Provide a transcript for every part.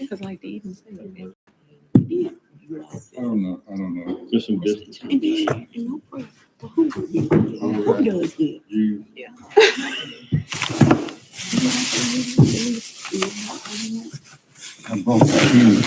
Because like they even say, I don't know. Just some distance. and then, and no prayer. Well, who does that? You, I'm both huge.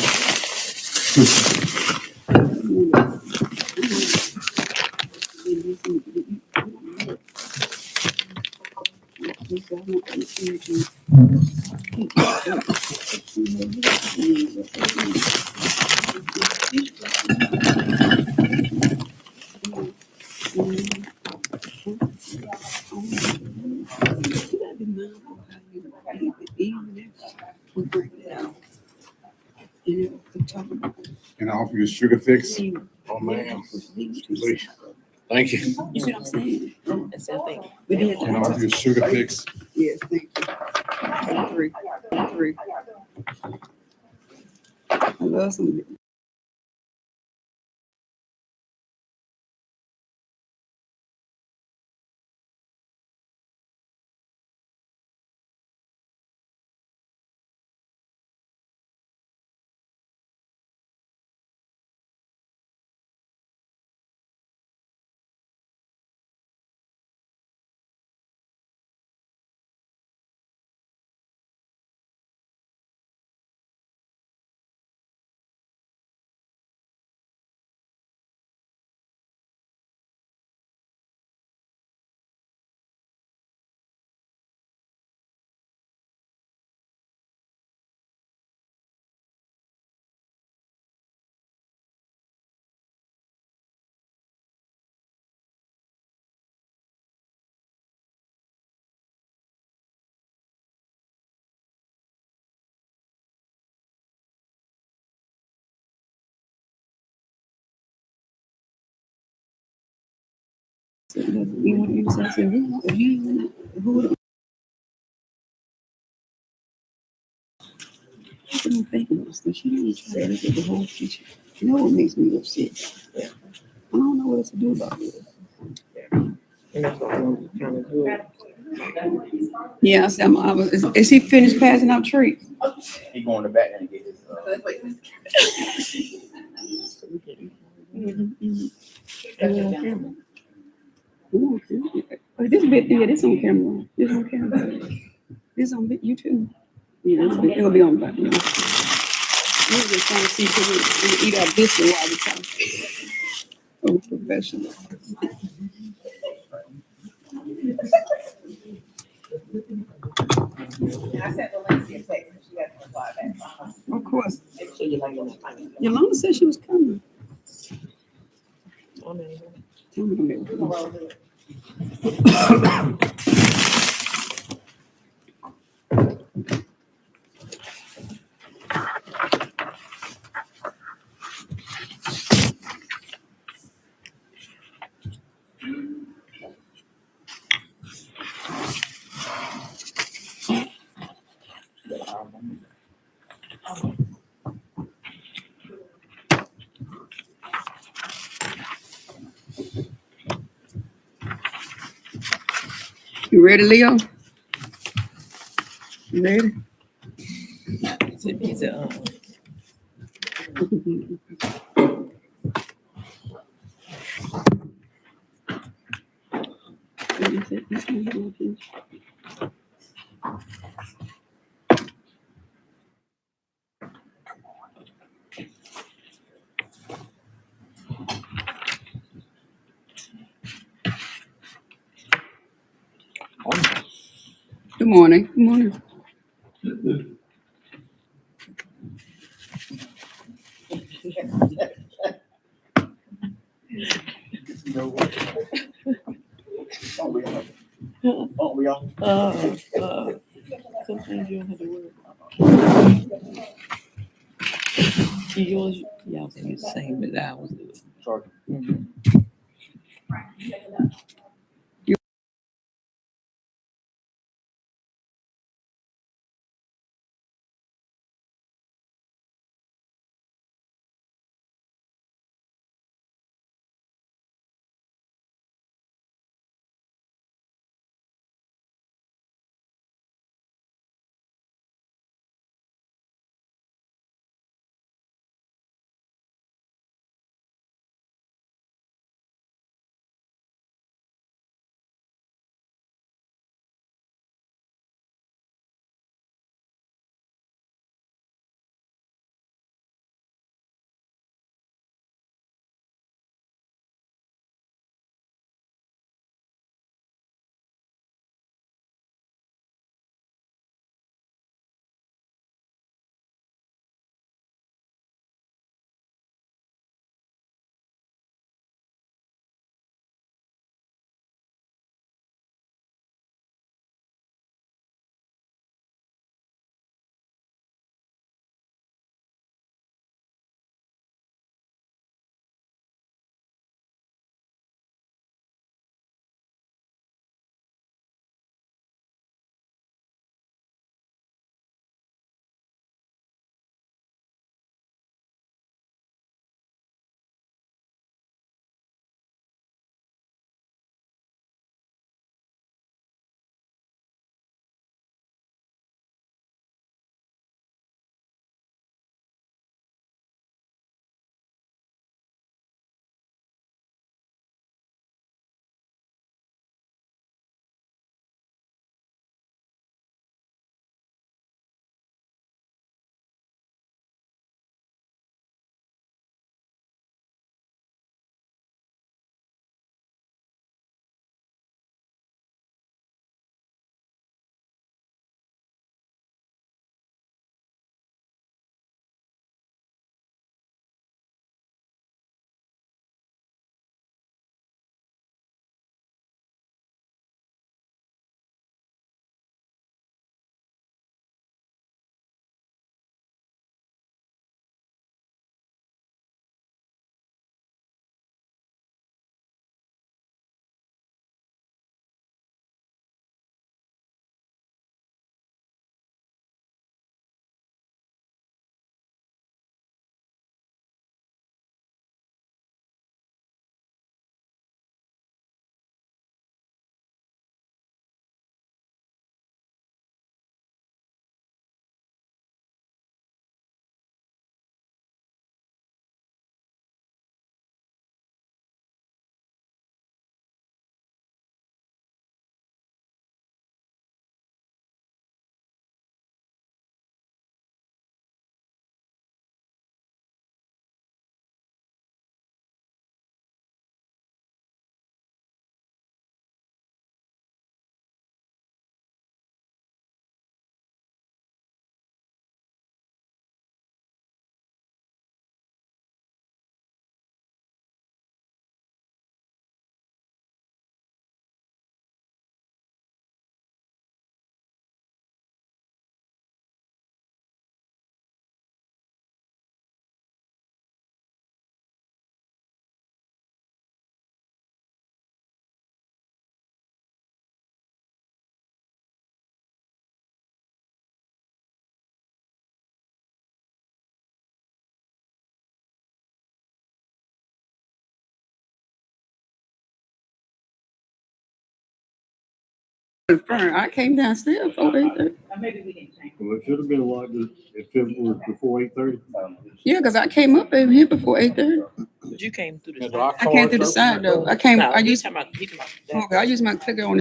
Can I offer you a sugar fix? Oh, man. Please. Thank you. You see what I'm saying? That's the thing. We did Can I offer you a sugar fix? Yes, thank you. Three. I love some. You want me to say, if you who would I'm thinking of stuff. She didn't try to look at the whole picture. You know what makes me upset? Yeah. I don't know what else to do about this. And that's what I'm trying to do. Yeah, I said, is he finished passing out treats? He going to back and get his. Oh, this bit, yeah, this on camera. This on camera. This on YouTube. Yeah, it'll be on back. We were just trying to see if we eat our biscuit while we talk. Oh, professional. I sent the link to your text, and she hasn't replied back. Of course. So you like it? Yolanda said she was coming. Oh, man. Tell me to make it. You ready, Leo? You ready? He's a, Good morning. Good morning. Oh, we all. sometimes you don't have to worry. Yours, y'all say the same, but I was doing. Sorry. Mhm. Confirm. I came downstairs for 8:30. Or maybe we didn't change. Well, it should have been like this, if it was before 8:30. Yeah, because I came up over here before 8:30. But you came through the Had side. our I came through the cards side open? though. I came. No, I he used. talking about that. Okay, I used my clicker on.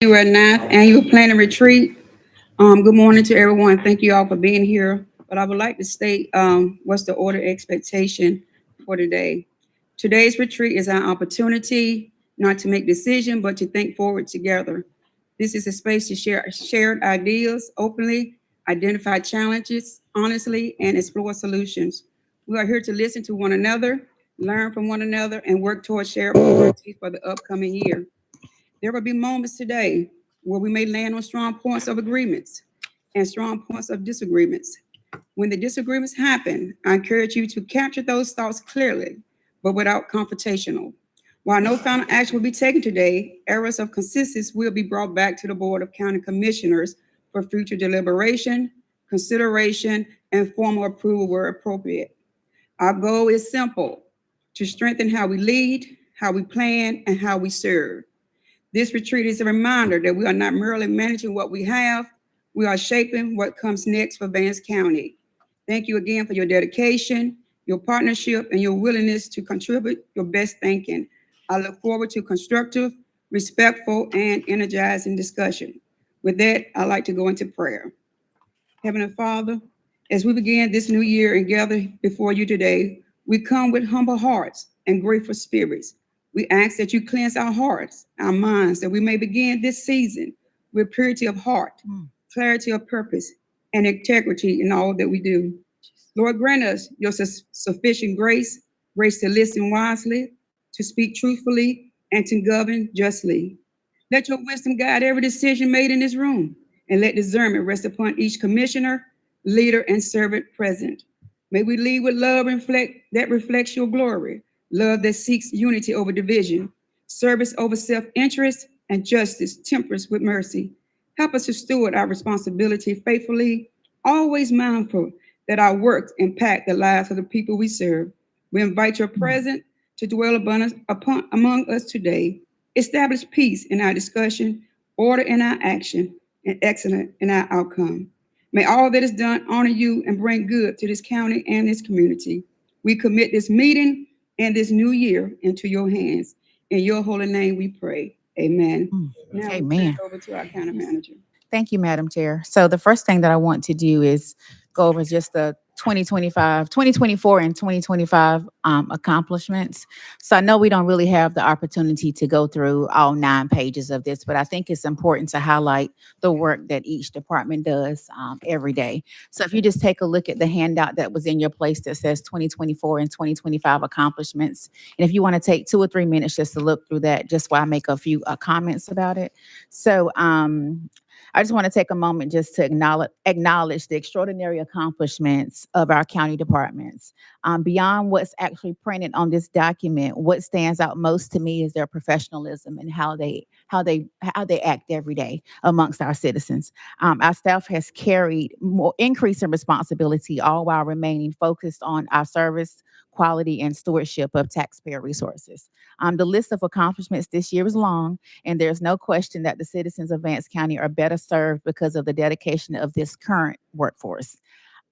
You are ninth annual planning retreat. Good morning to everyone. Thank you all for being here. But I would like to state what's the order expectation for today. Today's retreat is our opportunity not to make decisions, but to think forward together. This is a space to share shared ideas openly, identify challenges honestly, and explore solutions. We are here to listen to one another, learn from one another, and work towards shared priorities for the upcoming year. There will be moments today where we may land on strong points of agreements and strong points of disagreements. When the disagreements happen, I encourage you to capture those thoughts clearly, but without confrontational. While no final action will be taken today, areas of consensus will be brought back to the Board of County Commissioners for future deliberation, consideration, and formal approval where appropriate. Our goal is simple: to strengthen how we lead, how we plan, and how we serve. This retreat is a reminder that we are not merely managing what we have, we are shaping what comes next for Vance County. Thank you again for your dedication, your partnership, and your willingness to contribute your best thinking. I look forward to constructive, respectful, and energizing discussion. With that, I'd like to go into prayer. Heavenly Father, as we begin this new year and gather before you today, we come with humble hearts and grateful spirits. We ask that you cleanse our hearts, our minds, that we may begin this season with purity of heart, clarity of purpose, and integrity in all that we do. Lord, grant us your sufficient grace, grace to listen wisely, to speak truthfully, and to govern justly. Let your wisdom guide every decision made in this room, and let discernment rest upon each commissioner, leader, and servant present. May we lead with love that reflects your glory, love that seeks unity over division, service over self-interest, and justice tempers with mercy. Help us to steward our responsibility faithfully, always mindful that our works impact the lives of the people we serve. We invite your presence to dwell among us today. Establish peace in our discussion, order in our action, and excellence in our outcome. May all that is done honor you and bring good to this county and this community. We commit this meeting and this new year into your hands. In your holy name we pray. Amen. Now we turn Amen. it over to our county manager. Thank you, Madam Chair. So the first thing that I want to do is go over just the 2024 and 2025 accomplishments. So I know we don't really have the opportunity to go through all 9 pages of this, but I think it's important to highlight the work that each department does every day. So if you just take a look at the handout that was in your place that says 2024 and 2025 accomplishments, and if you want to take 2 or 3 minutes just to look through that, just while I make a few comments about it. So I just want to take a moment just to acknowledge the extraordinary accomplishments of our county departments. Beyond what's actually printed on this document, what stands out most to me is their professionalism and how they act every day amongst our citizens. Our staff has carried more increase in responsibility, all while remaining focused on our service, quality, and stewardship of taxpayer resources. The list of accomplishments this year is long, and there's no question that the citizens of Vance County are better served because of the dedication of this current workforce.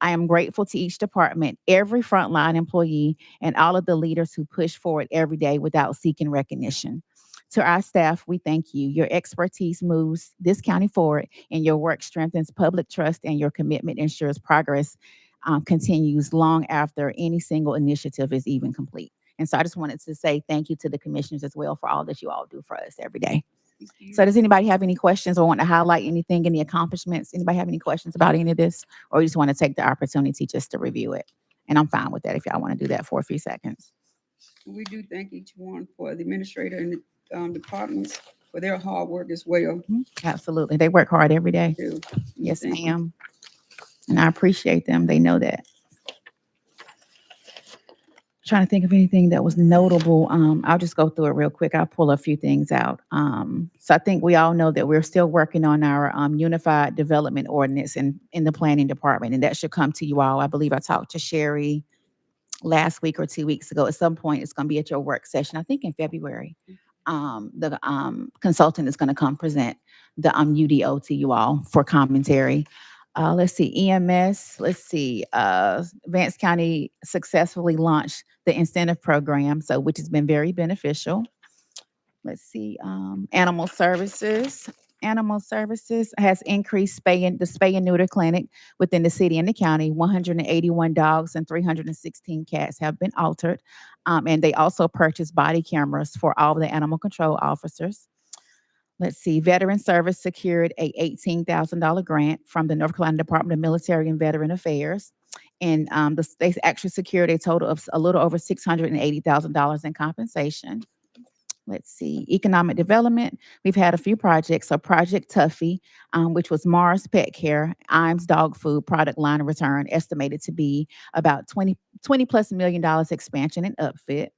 I am grateful to each department, every frontline employee, and all of the leaders who push forward every day without seeking recognition. To our staff, we thank you. Your expertise moves this county forward, and your work strengthens public trust, and your commitment ensures progress continues long after any single initiative is even complete. And so I just wanted to say thank you to the commissioners as well for all that you all do for us every day. So does anybody have any questions or want to highlight anything in the accomplishments? Anybody have any questions about any of this? Or you just want to take the opportunity just to review it? And I'm fine with that if y'all want to do that for a few seconds. We do thank each one for the administrator and the departments for their hard work as well. Absolutely. They work hard every day. Too. Yes, Thank you. ma'am. And I appreciate them. They know that. Trying to think of anything that was notable. I'll just go through it real quick. I'll pull a few things out. So I think we all know that we're still working on our unified development ordinance in the planning department, and that should come to you all. I believe I talked to Sherry last week or 2 weeks ago. At some point, it's going to be at your work session, I think in February. The consultant is going to come present the UDO to you all for commentary. Let's see, EMS, Vance County successfully launched the incentive program, which has been very beneficial. Let's see, animal services. Animal services has increased the spay and neuter clinic within the city and the county. 181 dogs and 316 cats have been altered. And they also purchased body cameras for all the animal control officers. Let's see, Veteran Service secured a $18,000 grant from the North Carolina Department of Military and Veteran Affairs. And they actually secured a total of a little over $680,000 in compensation. Let's see, economic development. We've had a few projects. So Project Tuffy, which was Mars Pet Care, Imes Dog Food product line return, estimated to be about $20+ million expansion and upfit.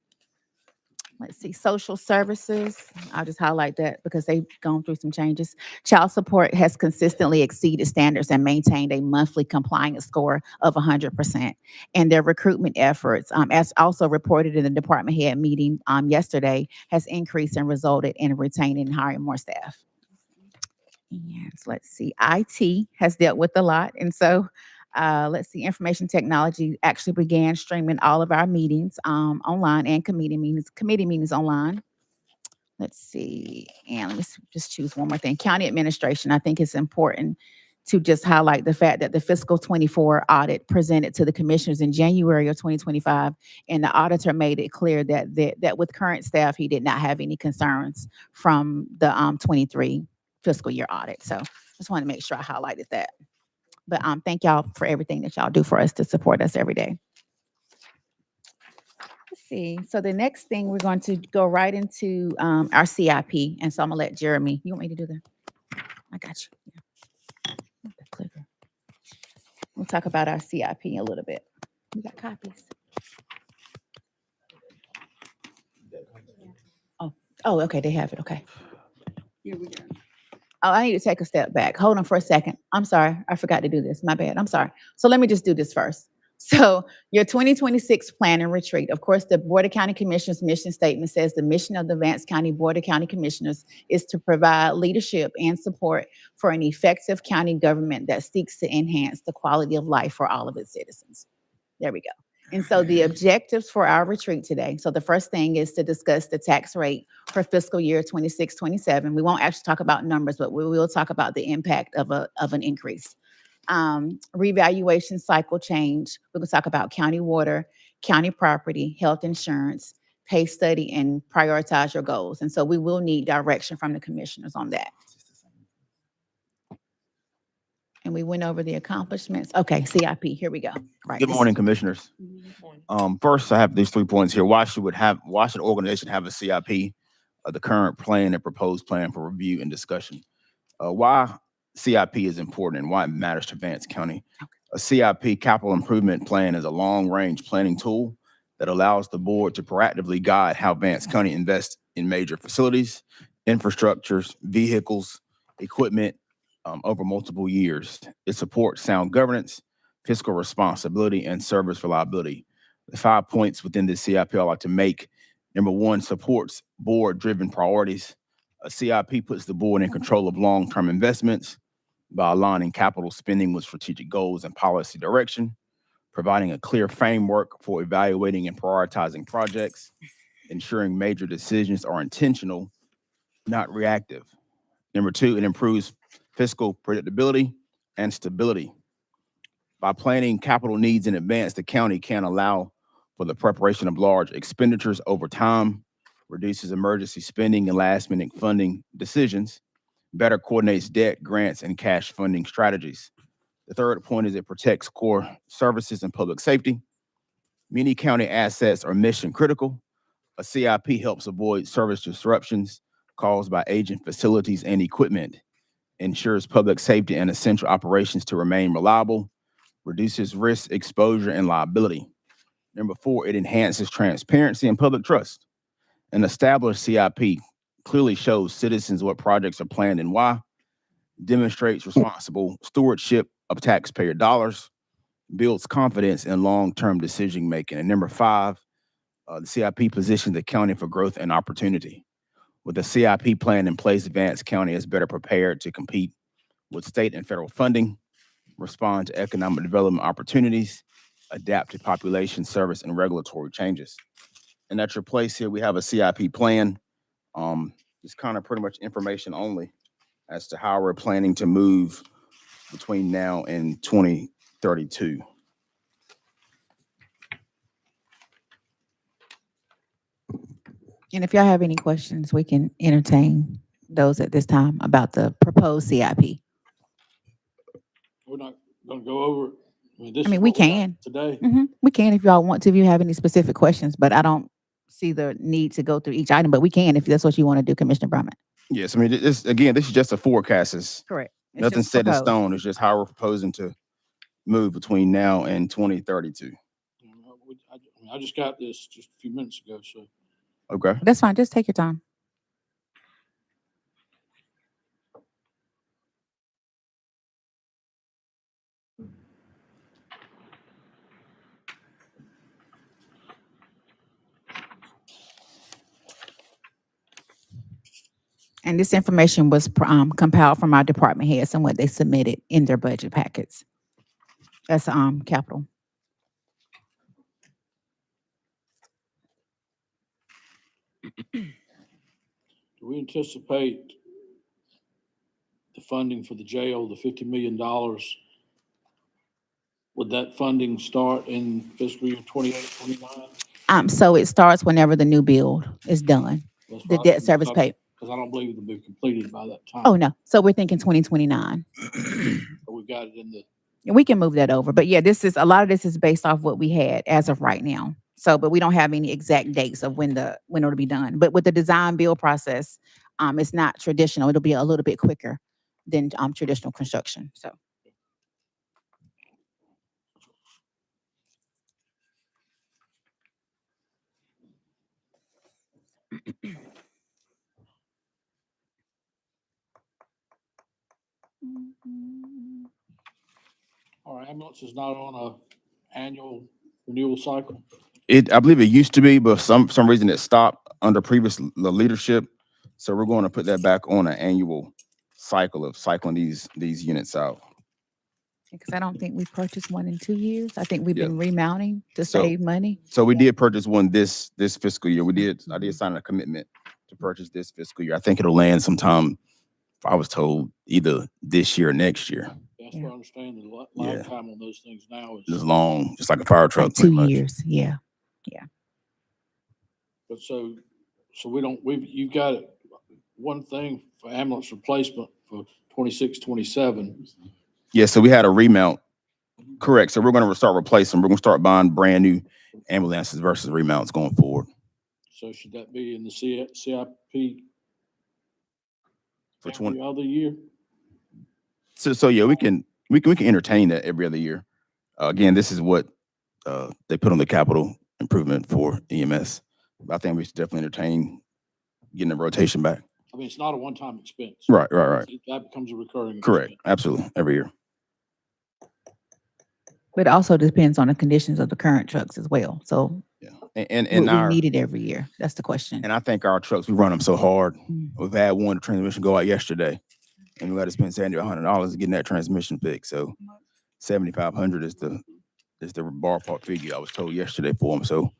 Let's see, social services. I'll just highlight that because they've gone through some changes. Child support has consistently exceeded standards and maintained a monthly compliance score of 100%. And their recruitment efforts, as also reported in the department head meeting yesterday, has increased and resulted in retaining and hiring more staff. And let's see, IT has dealt with a lot. And so let's see, information technology actually began streaming all of our meetings online and committee meetings online. Let's see, and let's just choose one more thing. County administration, I think it's important to just highlight the fact that the fiscal 24 audit presented to the commissioners in January of 2025, and the auditor made it clear that with current staff, he did not have any concerns from the 23 fiscal year audit. So just want to make sure I highlighted that. But thank y'all for everything that y'all do for us to support us every day. Let's see. So the next thing we're going to go right into our CIP. And so I'm gonna let Jeremy. You want me to do that? I got you. Yeah. The clicker. We'll talk about our CIP a little bit. We got copies. Oh, okay. They have it. Okay. Yeah, we got it. Oh, I need to take a step back. Hold on for a second. I'm sorry. I forgot to do this. My bad. I'm sorry. So let me just do this first. So your 2026 plan and retreat, of course, the Board of County Commissioners mission statement says the mission of the Vance County Board of County Commissioners is to provide leadership and support for an effective county government that seeks to enhance the quality of life for all of its citizens. There we go. And so the objectives for our retreat today. So the first thing is to discuss the tax rate for fiscal year 26-27. We won't actually talk about numbers, but we will talk about the impact of an increase. Revaluation cycle change. We're going to talk about county water, county property, health insurance, pay study, and prioritize your goals. And so we will need direction from the commissioners on that. And we went over the accomplishments. Okay, CIP, here we go. Right. Good morning, commissioners. First, I have these 3 points here. Why should an organization have a CIP, the current plan and proposed plan for review and discussion? Why CIP is important and why it matters to Vance County. A CIP, capital improvement plan, is a long-range planning tool that allows the board to proactively guide how Vance County invests in major facilities, infrastructures, vehicles, equipment over multiple years. It supports sound governance, fiscal responsibility, and service reliability. The 5 points within the CIP I like to make: number one, supports board-driven priorities. A CIP puts the board in control of long-term investments by aligning capital spending with strategic goals and policy direction, providing a clear framework for evaluating and prioritizing projects, ensuring major decisions are intentional, not reactive. Number two, it improves fiscal predictability and stability. By planning capital needs in advance, the county can allow for the preparation of large expenditures over time, reduces emergency spending and last-minute funding decisions, better coordinates debt, grants, and cash funding strategies. The third point is it protects core services and public safety. Many county assets are mission critical. A CIP helps avoid service disruptions caused by aging facilities and equipment, ensures public safety and essential operations to remain reliable, reduces risk, exposure, and liability. Number four, it enhances transparency and public trust. An established CIP clearly shows citizens what projects are planned and why, demonstrates responsible stewardship of taxpayer dollars, builds confidence in long-term decision-making. And number five, the CIP positions the county for growth and opportunity. With the CIP plan in place, Vance County is better prepared to compete with state and federal funding, respond to economic development opportunities, adapt to population, service, and regulatory changes. And at your place here, we have a CIP plan. It's kind of pretty much information only as to how we're planning to move between now and 2032. And if y'all have any questions, we can entertain those at this time about the proposed CIP. We're not gonna go over it. This I mean, is we what got can. today. We can if y'all want to, if you have any specific questions, but I don't see the need to go through each item, but we can if that's what you want to do, Commissioner Brumman. Yes, I mean, this is just a forecast. It's Correct. nothing set in stone. It's just how we're proposing to move between now and 2032. I just got this just a few minutes ago, so Okay. That's fine. Just take your time. And this information was compiled from our department heads and what they submitted in their budget packets. That's capital. Do we anticipate the funding for the jail, the $50 million? Would that funding start in fiscal year 28, 29? So it starts whenever the new build is done. The debt service pay. Because I don't believe it'll be completed by that time. Oh, no. So we're thinking 2029. But we've got it in the, And we can move that over. But yeah, a lot of this is based off what we had as of right now. So, but we don't have any exact dates of when it'll be done. But with the design build process, it's not traditional. It'll be a little bit quicker than traditional construction. So. our ambulance is not on a annual renewal cycle. I believe it used to be, but some reason it stopped under previous leadership. So we're going to put that back on an annual cycle of cycling these units out. Because I don't think we purchased one in 2 years. I think we've Yeah. been remounting to So- save money. So we did purchase one this fiscal year. I did sign a commitment to purchase this fiscal year. I think it'll land sometime, I was told, either this year or next year. That's Yeah. what I understand. The lag Yeah. time on those things now It's is, long, just like a fire truck. Like pretty 2 much. years. Yeah. but so you've got one thing for ambulance replacement for 26, 27. Yeah, so we had a remount. Correct. So we're going to start replacing. We're going to start buying brand new ambulances versus remounts going forward. So should that be in the CIP For every other year? So yeah, we can entertain that every other year. Again, this is what they put on the capital improvement for EMS. But I think we should definitely entertain getting the rotation back. I mean, it's not a one-time expense. Right. That becomes a recurring Correct. expense. Absolutely. Every year. But it also depends on the conditions of the current trucks as well. So Yeah. And we our need it every year. That's the question. and I think our trucks, we run them so hard. Mm. We've had one transmission go out yesterday, and we got to spend $70-$100 getting that transmission fixed. So $7,500 is the ballpark figure I was told yesterday for them. So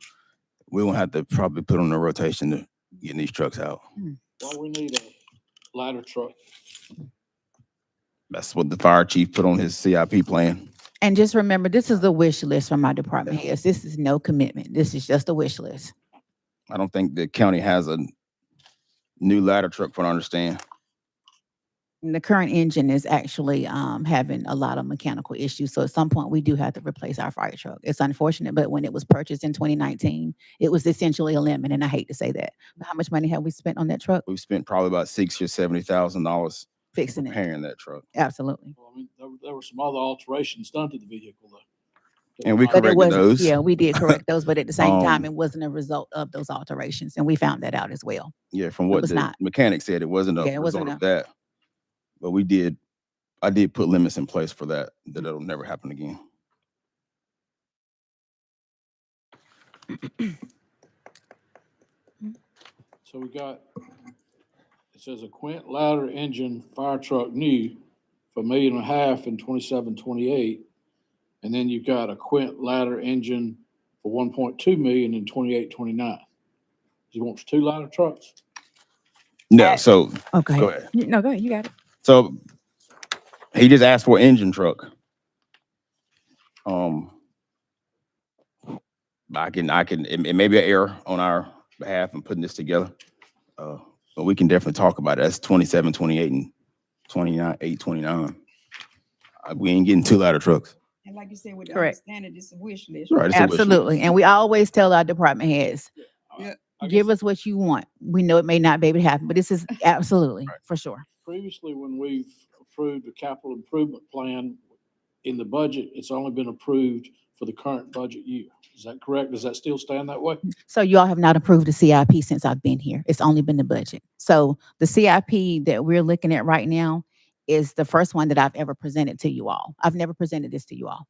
we won't have to probably put on the rotation to getting these trucks out. Well, we need a ladder truck. That's what the fire chief put on his CIP plan. And just remember, this is a wish list from my department heads. This is no commitment. This is just a wish list. I don't think the county has a new ladder truck, from what I understand. And the current engine is actually having a lot of mechanical issues. So at some point, we do have to replace our fire truck. It's unfortunate, but when it was purchased in 2019, it was essentially a lemon. And I hate to say that. But how much money have we spent on that truck? We've spent probably about $60,000 or $70,000 Fixing it. repairing that truck. Absolutely. Well, I mean, there were some other alterations done to the vehicle though. And we But it corrected wasn't, those. yeah, we did correct those, but at the same time, Um, it wasn't a result of those alterations. And we found that out as well. Yeah, from what was the not. mechanic said, it wasn't a Yeah, it result wasn't of that. But I did put limits in place for that it'll never happen again. So we got, it says a Quint ladder engine fire truck new for $1.5 million in 27, 28. And then you've got a Quint ladder engine for 1.2 million in 28, 29. You want 2 ladder trucks? No, so Okay. go ahead. No, go ahead. You got it. So he just asked for an engine truck. It may be an error on our behalf in putting this together. But we can definitely talk about it. That's 27, 28, and 29. We ain't getting 2 ladder trucks. And like you said, with the Correct. understanding, it's a wish list. Right. It's a wish list. Absolutely. And we always tell our department heads, Yeah. give us what you want. We know it may not be able to happen, but this is absolutely Right. for sure. Previously, when we've approved a capital improvement plan in the budget, it's only been approved for the current budget year. Is that correct? Does that still stand that way? So you all have not approved the CIP since I've been here. It's only been the budget. So the CIP that we're looking at right now is the first one that I've ever presented to you all. I've never presented this to you all.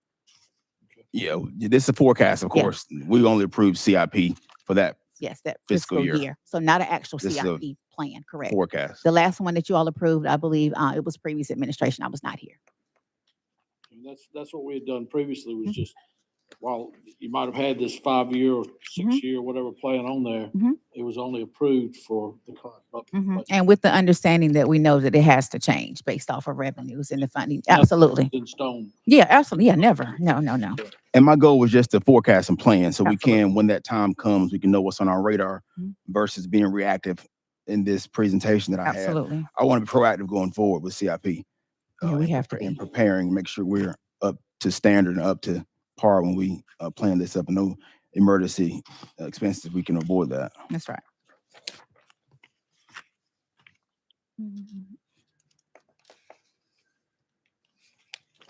Yeah, this is a forecast, of Yeah. course. We only approved CIP for that Yes, that Fiscal fiscal year. year. So not an actual This is a CIP plan, correct? forecast. The last one that you all approved, I believe, it was previous administration. I was not here. And that's what we had done previously was Mhm. just, while you might have had this 5-year or 6-year, whatever plan on there, Mhm. it was only approved for the current budget. And with the understanding that we know that it has to change based off of revenues and the funding. Nothing Absolutely. In stone. Yeah, absolutely. Yeah, never. No, no, no. And my goal was just to forecast and plan so we Absolutely. can, when that time comes, we can know what's on our radar Mhm. versus being reactive in this presentation that I had. Absolutely. I want to be proactive going forward with CIP. Yeah, we and have to and be. preparing, make sure we're up to standard and up to par when we plan this up. No emergency expenses, we can avoid that. That's right. Mhm.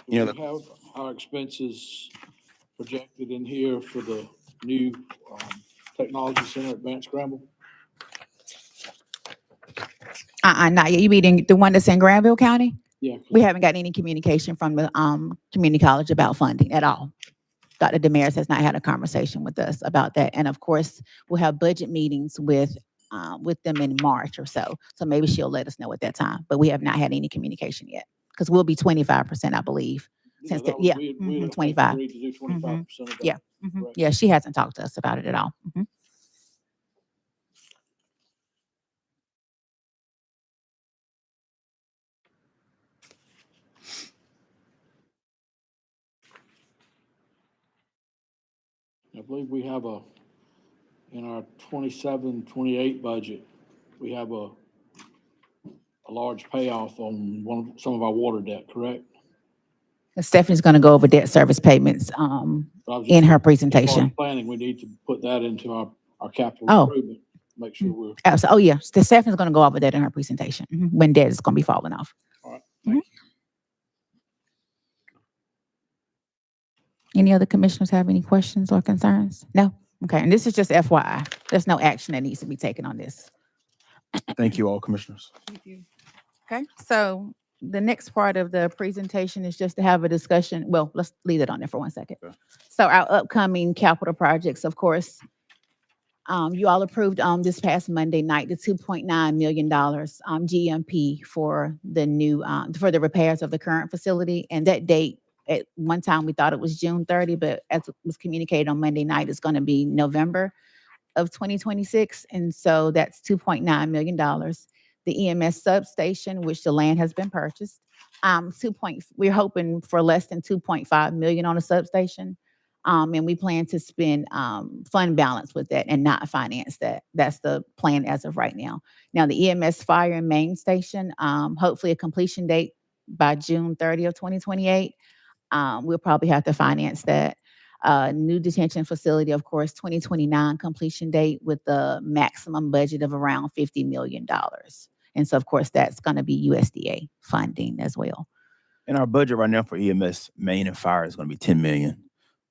You Do know, we have our expenses projected in here for the new technology center at Vance Scramble? Not yet. You mean the one that's in Granville County? Yeah. 'Cause We haven't gotten any communication from the community college about funding at all. Dr. Damaris has not had a conversation with us about that. And of course, we'll have budget meetings with them in March or so. So maybe she'll let us know at that time. But we have not had any communication yet because we'll be 25%, I believe. Since that the- yeah, we mhm, had 25. agreed to do 25% of that. Yeah. Correct. Yeah, she hasn't talked to us about it at all. I believe we have in our 27-28 budget, we have a large payoff on some of our water debt, correct? And Stephanie's going to go over debt service payments So I was just in her thinking, as far as presentation. planning, we need to put that into our capital Oh. improvement, make sure we're, Oh, yeah. Stephanie's going to go over that in her presentation when debt is going to be falling off. all right, thank you. Any other commissioners have any questions or concerns? No? Okay. And this is just FYI. There's no action that needs to be taken on this. Thank you all, commissioners. Okay. So the next part of the presentation is just to have a discussion. Well, let's leave it on there for 1 second. Okay. So our upcoming capital projects, of course, you all approved this past Monday night the $2.9 million GMP for the new for the repairs of the current facility. And that date, at one time we thought it was June 30, but as it was communicated on Monday night, it's going to be November of 2026. And so that's $2.9 million. The EMS substation, which the land has been purchased, we're hoping for less than 2.5 million on a substation. And we plan to spend fund balance with that and not finance that. That's the plan as of right now. Now, the EMS fire and main station, hopefully a completion date by June 30 of 2028. We'll probably have to finance that. New detention facility, of course, 2029 completion date with the maximum budget of around $50 million. And so, of course, that's going to be USDA funding as well. And our budget right now for EMS, main and fire is going to be 10 million.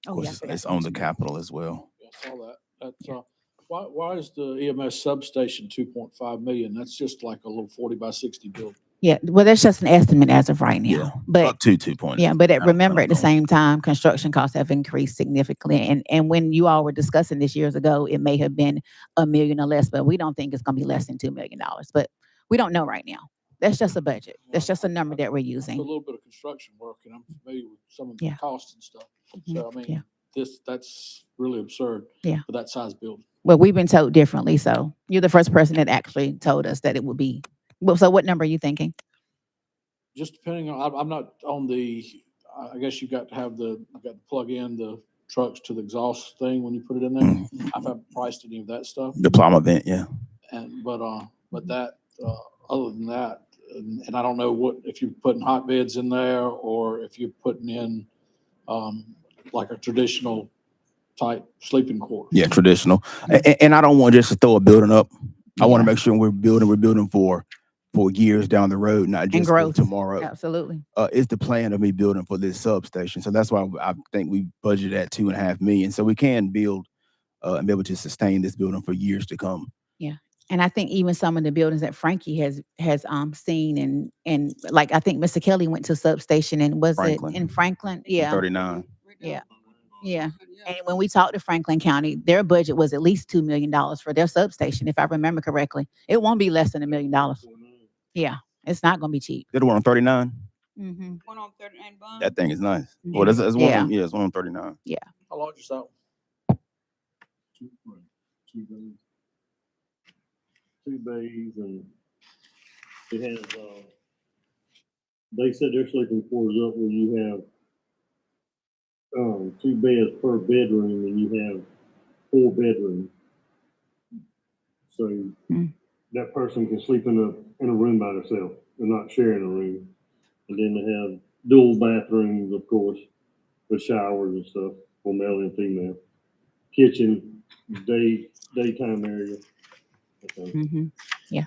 Of Oh, yeah, I course, forgot it's to on the mention that. capital as well. Yeah, I saw that. That's, why is the EMS substation 2.5 million? That's just like a little 40 by 60 building. Yeah, well, that's just an estimate as of right now. Yeah, But up to 2 point. yeah, but remember at the Going. same time, construction costs have increased significantly. And when you all were discussing this years ago, it may have been $1 million or less, but we don't think it's going to be less than $2 million. But we don't know right now. That's just a budget. That's just a number that we're I do a using. little bit of construction work and I'm familiar with some of the Yeah. costs and stuff. So, I mean, Yeah. that's really absurd. Yeah. For that size building. Well, we've been told differently. So you're the first person that actually told us that it would be. Well, so what number are you thinking? Just depending on, I'm not on I guess you got to plug in the trucks to the exhaust thing when you put it in there. I haven't priced any of that stuff. Diploma event, yeah. But that, other than that, and I don't know if you're putting hot beds in there or if you're putting in, like a traditional type sleeping quarters. Yeah, traditional. And I don't want just to throw a building up. I want to make sure we're building for for years down the road, not And just for growth. tomorrow. Absolutely. Is the plan of me building for this substation. So that's why I think we budgeted at 2.5 million. So we can build and be able to sustain this building for years to come. Yeah. And I think even some of the buildings that Frankie has seen and like I think Mr. Kelly went to substation and was Franklin. it in Franklin? Yeah. 39. Yeah. Yeah. And when we talked to Franklin County, their budget was at least $2 million for their substation, if I remember correctly. It won't be less than $1 million. Yeah. It's not going to be cheap. Did one on 39? Mm-hmm. One on 39 Bond. That thing is nice. Mhm. Well, that's one Yeah. on, yeah, it's one on 39. How large is that? Two bays and it has, they said they're sleeping quarters up where you have, 2 beds per bedroom and you have 4 bedrooms. So that person can sleep in a room by themselves. They're not sharing a room. And then they have dual bathrooms, of course, with showers and stuff for male and female. Kitchen, daytime area. Okay. Mm-hmm. Yeah.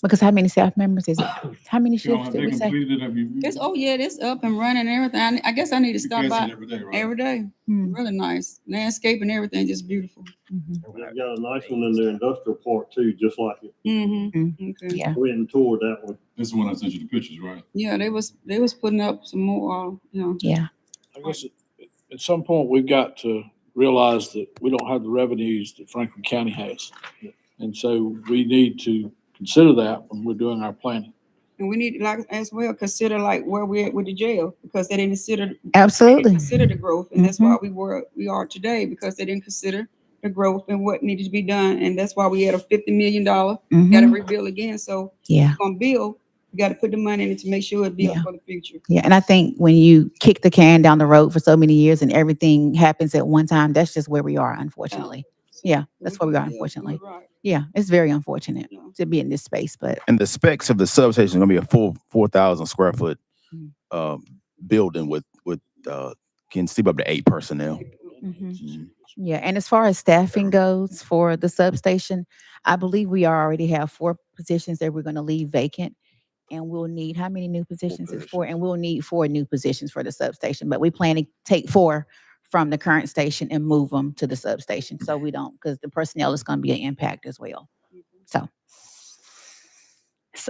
Because how many staff members is it? How many You know, shifts have did they we say? completed it? Have you? It's it's up and running and everything. I guess I need to You stop pass by it every day, right? every day. Mm. Really nice. Landscape and everything, just beautiful. Mhm. They've got a nice one in their industrial park too, just like it. Mm-hmm. Okay. Yeah. Went and toured that one. This is when I sent you the pictures, right? Yeah, they was putting up some more, Yeah. I guess at some point, we've got to realize that we don't have the revenues that Franklin County has. And so we need to consider that when we're doing our planning. and we need like as well consider like where we're at with the jail because they didn't Absolutely. consider the growth, and that's why we are today because they didn't consider the growth and what needed to be done, and that's why we had a $50 million. Got to Mhm. rebuild again. So Yeah. if we're gonna build, you got to put the money in it to make sure it builds Yeah. for the future. Yeah. And I think when you kick the can down the road for so many years and everything happens at one time, that's just where we are, unfortunately. So Yeah, that's where we are, do unfortunately. it right. Yeah, it's very unfortunate Yeah. to be in this space, but And the specs of the substation is going to be a full 4,000 square foot building with can sleep up to 8 personnel. yeah. And as far as staffing goes for the substation, I believe we already have 4 positions that we're going to leave vacant. And we'll need how many new positions? It's 4, and we'll need 4 new positions for the substation. But we plan to take 4 from the current station and move them to the substation, so we don't because the personnel is going to be an impact as well. So,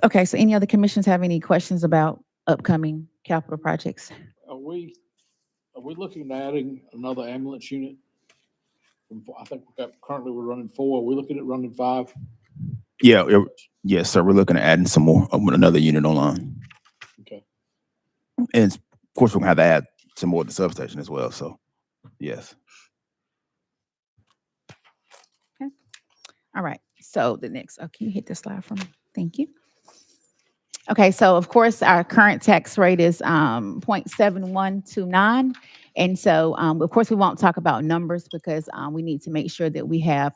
okay. So, any other commissions have any questions about upcoming capital projects? Are we looking at adding another ambulance unit? I think currently we're running 4. Are we looking at running 5? Yeah. Yes, sir. We're looking at adding some more, another unit online. Okay. And of course, we're going to have to add some more at the substation as well. So, yes. Okay. All right. So the next, can you hit the slide for me? Thank you. Okay. So of course, our current tax rate is 0.7129. And so, of course, we won't talk about numbers because we need to make sure that we have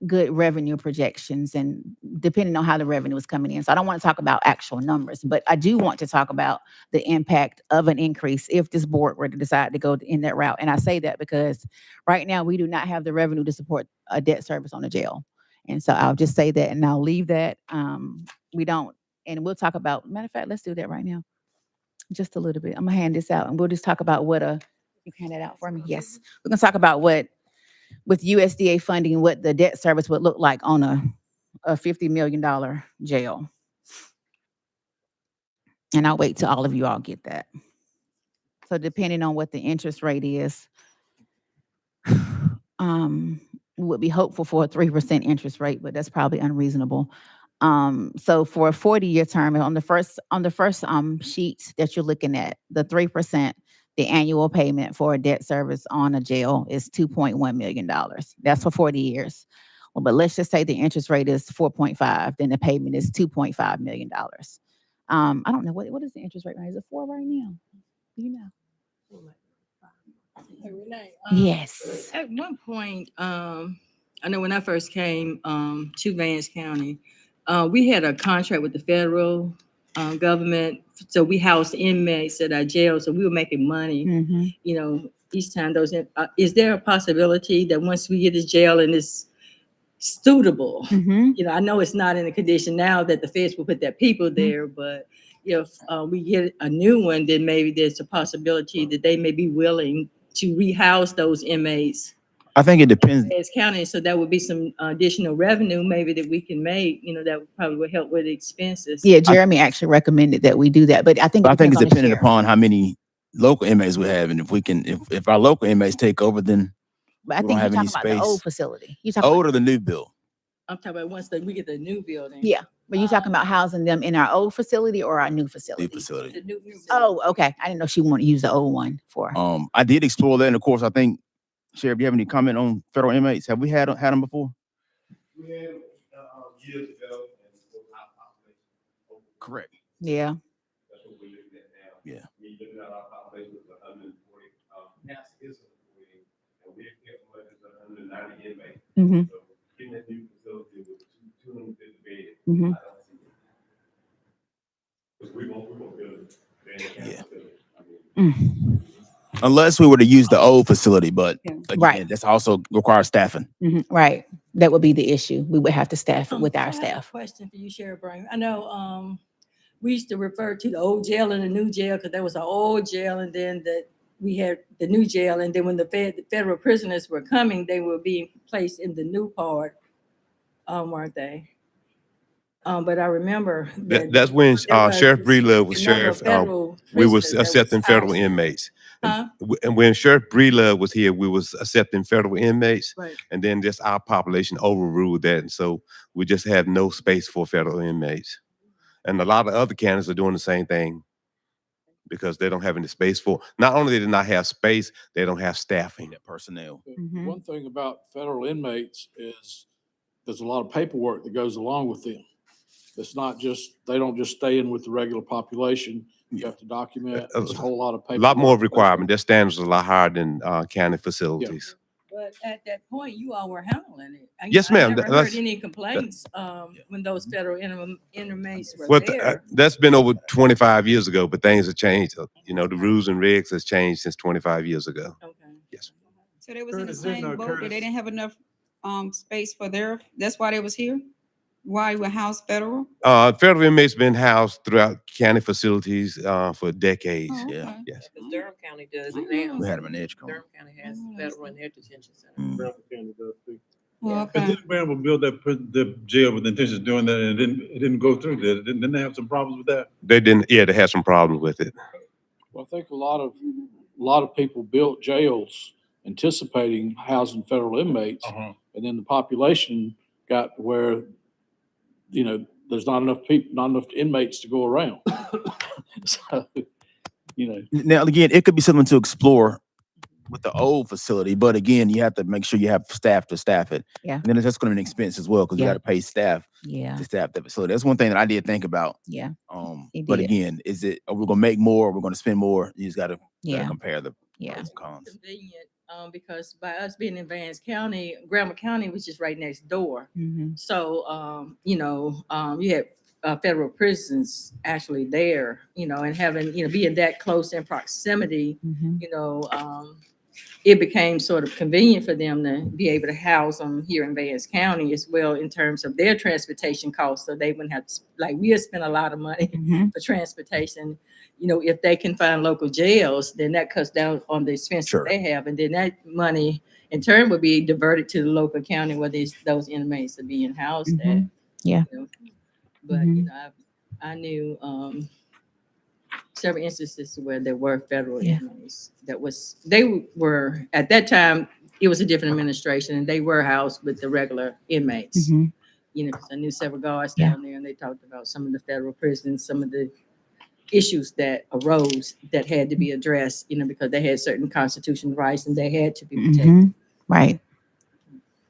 good revenue projections and depending on how the revenue is coming in. So I don't want to talk about actual numbers, but I do want to talk about the impact of an increase if this board were to decide to go in that route. And I say that because right now we do not have the revenue to support a debt service on the jail. And so I'll just say that and I'll leave that. We don't, and we'll talk about, matter of fact, let's do that right now. Just a little bit. I'm gonna hand this out and we'll just talk about what you hand that out for me. Yes. We're gonna talk about what with USDA funding, what the debt service would look like on a $50 million jail. And I'll wait till all of you all get that. So depending on what the interest rate is, we would be hopeful for a 3% interest rate, but that's probably unreasonable. So for a 40-year term, on the first sheet that you're looking at, the 3%, the annual payment for a debt service on a jail is $2.1 million. That's for 40 years. Well, but let's just say the interest rate is 4.5, then the payment is $2.5 million. I don't know, what is the interest rate? Is it 4 right now? Do you know? Hey, Renee, Yes. at one point, I know when I first came to Vance County, we had a contract with the federal government. So we housed inmates at our jail. So we were making money, each time those. Is there a possibility that once we get this jail and this suitable. Mm-hmm. You know, I know it's not in the condition now that the feds will put their people there, but if we get a new one, then maybe there's a possibility that they may be willing to rehouse those inmates I think it depends. in Vance County. So that would be some additional revenue maybe that we can make, you know, that probably would help with expenses. Yeah, Jeremy actually recommended that we do that, but I think I think it's depends on the dependent sheriff. upon how many local inmates we have, and if we can, if our local inmates take over, then But I we think don't you're have any talking about the old space. facility. You talking Old or the new build? I'm talking about once we get the new building. yeah, but you talking about housing them in our old facility or our new New facility? facility. The new facility. Oh, okay. I didn't know she wanted to use the old one for. I did explore that, and of course, I think, Sheriff, you have any comment on federal inmates? Have we had them before? We had years ago. Correct. Yeah. That's what we're looking at now. Yeah. We looking at our population was 140. Now it's 140, and we have much as 190 inmates. Mm-hmm. So getting that new facility with 250 beds, Mm-hmm. I don't see it. Because we won't build it. Yeah. I mean, Unless we were to use the old facility, but Yeah. again, Right. that's also requires staffing. Mm-hmm. Right. That would be the issue. We would have to staff it with So I our have a staff. question for you, Sheriff Brown. I know we used to refer to the old jail and the new jail because there was an old jail and then we had the new jail. And then when the federal prisoners were coming, they were being placed in the new part, weren't they? But I remember That's when there was Sheriff a Breedlove was significant number of sheriff. federal We was prisoners that accepting federal housed- inmates. Huh? And when Sheriff Breedlove was here, we was accepting federal inmates. Right. And then just our population overruled that. And so we just have no space for federal inmates. And a lot of other counties are doing the same thing because they don't have any space for, not only do they not have space, they don't have staffing. That personnel. Mhm. One thing about federal inmates is there's a lot of paperwork that goes along with them. It's not just, they don't just stay in with the regular population. You have to document, there's a whole lot of A paperwork. lot more that goes requirement. Their standards are a lot higher than county facilities. But at that point, you all were handling it. Yes, I ma'am. never That's- heard any complaints when those federal inmates were Well, there. that's been over 25 years ago, but things have changed. You know, the rules and regs has changed since 25 years ago. Okay. Yes. So they was in the Curtis, didn't, same boat, that Curtis- they didn't have enough space for that's why they was here? Why you were housed federal? Federal inmates been housed throughout county facilities for decades. Oh, Yeah. okay. Yes. Because Durham County does it Oh. now. We had them in Edgecombe. Durham County has Oh, federal in their detention center. Mm. Brown County does too. Oh, Yeah. okay. Didn't Brown build the jail with the intentions of doing that, and it didn't go through? Didn't they have some problems with that? They didn't. Yeah, they had some problems with it. Well, I think a lot of people built jails anticipating housing federal inmates, and then the population got to where, you know, there's not enough people, not enough inmates to go around. So, you know, Now, again, it could be something to explore with the old facility, but again, you have to make sure you have staff to staff it. Yeah. And then that's going to be an expense as well because you Yeah. got to pay staff Yeah. to staff that facility. That's one thing that I did think about. Yeah. It But did. again, are we going to make more? We're going to spend more. You just got to Yeah. compare the Yeah. pros and cons. Convenient, because by us being in Vance County, Grandma County was just right next door. Mm-hmm. So, you had federal prisons actually there, and having, being that close in proximity, Mm-hmm. It became sort of convenient for them to be able to house them here in Vance County as well in terms of their transportation costs. So they wouldn't have to, like, we have spent a lot of money Mm-hmm. for transportation. If they can find local jails, then that cuts down on the expenses Sure. they have. And then that money in turn would be diverted to the local county where those inmates are being housed at. Mhm. Yeah. But, Mhm. I knew several instances where there were federal Yeah. inmates they were, at that time, it was a different administration and they were housed with the regular inmates. Mhm. 'Cause I knew several guards Yeah. down there and they talked about some of the federal prisons, some of the issues that arose that had to be addressed, because they had certain constitutional rights and they had to be protected. Mhm. Right.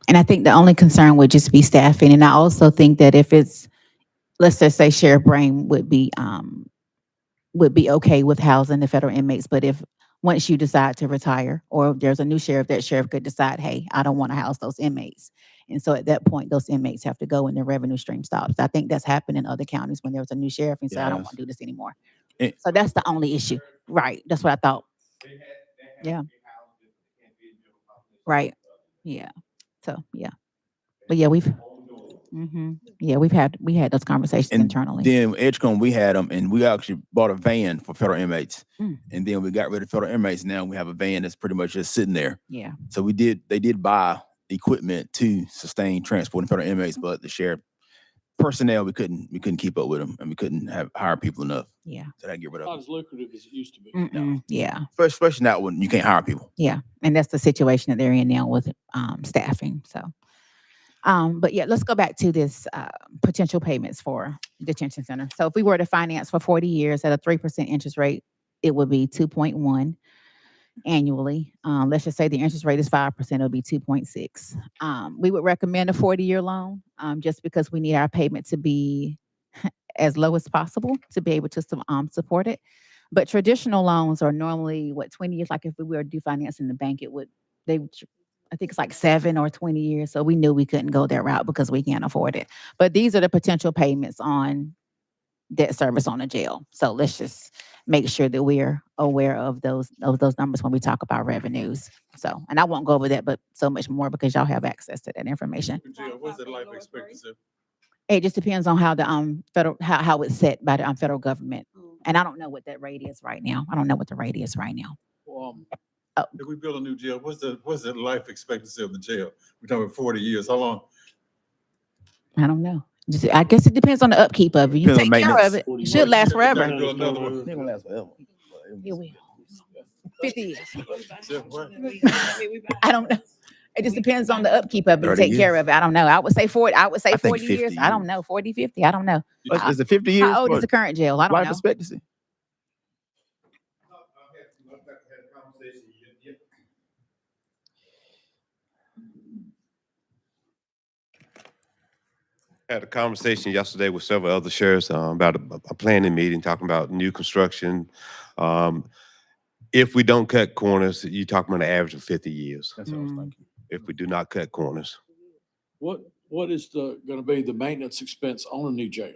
And I think the only concern would just be staffing. And I also think that if it's, let's just say Sheriff Brain would be okay with housing the federal inmates, but if once you decide to retire or if there's a new sheriff, that sheriff could decide, hey, I don't want to house those inmates. And so at that point, those inmates have to go and the revenue stream stops. I think that's happened in other counties when there's a new sheriff and say, I don't Yes. want to do this anymore. It- So that's the only issue. Right. That's what I thought. Yeah. Right. Yeah. So, yeah. But yeah, we had those conversations And internally. then Edgecombe, we had them, and we actually bought a van for federal inmates. Mm. And then we got rid of federal inmates. Now we have a van that's pretty much just sitting there. Yeah. So they did buy equipment to sustain transporting federal inmates, but the sheriff personnel, we couldn't keep up with them, and we couldn't hire people enough. Yeah. So I get rid of Not them. as lucrative as it used to be. Yeah. Especially not when you can't hire people. Yeah. And that's the situation that they're in now with staffing. So but yeah, let's go back to this potential payments for detention center. So if we were to finance for 40 years at a 3% interest rate, it would be 2.1 annually. Let's just say the interest rate is 5%, it'll be 2.6. We would recommend a 40-year loan just because we need our payment to be as low as possible to be able to support it. But traditional loans are normally 20 years. Like if we were to do finance in the bank, I think it's like 7 or 20 years. So we knew we couldn't go that route because we can't afford it. But these are the potential payments on debt service on a jail. So let's just make sure that we're aware of those numbers when we talk about revenues. So, and I won't go over that, but so much more because y'all have access to that information. What's the life expectancy? It just depends on how the federal how it's set by the federal government. And I don't know what that rate is right now. I don't know what the rate is right now. If we build a new jail, what's the life expectancy of the jail? We're talking 40 years. How long? I don't know. I guess it depends on the upkeep of it. You Depends on take care of it. maintenance. It should last forever. Gotta build another one. They're gonna last forever. It will. 50 years. So what? I don't know. It just depends on the upkeep of it. 30 Take care years. of it. I don't know. I would say 40. I would say I think 40 years. 50 I don't know. 40, 50. I don't know. Is it 50 years? How old for is the current jail? I don't life know. expectancy? Had a conversation yesterday with several other sheriffs about a planning meeting, talking about new construction. If we don't cut corners, you're talking about an average of 50 years. That's what I was thinking. If we do not cut corners. What is gonna be the maintenance expense on a new jail?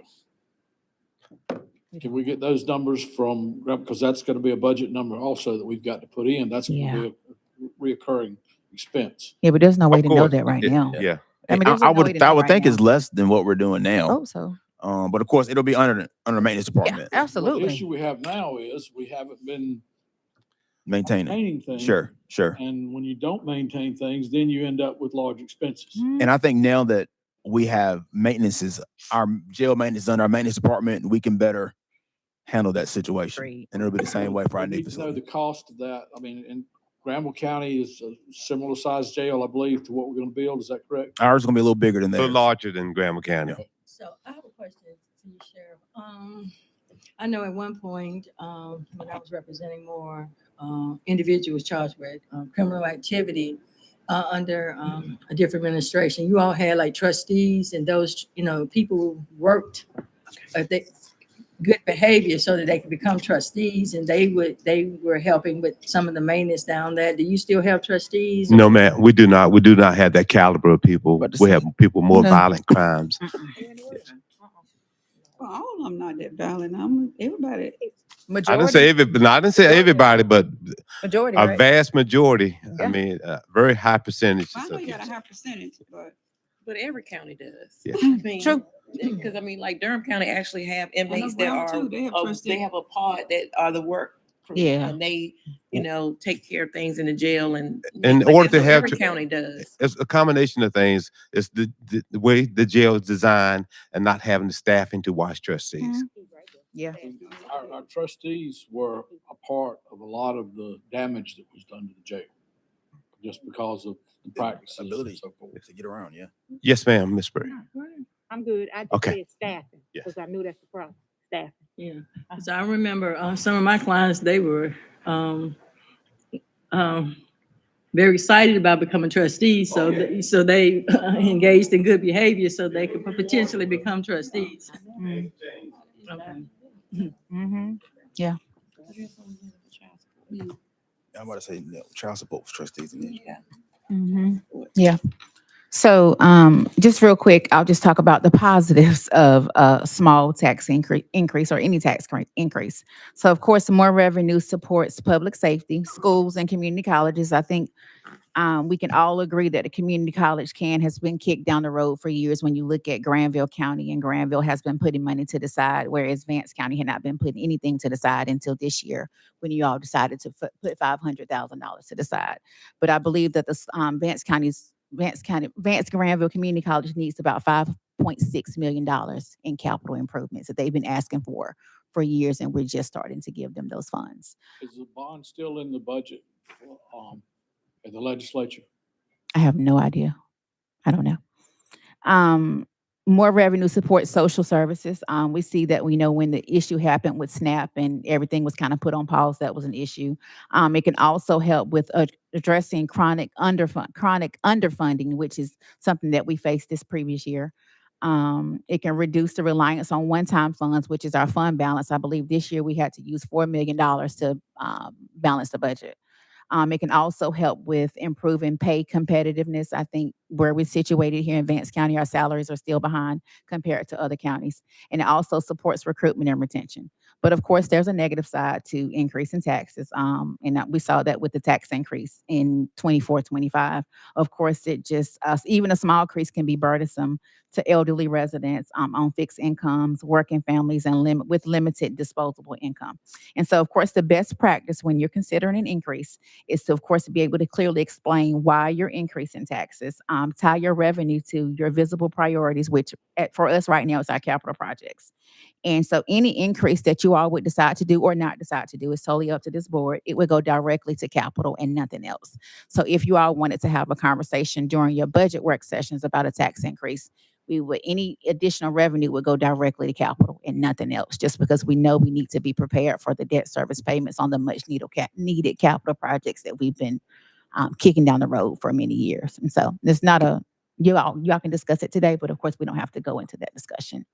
Can we get those numbers from, because that's gonna be a budget number also that we've got to put in. That's gonna be a reoccurring expense. Yeah, but there's no way Of to know course, that right yeah, now. Yeah. I mean, there's I no way to know would right think it's now. less than what we're doing now. Oh, so But of course, it'll be under the maintenance yeah, department Well, the absolutely. issue we have now is we haven't been maintaining. maintaining things. Sure. And when you don't maintain things, then you end up with large expenses. And I think now that we have our jail maintenance is under our maintenance department, we can better handle that situation. Agreed. And it'll be the same way for our We new need to know facility. the cost of that. I mean, in Granville County is a similar sized jail, I believe, to what we're gonna build. Is that correct? Ours is gonna be a little bigger than A theirs. little larger than Granville County. So I have a question to you, Sheriff. I know at one point, when I was representing more individuals charged with criminal activity under a different administration, you all had like trustees and those, people who worked good behavior so that they could become trustees, and they were helping with some of the maintenance down there. Do you still have trustees? No, man, we do not. We do not have that caliber of people. About to We say. have people more No. violent crimes. Well, all of them not that violent. Everybody. I didn't say everybody, but Majority, a right? vast majority. Yeah. I mean, very high percentage. I know you got a high percentage, but But every county does. Yeah. I mean, True. Because I mean, like Durham County actually have I know inmates that Brown are, too, they have trustees. they have a part that are the work crew. Yeah. And they, take care of things in the jail and. In like order that's to what have every tr- county does. It's a combination of things. It's the way the jail is designed and not having the staffing to watch trustees. Yeah. Our trustees were a part of a lot of the damage that was done to the jail, just because of the practices and Ability so forth. to get around, yeah. Yes, ma'am, Miss Bray. I'm good. I just Okay. said staffing, Yeah. because I knew that's the problem, staffing. Yeah, so I remember some of my clients, they were very excited about becoming trustees, so they engaged in good behavior so they could potentially become trustees. Okay. Mm-hmm. Yeah. I'm about to say child support for trustees and then. Mm-hmm. Yeah. So, just real quick, I'll just talk about the positives of a small tax increase or any tax increase. So, of course, more revenue supports public safety, schools, and community colleges. I think We can all agree that the community college can has been kicked down the road for years when you look at Granville County, and Granville has been putting money to the side, whereas Vance County had not been putting anything to the side until this year when you all decided to put $500,000 to the side. But I believe that the Vance Granville Community College needs about $5.6 million in capital improvements that they've been asking for years, and we're just starting to give them those funds. Is the bond still in the budget, at the legislature? I have no idea. I don't know. More revenue support social services. We see that we know when the issue happened with SNAP and everything was kind of put on pause, that was an issue. It can also help with addressing chronic underfunding, which is something that we faced this previous year. It can reduce the reliance on one-time funds, which is our fund balance. I believe this year we had to use $4 million to balance the budget. It can also help with improving pay competitiveness. I think where we're situated here in Vance County, our salaries are still behind compared to other counties. And it also supports recruitment and retention. But of course, there's a negative side to increasing taxes. We saw that with the tax increase in 24-25. Of course, even a small increase can be burdensome to elderly residents on fixed incomes, working families, and with limited disposable income. And so, of course, the best practice when you're considering an increase is to, of course, be able to clearly explain why you're increasing taxes. Tie your revenue to your visible priorities, which for us right now is our capital projects. And so any increase that you all would decide to do or not decide to do is totally up to this board. It would go directly to capital and nothing else. So if you all wanted to have a conversation during your budget work sessions about a tax increase, any additional revenue would go directly to capital and nothing else, just because we know we need to be prepared for the debt service payments on the much needed capital projects that we've been kicking down the road for many years. And so there's not y'all can discuss it today, but of course we don't have to go into that discussion.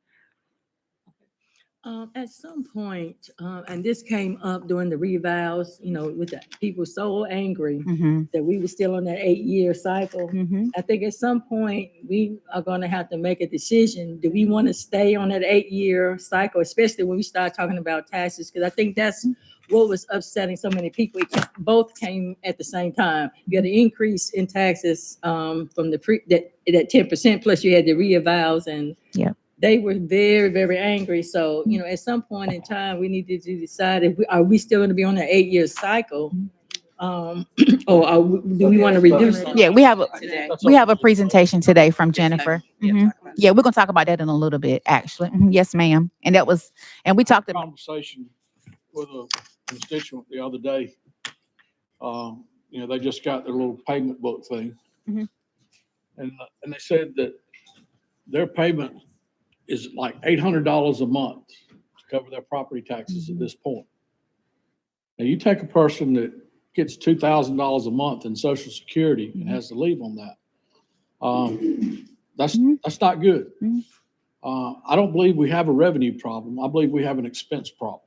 At some point, and this came up during the revals, with the people so angry that we were still on that 8-year cycle. I think at some point we are going to have to make a decision. Do we want to stay on that 8-year cycle, especially when we start talking about taxes? Because I think that's what was upsetting so many people. Both came at the same time. You had an increase in taxes from that 10%, plus you had the reavals, and they were very, very angry. So, at some point in time, we needed to decide if are we still going to be on an 8-year cycle, or do we want to reduce it? Yeah, we have a presentation today from Jennifer. Yeah, we're going to talk about that in a little bit, actually. Yes, ma'am. And we talked about Conversation with a constituent the other day. They just got their little payment book thing, and they said that their payment is like $800 a month to cover their property taxes at this point. Now, you take a person that gets $2,000 a month in Social Security and has to leave on that. That's not good. I don't believe we have a revenue problem. I believe we have an expense problem.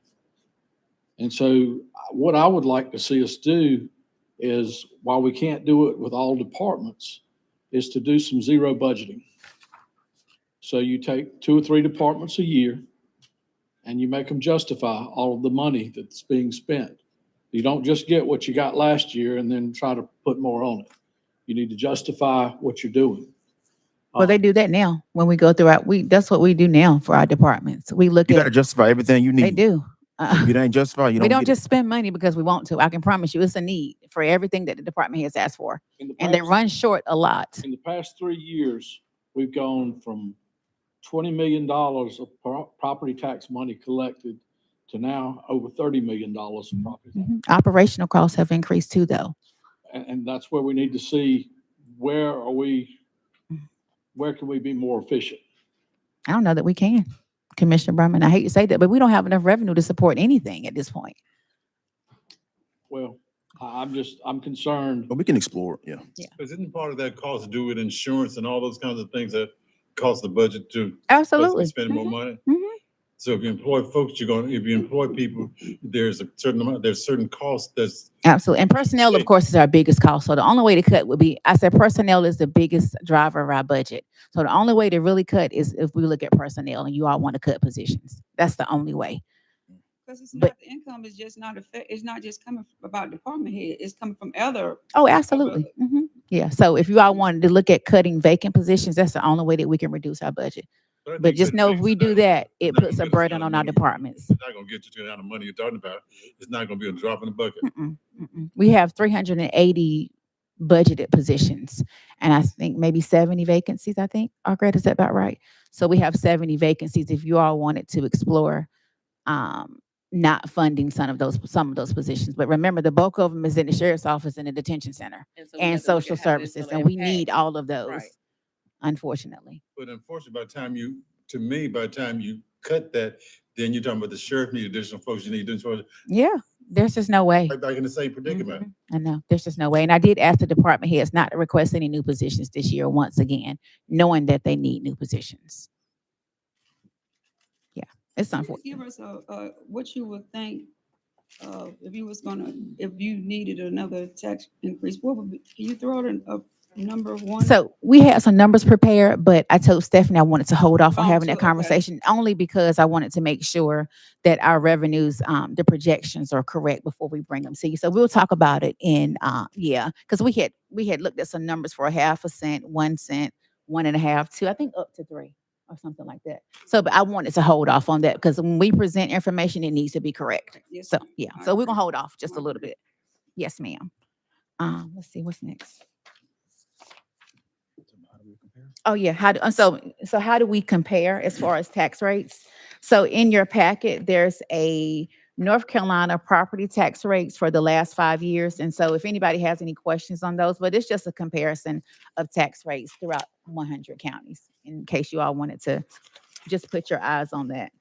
And so what I would like to see us do is, while we can't do it with all departments, is to do some zero budgeting. So you take 2 or 3 departments a year and you make them justify all of the money that's being spent. You don't just get what you got last year and then try to put more on it. You need to justify what you're doing. Well, they do that now when we go through that's what we do now for our departments. We look You got to justify everything you need. They do. If it ain't justified, you don't. We don't just spend money because we want to. I can promise you, it's a need for everything that the department has asked for, and they run short a lot. In the past 3 years, we've gone from $20 million of property tax money collected to now over $30 million of property tax. Operational costs have increased too, though. And that's where we need to see where can we be more efficient? I don't know that we can, Commissioner Berman. I hate to say that, but we don't have enough revenue to support anything at this point. Well, I'm concerned. But we can explore, yeah. Because isn't part of that cost to do with insurance and all those kinds of things that cost the budget to absolutely spend more money? So if you employ folks, if you employ people, there's certain costs that's absolutely. And personnel, of course, is our biggest cost. So the only way to cut would be, I said, personnel is the biggest driver of our budget. So the only way to really cut is if we look at personnel, and you all want to cut positions. That's the only way. Because it's But- not, the income is just not it's not just coming about department head, it's coming from other. Oh, absolutely. Yeah. So if you all wanted to look at cutting vacant positions, that's the only way that we can reduce our budget. I think But just cutting know if rates we is do not- that, it's it not puts gonna a get us burden the on kind our of money- departments. It's not gonna get you to the kind of money you're talking about. It's not gonna be a drop in the bucket. We have 380 budgeted positions, and I think maybe 70 vacancies. I think, Greg, is that about right? So we have 70 vacancies. If you all wanted to explore not funding some of those positions, but remember the bulk of them is in the sheriff's office and the detention center So we and have to look social at how this services, gonna and we impact. need all of those. Right. Unfortunately, But unfortunately, by the time you cut that, then you're talking about the sheriff need additional folks, you need additional, yeah, there's just no way. right back in the same predicament. I know there's just no way. And I did ask the department heads not to request any new positions this year once again, knowing that they need new positions. Yeah, it's Just unfortunate. give us what you would think, if you needed another tax increase, what would be, can you throw out a number of one? So we had some numbers prepared, but I told Stephanie I wanted to hold off on Oh, having so- that okay. conversation only because I wanted to make sure that our revenues, the projections are correct before we bring them to you. So we'll talk about it in, because we had looked at some numbers for a half a cent, 1 cent, 1.5, 2, I think up to 3 or something like that. So, but I wanted to hold off on that because when we present information, it needs to be correct. Yes, So ma'am. yeah, I so we're agree. gonna hold off just I a little agree. bit. Yes, ma'am. Let's see what's next. Oh yeah, how do we compare as far as tax rates? So in your packet, there's a North Carolina property tax rates for the last 5 years. And so if anybody has any questions on those, but it's just a comparison of tax rates throughout 100 counties, in case you all wanted to just put your eyes on that.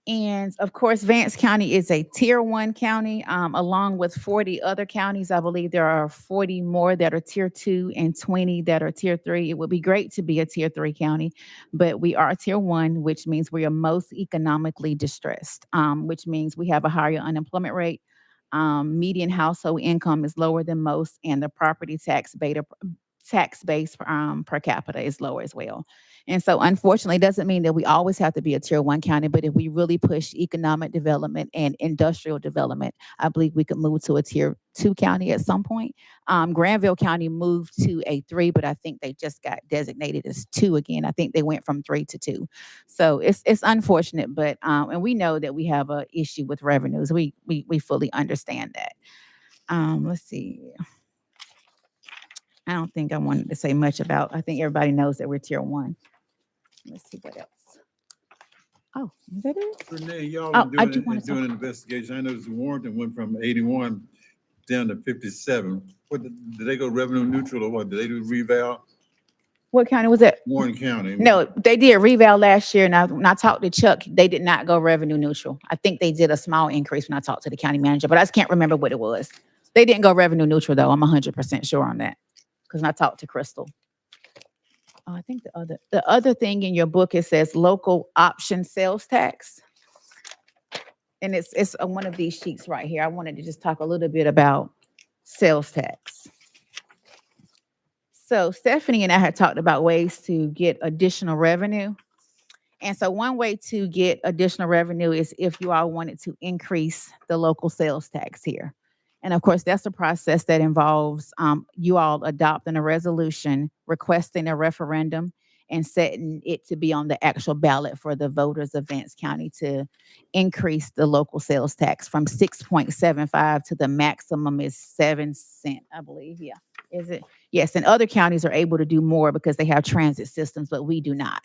And of course, Vance County is a tier 1 county, along with 40 other counties. I believe there are 40 more that are tier 2 and 20 that are tier 3. It would be great to be a tier 3 county, but we are tier 1, which means we are most economically distressed, which means we have a higher unemployment rate. Median household income is lower than most, and the property tax base per capita is lower as well. And so unfortunately, it doesn't mean that we always have to be a tier 1 county, but if we really push economic development and industrial development, I believe we could move to a tier 2 county at some point. Granville County moved to a 3, but I think they just got designated as 2 again. I think they went from 3 to 2. So it's unfortunate, but and we know that we have an issue with revenues. We fully understand that. Let's see. I don't think I wanted to say much about. I think everybody knows that we're tier 1. Let's see what else. Oh, is that it? Renee, y'all Oh, I been do wanna doing an investigation. I noticed Warrenton went from 81 down to 57. Did they go revenue neutral or what? Did they do reval? What county was that? Warren County. No, they did reval last year. And when I talked to Chuck, they did not go revenue neutral. I think they did a small increase when I talked to the county manager, but I just can't remember what it was. They didn't go revenue neutral though. I'm 100% sure on that because I talked to Crystal. Oh, I think the other thing in your book, it says local option sales tax. And it's on one of these sheets right here. I wanted to just talk a little bit about sales tax. So Stephanie and I had talked about ways to get additional revenue. And so one way to get additional revenue is if you all wanted to increase the local sales tax here. And of course, that's a process that involves you all adopting a resolution, requesting a referendum, and setting it to be on the actual ballot for the voters of Vance County to increase the local sales tax from 6.75 to the maximum is 7 cents, I believe. Yeah. Is it? Yes. And other counties are able to do more because they have transit systems, but we do not.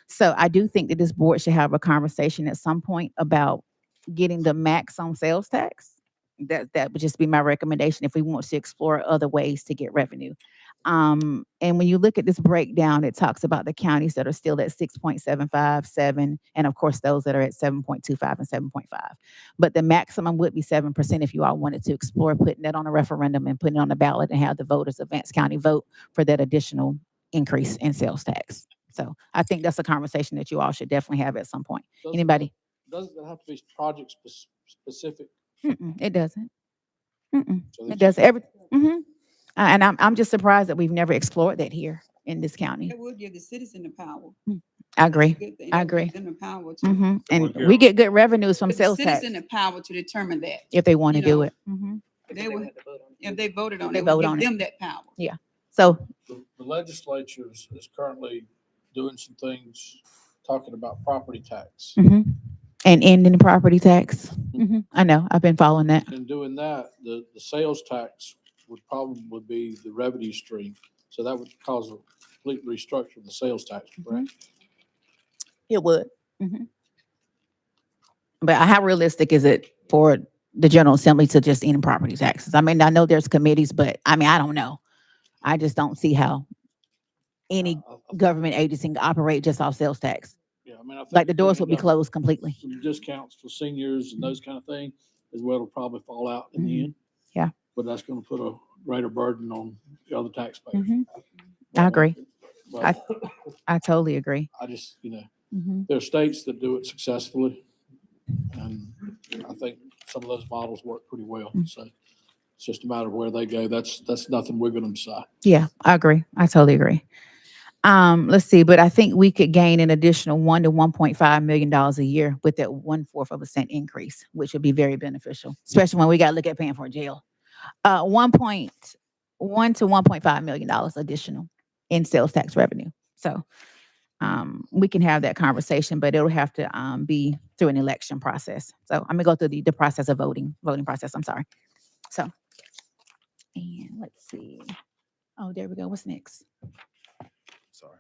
So I do think that this board should have a conversation at some point about getting the max on sales tax. That would just be my recommendation if we want to explore other ways to get revenue. And when you look at this breakdown, it talks about the counties that are still at 6.75, 7, and of course those that are at 7.25 and 7.5. But the maximum would be 7% if you all wanted to explore putting that on a referendum and putting it on the ballot and have the voters of Vance County vote for that additional increase in sales tax. So I think that's a conversation that you all should definitely have at some point. Anybody? Doesn't it have to be project specific? It doesn't. So It that's does every. And I'm just surprised that we've never explored that here in this county. It would give the citizen the power. I agree. Good thing. I That would give agree. them the power to. And Carol- we get good revenues from But the sales tax citizen the power to determine that. if they want to you do know, it. Mhm. They would, if they voted on They it, it vote would on give it. them that power. So, The legislature is currently doing some things, talking about property tax. mhm. And ending the property tax. I know. I've been following that. In doing that, the sales tax would probably be the revenue stream. So that would cause a complete restructure of the sales tax, correct? It would. But how realistic is it for the General Assembly to just end property taxes? I mean, I know there's committees, but I mean, I don't know. I just don't see how any government agency can operate just off sales tax. Yeah, I mean, I think. Like the doors looking will be at closed completely. Some discounts for seniors and those kind of things is what will probably fall out in the end. Yeah. But that's gonna put a greater burden on the other taxpayers. I agree. But I totally agree. I just, there are states that do it successfully. And I think some of those models work pretty well. So it's just a matter of where they go. That's nothing we're gonna decide. Yeah, I agree. I totally agree. Let's see, but I think we could gain an additional $1 to $1.5 million a year with that 1/4% increase, which would be very beneficial, especially when we got to look at paying for a jail. 1.1 to $1.5 million additional in sales tax revenue. So we can have that conversation, but it'll have to be through an election process. So I'm gonna go through the process of voting process. I'm sorry. So, and let's see. Oh, there we go. What's next? Sorry.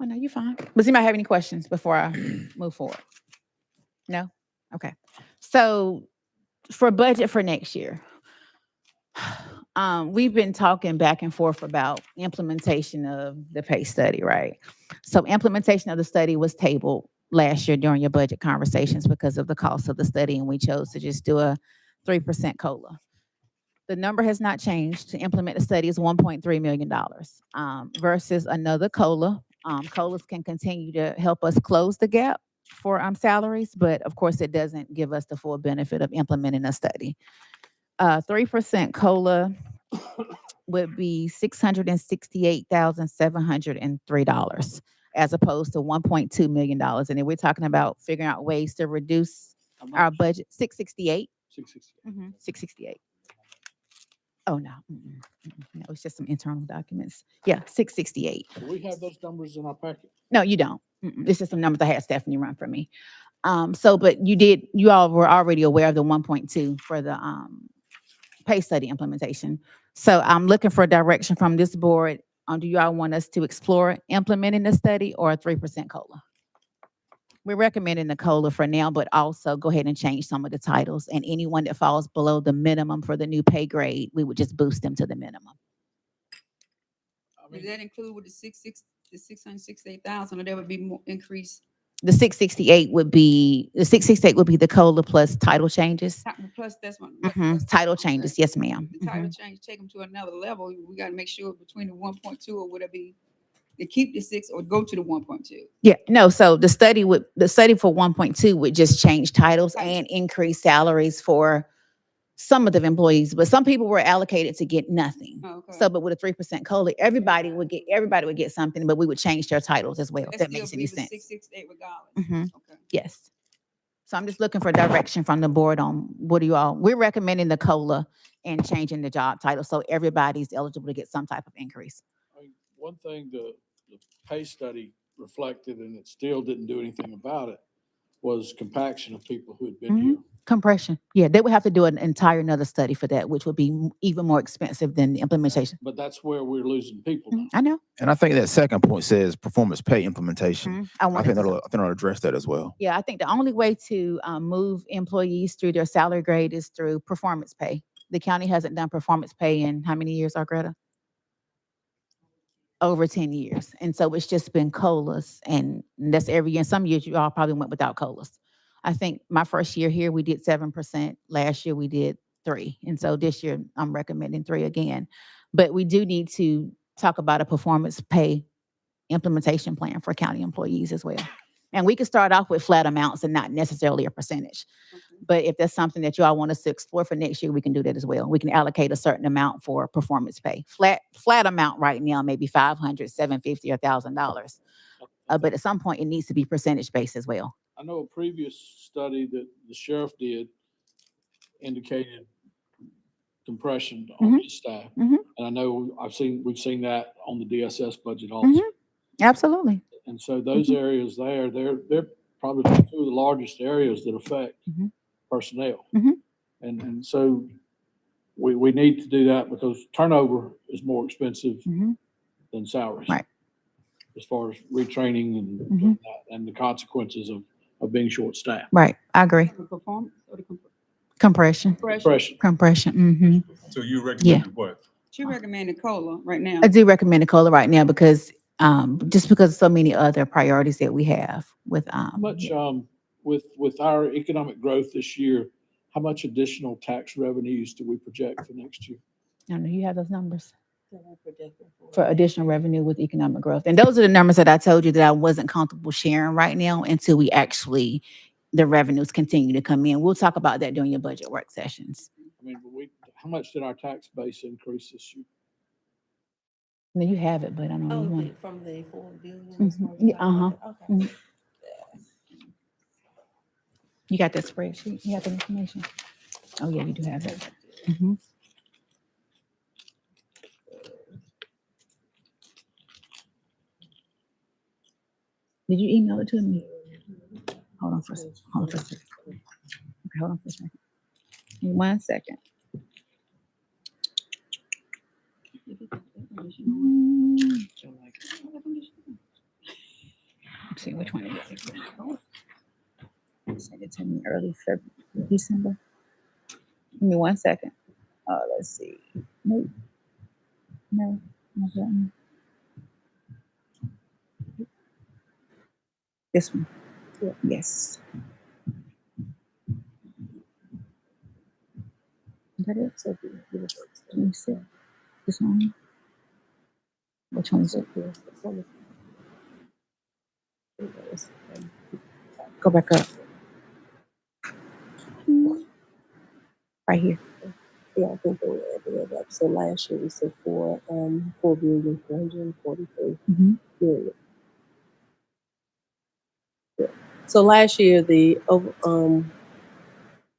Oh, no, you're fine. Does anybody have any questions before I move forward? No? Okay. So for budget for next year, we've been talking back and forth about implementation of the pay study, right? So implementation of the study was tabled last year during your budget conversations because of the cost of the study, and we chose to just do a 3% COLA. The number has not changed. To implement the study is $1.3 million versus another COLA. COLAs can continue to help us close the gap for salaries, but of course it doesn't give us the full benefit of implementing a study. 3% COLA would be $668,703 as opposed to $1.2 million. And then we're talking about figuring out ways to reduce our budget. 668. 660. 668. Oh, no. No, it's just some internal documents. Yeah, 668. Do we have those numbers in our packet? No, you don't. It's just some numbers I had Stephanie run for me. But you all were already aware of the 1.2 for the pay study implementation. So I'm looking for direction from this board on, do you all want us to explore implementing the study or a 3% COLA? We're recommending the COLA for now, but also go ahead and change some of the titles, and anyone that falls below the minimum for the new pay grade, we would just boost them to the minimum. Does that include with the 668,000, or there would be more increase? The 668 would be the COLA plus title changes. Plus, that's one. Title changes, yes, ma'am. The title change, take them to another level. We got to make sure between the 1.2 or would it be to keep the 6 or go to the 1.2? Yeah, no. So the study for 1.2 would just change titles and increase salaries for some of the employees, but some people were allocated to get nothing. Oh, okay. So, but with a 3% COLA, everybody would get something, but we would change their titles as well. If that makes any sense. 668 regardless. Okay. Yes. So I'm just looking for direction from the board on we're recommending the COLA and changing the job title so everybody's eligible to get some type of increase. I mean, one thing the pay study reflected, and it still didn't do anything about it, was compaction of people who had been here. Compression. Yeah, they would have to do an entire another study for that, which would be even more expensive than the implementation. But that's where we're losing people now. I know. And I think that second point says performance pay implementation. I think that'll address that as well. Yeah, I think the only way to move employees through their salary grade is through performance pay. The county hasn't done performance pay in how many years, Greta? Over 10 years. And so it's just been COLAs, and that's every year. And some years you all probably went without COLAs. I think my first year here, we did 7%. Last year we did 3%. And so this year I'm recommending 3% again. But we do need to talk about a performance pay implementation plan for county employees as well. And we can start off with flat amounts and not necessarily a percentage. But if that's something that you all want us to explore for next year, we can do that as well. We can allocate a certain amount for performance pay. Flat amount right now, maybe $500, $750, or $1,000. but at some point it needs to be percentage based as well. I know a previous study that the sheriff did indicated compression on his staff. Mhm. And I know we've seen that on the DSS budget also. Absolutely. And so those areas there, they're probably two of the largest areas that affect Mhm. personnel. Mhm. And so we need to do that because turnover is more expensive Mhm. than salaries. Right. As far as retraining Mhm. and the consequences of being short-staffed. Right. I agree. The performance or the Compression. Compression. Compression. So you Yeah. recommend what? She recommended COLA right now. I do recommend a COLA right now because just because of so many other priorities that we have with How much, with our economic growth this year, how much additional tax revenues do we project for next year? I know you have those numbers for additional revenue with economic growth. And those are the numbers that I told you that I wasn't comfortable sharing right now until we actually, the revenues continue to come in. We'll talk about that during your budget work sessions. I mean, how much did our tax base increase this year? No, you have it, but I don't know. You want- From the 4 billion. Mhm. Yeah, uh-huh. Okay. Mhm. You got that spreadsheet? You have the information? Oh, yeah, you do have it. Mhm. Did you email it to me? Hold on for a second. Hold on for a second. Okay, hold on for a second. Give me 1 second. Let's see which one it is. Send it to me early February, December. Give me 1 second. Let's see. Nope. No. Not that one. This one. Yes. Is that it? Let me see. This one. Which one is it? Go back up. Right here. Yeah, I think they were adding it up. So last year we said 4,443 Mhm. million. Yeah. So last year the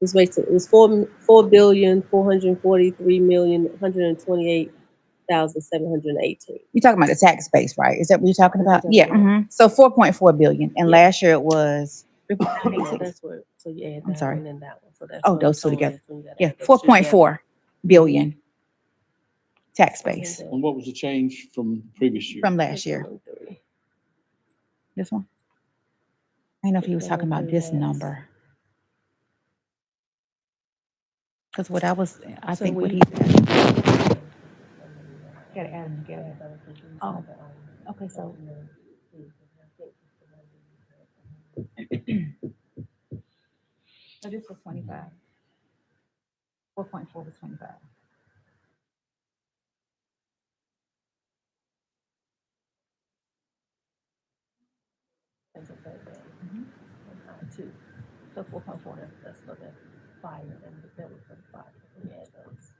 was basically it was 4,443,128,718. You're talking about the tax base, right? Is that what you're talking That's what about? you're Yeah. talking Mhm. So 4.4 billion. And Yeah. last year it was So 3.86. that's what. So you add I'm that sorry. one and that one. So that's Oh, what the those two total together. is when you gotta Yeah, add those two 4.4 billion tax base together. And what was the change from previous year? from last year. This one. I don't know if he was talking about this number. Because what I was, I So think what we- he said. Gotta add them together. Oh, okay, so. So this was 25. 4.4 was 25. Two. So 4.4. That's for the fire and that was for the fire. Yeah, those.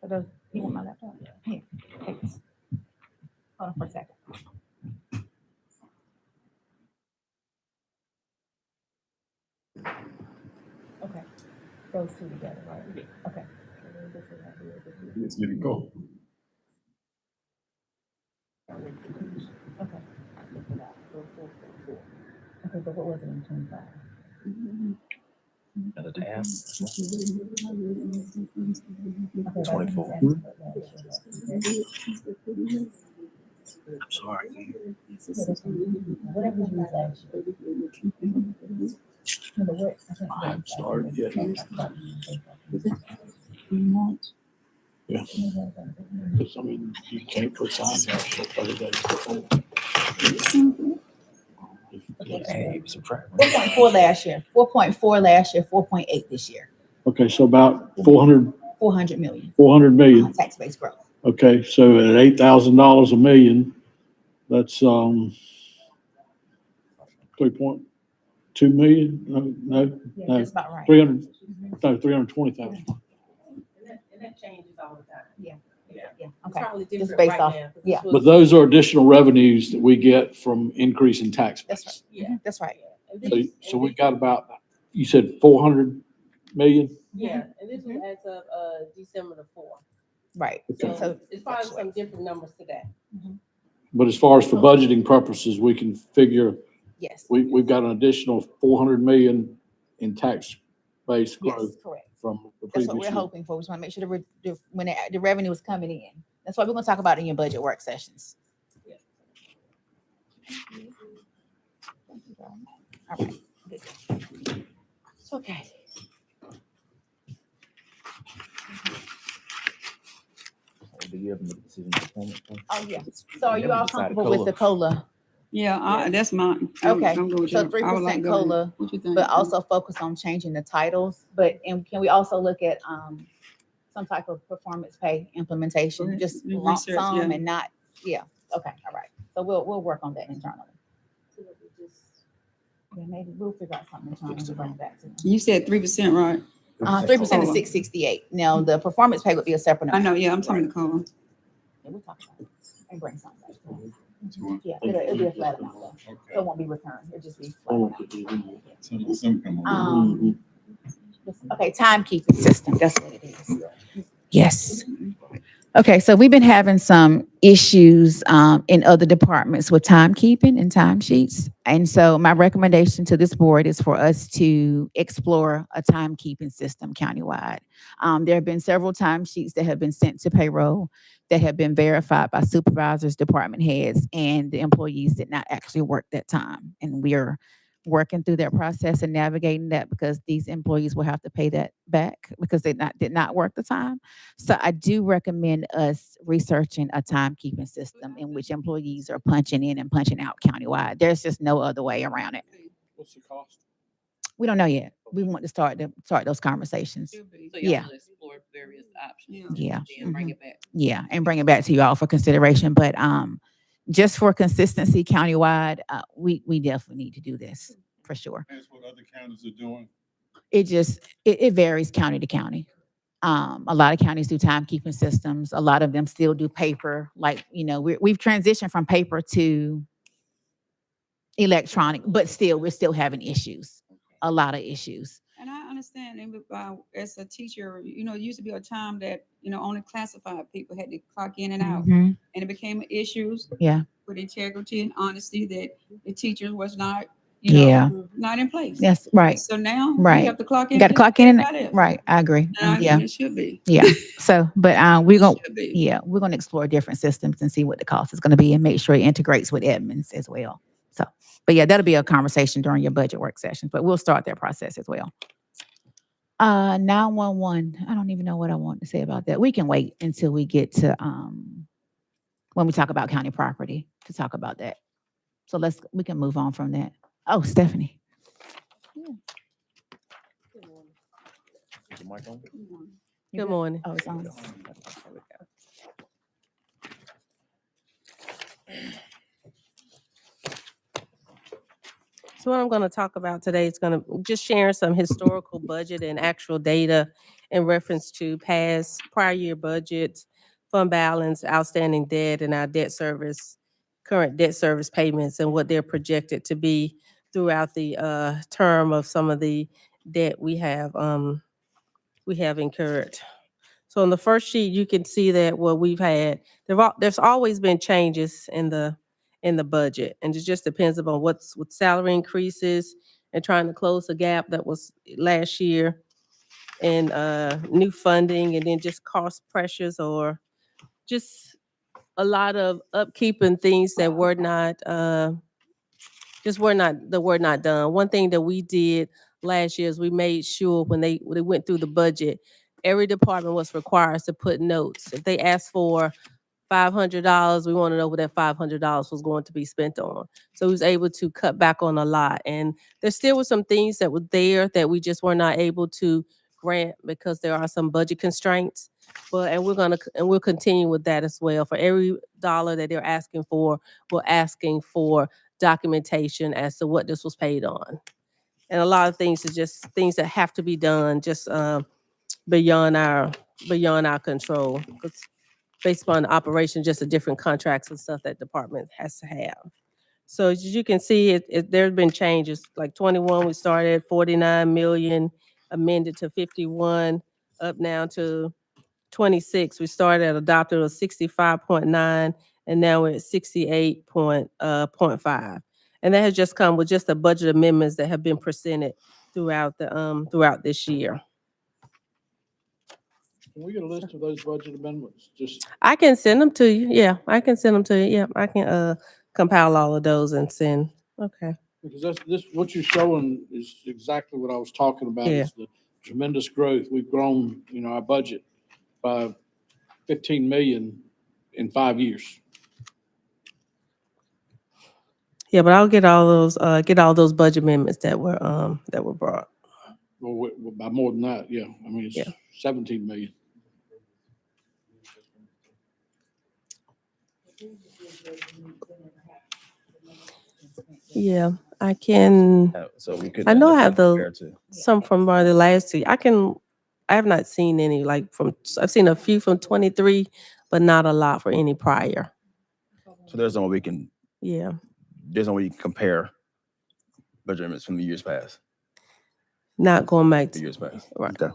So those, you want my laptop? Yeah. Here, take this. Hold on for a second. Okay. Those two together, right? Okay. Let's get it go. Okay. Okay, but what was it in 25? Another task. Okay, 24. I'm I'm sorry. whatever you use last year. No, but what- I think- I haven't started yet. Yeah. Because, I mean, you can't put signs out for 30 days before. Hey, subtract. 4.4 last year, 4.4 last year, 4.8 this year, Okay, so about 400 million. million. Tax base growth. Okay, so at $8,000 a million, that's 3.2 million? No, Yeah, no, that's about right. 300, no, 320,000. And that changes all the time. Yeah. Yeah, It's okay. probably Just different based right off, now, 'cause this yeah. was- But those are additional revenues that we get from increasing tax That's base. right. Mhm, that's right. And So, this- so we got about, you said 400 million? Yeah, and this was as of, December the 4th. Right. Okay. So it's probably some different numbers today. But as far as for budgeting purposes, we can figure, Yes. we've got an additional 400 million in tax base Yes, growth correct. from the That's what previous we're year. hoping for. We just want to make sure when the revenue is coming in. That's what we're going to talk about in your budget work sessions. All right. Good. It's okay. Do you have a decision performance? Oh, yeah. So are We you all haven't decided comfortable with the COLA? Yeah, that's mine. Okay, I'm good with so that. I would like 3% to go ahead. COLA, What you think? but also focus on changing the titles. And can we also look at some type of performance pay implementation, Go ahead. just Do lump research, sum yeah. and not, yeah, okay, all right. So we'll work on that internally. Yeah, maybe we'll figure out something internally to bring back to them. You said 3%, right? 3% is COLA. 668. Now, the performance pay would be a separate I amount. know, yeah, I'm talking the COLA. Yeah, we'll talk about it and bring something back. to them. Yeah, it'll be a flat amount though. It won't be returned. It'll just be flat amount. Some come on. Okay, timekeeping system, that's what it is. Yes. Okay, so we've been having some issues in other departments with timekeeping and timesheets. And so my recommendation to this board is for us to explore a timekeeping system countywide. There have been several timesheets that have been sent to payroll that have been verified by supervisors, department heads, and the employees did not actually work that time. And we're working through that process and navigating that because these employees will have to pay that back because they did not work the time. So I do recommend us researching a timekeeping system in which employees are punching in and punching out countywide. There's just no other way around it. What's the cost? We don't know yet. We want to start those conversations. Should be. So Yeah. y'all will explore various options. Yeah. Yeah. And bring it back. Yeah, and bring it back to you all for consideration. But just for consistency countywide, we definitely need to do this for sure. That's what other counties are doing. It varies county to county. A lot of counties do timekeeping systems. A lot of them still do paper. Like, we've transitioned from paper to electronic, but we're still having issues. A lot of issues. And I understand, and as a teacher, it used to be a time that, only classified people had to clock in and out. Mhm. And it became issues Yeah. with integrity and honesty that the teacher was not, Yeah. not in place. That's right. So now Right. you have to clock in. You got to just clock like in and everybody else. right. I agree. And I Yeah. think it should be. Yeah. So, but we're It going should be. we're going to explore different systems and see what the cost is going to be and make sure it integrates with Edmonds as well. So, but yeah, that'll be a conversation during your budget work sessions, but we'll start that process as well. 911. I don't even know what I want to say about that. We can wait until we get to when we talk about county property to talk about that. So we can move on from that. Oh, Stephanie. Is the mic on? Good morning. Oh, it's on. So what I'm going to talk about today is going to just share some historical budget and actual data in reference to prior year budgets, fund balance, outstanding debt, and our current debt service payments and what they're projected to be throughout the term of some of the debt we have incurred. So on the first sheet, you can see that what we've had, there's always been changes in the budget, and it just depends upon what's with salary increases and trying to close the gap that was last year, and new funding, and then just cost pressures or just a lot of upkeep and things that were not done. One thing that we did last year is we made sure when they went through the budget, every department was required to put notes. If they asked for $500, we want to know what that $500 was going to be spent on. So we was able to cut back on a lot. And there still were some things that were there that we just were not able to grant because there are some budget constraints. And we'll continue with that as well. For every dollar that they're asking for, we're asking for documentation as to what this was paid on. And a lot of things are just things that have to be done just beyond our control. based upon the operation, just the different contracts and stuff that department has to have. So as you can see, there's been changes, like 21, we started at 49 million, amended to 51, up now to 26. We started at adopted of 65.9, and now we're at 68.5. And that has just come with just the budget amendments that have been presented throughout throughout this year. Can we get a list of those budget amendments? Just, I can send them to you. Yeah, I can send them to you. Yeah, I can compile all of those and send. Okay. because what you're showing is exactly what I was talking about, Yeah. is the tremendous growth. We've grown, our budget by 15 million in 5 years. Yeah, but I'll get all those budget amendments that were brought. Well, by more than that, yeah. I mean, it's Yeah. 17 million. Yeah, I can. So we could. I know I have compare the to- some from the last 2. I have not seen any I've seen a few from 23, but not a lot for any prior. So there's no way we can. Yeah. There's no way you can compare budget amendments from the years past. Not going back The to years past. right. Okay.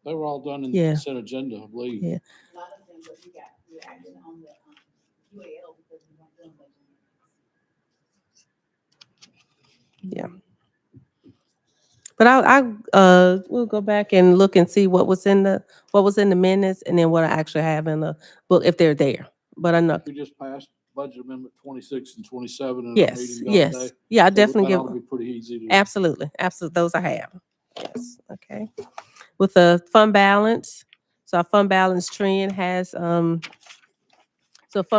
They were all done in the Yeah. consent agenda, I believe. Yeah. Yeah. But we'll go back and look and see what was in the minutes, and then what I actually have in the book if they're there. But I'm not. We just passed budget amendment 26 and 27 in our Yes. meeting the Yes. other day. Yeah. I So definitely that give. ought to be pretty easy to. Absolutely. Those I have. Yes. Okay. With the fund balance, so our fund balance trend has fund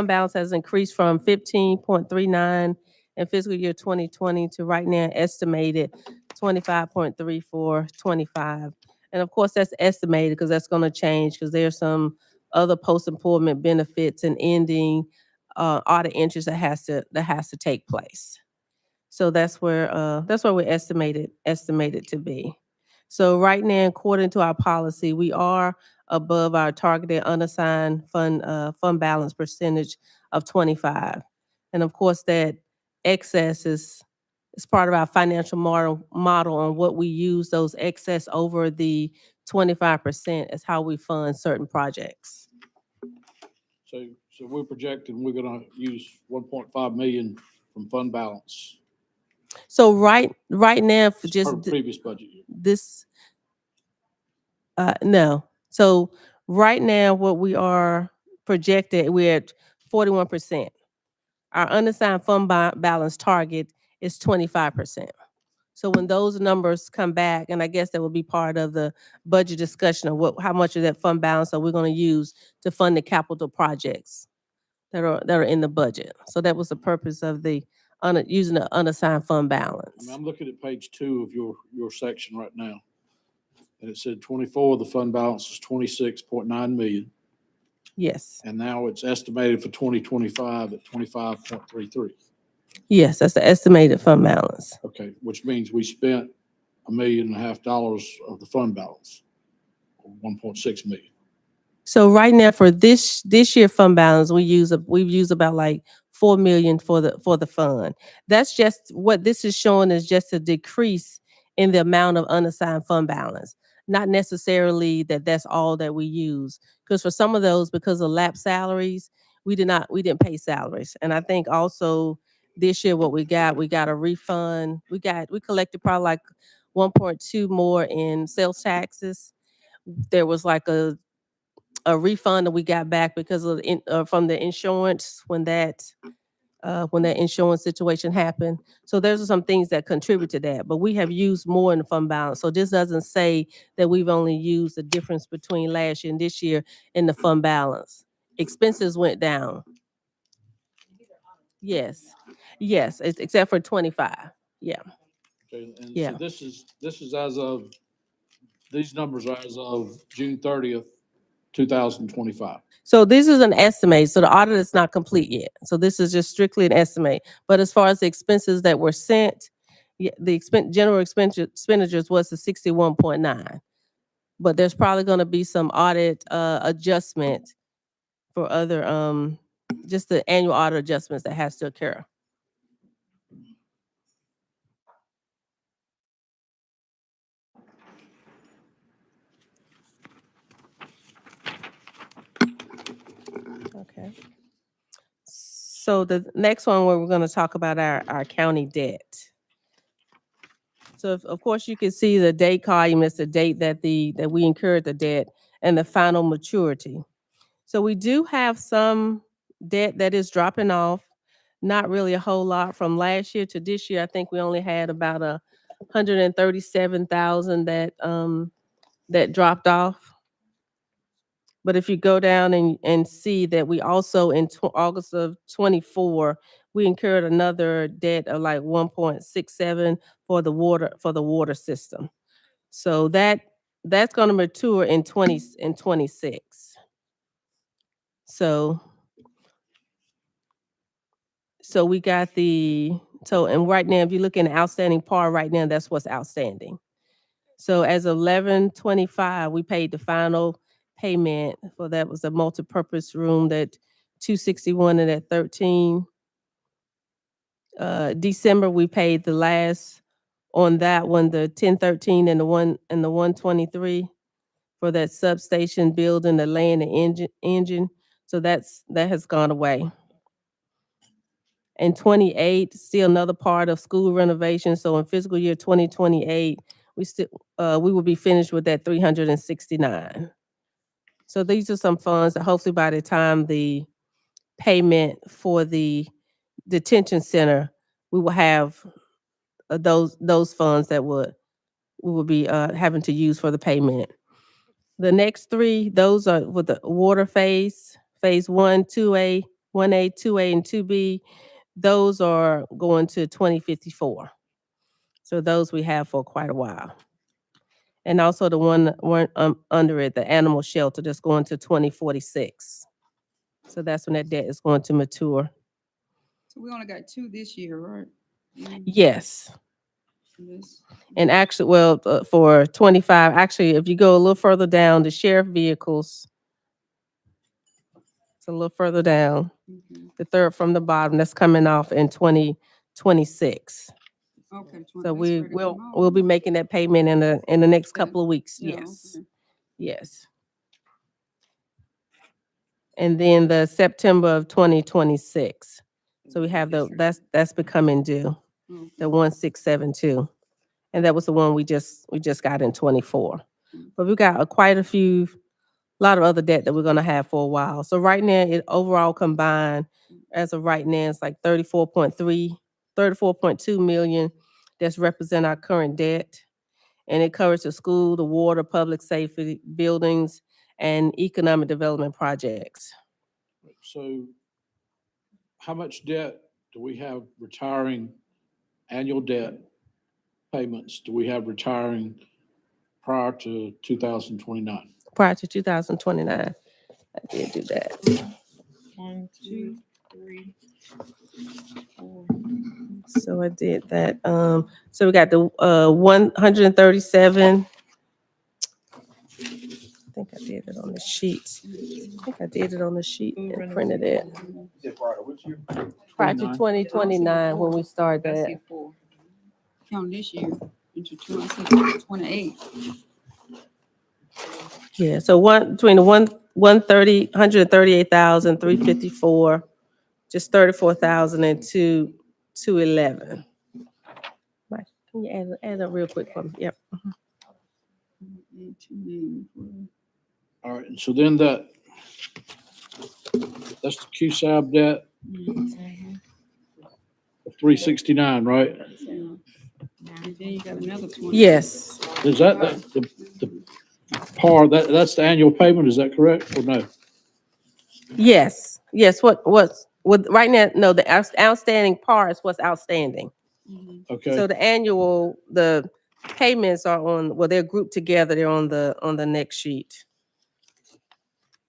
balance has increased from 15.39 in fiscal year 2020 to right now estimated 25.3425. And of course that's estimated because that's going to change because there's some other post-employment benefits and ending audit interest that has to take place. So that's where we estimated to be. So right now, according to our policy, we are above our targeted unassigned fund balance percentage of 25. And of course, that excess is part of our financial model on what we use those excess over the 25% as how we fund certain projects. So we're projecting we're gonna use 1.5 million from fund balance. So right now, for just Per previous budget year. this, no. So right now, what we are projected, we're at 41%. Our unassigned fund balance target is 25%. So when those numbers come back, and I guess that will be part of the budget discussion of how much of that fund balance are we going to use to fund the capital projects that are in the budget. So that was the purpose of the using the unassigned fund balance. I'm looking at page 2 of your section right now. And it said 24, the fund balance is 26.9 million. Yes. And now it's estimated for 2025 at 25.33. Yes, that's the estimated fund balance. Okay, which means we spent $1.5 million of the fund balance, 1.6 million. So right now for this year fund balance, we've used about like 4 million for the fund. That's just what this is showing is just a decrease in the amount of unassigned fund balance. Not necessarily that's all that we use. Because for some of those, because of lapsed salaries, we didn't pay salaries. And I think also this year what we got a refund. We collected probably like 1.2 more in sales taxes. There was like a refund that we got back because of from the insurance when that insurance situation happened. So there's some things that contribute to that, but we have used more in the fund balance. So this doesn't say that we've only used the difference between last year and this year in the fund balance. Expenses went down. Yes, except for 25. Yeah. Okay, and Yeah. so this is as of, these numbers are as of June 30th, 2025. So this is an estimate. So the audit is not complete yet. So this is just strictly an estimate. But as far as the expenses that were sent, the general expenditures was the 61.9. But there's probably going to be some audit adjustment for other, just the annual audit adjustments that has to occur. Okay. So the next one where we're going to talk about our county debt. So of course you can see the date column is the date that we incurred the debt and the final maturity. So we do have some debt that is dropping off, not really a whole lot from last year to this year. I think we only had about 137,000 that dropped off. But if you go down and see that we also in August of 24, we incurred another debt of like 1.67 for the water system. So that's going to mature in 26. So we got and right now, if you look in the outstanding par right now, that's what's outstanding. So as of 11/25, we paid the final payment for that was a multipurpose room that 261 and at 13. December, we paid the last on that one, the 1013 and the 123 for that substation building, the land and engine. So that has gone away. And 28, still another part of school renovation. So in fiscal year 2028, we will be finished with that 369. So these are some funds that hopefully by the time the payment for the detention center, we will have those funds that we will be having to use for the payment. The next three, those are with the water phase 1, 2A, 1A, 2A, and 2B. Those are going to 2054. So those we have for quite a while. And also the one under it, the animal shelter, that's going to 2046. So that's when that debt is going to mature. So we only got 2 this year, right? Yes. This. And actually, well, for 25, actually, if you go a little further down, the sheriff vehicles, it's a little further down, the third from the bottom, that's coming off in 2026. Okay. So we'll be making that payment in the next couple of weeks. Yeah, Yes. okay. Yes. And then the September of 2026. So we have that's becoming due, the 1672. And that was the one we just got in 24. But we got quite a lot of other debt that we're gonna have for a while. So right now, it overall combined, as of right now, it's like 34.2 million. That's represent our current debt. And it covers the school, the water, public safety, buildings, and economic development projects. So how much debt do we have retiring, annual debt payments do we have retiring prior to 2029? Prior to 2029, I did do that. 1, 2, 3, 4. So I did that. So we got the 137. I think I did it on the sheet. And printed it. Prior to 2029 when we start That's that. it for. Count this year into 28. Yeah, so between the 138,354, just 34,000 and 211. Right. Can you add up real quick for me? Yep. All right, and so then that's the QSAB debt of 369, right? And then you got another 20. Yes. Is that the par, that's the annual payment, is that correct, or no? Yes. What right now? No, the outstanding par is what's outstanding. Okay, So the payments are they're grouped together. They're on the next sheet.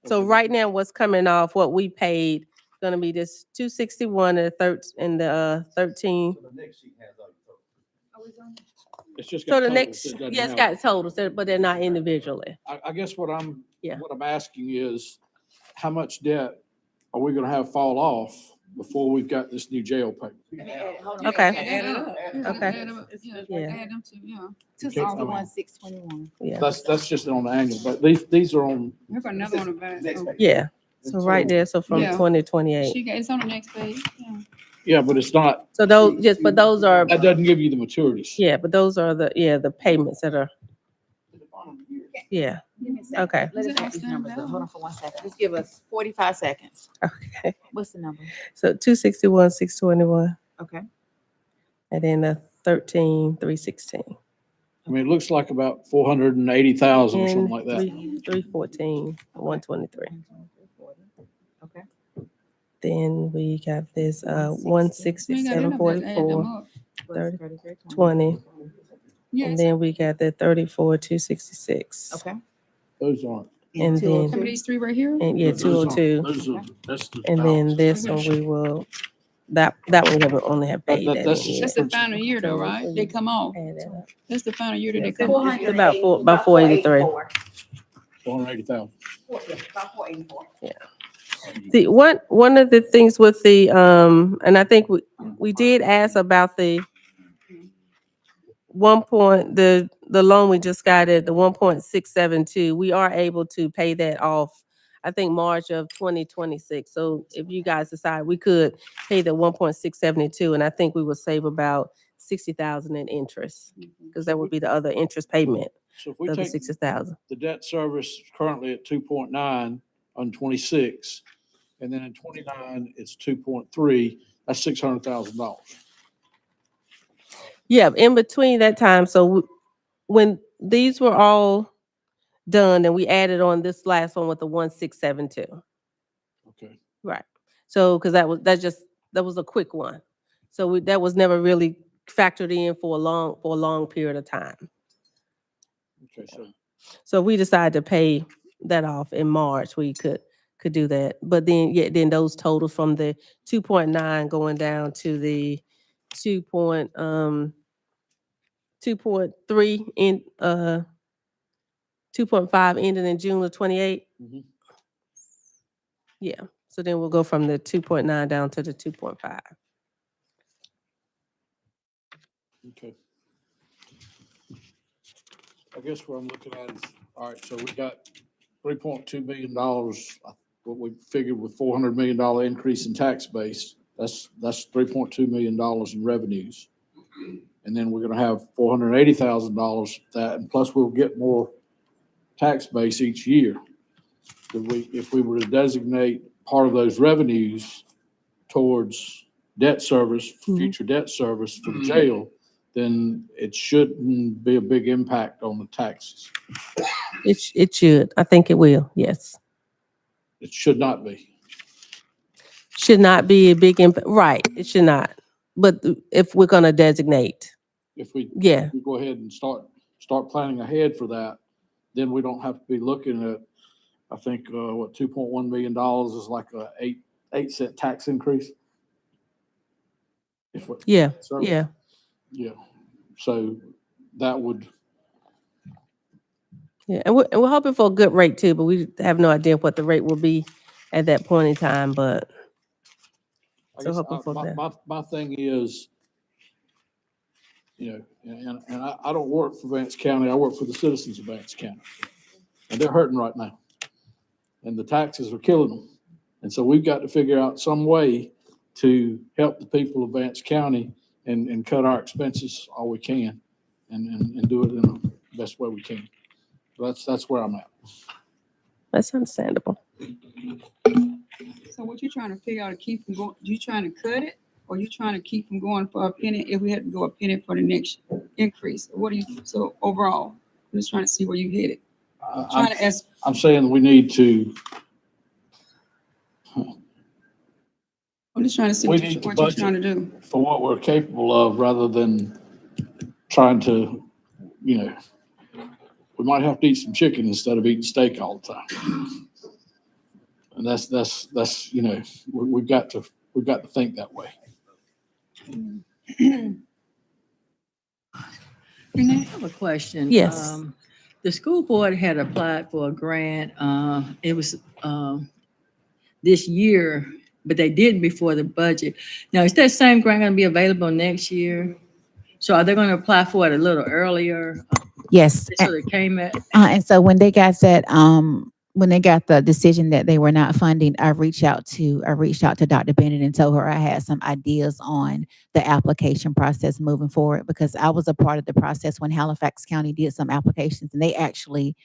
So Okay. right now, what's coming off, what we paid, gonna be this 261 and the 13. it's just So got the totals, next, it doesn't yes, have- got totals, but they're not individually. I guess what I'm Yeah. asking is, how much debt are we gonna have fall off before we've got this new jail payment? Okay. Add it up. Okay. Add them up. Yeah. Add them to, yeah. Two Okay, I mean- 61, 621. Yeah. That's just on the annual, but these are on, We got another one about. Yeah. So right there, so from Yeah. 2028. She got, it's on the next page. Yeah. yeah, but it's not, So those, yes, but those are, that doesn't give you the maturities. yeah, but those are the payments that are, yeah. Give me a second. Okay. Let us get these numbers up. Hold on for 1 second. Just give us 45 seconds. Okay. What's the number? So 261, 621, Okay. and then the 13,316. I mean, it looks like about 480,000 or something like that. 314, 123. Okay. Then we got this, We ain't got it 167, up, but add them 44, up. 30, 33, 20, Yes. and then we got the 34, 266. Okay. Those aren't. And then- Some of these three right here? And yeah, those aren't- 202. Those are, that's the. And then balance. this one we will, that one we will only have paid that That's in just- yet. That's the final year though, right? They come off. Add that up. That's the final year that they It's come off. about 483. 480,000. About 484. The one of the things with the and I think we did ask about the the loan we just got at the 1.672. We are able to pay that off, I think March of 2026. So if you guys decide, we could pay the 1.672, and I think we would save about 60,000 in interest, because that would be the other interest payment, So if the we other take 60,000. the debt service currently at 2.9 on 26, and then in 29, it's 2.3, that's $600,000. Yeah, in between that time, so when these were all done, and we added on this last one with the 1.672. Okay. Right. So, because that was a quick one. So that was never really factored in for a long period of time. Okay, so So if we decided to pay that off in March, we could do that. But then those totals from the 2.9 going down to the 2.3 in 2.5 ending in June of 28. Mhm. Yeah. So then we'll go from the 2.9 down to the 2.5. Okay. I guess what I'm looking at is, all right, so we got $3.2 million, what we figured with $400 million increase in tax base, that's $3.2 million in revenues. And then we're gonna have $480,000 that, and plus we'll get more tax base each year. If we were to designate part of those revenues towards debt service, future debt service for the jail, then it shouldn't be a big impact on the taxes. It should. I think it will. Yes. It should not be. Should not be a big impact. Right. It should not. But if we're gonna designate, If we yeah. we go ahead and start planning ahead for that, then we don't have to be looking at, I think, what, $2.1 million is like a 8-cent tax increase. If we- Yeah. So- Yeah. Yeah, so that would, Yeah. And we're hoping for a good rate too, but we have no idea what the rate will be at that point in time. But I so guess hoping for that. my thing is, you know, and I don't work for Vance County, I work for the citizens of Vance County. And they're hurting right now. And the taxes are killing them. And so we've got to figure out some way to help the people of Vance County and cut our expenses all we can and do it in the best way we can. So that's where I'm at. That's understandable. So what you trying to figure out to keep from going, you trying to cut it? Or you trying to keep from going for a penny if we had to go a penny for the next increase? What do you, so overall, I'm just trying to see where you hit it. Trying to ask, I'm saying we need to, I'm just trying to see We what need to you're budget. trying to do. for what we're capable of rather than trying to, you know, we might have to eat some chicken instead of eating steak all the time. And that's, you know, we've got to think that way. Renee, I have a question. Yes. The school board had applied for a grant. It was this year, but they did before the budget. Now, is that same grant gonna be available next year? So are they gonna apply for it a little earlier? Yes. So they came at, And so when they got that, when they got the decision that they were not funding, I reached out to Dr. Bennett and told her I had some ideas on the application process moving forward, because I was a part of the process when Halifax County did some applications, and they actually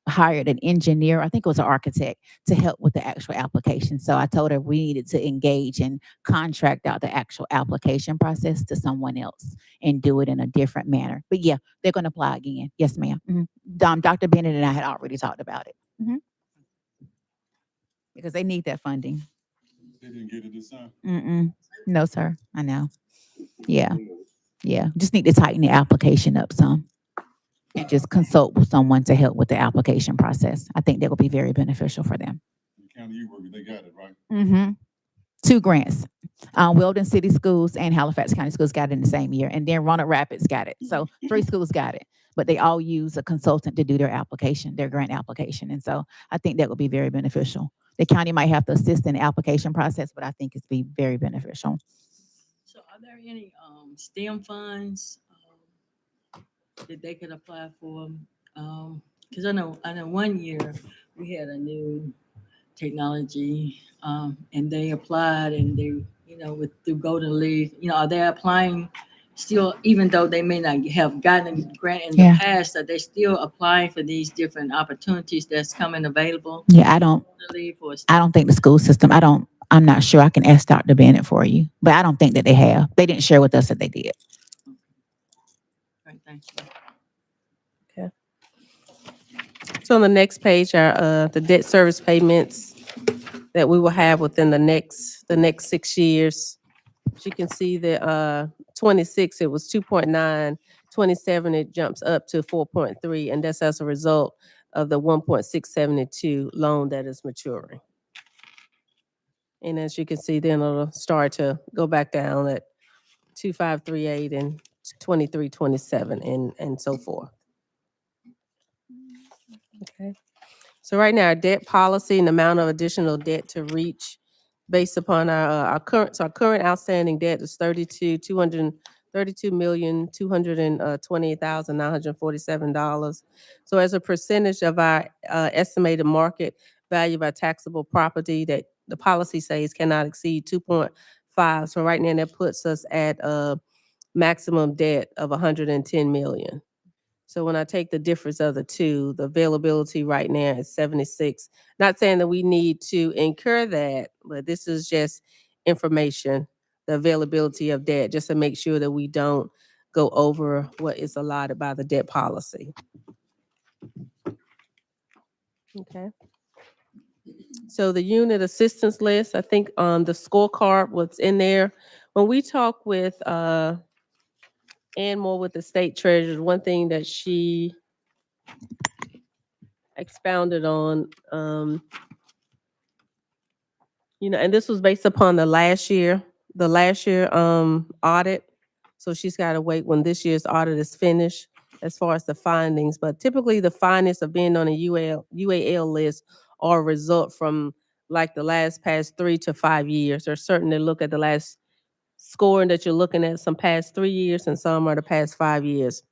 hired an engineer, I think it was an architect, to help with the actual application. So I told her we needed to engage and contract out the actual application process to someone else and do it in a different manner. But yeah, they're going to apply again. Yes, ma'am. Dr. Bennett and I had already talked about it. Because they need that funding. They didn't get it this time. No, sir. I know. Yeah. Yeah. Just need to tighten the application up some and just consult with someone to help with the application process. I think that will be very beneficial for them. The county you work with, they got it, right? 2 grants. Weldon City Schools and Halifax County Schools got it in the same year. And then Ronald Rapids got it. So 3 schools got it. But they all use a consultant to do their application, their grant application. And so I think that would be very beneficial. The county might have to assist in the application process, but I think it's be very beneficial. so are there any STEM funds that they could apply for? Because I know 1 year we had a new technology, and they applied, and they, through Golden Leaf, are they applying still, even though they may not have gotten a grant in the past, are they still applying for these different opportunities that's coming available? Yeah, I don't think the school system, I'm not sure. I can ask Dr. Bennett for you, but I don't think that they have. They didn't share with us that they did. Right, thank you. So on the next page are the debt service payments that we will have within the next 6 years. As you can see that 26, it was 2.9, 27, it jumps up to 4.3, and that's as a result of the 1.672 loan that is maturing. And as you can see, then it'll start to go back down at 2538 and 2327 and so forth. Okay. So right now, our debt policy and the amount of additional debt to reach based upon our current outstanding debt is $32,228,947. So as a percentage of our estimated market value of our taxable property, that the policy says cannot exceed 2.5. So right now that puts us at a maximum debt of 110 million. So when I take the difference of the two, the availability right now is 76. Not saying that we need to incur that, but this is just information, the availability of debt, just to make sure that we don't go over what is allotted by the debt policy. Okay. So the unit assistance list, I think on the scorecard, what's in there. When we talk with Ann Moore with the state treasurer, one thing that she expounded on, and this was based upon the last year audit. So she's got to wait when this year's audit is finished as far as the findings. But typically the findings of being on a UAL list are a result from like the past 3 to 5 years. They're certain to look at the last scoring that you're looking at, some past 3 years and some are the past 5 years.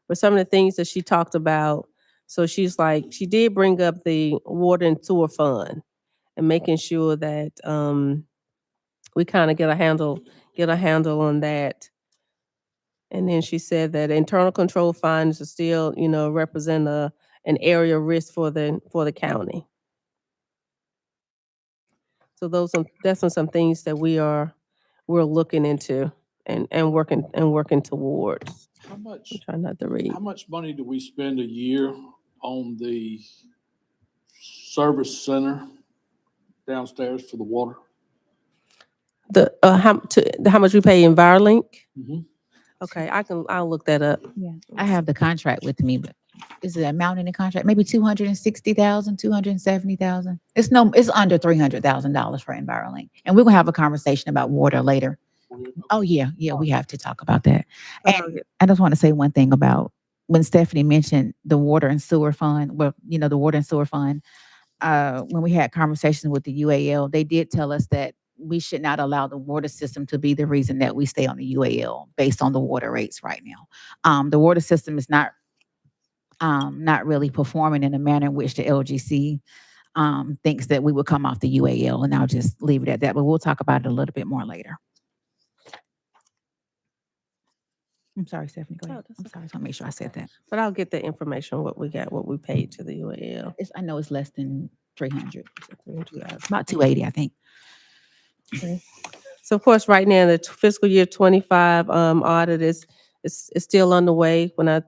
But some of the things that she talked about, so she's like, she did bring up the water and sewer fund and making sure that we kind of get a handle on that. And then she said that internal control funds are still, represent an area of risk for the county. So that's some things that we're looking into and working towards. How much, I'm trying not to read. how much money do we spend a year on the service center downstairs for the water? How much we pay Envirolink? Mhm. Okay, I'll look that up. Yeah. I have the contract with me, but is the amount in the contract maybe 260,000, 270,000? It's under $300,000 for Envirolink. And we're gonna have a conversation about water later. Oh yeah, we have to talk about that. And I just want to say one thing about when Stephanie mentioned the water and sewer fund. Well, the water and sewer fund. when we had conversations with the UAL, they did tell us that we should not allow the water system to be the reason that we stay on the UAL based on the water rates right now. The water system is not really performing in a manner in which the LGC thinks that we would come off the UAL, and I'll just leave it at that. But we'll talk about it a little bit more later. I'm sorry, Stephanie. Go ahead. I'm sorry. I just want to make sure I said that. But I'll get the information, what we paid to the UAL. I know it's less than 300. Yeah, it's about 280, I think. Okay. So of course, right now, the fiscal year 25 audit is still underway. When I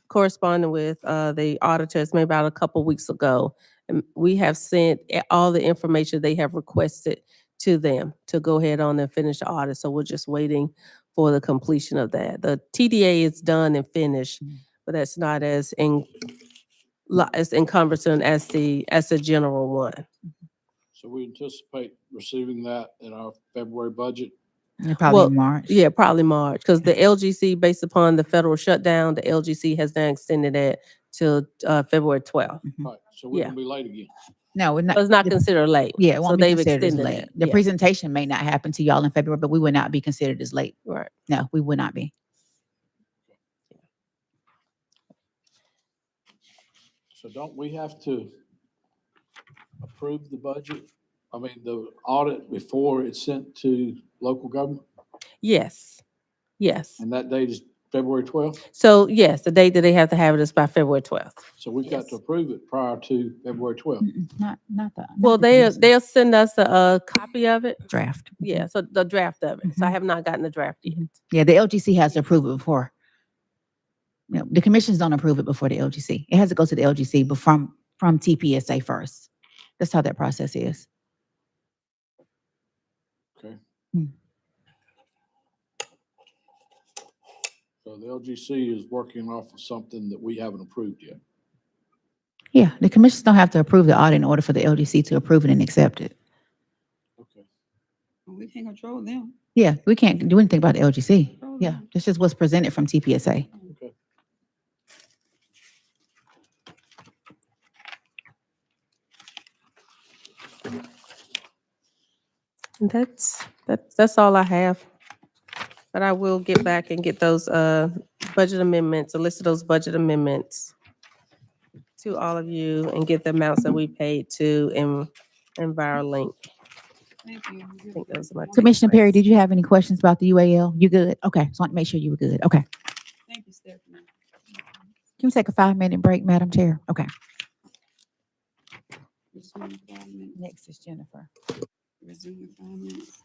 corresponding with the auditors maybe about a couple weeks ago, and we have sent all the information they have requested to them to go ahead on and finish the audit. So we're just waiting for the completion of that. The TDA is done and finished, but that's not as encumbersome as the general one. So we anticipate receiving that in our February budget. Probably March. Yeah, probably March, because the LGC, based upon the federal shutdown, the LGC has now extended that till February 12th. Right, so we're gonna be late again. No, we're not. So it's not considered late. Yeah, it won't So be they've considered as extended late. it. The Yeah. presentation may not happen to y'all in February, but we would not be considered as late. Right. No, we would not be. So don't we have to approve the budget? I mean, the audit before it's sent to local government? Yes. Yes. And that date is February 12th? So yes, the date that they have to have it is by February 12th. So we've got to approve it prior to February 12th. Not that. Well, they'll send us a copy of it. Draft. Yeah, so the draft of it. So I have not gotten the draft yet. Yeah, the LGC has to approve it before. You know, the commissions don't approve it before the LGC. It has to go to the LGC, but from TPSA first. That's how that process is. Okay. Hmm. So the LGC is working off of something that we haven't approved yet. Yeah, the commissions don't have to approve the audit in order for the LGC to approve it and accept it. Okay. We can't control them. Yeah, we can't do anything about the LGC. Oh, Yeah, no. this is what's presented from TPSA. Okay. And that's all I have. But I will get back and get those budget amendments, a list of those budget amendments to all of you and get the amounts that we paid to EnviroLink. Thank you. I think those are my Commissioner Perry, takeaways. did you have any questions about the UAL? You good? Okay, just want to make sure you were good. Okay. Thank you, Stephanie. Can we take a 5-minute break, Madam Chair? Okay. Resume 5 minutes. Next is Jennifer. Resume 5 minutes.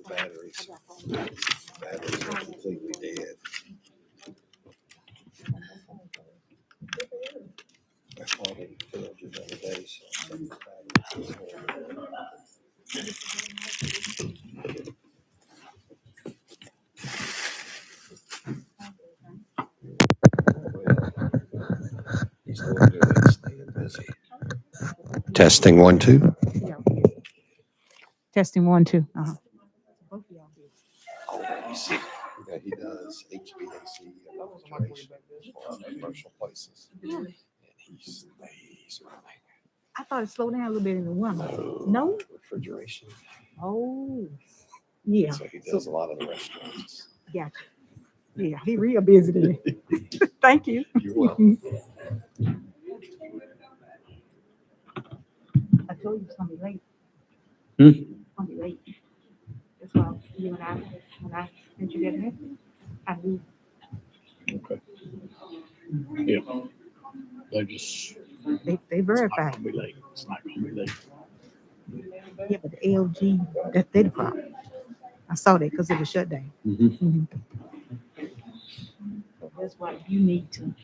Batteries are completely dead. That's why they failed you the other day, so the batteries he's doing good, staying busy. Testing 1, 2. Testing 1, 2. Yeah, he does HVAC and refrigeration for commercial places. And he stays running. I thought it slowed down a little bit in the winter. No? Refrigeration. Oh, yeah. So he does a lot of the restaurants. Gotcha. Yeah, he real busy today. Thank you. You're welcome. I told you it's gonna be late. Hmm? It's gonna be late. That's why you and I, when I sent you that message, I knew. Okay. Yeah. They just. They verified. It's not gonna be late. It's not gonna be late. Yeah, but the LG, that's their problem. I saw that because of the shutdown. Mhm. So that's why you need to.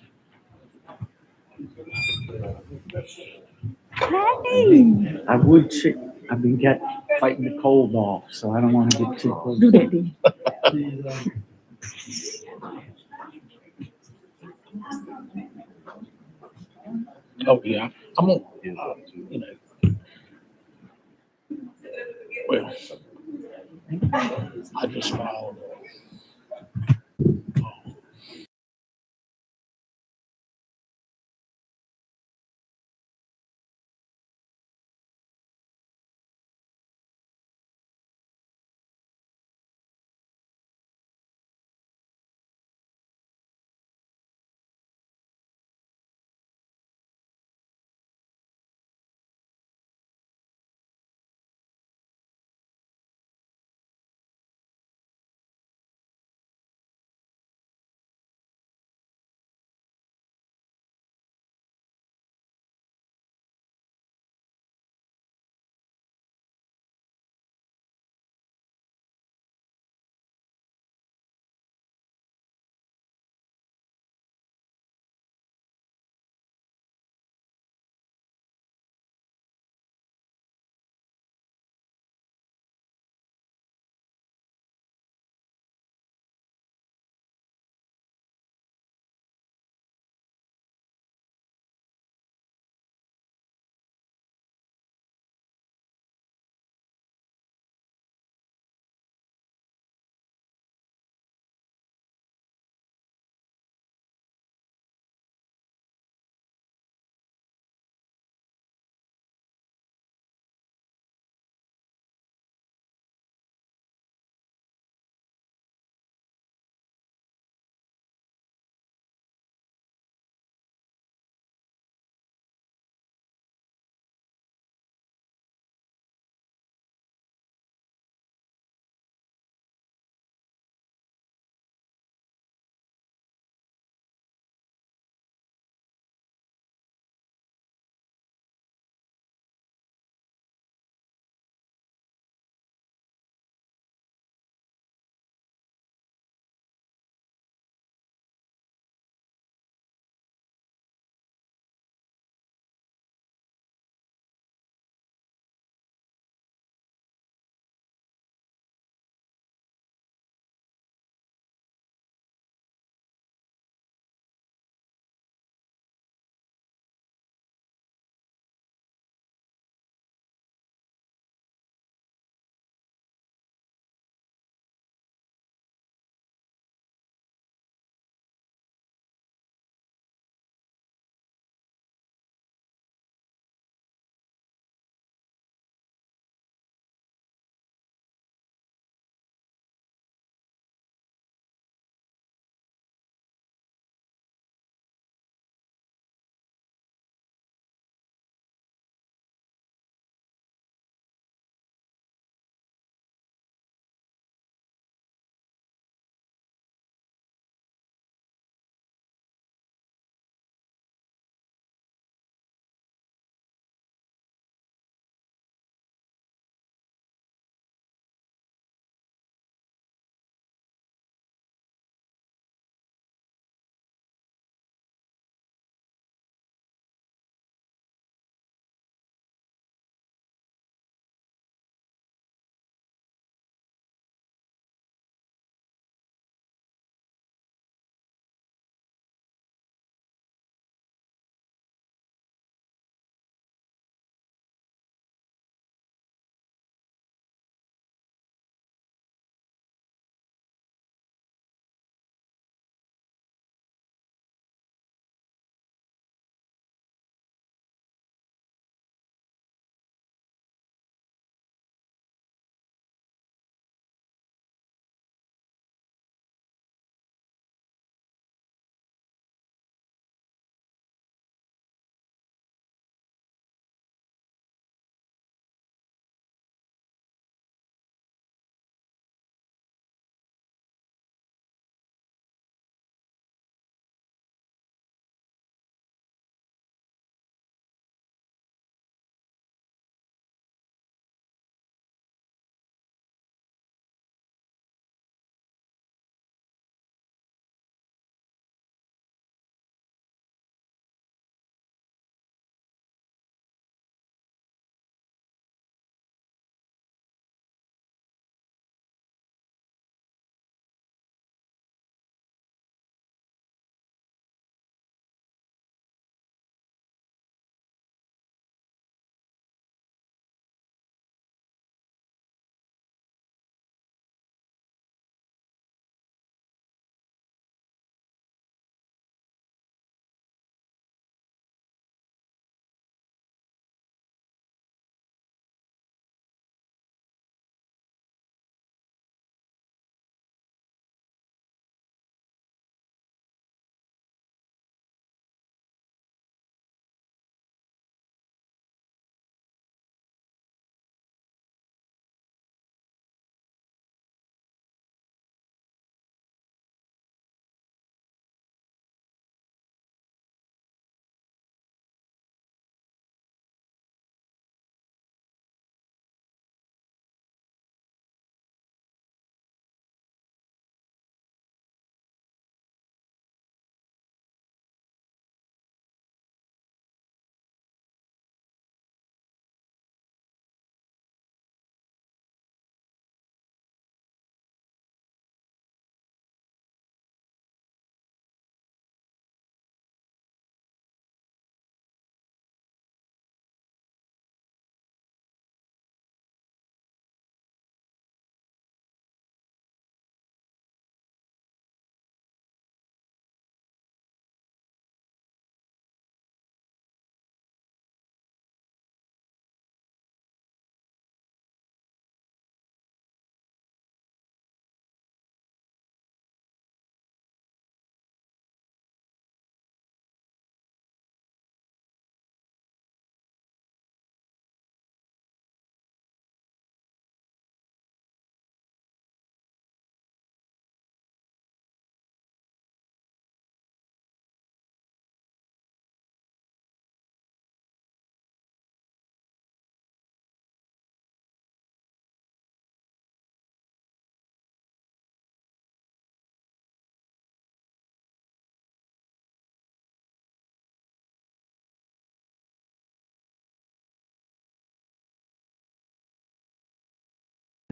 Hey, I would check. I've been fighting the cold off, so I don't want to get too close. do that then. Oh, yeah, I'm on, you know, well, I just filed.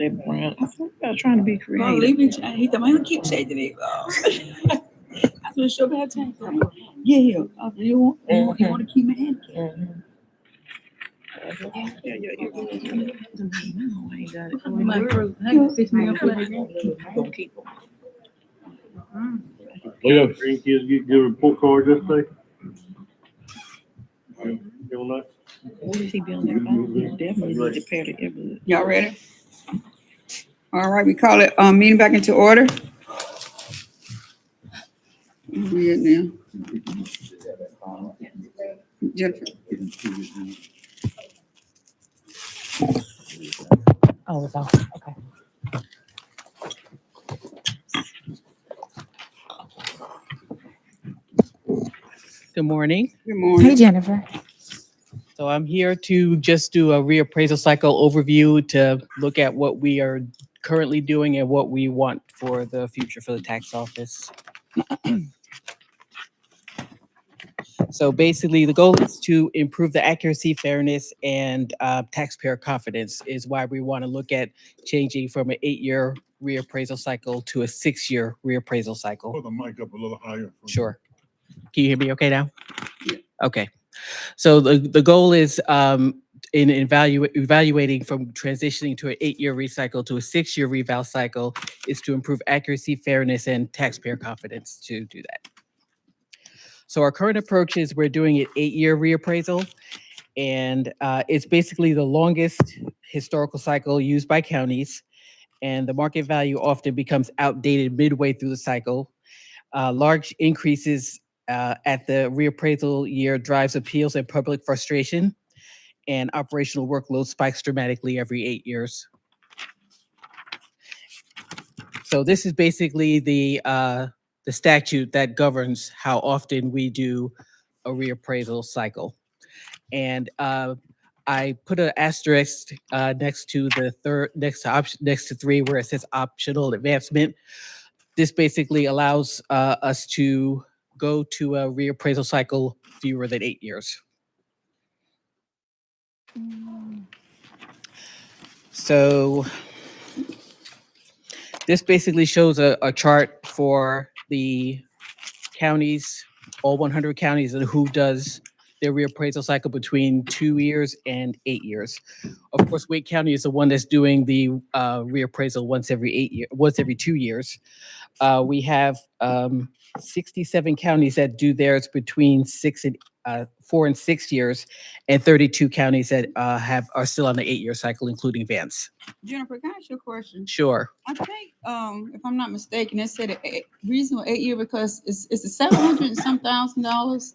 That brown. I thought I was trying to be Well, creative. leave it. He told me, keep changing it. I said, sure, bad change. Yeah. You want to keep my hand? Yeah, no, I ain't got it. Gonna keep them. Leo, Grandkids get good report cards yesterday. You don't know? What does he be on their phone? Definitely need to pair the earbud. Y'all ready? All right, we call it meeting back into order. Read now. Jennifer. Oh, it's off. Okay. Good morning. Good morning. Hey, Jennifer. So I'm here to just do a reappraisal cycle overview to look at what we are currently doing and what we want for the future for the tax office. So basically, the goal is to improve the accuracy, fairness, and taxpayer confidence is why we want to look at changing from an 8-year reappraisal cycle to a 6-year reappraisal cycle. Pull the mic up a little higher. Sure. Can you hear me okay now? Okay. So the goal is in evaluating from transitioning to an 8-year recycle to a 6-year reval cycle is to improve accuracy, fairness, and taxpayer confidence to do that. So our current approach is we're doing an 8-year reappraisal, and it's basically the longest historical cycle used by counties, and the market value often becomes outdated midway through the cycle. Large increases at the reappraisal year drives appeals and public frustration, and operational workload spikes dramatically every 8 years. So this is basically the statute that governs how often we do a reappraisal cycle. And I put an asterisk next to the next to 3 where it says optional advancement. This basically allows us to go to a reappraisal cycle fewer than 8 years. So this basically shows a chart for the counties, all 100 counties, and who does their reappraisal cycle between 2 years and 8 years. Of course, Wake County is the one that's doing the reappraisal once every 2 years. We have 67 counties that do theirs between 4 and 6 years, and 32 counties that are still on the 8-year cycle, including Vance. Jennifer, can I ask you a question? Sure. I think, if I'm not mistaken, it said reasonable 8-year because it's a $700 and some $1,000.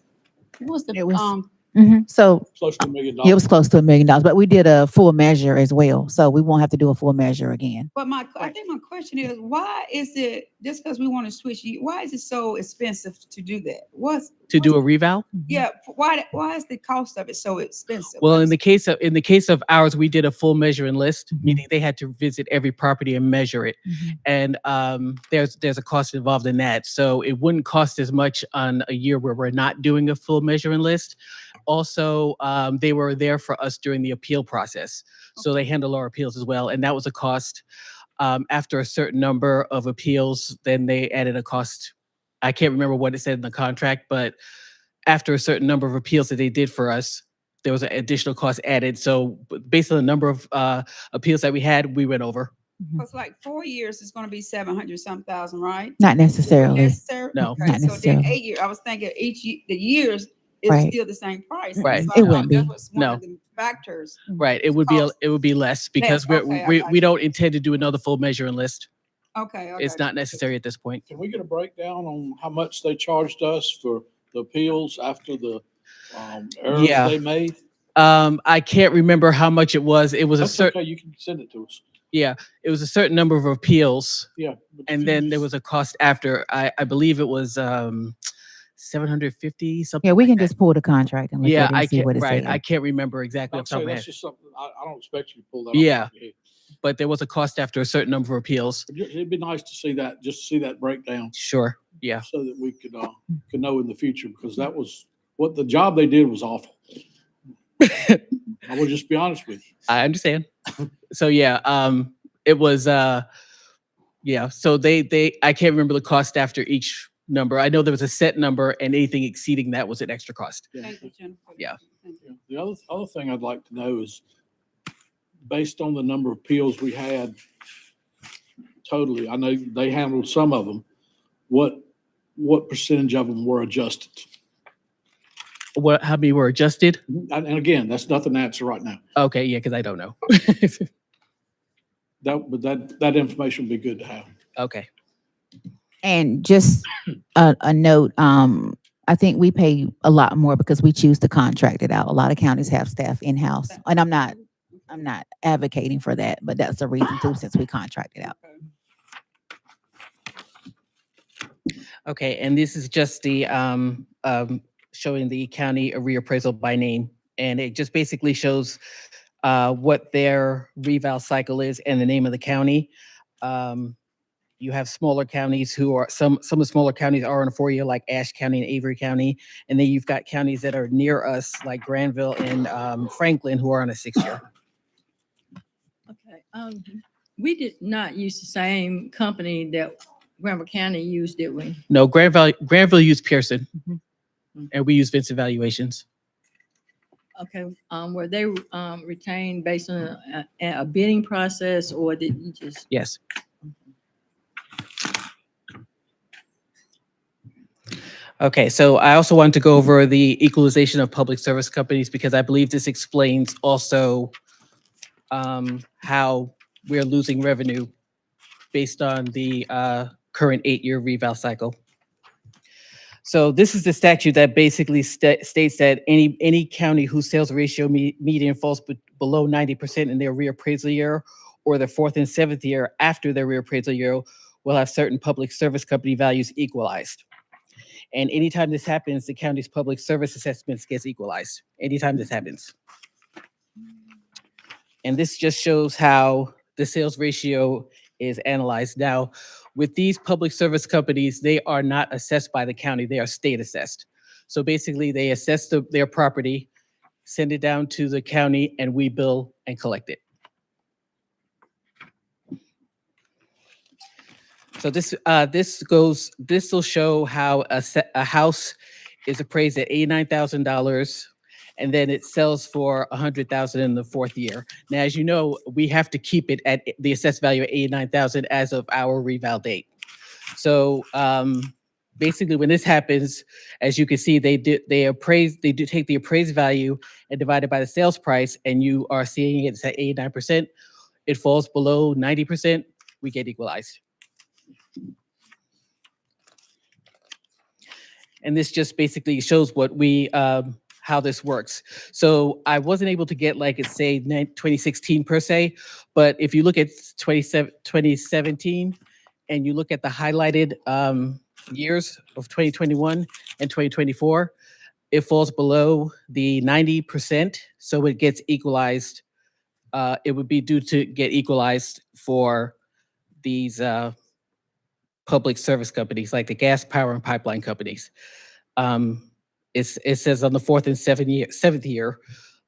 What's the It was so close to $1 million. it was close to $1 million, but we did a full measure as well, so we won't have to do a full measure again. But I think my question is, why is it just because we want to switch? Why is it so expensive to do that? To do a reval? Yeah. Why is the cost of it so expensive? Well, in the case of ours, we did a full measure and list, meaning they had to visit every property and measure it, and there's a cost involved in that. So it wouldn't cost as much on a year where we're not doing a full measure and list. Also, they were there for us during the appeal process, so they handle our appeals as well, and that was a cost. After a certain number of appeals, then they added a cost. I can't remember what it said in the contract, but after a certain number of appeals that they did for us, there was an additional cost added. So based on the number of appeals that we had, we went over. Because like 4 years is going to be 700 some thousand, right? Not necessarily. No. Okay, Not so then necessarily. 8 years, I was thinking the years is Right. still the same price. Right. So It wouldn't that be. was one No. of the factors. Right. It would be less because Okay, I got we you. don't intend to do another full measure and list. Okay. It's not necessary at this point. Can we get a breakdown on how much they charged us for the appeals after the errors Yeah. they made? I can't remember how much it was. It was a That's certain. okay. You can send it to us. Yeah, it was a certain number of appeals. Yeah. And then there was a cost after. I believe it was 750 something. Yeah, we like can that. just pull the contract and look Yeah, at it and I see can't. what it Right, said. I can't remember exactly off the top of my That's head. just something I don't expect you to pull that. Yeah, off your head. but there was a cost after a certain number of appeals. It'd be nice to see that, just to see that breakdown. Sure. Yeah. So that we could know in the future, because that was what the job they did was awful. I will just be honest with you. I understand. So yeah, it was, yeah, so I can't remember the cost after each number. I know there was a set number and anything exceeding that was an extra cost. Thank you, Jennifer. Yeah. Thank you. The other thing I'd like to know is, based on the number of appeals we had totally, I know they handled some of them, what percentage of them were adjusted? How many were adjusted? And again, that's nothing to answer right now. Okay, yeah, because I don't know. That information would be good to have. Okay. And just a note, I think we pay a lot more because we choose to contract it out. A lot of counties have staff in-house, and I'm not advocating for that, but that's the reason too, since we contract it out. Okay, and this is just the showing the county reappraisal by name, and it just basically shows what their reval cycle is and the name of the county. You have smaller counties who are some of the smaller counties are on a 4-year, like Ashe County and Avery County, and then you've got counties that are near us, like Granville and Franklin, who are on a 6-year. Okay. We did not use the same company that Granville County used, did we? No, Granville used Pearson, Mm-hmm. and we use Vince Evaluations. Okay. Were they retained based on a bidding process, or did you just? Yes. Okay, so I also wanted to go over the equalization of public service companies because I believe this explains also how we're losing revenue based on the current 8-year reval cycle. So this is the statute that basically states that any county whose sales ratio median falls below 90% in their reappraisal year or the 4th and 7th year after their reappraisal year will have certain public service company values equalized. And anytime this happens, the county's public service assessments gets equalized. Anytime this happens. And this just shows how the sales ratio is analyzed. Now, with these public service companies, they are not assessed by the county, they are state assessed. So basically they assess their property, send it down to the county, and we bill and collect it. So this will show how a house is appraised at $89,000, and then it sells for $100,000 in the 4th year. Now, as you know, we have to keep it at the assessed value of $89,000 as of our reval date. So basically, when this happens, as you can see, they do take the appraised value and divide it by the sales price, and you are seeing it's at 89%. It falls below 90%, we get equalized. And this just basically shows what how this works. So I wasn't able to get, like, it's say 2016 per se, but if you look at 2017 and you look at the highlighted years of 2021 and 2024, it falls below the 90%, so it gets equalized. It would be due to get equalized for these public service companies, like the gas, power, and pipeline companies. It says on the 4th and 7th year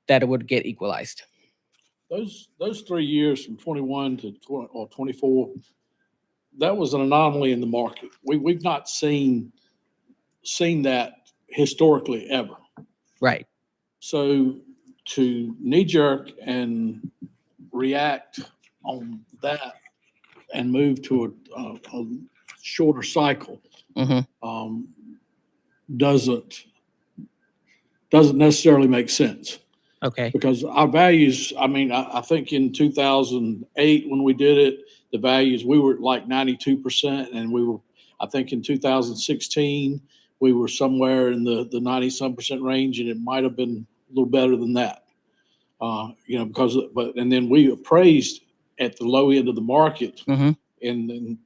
that it would get equalized. Those 3 years from 21 to 24, that was an anomaly in the market. We've not seen that historically ever. Right. So to knee jerk and react on that and move to a shorter cycle doesn't necessarily make sense. Okay. Because our values, I mean, I think in 2008 when we did it, the values, we were like 92%, and I think in 2016 we were somewhere in the 90-some% range, and it might have been a little better than that. And then we appraised at the low end of the market, and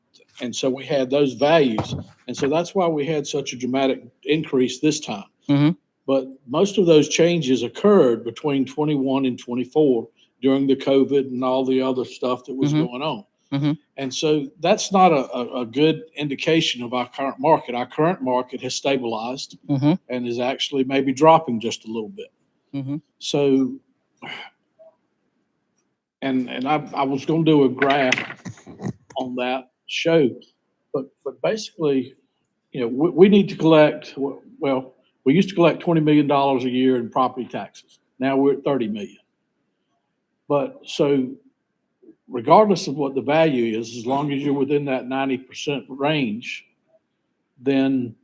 so we had those values, and so that's why we had such a dramatic increase this time. But most of those changes occurred between 21 and 24 during the COVID and all the other stuff that was going on. And so that's not a good indication of our current market. Our current market has stabilized and is actually maybe dropping just a little bit. So and I was gonna do a graph on that show, but basically, we need to collect, well, we used to collect $20 million a year in property taxes. Now we're at 30 million. But so regardless of what the value is, as long as you're within that 90% range, then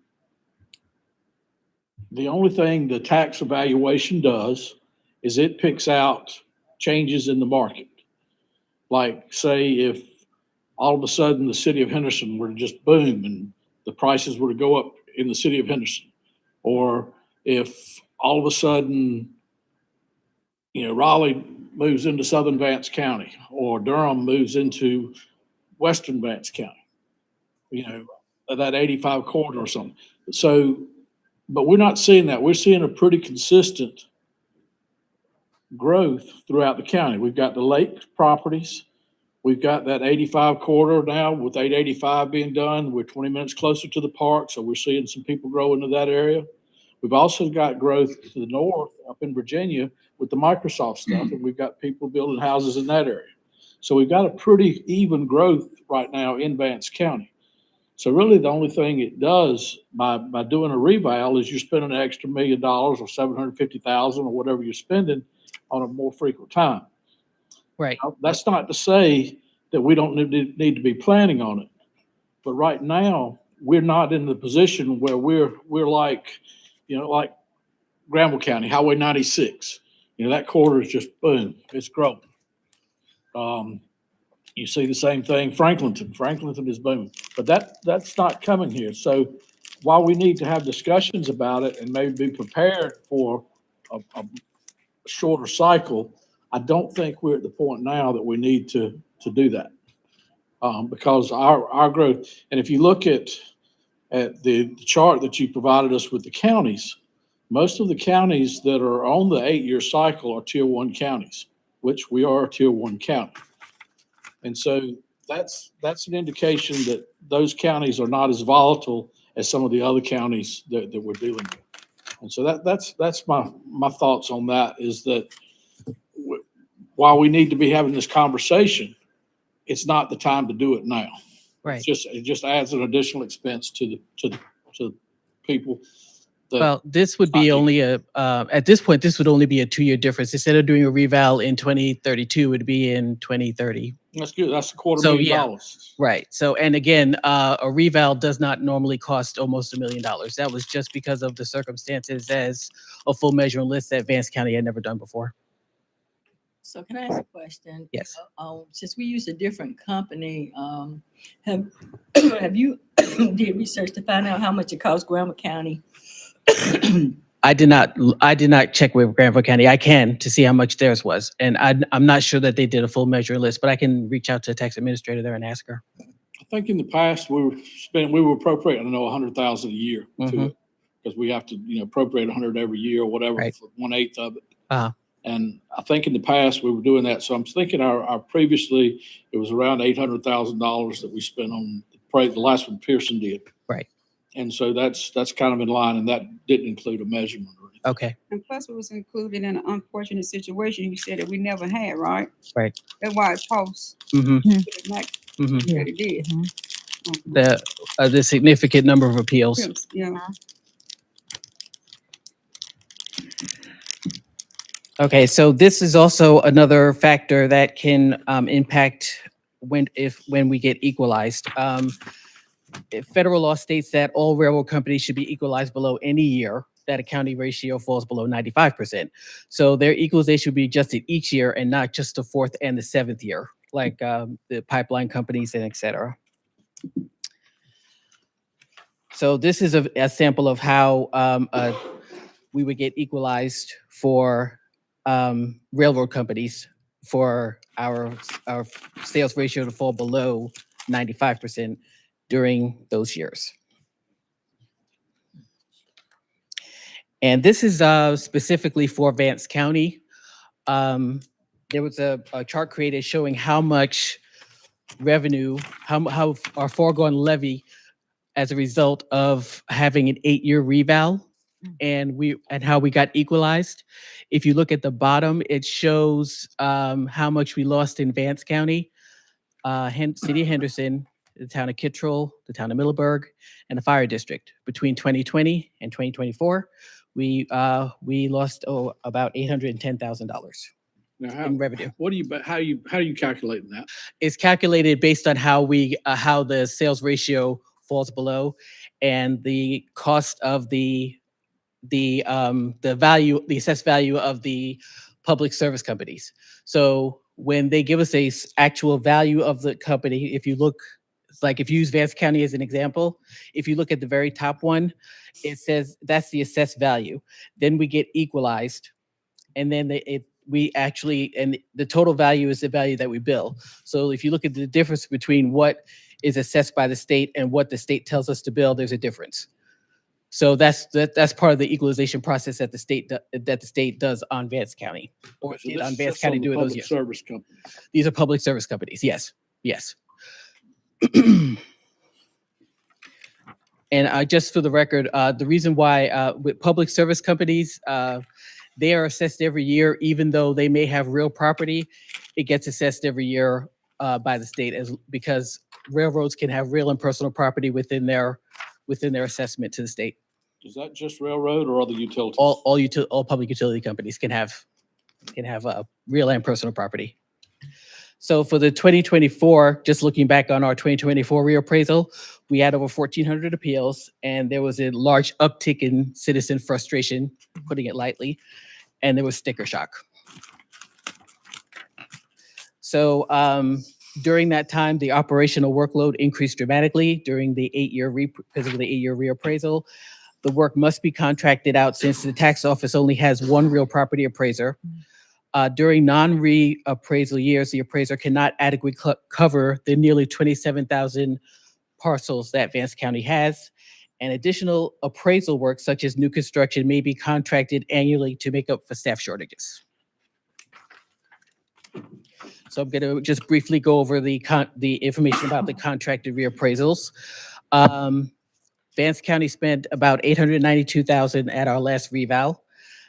the only thing the tax evaluation does is it picks out changes in the market. Like, say, if all of a sudden the city of Henderson were to just boom and the prices were to go up in the city of Henderson, or if all of a sudden, Raleigh moves into southern Vance County, or Durham moves into western Vance County, that 85 corridor or something. So, but we're not seeing that. We're seeing a pretty consistent growth throughout the county. We've got the lake properties. We've got that 85 corridor now with 885 being done. We're 20 minutes closer to the park, so we're seeing some people grow into that area. We've also got growth to the north up in Virginia with the Microsoft stuff, and we've got people building houses in that area. So we've got a pretty even growth right now in Vance County. So really the only thing it does by doing a reval is you're spending an extra $1 million or $750,000 or whatever you're spending on a more frequent time. Right. Now, that's not to say that we don't need to be planning on it. But right now, we're not in the position where we're like, like Granville County, Highway 96. That corridor is just boom, it's growing. You see the same thing, Franklinton is booming, but that's not coming here. So while we need to have discussions about it and maybe be prepared for a shorter cycle, I don't think we're at the point now that we need to do that. Because our growth, and if you look at the chart that you provided us with the counties, most of the counties that are on the 8-year cycle are tier 1 counties, which we are a tier 1 county. And so that's an indication that those counties are not as volatile as some of the other counties that we're dealing with. And so that's my thoughts on that, is that while we need to be having this conversation, it's not the time to do it now. Right. It just adds an additional expense to people. Well, this would be only at this point, this would only be a 2-year difference. Instead of doing a reval in 2032, it would be in 2030. That's good. That's $250,000. Right. So, and again, a reval does not normally cost almost $1 million. That was just because of the circumstances as a full measuring list that Vance County had never done before. So can I ask a question? Yes. Since we use a different company, have you did research to find out how much it costs Granville County? I did not check with Granville County. I can to see how much theirs was. And I'm not sure that they did a full measuring list, but I can reach out to the tax administrator there and ask her. I think in the past we were appropriating, $100,000 a year to it, because we have to, appropriate 100 every year or whatever, right. for 1/8 of it. Uh-huh. And I think in the past we were doing that. So I'm thinking our previously it was around $800,000 that we spent on the last one Pearson did. Right. And so that's kind of in line, and that didn't include a measurement or anything. Okay. And plus it was included in an unfortunate situation you said that we never had, right? Right. That's why it costs. Mm-hmm. That it did. The significant number of appeals. Yeah. Okay, so this is also another factor that can impact when we get equalized. Federal law states that all railroad companies should be equalized below any year that accounting ratio falls below 95%. So their equalization would be adjusted each year and not just the 4th and the 7th year, like the pipeline companies and et cetera. So this is a sample of how we would get equalized for railroad companies for our sales ratio to fall below 95% during those years. And this is specifically for Vance County. There was a chart created showing how much revenue, how our foregone levy as a result of having an 8-year reval and how we got equalized. If you look at the bottom, it shows how much we lost in Vance County, City of Henderson, the town of Kittrell, the town of Middleburg, and the fire district. Between 2020 and 2024, we lost about $810,000 Now, in revenue. how are you calculating that? It's calculated based on how how the sales ratio falls below, and the cost of the value, the assessed value of the public service companies. So when they give us actual value of the company, if you look, it's like if you use Vance County as an example, if you look at the very top one, it says that's the assessed value. Then we get equalized, and then and the total value is the value that we bill. So if you look at the difference between what is assessed by the state and what the state tells us to bill, there's a difference. So that's part of the equalization process that the state does on Vance County, or So did this on is Vance just on County the doing those public years. service companies. These are public service companies. Yes, yes. And just for the record, the reason why with public service companies, they are assessed every year, even though they may have real property, it gets assessed every year by the state, because railroads can have real and personal property within their assessment to the state. Is that just railroad or other utilities? All public utility companies can have real and personal property. So for the 2024, just looking back on our 2024 reappraisal, we had over 1,400 appeals, and there was a large uptick in citizen frustration, putting it lightly, and there was sticker shock. So during that time, the operational workload increased dramatically during the 8-year because of the 8-year reappraisal. The work must be contracted out since the tax office only has one real property appraiser. During non-reappraisal years, the appraiser cannot adequately cover the nearly 27,000 parcels that Vance County has. And additional appraisal work, such as new construction, may be contracted annually to make up for staff shortages. So I'm going to just briefly go over the information about the contracted reappraisals. Vance County spent about $892,000 at our last reval.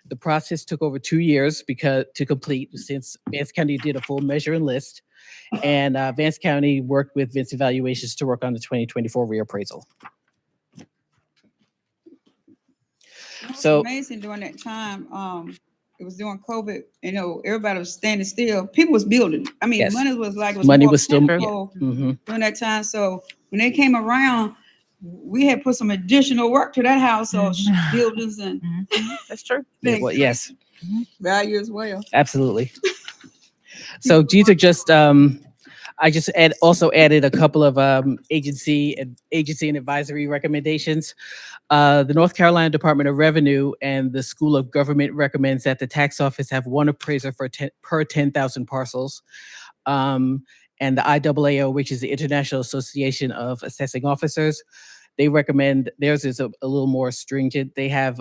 The process took over 2 years to complete, since Vance County did a full measure and list, and Vance County worked with Vince Evaluations to work on the 2024 reappraisal. So amazing during that time. It was during COVID. You know, everybody was standing still. People was building. I mean, yes. money was like Money more was still plentiful during that time. So when they came around, we had put some additional work to that house, or buildings and That's true. Well, yes, value as well. absolutely. So these are just I just also added a couple of agency and advisory recommendations. The North Carolina Department of Revenue and the School of Government recommends that the tax office have one appraiser per 10,000 parcels. And the IAAO, which is the International Association of Assessing Officers, they recommend theirs is a little more stringent. They have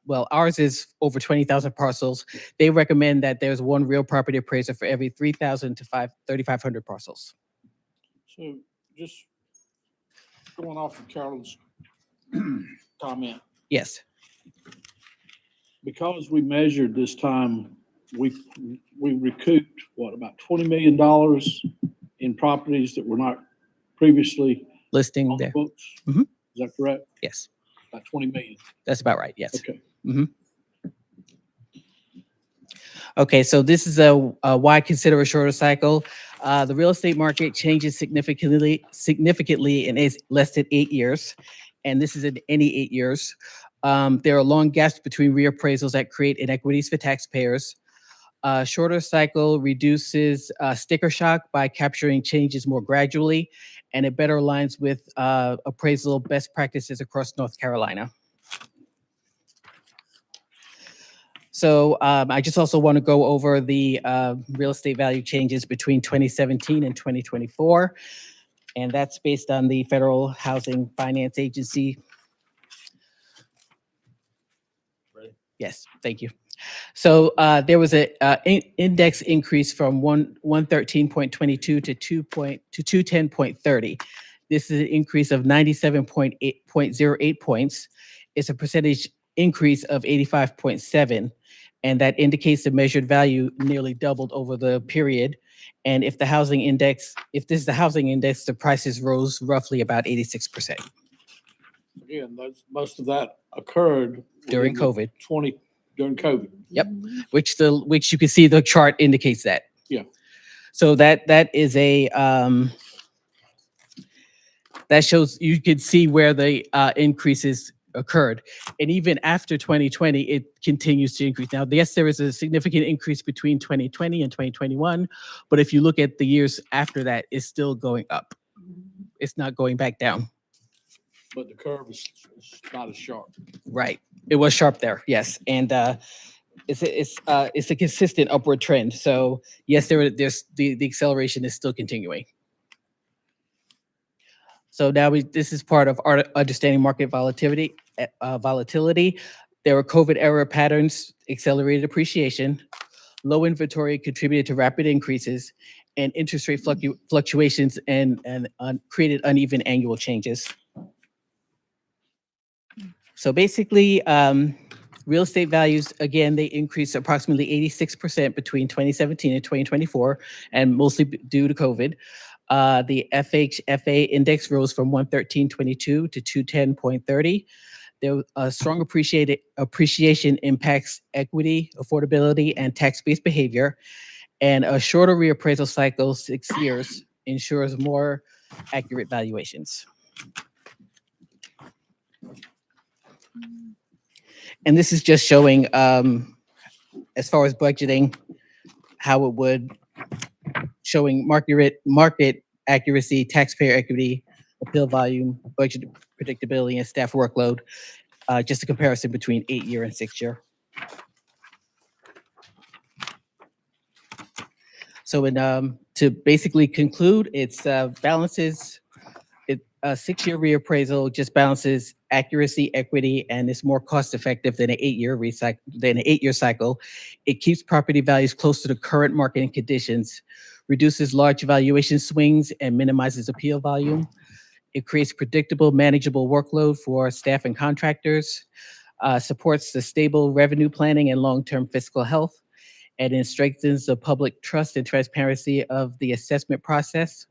well, ours is over 20,000 parcels. They recommend that there's one real property appraiser for every 3,000 to 3,500 parcels. So just going off of Carolyn's comment. Yes. Because we measured this time, we recouped about $20 million in properties that were not previously listing on the there. books. Mhm. Is that correct? Yes. About 20 million. That's about right. Yes. Okay. Okay, so this is why consider a shorter cycle. The real estate market changes significantly in less than 8 years, and this is in any 8 years. There are long gaps between reappraisals that create inequities for taxpayers. Shorter cycle reduces sticker shock by capturing changes more gradually, and it better aligns with appraisal best practices across North Carolina. So I just also want to go over the real estate value changes between 2017 and 2024. And that's based on the Federal Housing Finance Agency. Ready? Yes, thank you. So there was an index increase from 113.22 to 210.30. This is an increase of 97.08 points. it's a percentage increase of 85.7, and that indicates the measured value nearly doubled over the period. And if this is the housing index, the prices rose roughly about 86%. Again, most of that occurred During within the COVID. during COVID. Yep, which you can see the chart indicates that. Yeah. So that is a that shows, you can see where the increases occurred. And even after 2020, it continues to increase. Now, yes, there is a significant increase between 2020 and 2021, but if you look at the years after that, it's still going up. It's not going back down. But the curve is not as sharp. Right. It was sharp there, yes. And it's a consistent upward trend. So yes, there's the acceleration is still continuing. So now this is part of our understanding market volatility. There were COVID era patterns, accelerated appreciation, low inventory contributed to rapid increases, and interest rate fluctuations and created uneven annual changes. So basically, real estate values, again, they increased approximately 86% between 2017 and 2024, and mostly due to COVID. The FHFA index rose from 113.22 to 210.30. There was a strong appreciation impacts equity, affordability, and tax-based behavior. And a shorter reappraisal cycle, 6 years, ensures more accurate valuations. And this is just showing, as far as budgeting, how it would, showing market accuracy, taxpayer equity, appeal volume, budget predictability, and staff workload. Just a comparison between 8-year and 6-year. So to basically conclude, it's balances, a 6-year reappraisal just balances accuracy, equity, and is more cost effective than an 8-year cycle. It keeps property values close to the current market conditions, reduces large valuation swings, and minimizes appeal volume. It creates predictable, manageable workload for staff and contractors, supports the stable revenue planning and long-term fiscal health, and it strengthens the public trust and transparency of the assessment process.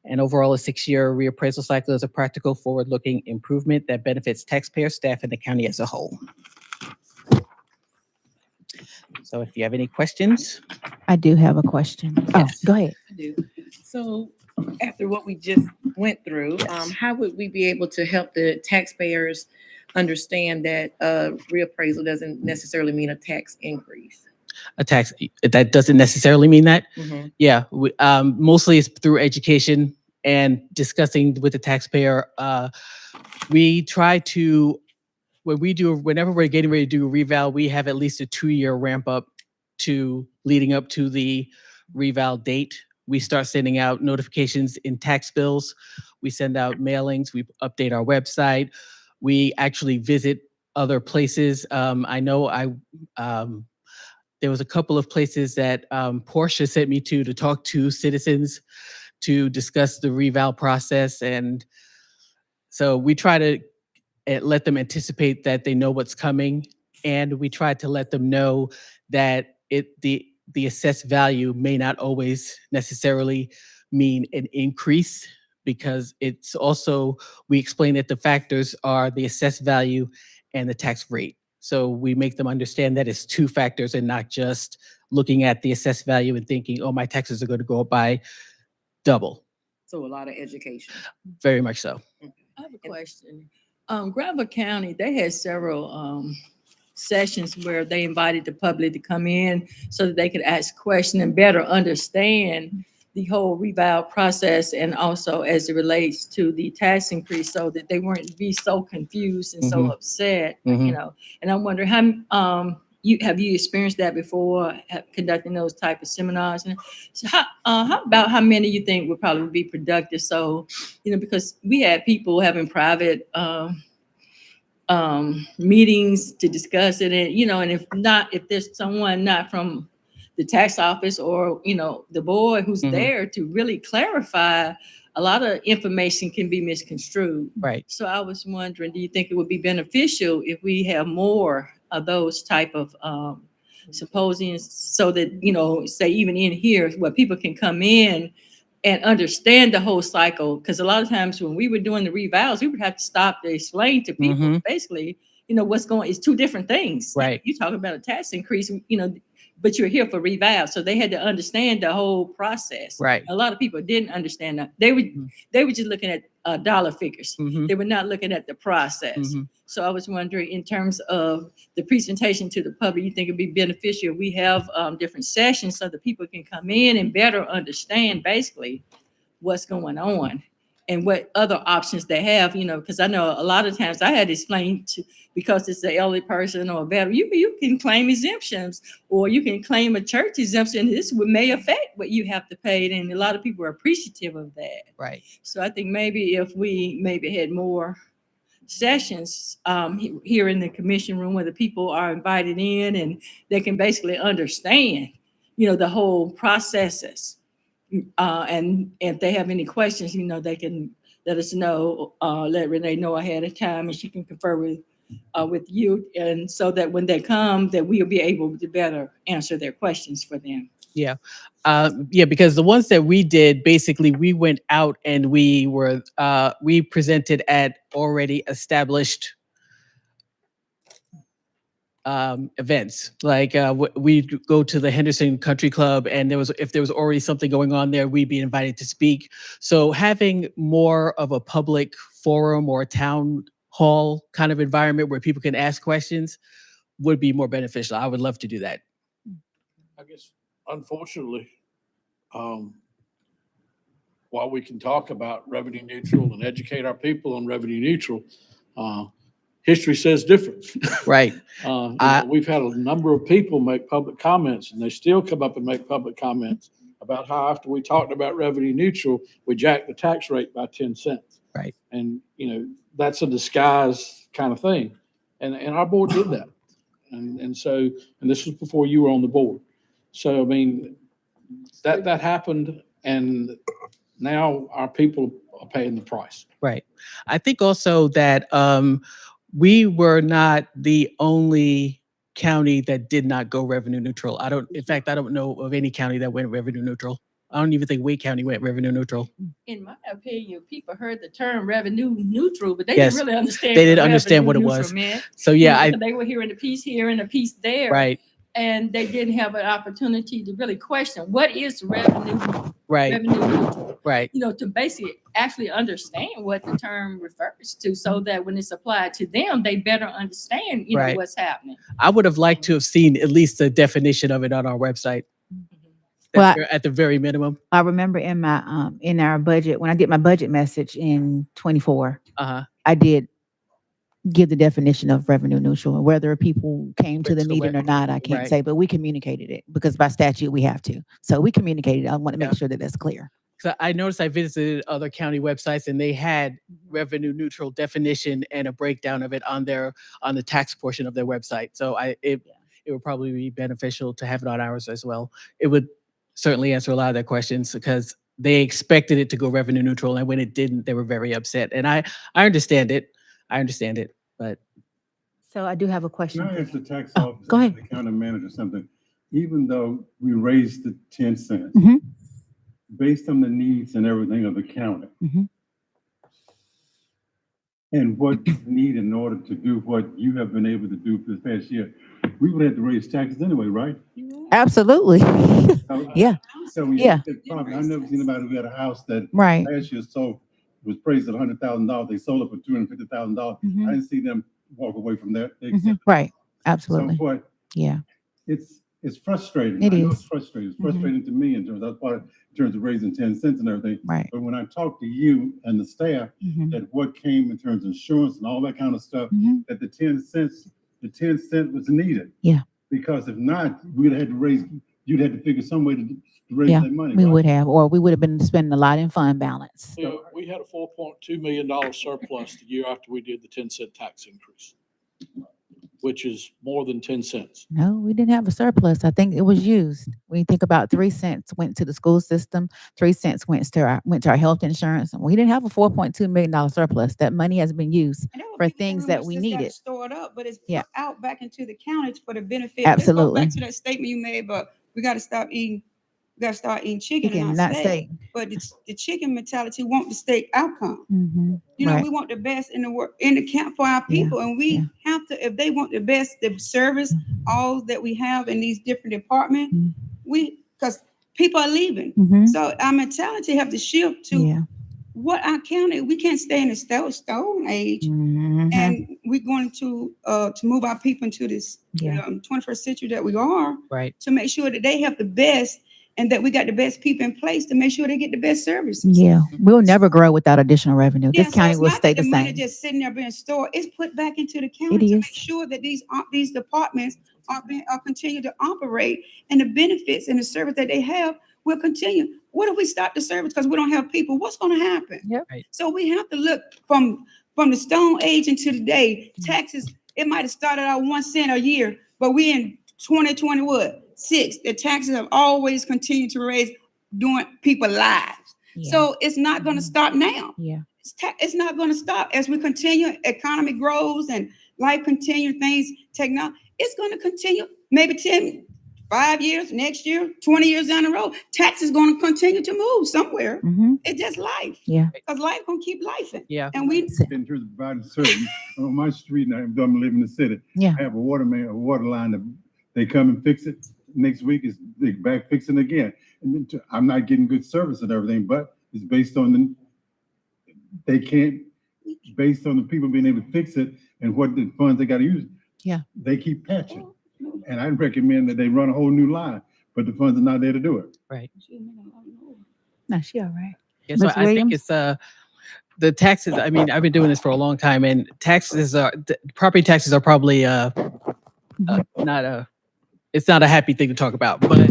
And overall, a 6-year reappraisal cycle is a practical, forward-looking improvement that benefits taxpayers, staff, and the county as a whole. So if you have any questions. I do have a question. Yes. Oh, go ahead. I do. So after what we just went through, how would we be able to help the taxpayers understand that reappraisal doesn't necessarily mean a tax increase? A tax, that doesn't necessarily mean that. Mhm. Yeah, mostly it's through education and discussing with the taxpayer. We try to, whenever we're getting ready to do a reval, we have at least a 2-year ramp up to leading up to the reval date. We start sending out notifications in tax bills. We send out mailings. We update our website. We actually visit other places. I know there was a couple of places that Portia sent me to talk to citizens to discuss the reval process. And so we try to let them anticipate that they know what's coming. And we try to let them know that the assessed value may not always necessarily mean an increase, because it's also, we explain that the factors are the assessed value and the tax rate. So we make them understand that it's 2 factors and not just looking at the assessed value and thinking, oh, my taxes are going to go up by double. So a lot of education. Very much so. I have a question. Granville County, they had several sessions where they invited the public to come in so that they could ask questions and better understand the whole reval process, and also as it relates to the tax increase, so that they weren't be so confused and so upset, you know. And I wonder how have you experienced that before, conducting those type of seminars? And so how about how many you think would probably be productive? So, you know, because we had people having private meetings to discuss it, and you know, and if there's someone not from the tax office or, you know, the board who's there to really clarify a lot of information can be misconstrued. Right. So I was wondering, do you think it would be beneficial if we have more of those type of symposiums, so that, you know, say even in here where people can come in and understand the whole cycle? Because a lot of times when we were doing the revals, we would have to stop to explain to people basically, you know, what's going, it's two different things. Right. You talk about a tax increase, you know, but you're here for reval. So they had to understand the whole process. Right. A lot of people didn't understand that. They were just looking at dollar figures. They were not looking at the process. So I was wondering, in terms of the presentation to the public, you think it'd be beneficial if we have different sessions so that people can come in and better understand basically what's going on and what other options they have, you know, because I know a lot of times I had to explain to, because it's an elderly person or a veteran, you can claim exemptions, or you can claim a church exemption. This may affect what you have to pay, and a lot of people are appreciative of that. Right. So I think maybe if we maybe had more sessions here in the commission room where the people are invited in and they can basically understand, you know, the whole processes. And if they have any questions, you know, they can let us know, let Renee know ahead of time, and she can confer with you. And so that when they come, that we'll be able to better answer their questions for them. Yeah. Yeah, because the ones that we did, basically we went out and we presented at already established events. Like we'd go to the Henderson Country Club, and if there was already something going on there, we'd be invited to speak. So having more of a public forum or a town hall kind of environment where people can ask questions would be more beneficial. I would love to do that. I guess, unfortunately, while we can talk about revenue neutral and educate our people on revenue neutral, history says different. Right. We've had a number of people make public comments, and they still come up and make public comments about how after we talked about revenue neutral, we jacked the tax rate by 10 cents. Right. And, you know, that's a disguise kind of thing. And our board did that. And so this was before you were on the board. So, I mean, that happened, and now our people are paying the price. Right. I think also that we were not the only county that did not go revenue neutral. In fact, I don't know of any county that went revenue neutral. I don't even think Wake County went revenue neutral. In my opinion, people heard the term revenue neutral, but they Yes, didn't really understand. they didn't understand what it was. Meant. So yeah, You know, they were hearing a piece here and a piece there. Right. And they didn't have an opportunity to really question what is revenue. Right. Revenue neutral. Right. You know, to basically actually understand what the term refers to, so that when it's applied to them, they better understand, you know, Right. what's happening. I would have liked to have seen at least the definition of it on our website. Well, At the very minimum. I remember in my in our budget, when I did my budget message in 24, I did give the definition of revenue neutral, and whether people came to the meeting or not, I can't say, but we communicated it because by statute we have to. So we communicated. I want to make sure that that's clear. So I noticed I visited other county websites, and they had revenue neutral definition and a breakdown of it on the tax portion of their website. So it would probably be beneficial to have it on ours as well. It would certainly answer a lot of their questions, because they expected it to go revenue neutral, and when it didn't, they were very upset. And I understand it. But so I do have a question. Can I ask the tax officer, go ahead. the county manager, something? Even though we raised the 10 cents, based on the needs and everything of the county, and what you need in order to do what you have been able to do for this past year, we would have to raise taxes anyway, right? Absolutely. Yeah. So when you Yeah. look at property, I've never seen anybody who had a house that Right. last year sold, was praised at $100,000. They sold it for $250,000. I didn't see them walk away from that. They accepted it. Right. Absolutely. So what? Yeah. It's frustrating. It I know is. it's frustrating. It's frustrating to me in terms of raising 10 cents and everything. Right. But when I talk to you and the staff, that what came in terms of insurance and all that kind of stuff, that the 10 cent was needed. Yeah. Because if not, we'd have had to raise. You'd have to figure some way to raise that money. We right? would have, or we would have been spending a lot in fund balance. You know, we had a $4.2 million surplus the year after we did the 10-cent tax increase. which is more than 10 cents. No, we didn't have a surplus. I think it was used. When you think about 3 cents went to the school system, 3 cents went to our health insurance. We didn't have a $4.2 million surplus. That money has been used And there were for people things very that much we just got it needed. stored up, but it's Yeah. put out back into the county for the benefit. Let's go Absolutely. back to that statement you made, but we got to stop eating. We got to start eating chicken Chicken, and not not steak. steak. But the chicken mentality want the steak outcome. You know, Right. we want the best in the work in the camp for our Yeah, people, and we have to. If they want the best, the service, all that we have in these different departments, because people are leaving. So our mentality have to shift to Yeah. what our county. We can't stay in the stone age, and we're going to move our people into this 21st century that we are, Right. to make sure that they have the best and that we got the best people in place to make sure they get the best services. Yeah. We'll never grow without additional revenue. Yeah, This so county it's will not stay that the the money same. just sitting there being stored. It's put back into the It county to is. make sure that these departments are continue to operate, and the benefits and the service that they have will continue. What if we stop the service because we don't have people? What's going to happen? Yep. Right. So we have to look from the Stone Age into today. Taxes, it might have started out 1 cent a year, but we in 2026. The taxes have always continued to raise during people's lives. Yeah. So it's not going to stop now. Yeah. It's not going to stop as we continue. Economy grows and life continues. Things, technology, it's going to continue. Maybe 5 years, next year, 20 years down the road, tax is going to continue to move somewhere. It's just life. Yeah. Because life going to keep lifing. Yeah. And we In terms of providing service, on my street, and I'm living in the city. Yeah. I have a water line that they come and fix it. Next week is they back fixing it again. And then I'm not getting good service and everything, but it's based on based on the people being able to fix it and what the funds they got to use. Yeah. They keep patching. And I recommend that they run a whole new line, but the funds are not there to do it. Right. No, she all right. Yeah, so Ms. I think Williams? it's the taxes. I mean, I've been doing this for a long time, and property taxes are probably it's not a happy thing to talk about, but And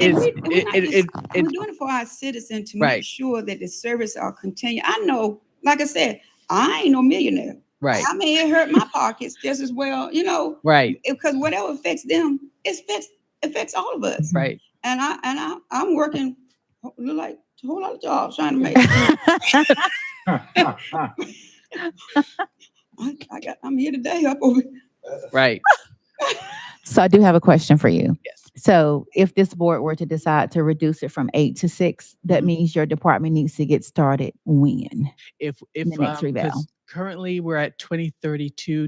it's we're doing it for our citizens to make Right. sure that the service are continued. I know, like I said, I ain't no millionaire. right, I mean, it hurt my pockets just as well, right, because whatever affects them, affects all of us. right. And I'm working like a whole lot of jobs trying to make. I'm here today up over. Right. So I do have a question for you. Yes. So if this board were to decide to reduce it from 8 to 6, that means your department needs to get started when? If the next reval. 'cause currently we're at 2032,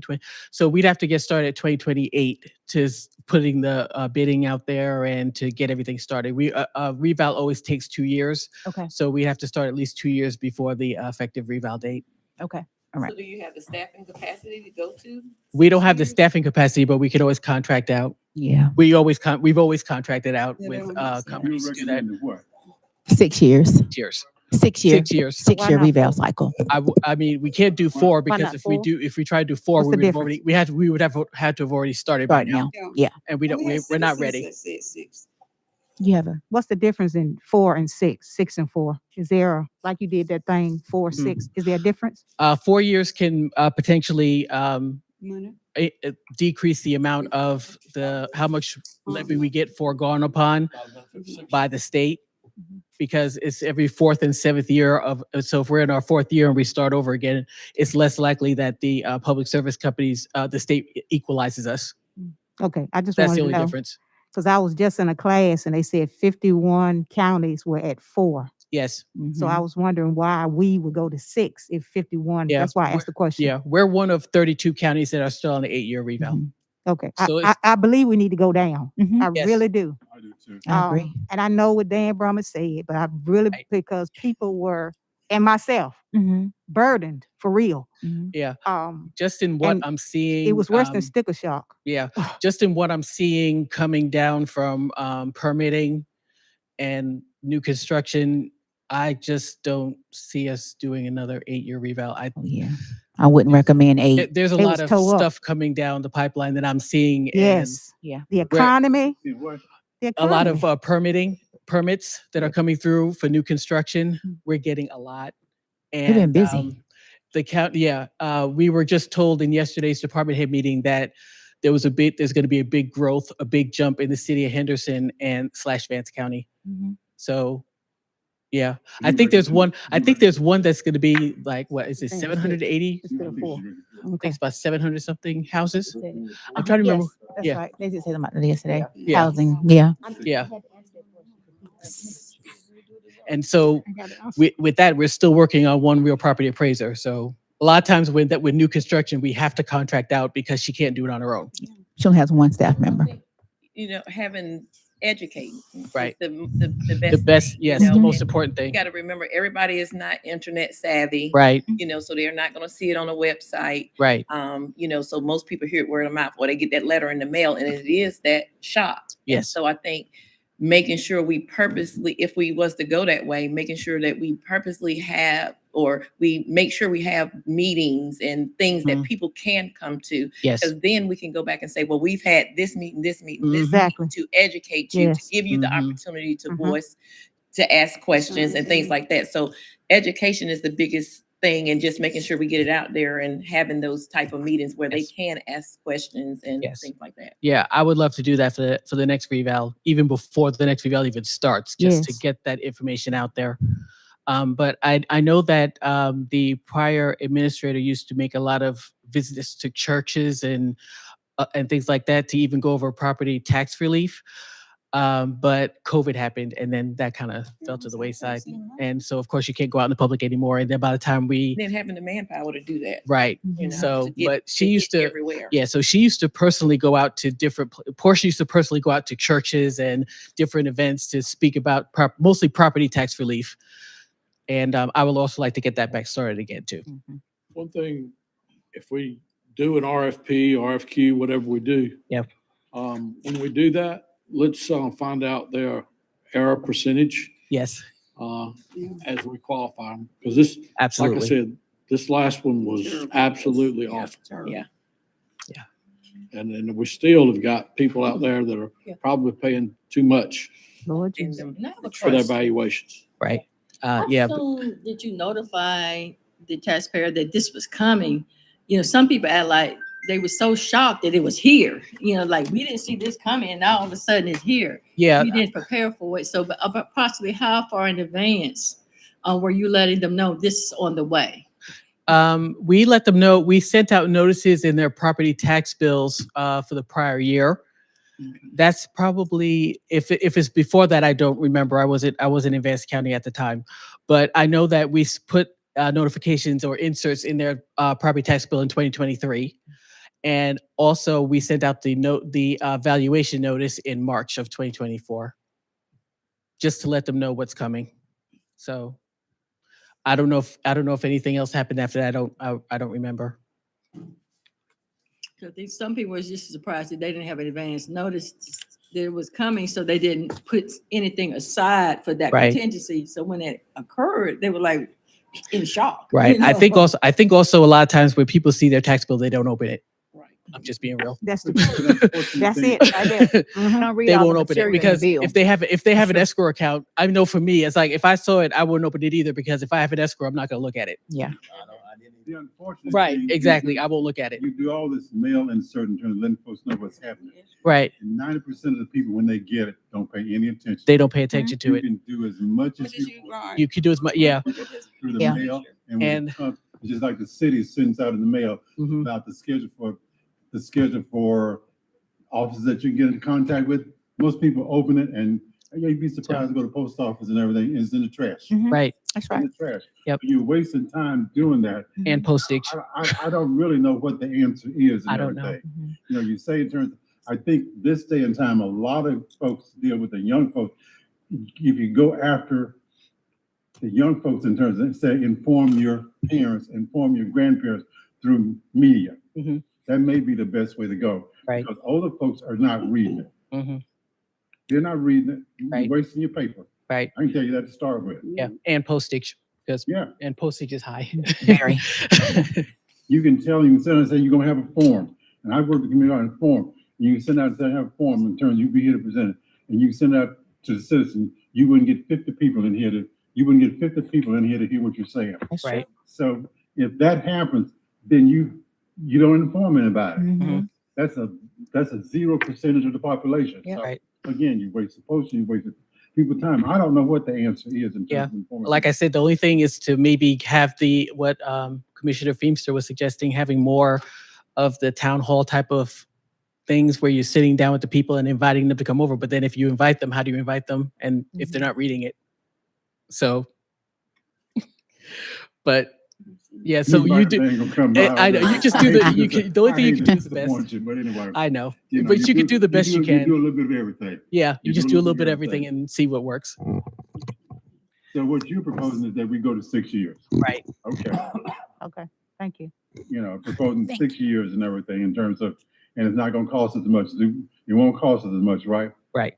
so we'd have to get started at 2028 to putting the bidding out there and to get everything started. We reval always takes 2 years, Okay. so we have to start at least 2 years before the effective reval date. Okay. All right. So do you have the staffing capacity to go to? We don't have the staffing capacity, but we could always contract out. Yeah. We've always contracted out Yeah, with they don't have companies You to do that. recommend what? 6 years. Years. 6 year. 6 years. 6 year Why not reval 4? cycle. I mean, we can't do 4 Why because not if 4? we try to do 4, What's the we would have had to have already started by Right now, now. Yeah. and we're not ready. Six. You have a What's the difference in 4 and 6, 6 and 4? Is there like you did that thing 4, Mhm. 6? Is there a difference? 4 years can potentially Money. decrease the amount of how much levy we get foregone upon by the state, because it's every 4th and 7th year so if we're in our 4th year and we start over again, it's less likely that the public service companies, the state equalizes us. Okay, I just That's wanted the to only know. difference. Because I was just in a class and they said 51 counties were at 4. Yes. So I was wondering why we would go to 6 if 51. Yeah, That's why I asked the question. Yeah, we're one of 32 counties that are still on the 8-year reval. Okay. So I believe we need to go down. I Yes. really do. I do too. I agree. And I know what Dan Brummer said, but I really, Right. because people were, and myself, burdened for real. Yeah, Um, just in what and I'm seeing, it was worse than sticker shock. yeah, just in what I'm seeing coming down from permitting and new construction, I just don't see us doing another 8-year reval. Oh, yeah. I wouldn't recommend 8. There's a It lot was of toe up. stuff coming down the pipeline that I'm seeing, Yes. Yeah. The economy. See what? The and a lot economy. of permits that are coming through for new construction. We're getting a lot. They've been And busy. the count, we were just told in yesterday's department head meeting that there's going to be a big growth, a big jump in the city of Henderson and / Vance County. So, yeah, I think there's one that's going to be like, what is it, 780? I think it's about 700 something houses. I'm trying to remember. That's Yeah. right. They did say about that yesterday. Yeah. Housing, yeah. Yeah. And so with that, we're still working on one real property appraiser. So a lot of times with new construction, we have to contract out because she can't do it on her own. She only has one staff member. You know, having educating Right. is the best. The best, thing, you yes, know, the most and important You thing. got to remember, everybody is not internet savvy, Right. You know, so they're not going to see it on a website, Right. You know, so most people hear it word of mouth, or they get that letter in the mail, and it is that shop. And Yes. so I think making sure we purposely, if we was to go that way, making sure that we purposely have, or we make sure we have meetings and things that people can come to. Yes. Because then we can go back and say, well, we've had this meeting, this meeting, this Exactly. meeting, to educate you, to Yes. give you the opportunity to voice, to ask questions and things like that. So education is the biggest thing, and just making sure we get it out there and having those type of meetings where they can ask questions and things like that. Yeah, I would love to do that for the next reval, even before the next reval even starts, just to Yes. get that information out there. But I know that the prior administrator used to make a lot of visits to churches and things like that to even go over property tax relief. But COVID happened, and then that kind of fell to the wayside. And so, of course, you can't go out in the public anymore. And then by the time we Then having the manpower to do that. Right. You know, So, to get- but she to used get to, everywhere. yeah. So she used to personally go out to Portia used to personally go out to churches and different events to speak about mostly property tax relief. And I would also like to get that back started again too. One thing, if we do an RFP, RFQ, whatever we do. Yeah. When we do that, let's find out their error percentage. Yes. As we qualify them, because this, Absolutely. like I said, this last one was absolutely awful. Yeah. And then we still have got people out there that are probably paying too much Lord And Jesus. for their valuations. Right. How Yeah. soon did you notify the taxpayer that this was coming? You know, some people act like they were so shocked that it was here. You know, like, we didn't see this coming, and now all of a sudden it's here. Yeah. We didn't prepare for it. So, but approximately how far in advance were you letting them know this is on the way? We let them know. We sent out notices in their property tax bills for the prior year. That's probably, if it's before that, I don't remember. I wasn't in Vance County at the time, but I know that we put notifications or inserts in their property tax bill in 2023, and also we sent out the valuation notice in March of 2024, just to let them know what's coming. So I don't know if anything else happened after that. I don't remember. Because some people was just surprised that they didn't have an advance notice that it was coming, so they didn't put anything aside for that Right. contingency. So when it occurred, they were like in shock. Right. you I know? think also a lot of times when people see their tax bill, they don't open it. Right. I'm just being real. That's the that's it right there. Don't read They all won't the open it material in the because bill. if they have an escrow account, I know for me, it's like if I saw it, I wouldn't open it either, because if I have an escrow, I'm not going to look at it. Yeah. The unfortunate Right. thing, Exactly. I won't look at it. You do all this mail insert in terms of letting folks know what's happening. Right. And 90% of the people, when they get it, don't pay any attention. They don't pay attention to You it. can do as much as you want You could do as much. Yeah. through the Yeah. mail, and when it comes, it's just like the city sends out in the mail Mhm. about the schedule for offices that you get in contact with. Most people open it, and you'd be surprised to go to the post office and everything, it's in the trash. Right. That's In right. the trash. Yep. You're wasting time doing that. And postage. I don't really know what the answer is. I don't know. Everything. You know, you say in terms, I think this day and time, a lot of folks deal with the young folks. If you go after the young folks in terms of, say, inform your parents, inform your grandparents through media. Mhm. That may be the best way to go. Right. Because older folks are not reading it. Mhm. They're not reading it. You're Right. wasting your paper. Right. I can tell you that to start with. Yeah. And postage, because Yeah. and postage is high. Very. You can tell, you can send out and say, you're gonna have a form. And I work the community on a form. You can send out and say, have a form in terms, you be here to present it. And you can send out to the citizen, you wouldn't get 50 people in here to hear what you're saying. That's Right. So if that happens, then you don't inform anybody. Mhm. That's a 0% of the population. Yep. So, Right. again, you wasted posts, you wasted people's time. I don't know what the answer is in Yeah. terms of informing Like I said, the only thing is to maybe have what Commissioner Feemster was suggesting, having more of the town hall type of things where you're sitting down with the people and inviting them to come over. But then if you invite them, how do you invite them? And if they're not reading it? So, but yeah, so you do. They ain't gonna come by. I know you just do the only thing you can do is the best. You, but anyway, I know, you know, but you can do the best you You can. do a little bit of everything. Yeah, you just do a little bit of everything. everything and see what works. So what you're proposing is that we go to 6 years. Right. Okay. Okay, thank you. You know, proposing Thank 6 years and everything in terms of, and it's not gonna cost us as much. It won't cost us as much, right? Right.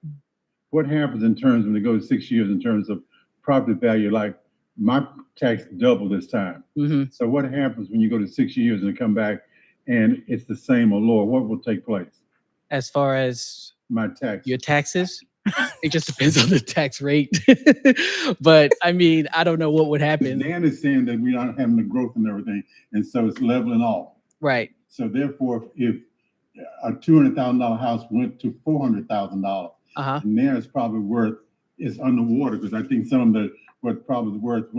What happens in terms when it goes 6 years in terms of property value? Like my tax doubled this time. Mm-hmm. So what happens when you go to 6 years and come back and it's the same or lower? What will take place? As far as my tax, your taxes, it just depends on the tax rate. But I mean, I don't know what would happen. Dan is saying that we're not having the growth and everything, and so it's leveling off. Right. So therefore, if a $200,000 house went to $400,000, and now it's probably it's underwater because I think some of what probably worth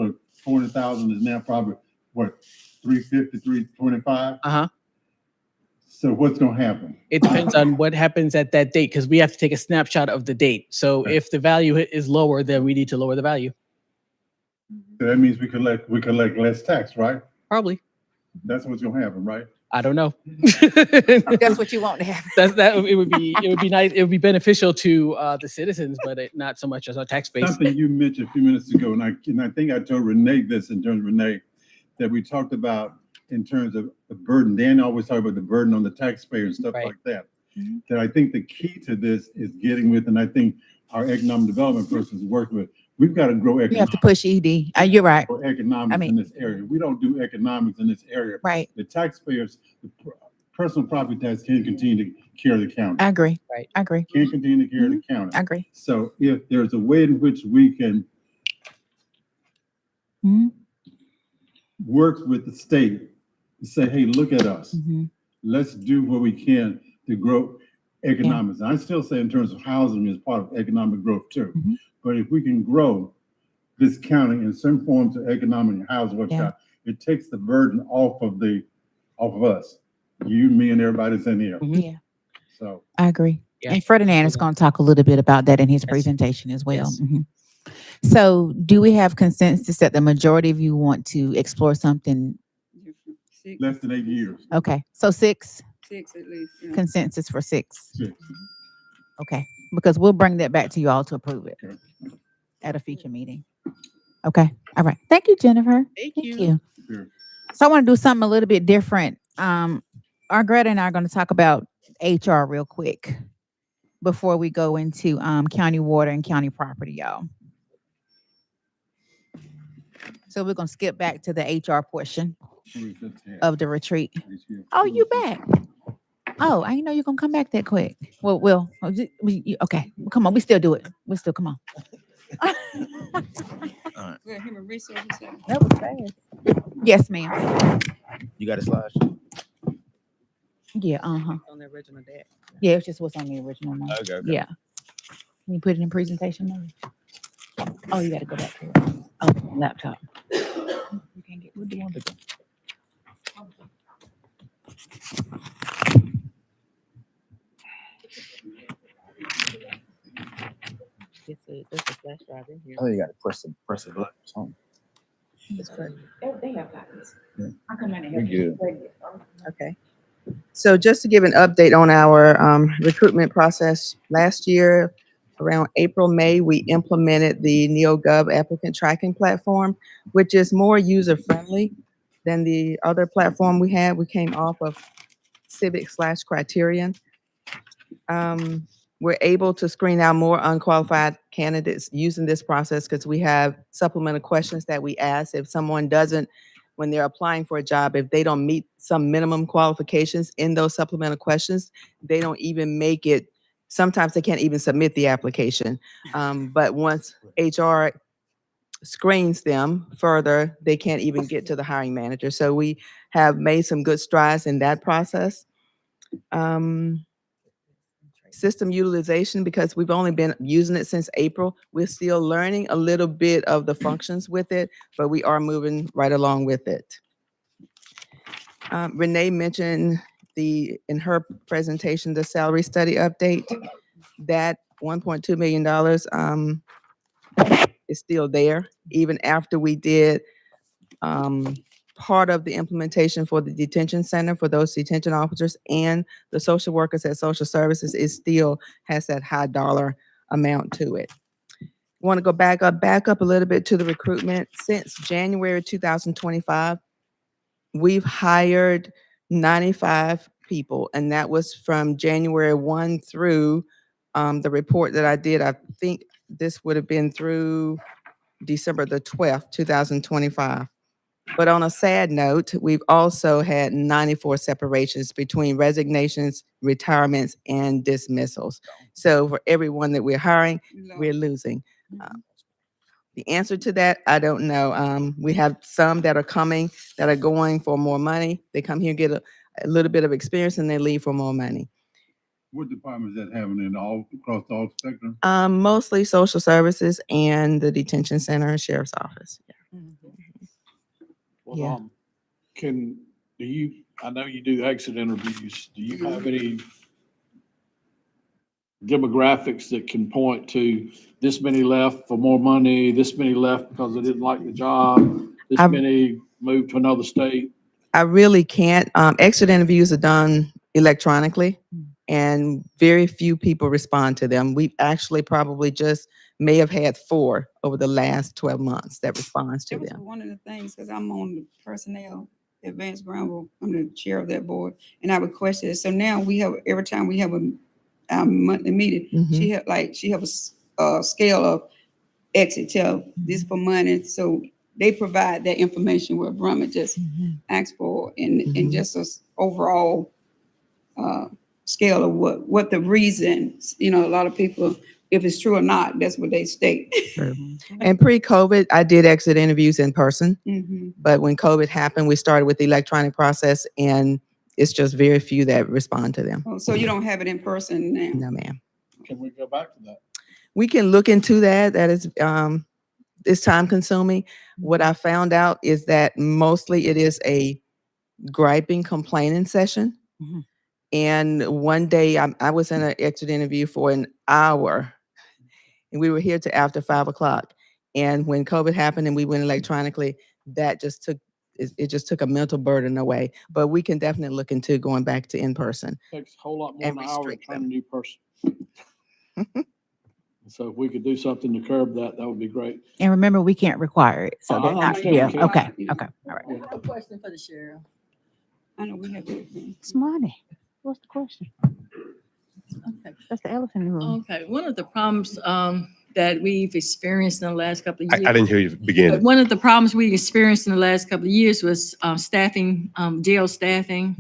400,000 is now probably 350, 325. So what's going to happen? It depends on what happens at that date because we have to take a snapshot of the date. So if the value is lower, then we need to lower the value. So that means we collect less tax, right? Probably. That's what's going to happen, right? I don't know. That's what you want to have. It would be nice. It would be beneficial to the citizens, but not so much as our tax base. Something you mentioned a few minutes ago, and I think I told Renee this in terms of Renee, that we talked about in terms of the burden. Dan always talked about the burden on the taxpayer and stuff like that. Mm-hmm. That I think the key to this is getting with, and I think our economic development person is working with. We've got to grow economics. You have to push ED. You're right. For economics in this area. We don't do economics in this area. Right. The taxpayers, the personal property tax can continue to carry the county. I agree. Right. I agree. Can continue to carry the county. I agree. So if there's a way in which we can work with the state and say, hey, look at us. Let's do what we can to grow economics. I still say in terms of housing is part of economic growth too. But if we can grow this county in some forms of economic and housing, it takes the burden off of us. You, me, and everybody that's in here. Yeah. So I agree. Yeah. And Ferdinand is going to talk a little bit about that in his presentation as well. Yes. So do we have consensus that the majority of you want to explore something? less than 8 years. Okay. So 6 at least. Yeah. consensus for 6. 6. Okay. Because we'll bring that back to you all to approve it at a future meeting. Okay. All right. Thank you, Jennifer. Thank Thank you. you. Sure. So I want to do something a little bit different. Greta and I are going to talk about HR real quick before we go into county water and county property, y'all. So we're going to skip back to the HR portion of the retreat. Oh, you back? Oh, I didn't know you're going to come back that quick. Well, okay. Come on. We still do it. We still, come on. We're human resources. That was fast. Yes, ma'am. You got a slide? Yeah, On the original deck. Yeah, it's just what's on the original one. Okay. Yeah. Can you put it in presentation mode? Oh, you got to go back to it. Oh, laptop. You can't get, what do you want to do? There's a flash drive in here. Oh, you got to press the button or something. They have copies. Yeah. I'll come in and We help you. good. Okay. So just to give an update on our recruitment process, last year, around April, May, we implemented the NeoGov applicant tracking platform, which is more user-friendly than the other platform we had. We came off of Civic/Criterion. We're able to screen out more unqualified candidates using this process because we have supplemental questions that we ask. If someone doesn't, when they're applying for a job, if they don't meet some minimum qualifications in those supplemental questions, they don't even make it. Sometimes they can't even submit the application. But once HR screens them further, they can't even get to the hiring manager. So we have made some good strides in that process. System utilization, because we've only been using it since April. We're still learning a little bit of the functions with it, but we are moving right along with it. Renee mentioned in her presentation, the salary study update. That $1.2 million is still there, even after we did part of the implementation for the detention center for those detention officers, and the social workers at social services. It still has that high dollar amount to it. Want to go back up a little bit to the recruitment. Since January 2025, we've hired 95 people, and that was from January 1 through the report that I did. I think this would have been through December the 12th, 2025. But on a sad note, we've also had 94 separations between resignations, retirements, and dismissals. So for everyone that we're hiring, we're losing. The answer to that, I don't know. We have some that are coming that are going for more money. They come here, get a little bit of experience, and they leave for more money. What departments that having in all across all spectrum? Mostly social services and the detention center and sheriff's office. Well, Yeah. I know you do exit interviews. Do you have any demographics that can point to this many left for more money, this many left because they didn't like the job, this many moved to another state? I really can't. Exit interviews are done electronically, and very few people respond to them. We've actually probably just may have had 4 over the last 12 months that responds to That was them. one of the things, because I'm on the personnel at Vance Granville. I'm the chair of that board, and I requested it. So now we have, every time we have a monthly meeting, she have a scale of exit, tell this for money. So they provide that information where Brahma just asks for, and just a overall scale of what the reasons, a lot of people, if it's true or not, that's what they state. True. And pre-COVID, I did exit interviews in person, but when COVID happened, we started with the electronic process, and it's just very few that respond to them. Oh, so you don't have it in person now? No, ma'am. Can we go back to that? We can look into that. That is, it's time consuming. What I found out is that mostly it is a griping, complaining session. And one day I was in an exit interview for an hour, and we were here to after 5 o'clock. And when COVID happened and we went electronically, that just took, it just took a mental burden away. But we can definitely look into going back to in person. Takes a whole lot more than an hour to train a new person. So if we could do something to curb that, that would be great. And remember, we can't require it. So I they're not, understand yeah, we can't. okay, okay, all right. I have a question for the sheriff. I know we have it. It's money. What's the question? Okay. That's the elephant in the room. Okay, one of the problems that we've experienced in the last couple of years. I didn't hear you begin. One of the problems we experienced in the last couple of years was staffing, jail staffing.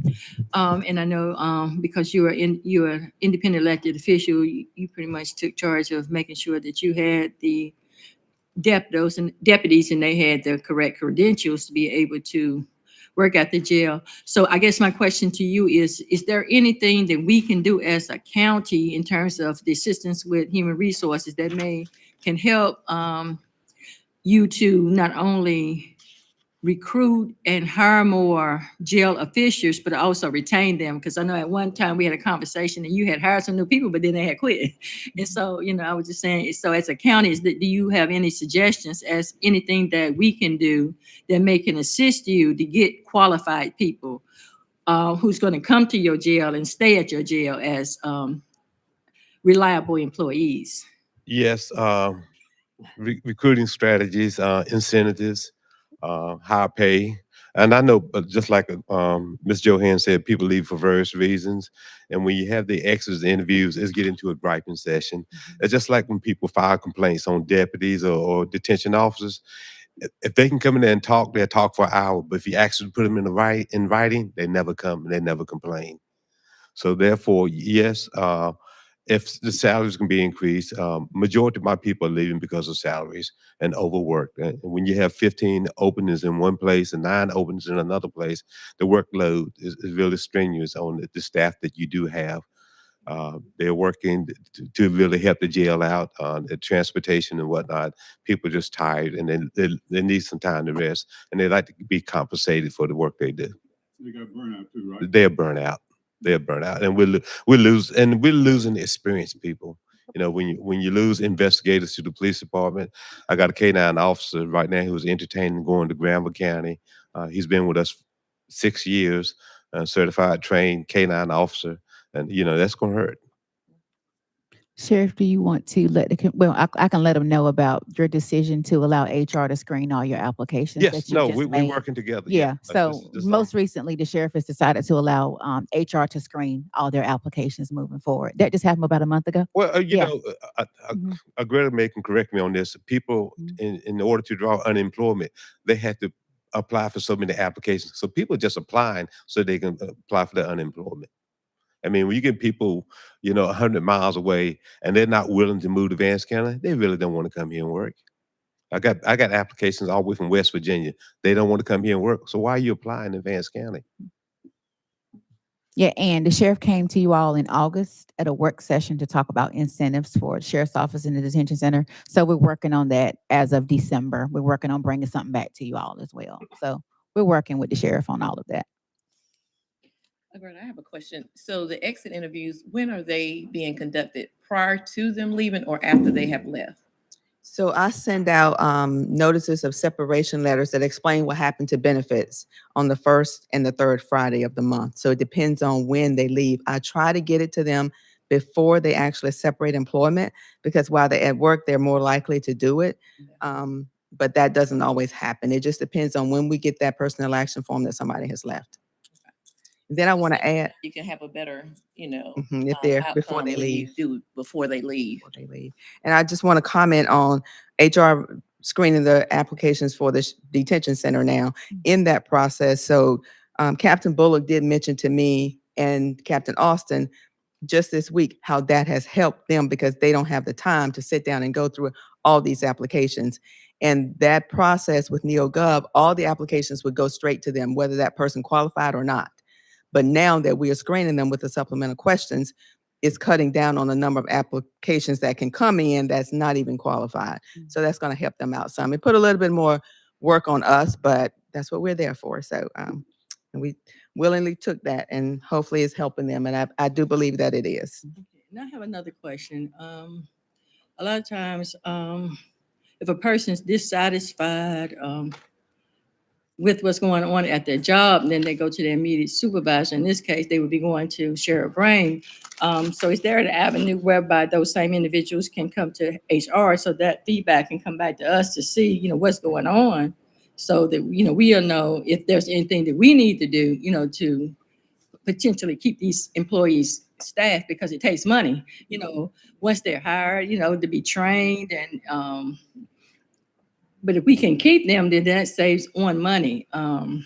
And I know because you're an independent elected official, you pretty much took charge of making sure that you had the deputies and they had the correct credentials to be able to work at the jail. So I guess my question to you is there anything that we can do as a county in terms of the assistance with human resources that can help you to not only recruit and hire more jail officials, but also retain them? Because I know at one time we had a conversation and you had hired some new people, but then they had quit. And so, I was just saying, so as a county, do you have any suggestions as anything that we can do that can assist you to get qualified people who's going to come to your jail and stay at your jail as reliable employees? Yes, recruiting strategies, incentives, high pay. And I know, just like Ms. Johan said, people leave for various reasons. And when you have the exits interviews, it's getting to a griping session. It's just like when people file complaints on deputies or detention officers. If they can come in there and talk, they'll talk for an hour. But if you actually put them in writing, they never come and they never complain. So therefore, yes, if the salaries can be increased, majority of my people are leaving because of salaries and overwork. And when you have 15 openings in one place and 9 openings in another place, the workload is really strenuous on the staff that you do have. They're working to really help the jail out, the transportation and whatnot. People are just tired and they need some time to rest, and they like to be compensated for the work they do. They got burnout too, right? They're burnt out. They're burnt out, and we're losing experienced people. You know, when you lose investigators to the police department, I got a K-9 officer right now who's entertaining going to Granville County. He's been with us 6 years, certified, trained K-9 officer, and you know that's gonna hurt. Sheriff, do you want to let I can let them know about your decision to allow HR to screen all your applications Yes, that you no, just we're made? working together. Yeah, This so most recently, the sheriff has decided to allow HR to screen all their applications moving forward. That just happened about a month ago? well, Yeah. Mhm. Greta May can correct me on this. People, in order to draw unemployment, they had to apply for so many applications. So people are just applying so they can apply for the unemployment. I mean, when you get people, 100 miles away and they're not willing to move to Vance County, they really don't want to come here and work. I got applications all the way from West Virginia. They don't want to come here and work. So why are you applying in Vance County? Yeah, and the sheriff came to you all in August at a work session to talk about incentives for the sheriff's office and the detention center. So we're working on that as of December. We're working on bringing something back to you all as well. So we're working with the sheriff on all of that. Alberta, I have a question. So the exit interviews, when are they being conducted? Prior to them leaving or after they have left? So I send out notices of separation letters that explain what happened to benefits on the first and the third Friday of the month. So it depends on when they leave. I try to get it to them before they actually separate employment, because while they're at work, they're more likely to do it. But that doesn't always happen. It just depends on when we get that personnel action form that somebody has left. Then I want to add, You can have a better, if they're before outcome they when leave. you do before they leave. And I just want to comment on HR screening the applications for the detention center now in that process. So Captain Bullock did mention to me and Captain Austin just this week how that has helped them, because they don't have the time to sit down and go through all these applications. And that process with NeoGov, all the applications would go straight to them, whether that person qualified or not. But now that we are screening them with the supplemental questions, it's cutting down on the number of applications that can come in that's not even qualified. So that's going to help them out some. It put a little bit more work on us, but that's what we're there for. So and we willingly took that, and hopefully it's helping them. And I do believe that it is. And I have another question. A lot of times, if a person's dissatisfied with what's going on at their job, and then they go to their immediate supervisor. In this case, they would be going to Sheriff Brain. So is there an avenue whereby those same individuals can come to HR so that feedback can come back to us to see, what's going on, so that, we'll know if there's anything that we need to do, to potentially keep these employees staffed, because it takes money, once they're hired, to be trained and, but if we can keep them, then that saves on money. And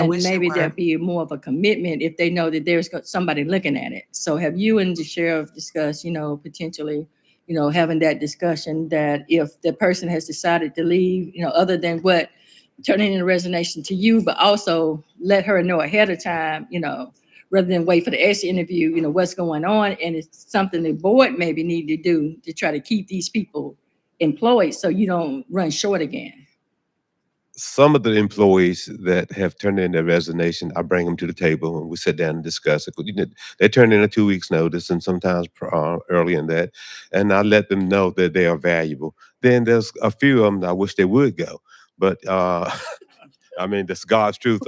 wish it maybe were. there'd be more of a commitment if they know that there's somebody looking at it. So have you and the sheriff discussed, potentially, having that discussion that if the person has decided to leave, other than what, turning in a resignation to you, but also let her know ahead of time, rather than wait for the exit interview, what's going on. And it's something the board maybe need to do to try to keep these people employed so you don't run short again. Some of the employees that have turned in their resignation, I bring them to the table and we sit down and discuss it. They turn in a 2 weeks notice, and sometimes earlier than that, and I let them know that they are valuable. Then there's a few of them that I wish they would go, but I mean, that's God's truth.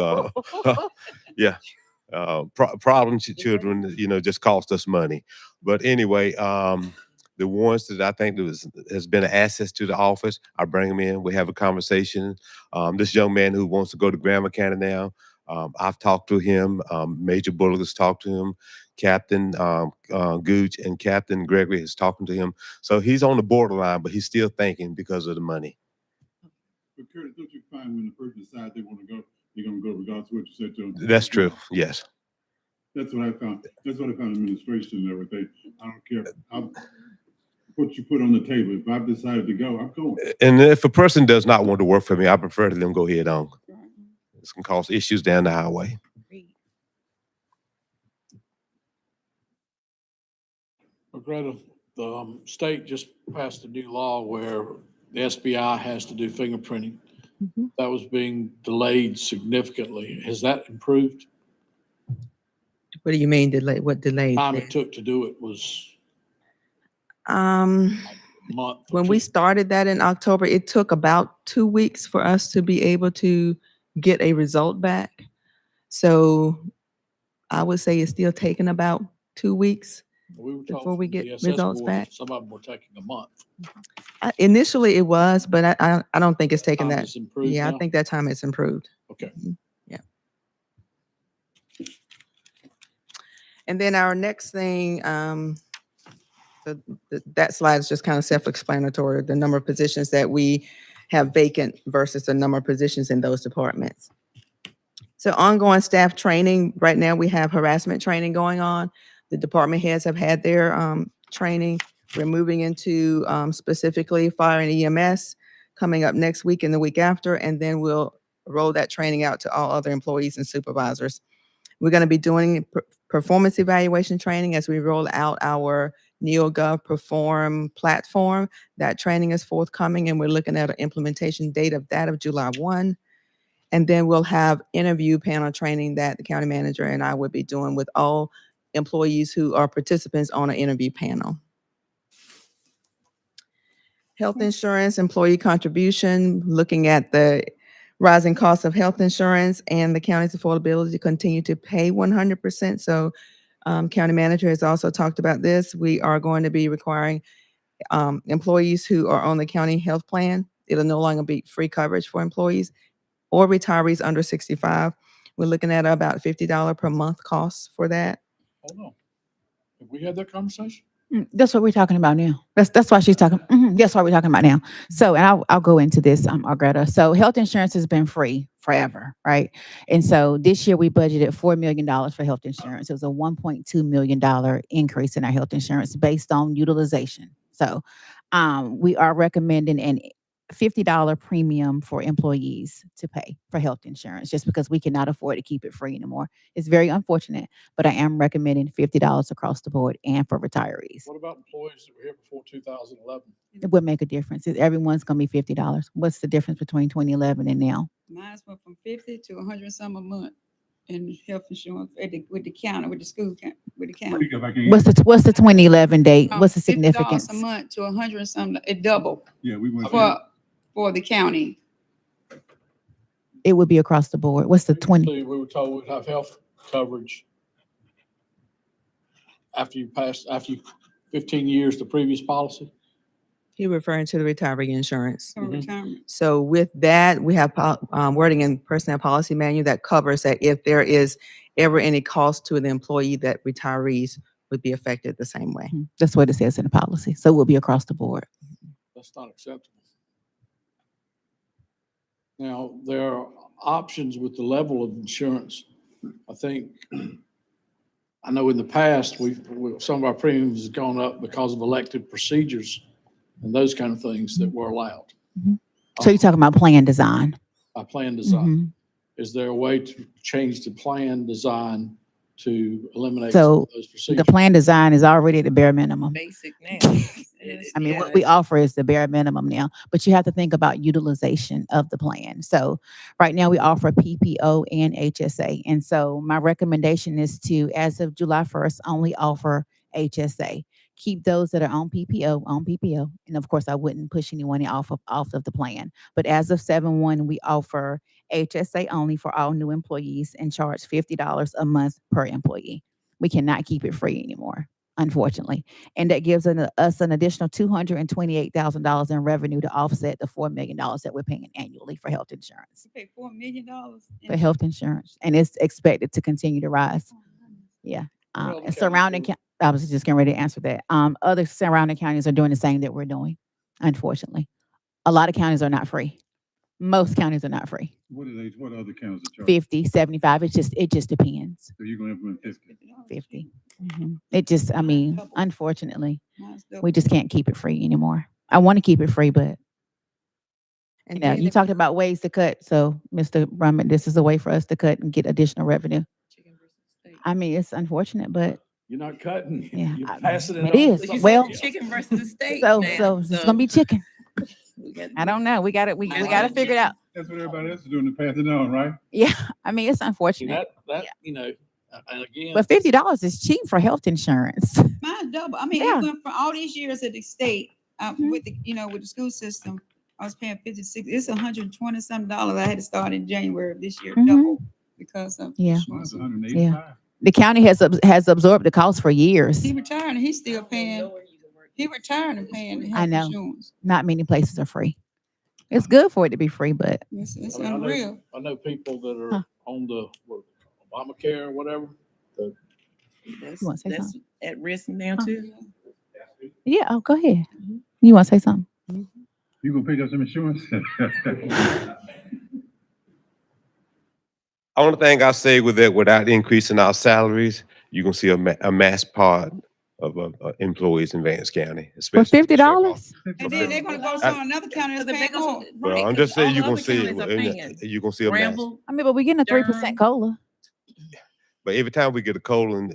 Yeah. Problem children, just cost us money. But anyway, the ones that I think has been an asset to the office, I bring them in. We have a conversation. This young man who wants to go to Granville County now, I've talked to him. Major Bullock has talked to him. Captain Gooch and Captain Gregory is talking to him. So he's on the borderline, but he's still thinking because of the money. But Curtis, don't you find when the person decides they want to go, they're going to go regardless of what you said to them? That's true. Yes. That's what I found. That's what I found administration and everything. I don't care what you put on the table. If I've decided to go, I'm going. And if a person does not want to work for me, I prefer them go head on. It's gonna cause issues down the highway. Well, Greta, the state just passed a new law where the SBI has to do fingerprinting. That was being delayed significantly. Has that improved? What do you mean delay? What delayed? Time it took to do it was Um, a month. when we started that in October, it took about 2 weeks for us to be able to get a result back. So I would say it's still taking about 2 weeks We were before told we from get the SS results board that back. some of them were taking a month. Initially it was, but I don't think it's taken Time that. has improved Yeah, I now? think that time has improved. Okay. Yeah. And then our next thing, that slide is just kind of self-explanatory, the number of positions that we have vacant versus the number of positions in those departments. So ongoing staff training, right now we have harassment training going on. The department heads have had their training. We're moving into specifically fire and EMS coming up next week and the week after, and then we'll roll that training out to all other employees and supervisors. We're going to be doing performance evaluation training as we roll out our NeoGov Perform platform. That training is forthcoming, and we're looking at an implementation date of that of July 1. And then we'll have interview panel training that the county manager and I will be doing with all employees who are participants on an interview panel. Health insurance, employee contribution, looking at the rising cost of health insurance and the county's affordability to continue to pay 100%. So county manager has also talked about this. We are going to be requiring employees who are on the county health plan. It'll no longer be free coverage for employees or retirees under 65. We're looking at about $50 per month costs for that. Hold on. Have we had that conversation? That's what we're talking about now. That's why she's talking. That's what we're talking about now. So, and I'll go into this, Greta. So, health insurance has been free forever, right? And so this year we budgeted $4 million for health insurance. It was a $1.2 million increase in our health insurance based on utilization. So, we are recommending an $50 premium for employees to pay for health insurance just because we cannot afford to keep it free anymore. It's very unfortunate, but I am recommending $50 across the board and for retirees. What about employees that were here before 2011? It would make a difference. Everyone's going to be $50. What's the difference between 2011 and now? Mine went from 50 to 100 some a month in health insurance with the county, with the school, with the county. What's the 2011 date? What's the $50 significance? a month to 100 something. It doubled Yeah, we went for the county. It would be across the board. What's the 20? We were told we'd have health coverage after 15 years, the previous policy. You're referring to the retiree insurance. Retirement. So with that, we have wording in personnel policy manual that covers that if there is ever any cost to the employee, that retirees would be affected the same way. That's what it says in the policy. So it will be across the board. That's not acceptable. Now, there are options with the level of insurance. I think, I know in the past, some of our premiums have gone up because of elective procedures and those kind of things that were allowed. So you're talking about plan design. By plan design. Is there a way to change the plan design to eliminate some So of those procedures? the plan design is already the bare minimum. Basic now. I mean, what we offer is the bare minimum now, but you have to think about utilization of the plan. So right now we offer PPO and HSA. And so my recommendation is to, as of July 1st, only offer HSA. Keep those that are on PPO. And of course, I wouldn't push anyone off of the plan. But as of 7/1, we offer HSA only for all new employees and charge $50 a month per employee. We cannot keep it free anymore, unfortunately. And that gives us an additional $228,000 in revenue to offset the $4 million that we're paying annually for health insurance. You pay $4 million For health insurance. And it's expected to continue to rise. Yeah. And surrounding, I was just getting ready to answer that. Other surrounding counties are doing the same that we're doing, unfortunately. A lot of counties are not free. Most counties are not free. What other counties are charging? 50, 75. It just depends. So you're gonna implement 50? 50. It just, I mean, unfortunately, we just can't keep it free anymore. I want to keep it free, but you know, you talked about ways to cut. So, Mr. Brumman, this is a way for us to cut and get additional revenue. I mean, it's unfortunate, but You're not cutting. yeah, You're passing it it on to is. somebody Well, else. Chicken versus the steak so now. it's gonna be chicken. We got- I don't know. We got we got to figure it out. That's what everybody else is doing to pass it on, right? Yeah, I mean, it's See, unfortunate. that you know, and again, But $50 is cheap for health insurance. Mine double. I mean, Yeah. it went from all these years at the state with the with the school system. I was paying 56. It's $120 something I had to start in January of this year, double because of Yeah. Mine's insurance. 185. Yeah. The county has absorbed the cost for years. He retired and he's still paying. He retired and paying the I health know. insurance. Not many places are free. It's good for it to be free, but It's I mean, unreal. I know people that are on the Obamacare or whatever. That's, You wanna say that's something? at risk now too. yeah. Oh, go ahead. You want to say something? You gonna pick up some insurance? Only thing I say with that, without increasing our salaries, you're gonna see a mass part of employees in Vance County, For especially. $50? And then they're gonna go to another county that's paying more. Well, I'm just saying you're gonna see it. You're gonna see a mass. I mean, but we're getting a 3% COLA. But every time we get a COLA,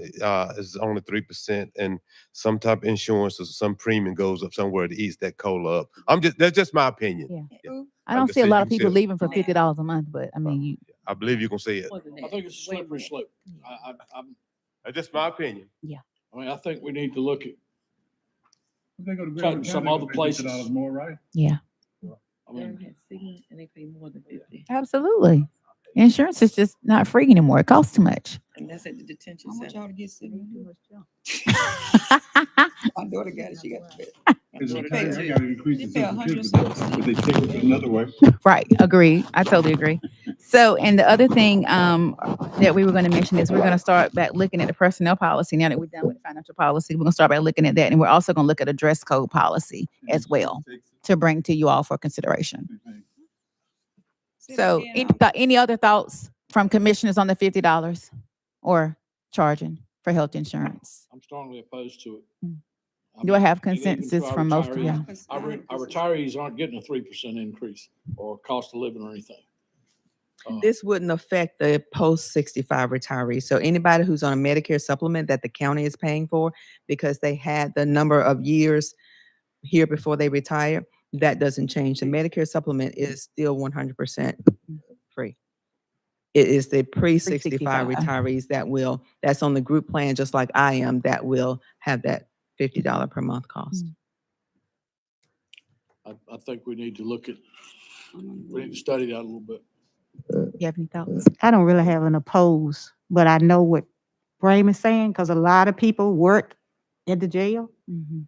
it's only 3%, and some type of insurance or some premium goes up somewhere to eats that COLA up. That's just my opinion. Yeah. I don't see a lot of people leaving for $50 a month, but I mean, I believe you can see it. I think it's a slippery slope. That's just my opinion. Yeah. I mean, I think we need to look at They go to cutting some other places. $50 more, right? yeah, I mean, And they pay more than 50. absolutely. Insurance is just not free anymore. It costs too much. And that's at the detention I want center. y'all to get sick. My daughter got it. She got the Because They I pay gotta increase the They pay social 100 security, but they take it another way. Right. Agree. I totally agree. So, and the other thing that we were going to mention is we're going to start back looking at the personnel policy. Now that we're done with the financial policy, we're going to start back looking at that. And we're also going to look at a dress code policy as well to bring to you all for consideration. So, any other thoughts from commissioners on the $50 or charging for health insurance? I'm strongly opposed to it. Do I have And even consensus to our from most of retirees. y'all? Our retirees aren't getting a 3% increase or cost of living or anything. This wouldn't affect the post-65 retirees. So anybody who's on a Medicare supplement that the county is paying for because they had the number of years here before they retire, that doesn't change. The Medicare supplement is still 100% free. It is the pre-65 retirees that's on the group plan, just like I am, that will have that $50 per month cost. I think we need to look at, we need to study that a little bit. You have any thoughts? I don't really have an oppose, but I know what Braham is saying because a lot of people work at the jail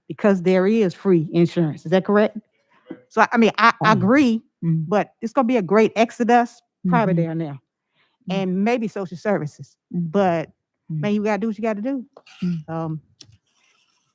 because there is free insurance. Is that correct? So, I mean, I agree, but it's going to be a great exodus probably down there and maybe social services. But, man, you got to do what you got to do.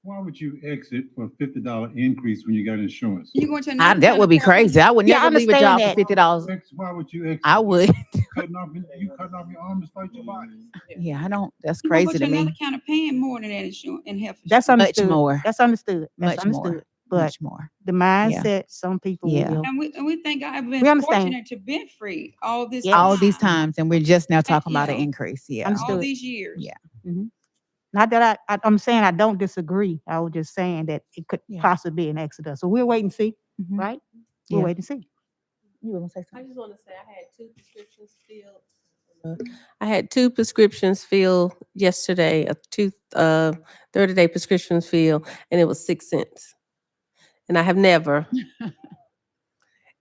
Why would you exit for a $50 increase when you got insurance? You going to That would be crazy. I would Yeah, I never leave a understand job for $50. Why would you exit? I would. You cutting off your arm to fight your body. Yeah, I don't. That's You gonna crazy go to another me. county paying more than that insurance and health. That's insurance. understood. more. That's understood. That's Much understood. more. But Much more. the mindset, some people Yeah. will. And we think I've been We understand. fortunate to be free all this All these time, times, and we're just now talking about an Yeah. increase. Yeah. all Understood. these years. Yeah. Not that I'm saying I don't disagree. I was just saying that it could Yeah. possibly be an exodus. So we'll wait and see, right? We'll Yeah. wait and see. You want to say I something? just want to say I had 2 prescriptions filled. I had 2 prescriptions filled yesterday, 30-day prescriptions filled, and it was 6 cents. And I have never,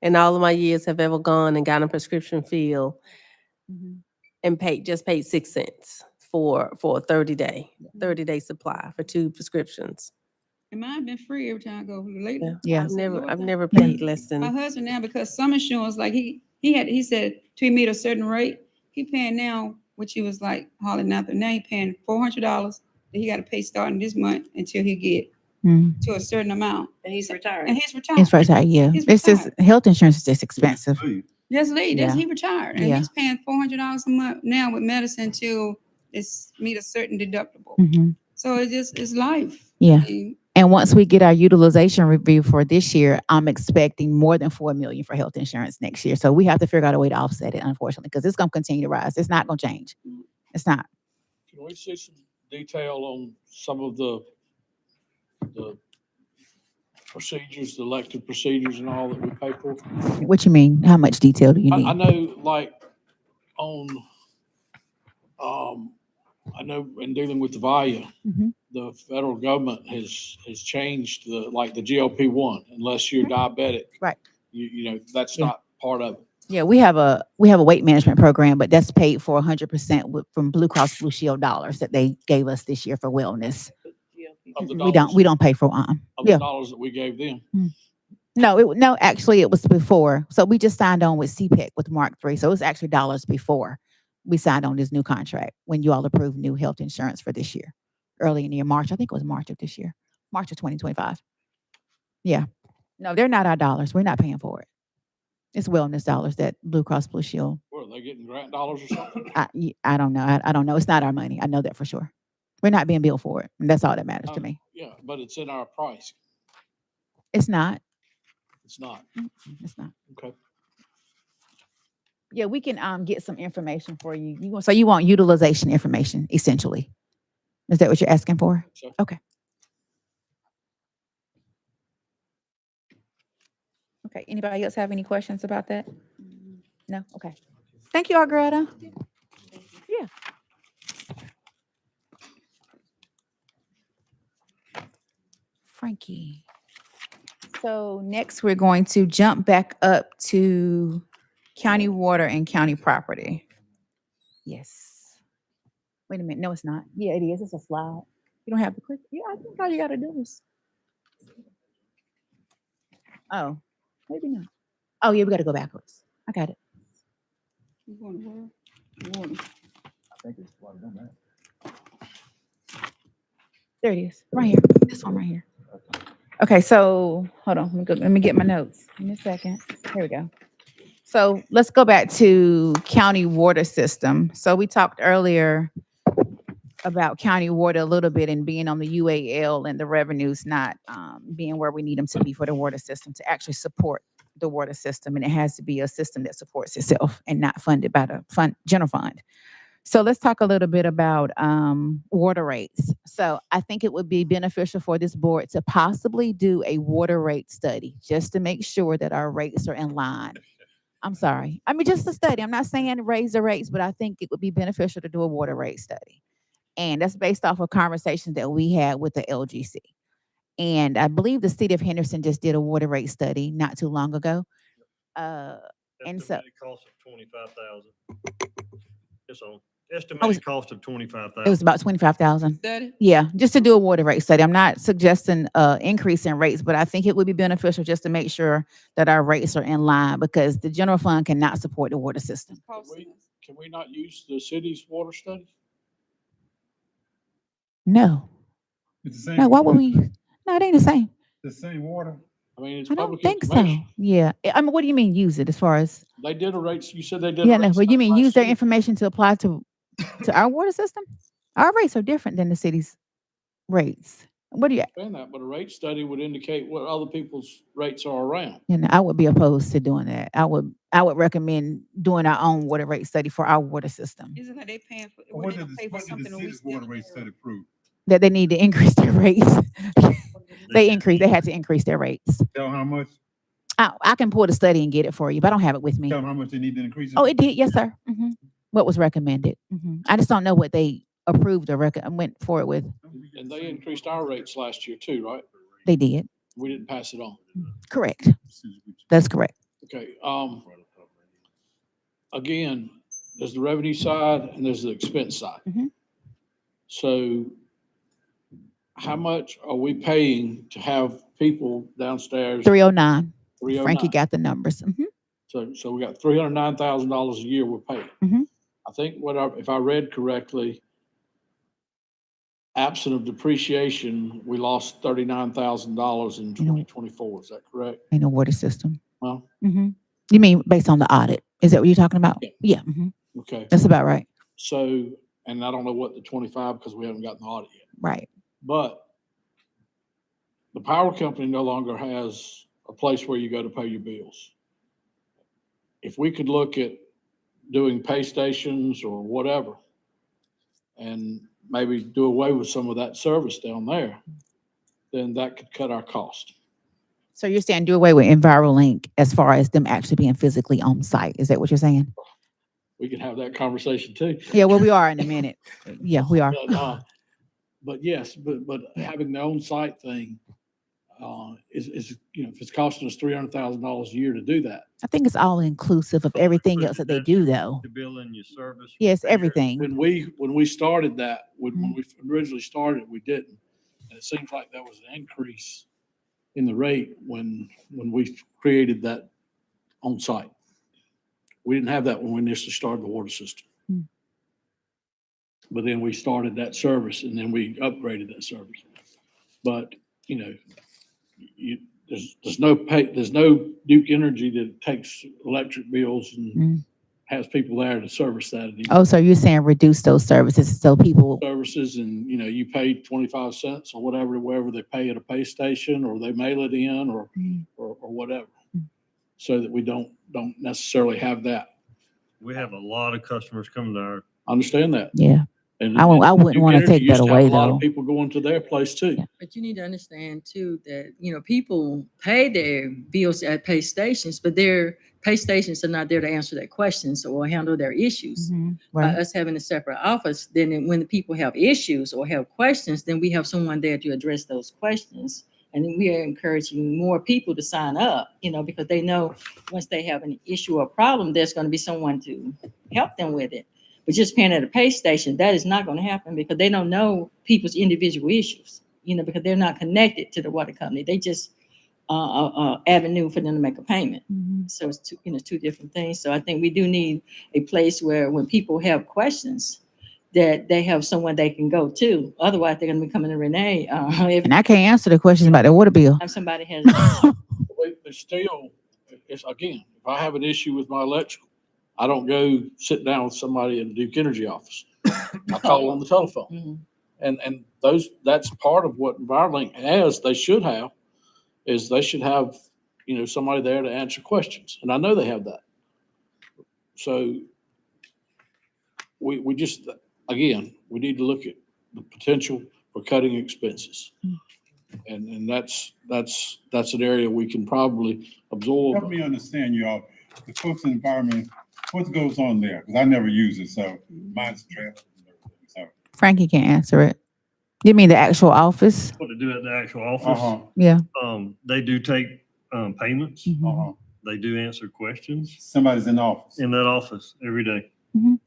in all of my years, have ever gone and gotten a prescription filled and paid 6 cents for a 30-day supply for 2 prescriptions. And mine been free every time I go lately. Yeah. I've never paid less than. My husband now, because some insurance, like he said to meet a certain rate, he paying now, which he was like hardly nothing. Now he paying $400 that he got to pay starting this month until he get to a certain amount. And he's retired. And he's retired. It's retired, yeah. He's It's just, retired. health insurance is just expensive. Just leave. Yeah. He retired. And Yeah. he's paying $400 a month now with medicine till it's meet a certain deductible. Mhm. So it's life. Yeah. I mean, And once we get our utilization review for this year, I'm expecting more than 4 million for health insurance next year. So we have to figure out a way to offset it, unfortunately, because it's going to continue to rise. It's not going to change. It's not. Can we see some detail on some of the procedures, the elective procedures and all that we pay for? What you mean? How much detail do you need? I know, like, on, I know in dealing with the VALUE, Mhm. the federal government has changed the GLP-1, unless you're diabetic. Right. You know, that's Yeah. not part of it. Yeah, we have a weight management program, but that's paid for 100% from Blue Cross Blue Shield dollars that they gave us this year for wellness. Of the We dollars, don't pay for of the yeah. dollars that we gave them. No, actually it was before. So we just signed on with CPEC with Mark III. So it was actually dollars before we signed on this new contract when you all approved new health insurance for this year. Early in the year, March. I think it was March of this year. March of 2025. Yeah. No, they're not our dollars. We're not paying for it. It's wellness dollars that Blue Cross Blue Shield. What, are they getting grant dollars or something? I don't know. I don't know. It's not our money. I know that for sure. We're not being billed for it. And that's all that matters to me. Yeah, but it's in our price. It's not. It's not. It's not. Okay. Yeah, we can get some information for you. So you want utilization information, essentially. Is that what you're asking for? So, Okay. Okay. Anybody else have any questions about that? No? Okay. Thank you, Greta. Yeah. Frankie. So next we're going to jump back up to county water and county property. Yes. Wait a minute. No, it's not. Yeah, it is. It's a slide. You don't have to click. Yeah, I think all you got to do is. Oh, maybe not. Oh, yeah, we got to go backwards. I got it. you want water? I think it's one of them, right? There it is. Right here. This one right here. Okay, so hold on. Let me get my notes. Give me a second. Here we go. So let's go back to county water system. So we talked earlier about county water a little bit and being on the UAL and the revenues not being where we need them to be for the water system to actually support the water system. And it has to be a system that supports itself and not funded by the general fund. So let's talk a little bit about water rates. So I think it would be beneficial for this board to possibly do a water rate study just to make sure that our rates are in line. I'm sorry. I mean, just a study. I'm not saying raise the rates, but I think it would be beneficial to do a water rate study. And that's based off of conversations that we had with the LGC. And I believe the city of Henderson just did a water rate study not too long ago. And so Cost of 25,000. It's on estimated cost of 25,000. it was about 25,000. Study? Yeah, just to do a water rate study. I'm not suggesting increase in rates, but I think it would be beneficial just to make sure that our rates are in line because the general fund cannot support the water system. Can we not use the city's water study? No. It's the same. No, why would we? No, it ain't the same. The same water. I mean, it's I don't public think so. information. Yeah. I mean, what do you mean use it as far as? They did a rates, you said they did. Yeah, a no, rate but you study mean last use their year. information to apply to our water system? Our rates are different than the city's rates. What do you? Understand that, but a rate study would indicate what other people's rates are around. You know, I would be opposed to doing that. I would recommend doing our own water rate study for our water system. Isn't that they paying for? What did the city's water rate study prove? That they need to increase their rates. They had to increase their rates. Tell how much? I can pull the study and get it for you, but I don't have it with me. Tell them how much they need to increase it. Oh, it did, yes, sir. What was recommended? I just don't know what they approved or went for it with. And they increased our rates last year too, right? They did. We didn't pass it on. Correct. That's correct. Okay, again, there's the revenue side and there's the expense side. So how much are we paying to have people downstairs? 309. 309. Frankie got the numbers. So we got $309,000 a year we're paying. I think if I read correctly, absent of depreciation, we lost $39,000 in 2024. Is that correct? In the water system. Well, You mean based on the audit? Is that what you're talking about? Yeah. Yeah. okay. That's about right. So, and I don't know what the 25, because we haven't gotten the audit yet. Right. But the power company no longer has a place where you go to pay your bills. If we could look at doing pay stations or whatever, and maybe do away with some of that service down there, then that could cut our cost. So you're saying do away with EnviroLink as far as them actually being physically on site. Is that what you're saying? We can have that conversation too. Yeah, well, we are in a minute. Yeah, we are. But yes, but having the on-site thing is if it's costing us $300,000 a year to do that. I think it's all inclusive of everything else that they do, though. The billing, your service. Yes, everything. When we started that, when we originally started, we didn't. And it seems like there was an increase in the rate when we created that on-site. We didn't have that when we initially started the water system. But then we started that service and then we upgraded that service. But, there's no Duke Energy that takes electric bills and has people there to service that anymore. Oh, so you're saying reduce those services so people. Services and, you pay 25 cents or wherever they pay at a pay station, or they mail it in or whatever, so that we don't necessarily have that. We have a lot of customers coming to our. I understand that. Yeah. And I wouldn't want to take that away, A lot though. of people going to their place too. Yeah. But you need to understand too that, people pay their bills at pay stations, but their pay stations are not there to answer their questions or handle their issues. By Right. us having a separate office, then when the people have issues or have questions, then we have someone there to address those questions. And then we are encouraging more people to sign up, because they know once they have an issue or problem, there's going to be someone to help them with it. But just paying at a pay station, that is not going to happen because they don't know people's individual issues, because they're not connected to the water company. They just avenue for them to make a payment. So it's two different things. So I think we do need a place where when people have questions, that they have someone they can go to. Otherwise, they're going to be coming to Renee. And I can't answer the questions about the water bill. If somebody has, But still, it's again, if I have an issue with my electrical, I don't go sit down with somebody in the Duke Energy office. I call on the telephone. And that's part of what EnviroLink has. They should have somebody there to answer questions. And I know they have that. So we just, again, we need to look at the potential for cutting expenses. And that's an area we can probably absorb. Help me understand, y'all, the folks in environment, what goes on there? Because I never use it, so mine's trapped. So Frankie can't answer it. You mean the actual office? What to do at the actual office. Yeah. They do take payments. Uh-huh. They do answer questions Somebody's in office. in that office every day.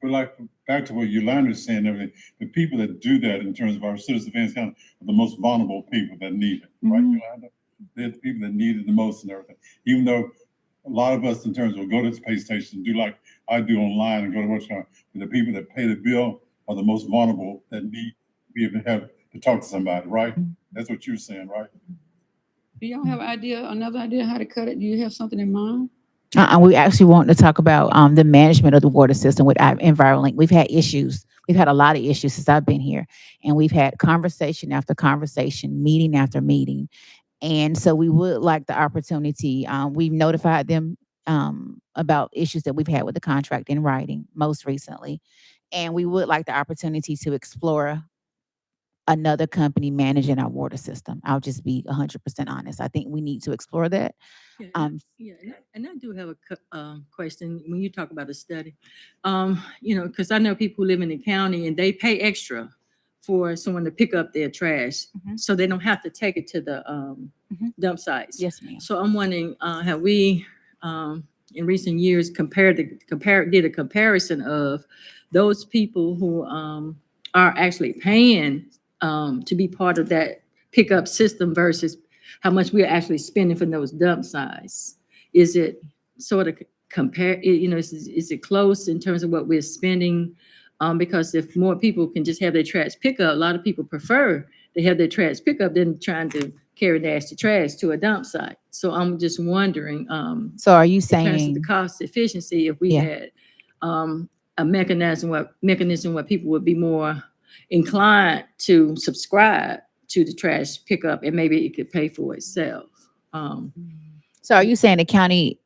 But like back to what Yolanda was saying, everything, the people that do that in terms of our citizens of Vance County are the most vulnerable people that need it, right, Yolanda? They're the people that need it the most and everything. Even though a lot of us in terms of go to the pay station, do like I do online and go to website, but the people that pay the bill are the most vulnerable that need to be able to have to talk to somebody, right? That's what you're saying, right? Do y'all have another idea how to cut it? Do you have something in mind? We actually want to talk about the management of the water system with our EnviroLink. We've had issues. We've had a lot of issues since I've been here, and we've had conversation after conversation, meeting after meeting. And so we would like the opportunity. We've notified them about issues that we've had with the contract in writing most recently. And we would like the opportunity to explore another company managing our water system. I'll just be 100% honest. I think we need to explore that. And I do have a question when you talk about a study, because I know people who live in the county and they pay extra for someone to pick up their trash, so they don't have to take it to the dump sites. Yes, ma'am. So I'm wondering, have we in recent years did a comparison of those people who are actually paying to be part of that pickup system versus how much we're actually spending for those dump sites? Is it sort of is it close in terms of what we're spending Because if more people can just have their trash pickup, a lot of people prefer to have their trash pickup than trying to carry nasty trash to a dump site. So I'm just wondering, So are you in terms of the saying, cost efficiency, if we Yeah. had a mechanism where people would be more inclined to subscribe to the trash pickup and maybe it could pay for itself. so are you saying the county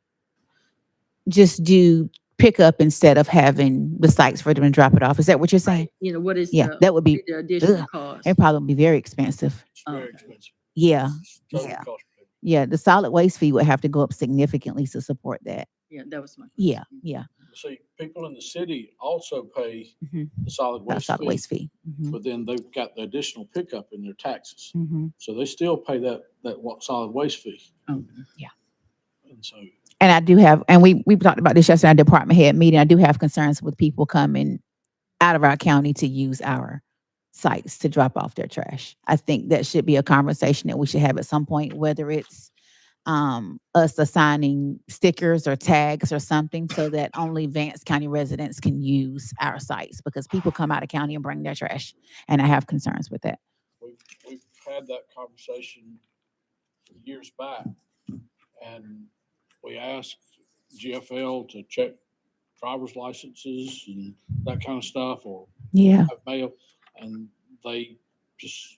just do pickup instead of having the sites for them to drop it off? Is that what you're saying? You know, what is Yeah, that would be, the additional ugh, cost? it probably would be very expensive. It's very expensive. Yeah, Totally yeah. cost prohibitive. Yeah, the solid waste fee would have to go up significantly to support that. Yeah, that was my question. Yeah, yeah. See, people in the city also pay Mhm. the solid That waste solid fee, waste fee. Mhm, but then they've got the additional pickup in their taxes. mhm. So they still pay that solid waste fee. Yeah. And so And I do have, and we talked about this yesterday in our department head meeting. I do have concerns with people coming out of our county to use our sites to drop off their trash. I think that should be a conversation that we should have at some point, whether it's us assigning stickers or tags or something so that only Vance County residents can use our sites, because people come out of county and bring their trash, and I have concerns with that. we've had that conversation years back, and we asked GFL to check driver's licenses and that kind of stuff, or Yeah. have mail, and they just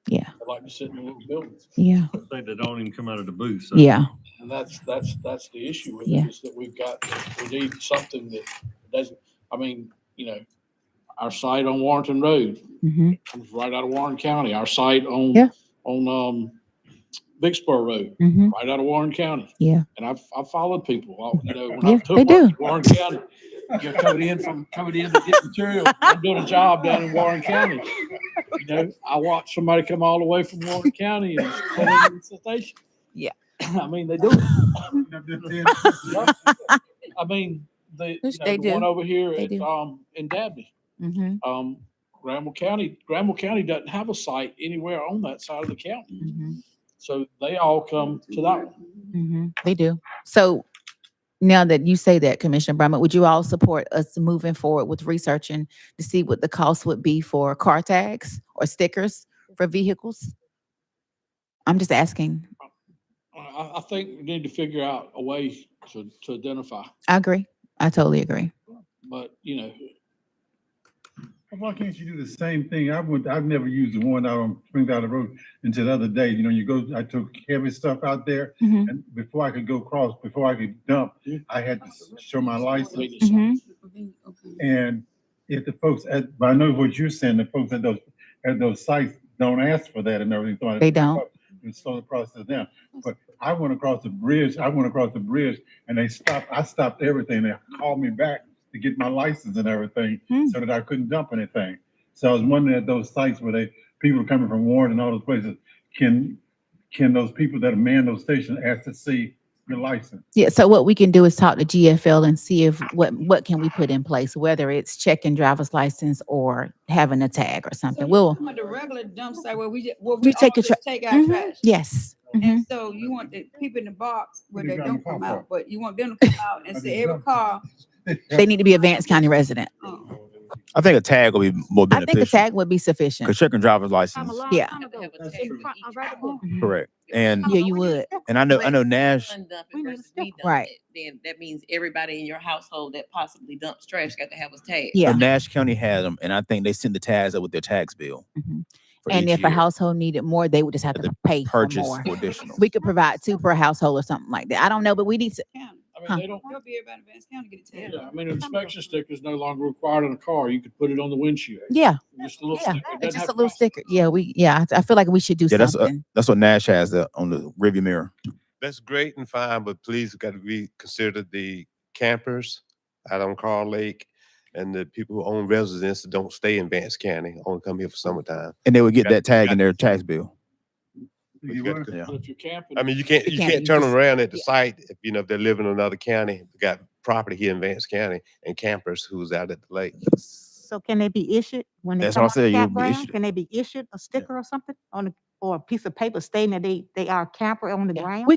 Yeah. they like to sit in a little building. Yeah. I think they don't even come out of the booth. So. Yeah. And that's the issue with Yeah. it, is that we need something that doesn't, I mean, you know, our site on Warrenton Road Mm-hmm. comes right out of Warren County. Our site on Yeah. Big Spur Road, Mm-hmm. right out of Warren County. Yeah. And I've followed people. You know, when Yeah, I took they work do. in Warren County, you're coming in to get material. I'm doing a job down in Warren County. You know, I watched somebody come all the way from Warren County and put in the station. Yeah. I mean, they do it. I mean, the They one do. over here They at do. in Dabney, Mm-hmm. Granville County doesn't have a site anywhere on that side of the county, Mm-hmm. so they all come to that one. Mm-hmm. They do. So now that you say that, Commissioner Brumman, would you all support us moving forward with researching to see what the cost would be for car tags or stickers for vehicles? I'm just asking. I think we need to figure out a way to identify, I agree. I totally agree. but you know, Why can't you do the same thing? I've never used the one out on Spring Valley Road until the other day. You know, I took heavy stuff out there, Mhm. and before I could before I could dump, I had to show my license. Mhm. And if the folks but I know what you're saying, the folks at those sites don't ask for that and everything. So They don't. You slow the process down. But I went across the bridge, and I stopped everything. They called me back to get my license and everything so that I couldn't dump anything. So I was wondering at those sites where people are coming from Warren and all those places, can those people that man those stations ask to see your license? Yeah. So what we can do is talk to GFL and see if what can we put in place, whether it's checking driver's license or having a tag or something. We'll The regular dump site where we all take a just take our trash. Yes. Mhm. And so you want the people in the box where What they they got in don't the car come for? out, but you want them to come out and say every car. They need to be a Vance County resident. I think a tag will be more I think beneficial. a tag would be sufficient. Because checking driver's license, Yeah. correct. And Yeah, you would. I know Nash. Undump it versus we dump Right. it, then that means everybody in your household that possibly dumps trash got to have a tag. Yeah. So Nash County has them, and I think they send the tags up with their tax bill. Mhm. For And each if a year. household needed more, they would just have to pay for Purchase more. for additional. We could provide 2 per household or something like that. I don't know, but we need to. I mean, Huh. they don't. There'll be everybody in Vance County get a tag. Yeah, I mean, inspection sticker is no longer required on a car. You could put it on the windshield. Yeah. Just a little Yeah. sticker. It It's doesn't just have a to little cost- sticker. Yeah, I feel like we should do Yeah, something. that's what Nash has on the rearview mirror. That's great and fine, but please got to be considered the campers out on Carl Lake and the people who own residences that don't stay in Vance County, only come here for summertime. And they would get Got- that tag got- in their tax bill. But you got to- Yeah. But if you're camping, I mean, you can't You turn just- them around at the yeah. site if they live in another county, got property here in Vance County, and campers who's out at the lake. So can they be issued when they That's come what I out the said, you'll be campground? issued. Can they be issued a sticker or something on the or a piece of paper stating that they are a camper on the ground? We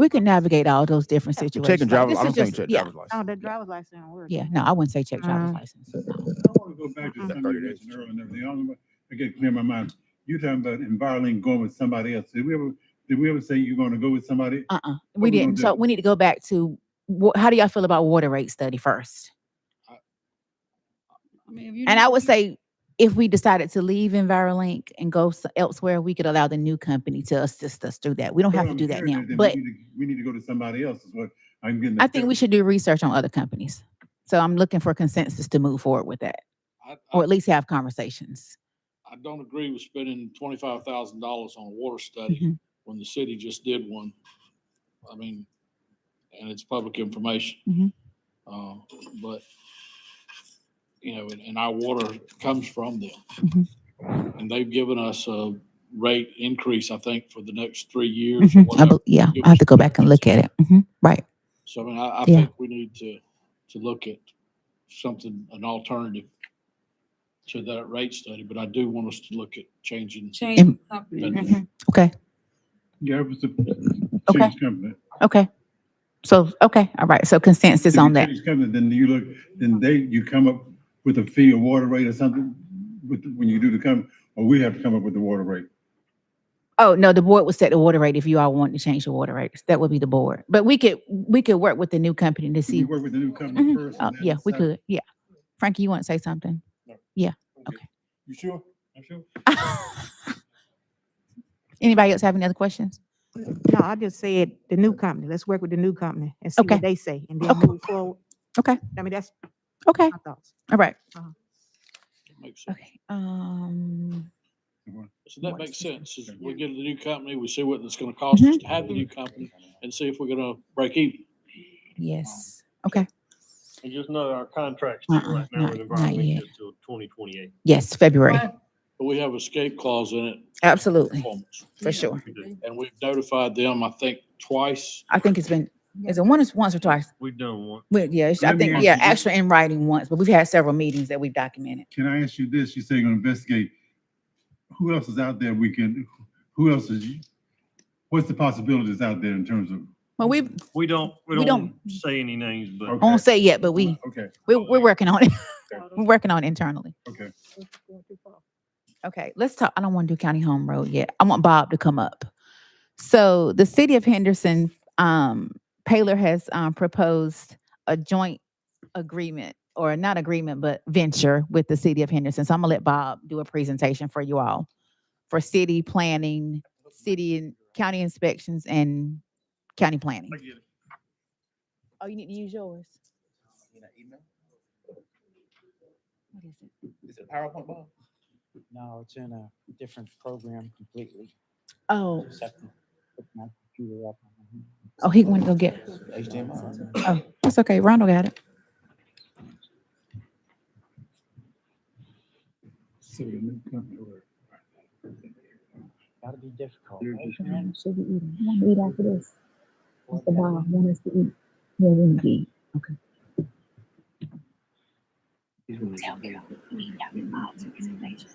could navigate all those different Checking situations. driver, This I is don't think just, check yeah, driver's license. Oh, the driver's license don't work. yeah, no, I wouldn't say check driver's license. I want to go back to That something 30 you days. mentioned earlier and everything. I don't know, I get clear in my mind. You talking about Enviroling going with somebody else. Did we ever say you're going to go with somebody? We we gonna didn't. So do? we need to go back to, how do y'all feel about water rate study first? I mean, if you And need- I would say, if we decided to leave Envirolink and go elsewhere, we could allow the new company to assist us through that. We don't have to do that now. But we need to go to somebody else is what I'm getting. I think we should do research on other companies. So I'm looking for consensus to move forward with that, or at least have conversations. I don't agree with spending $25,000 on a water study Mhm. when the city just did one. I mean, and it's public information. Mhm. But, you know, and our water comes from them. Mhm. And they've given us a rate increase, I think, for the next 3 years. or Mhm. whatever. Yeah, I have to go back and look at it. Right. So I mean, I Yeah. think we need to look at something, an alternative to that rate study, but I do want us to look at changing. And- Okay. Yeah, it was a Okay. change company. Okay. So, okay. All right. So consensus If you on that. change company, then you come up with a fee or water rate or something when you do the company, or we have to come up with the water rate. Oh, no, the board would set the water rate if you all want to change the water rates. That would be the board. But we could work with the new company to Can see. we work with the new company Mhm. first? Oh, and then yeah, we decide? could. Yeah. Frankie, you want to say something? No. Yeah. Okay. You sure? I'm sure. Anybody else have any other questions? No, I just said the new company. Let's work with the new company and see Okay. what they say and then Okay. move forward. Okay. I mean, that's Okay. my thoughts. All right. Makes sense. Okay. So that makes sense. Is we get the new company, we see what it's gonna cost us to have the new company and see if we're gonna break even. Yes. Okay. And just know our contract's still right now with not Environment yet. is till 2028. Yes, February. But we have escape clause in it. Absolutely. Performance. For sure. And we've notified them, I think, twice. I think it's been, is it once or twice? We've done one. Yeah, I Let me think, ask yeah, you this. actually in writing once, but we've had several meetings that we've documented. Can I ask you this? You say you're gonna investigate. Who else is out there who else what's the possibilities out there in terms of? Well, We don't don't- say any names, but I won't say yet, but we're working on it. We're working on it internally. Okay. Okay, let's talk. I don't want to do County Home Road yet. I want Bob to come up. So the city of Henderson, Paler has proposed a joint agreement, or not agreement, but venture with the city of Henderson. So I'm gonna let Bob do a presentation for you all for city planning, city and county inspections, and county planning. Oh, you need to use yours. What is it? Is it a PowerPoint, Bob? No, it's in a different program completely. Oh, Just have to put my computer up. oh, he went to go get. HDMI. Oh, that's okay. Ronald got it. Gotta be difficult. So we eat. I want to eat after this. Mr. Bob want us to eat. Yeah, we're gonna eat. Okay. Tell Carol we have your mom's presentation.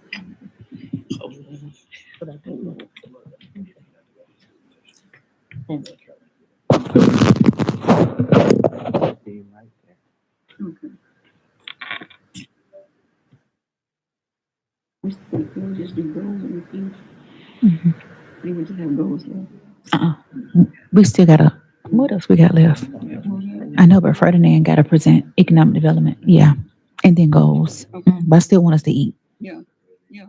Being right there. Okay. We'll just do goals in the future. We would just have goals left. We still gotta. What else we got left? I know, but Ferdinand gotta present economic development. Yeah, and then goals. Okay. But I still want us to eat. Yeah, yeah.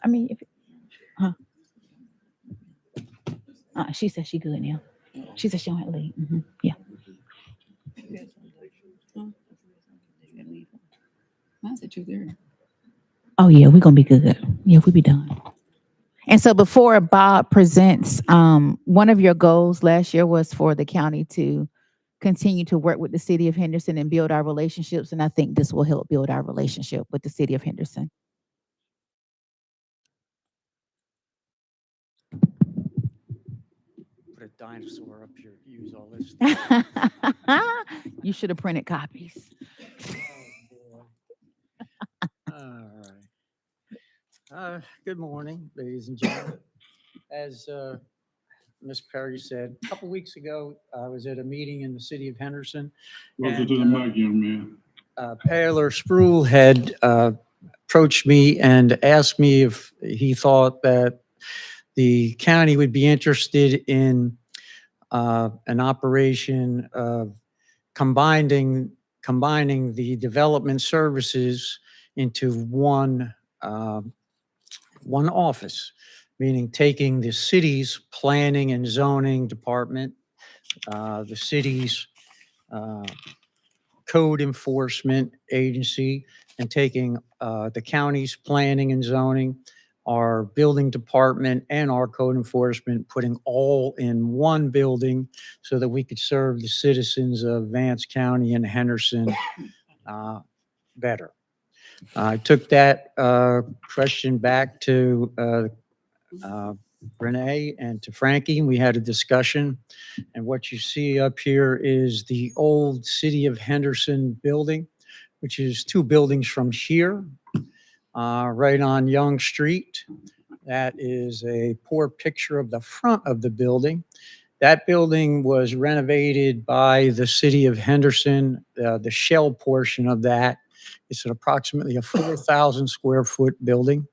I mean, if, she said she good now. She said she don't have to leave. Yeah. Mine's at 2:30. Oh yeah, we're gonna be good. Yeah, we be done. And so before Bob presents, one of your goals last year was for the county to continue to work with the city of Henderson and build our relationships. And I think this will help build our relationship with the city of Henderson. Put a dinosaur up here, use all this. You should have printed copies. All right. Good morning, ladies and gentlemen. As Ms. Perry said, a couple weeks ago, I was at a meeting in the city of Henderson. Welcome to the mic, young man. Paler Spruill had approached me and asked me if he thought that the county would be interested in an operation of combining the development services into one office, meaning taking the city's planning and zoning department, the city's code enforcement agency, and taking the county's planning and zoning, our building department, and our code enforcement, putting all in one building so that we could serve the citizens of Vance County and Henderson better. I took that question back to Renee and to Frankie, and we had a discussion. And what you see up here is the old City of Henderson building, which is 2 buildings from here, right on Young Street. That is a poor picture of the front of the building. That building was renovated by the City of Henderson, the shell portion of that. It's approximately a 4,000 square foot building.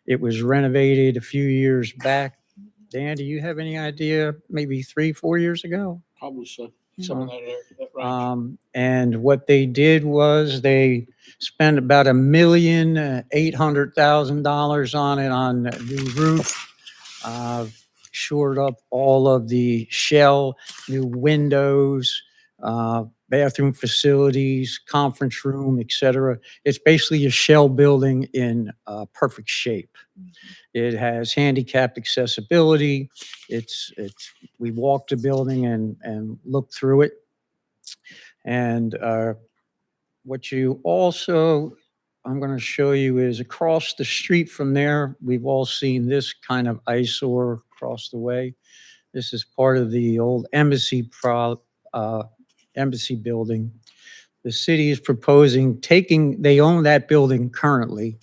It was renovated a few years back. Dan, do you have any idea? Maybe 3-4 years ago? Probably so. Mhm. Something in that range. And what they did was they spent about $1,800,000 on it, on a new roof, shored up all of the shell, new windows, bathroom facilities, conference room, et cetera. It's basically a shell building in perfect shape. It has handicapped accessibility. We walked the building and looked through it. And what you also, I'm going to show you, is across the street from there, we've all seen this kind of eyesore across the way. This is part of the old embassy building. The city is proposing they own that building currently.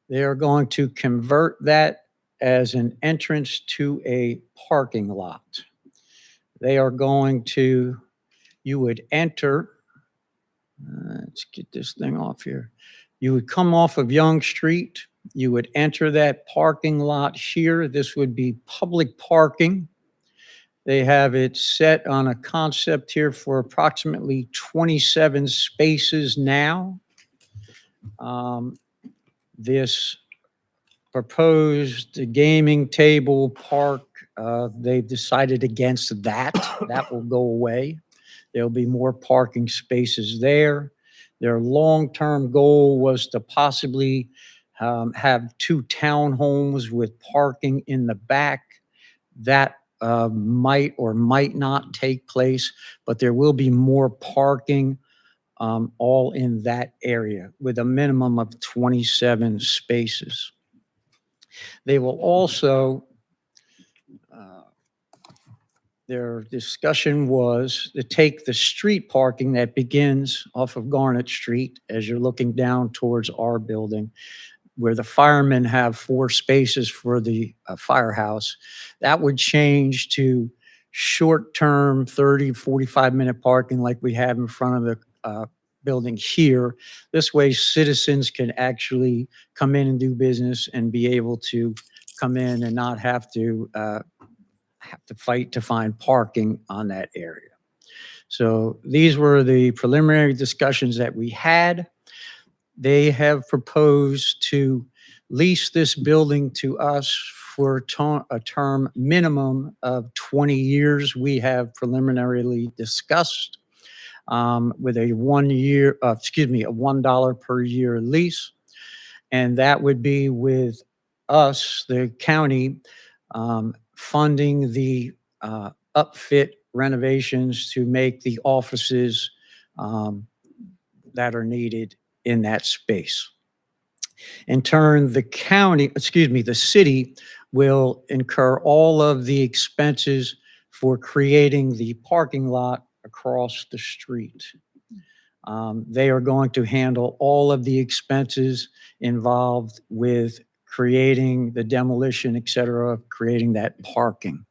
They are going to convert that as an entrance to a parking lot. They are going to, you would enter, let's get this thing off here. You would come off of Young Street. You would enter that parking lot here. This would be public parking. They have it set on a concept here for approximately 27 spaces now. This proposed gaming table park, they've decided against that. That will go away. There'll be more parking spaces there. Their long-term goal was to possibly have 2 townhomes with parking in the back. That might or might not take place, but there will be more parking all in that area with a minimum of 27 spaces. They will also, their discussion was to take the street parking that begins off of Garnet Street as you're looking down towards our building, where the firemen have 4 spaces for the firehouse. That would change to short-term 30, 45-minute parking like we have in front of the building here. This way citizens can actually come in and do business and be able to come in and not have to fight to find parking on that area. So these were the preliminary discussions that we had. They have proposed to lease this building to us for a term minimum of 20 years. We have preliminarily discussed with a $1 per year lease. And that would be with us, the county, funding the upfit renovations to make the offices that are needed in that space. In turn, the city will incur all of the expenses for creating the parking lot across the street. They are going to handle all of the expenses involved with creating the demolition, et cetera, creating that parking.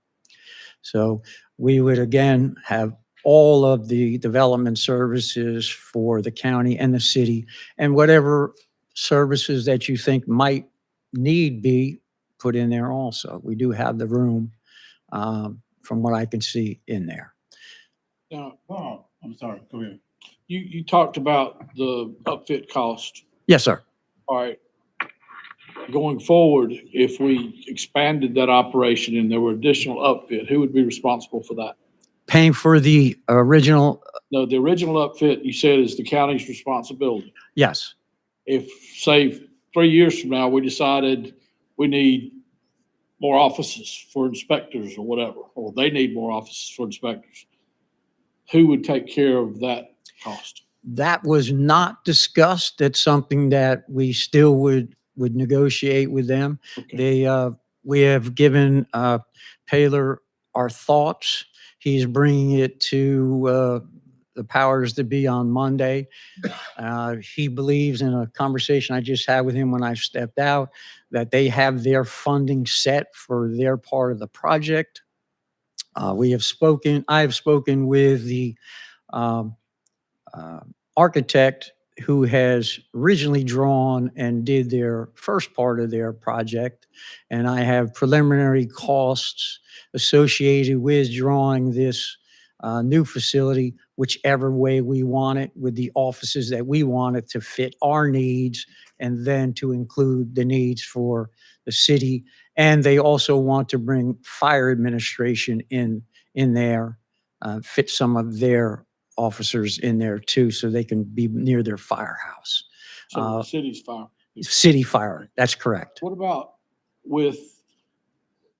So we would again have all of the development services for the county and the city, and whatever services that you think might need be put in there also. We do have the room, from what I can see in there. Now, Bob, I'm sorry, go ahead. you talked about the upfit cost. Yes, sir. All right. Going forward, if we expanded that operation and there were additional upfit, who would be responsible for that? Paying for the original, No, the original upfit you said is the county's responsibility. yes. If, say, 3 years from now, we decided we need more offices for inspectors or whatever, or they need more offices for inspectors, who would take care of that cost? That was not discussed. That's something that we still would negotiate with them. Okay. They, we have given Taylor our thoughts. He's bringing it to the powers that be on Monday. He believes, in a conversation I just had with him when I stepped out, that they have their funding set for their part of the project. I have spoken with the um, architect who has originally drawn and did their first part of their project. And I have preliminary costs associated with drawing this new facility, whichever way we want it, with the offices that we want it to fit our needs, and then to include the needs for the city. And they also want to bring fire administration in there, fit some of their officers in there too, so they can be near their firehouse. So the city's fire. City fire, that's correct. What about with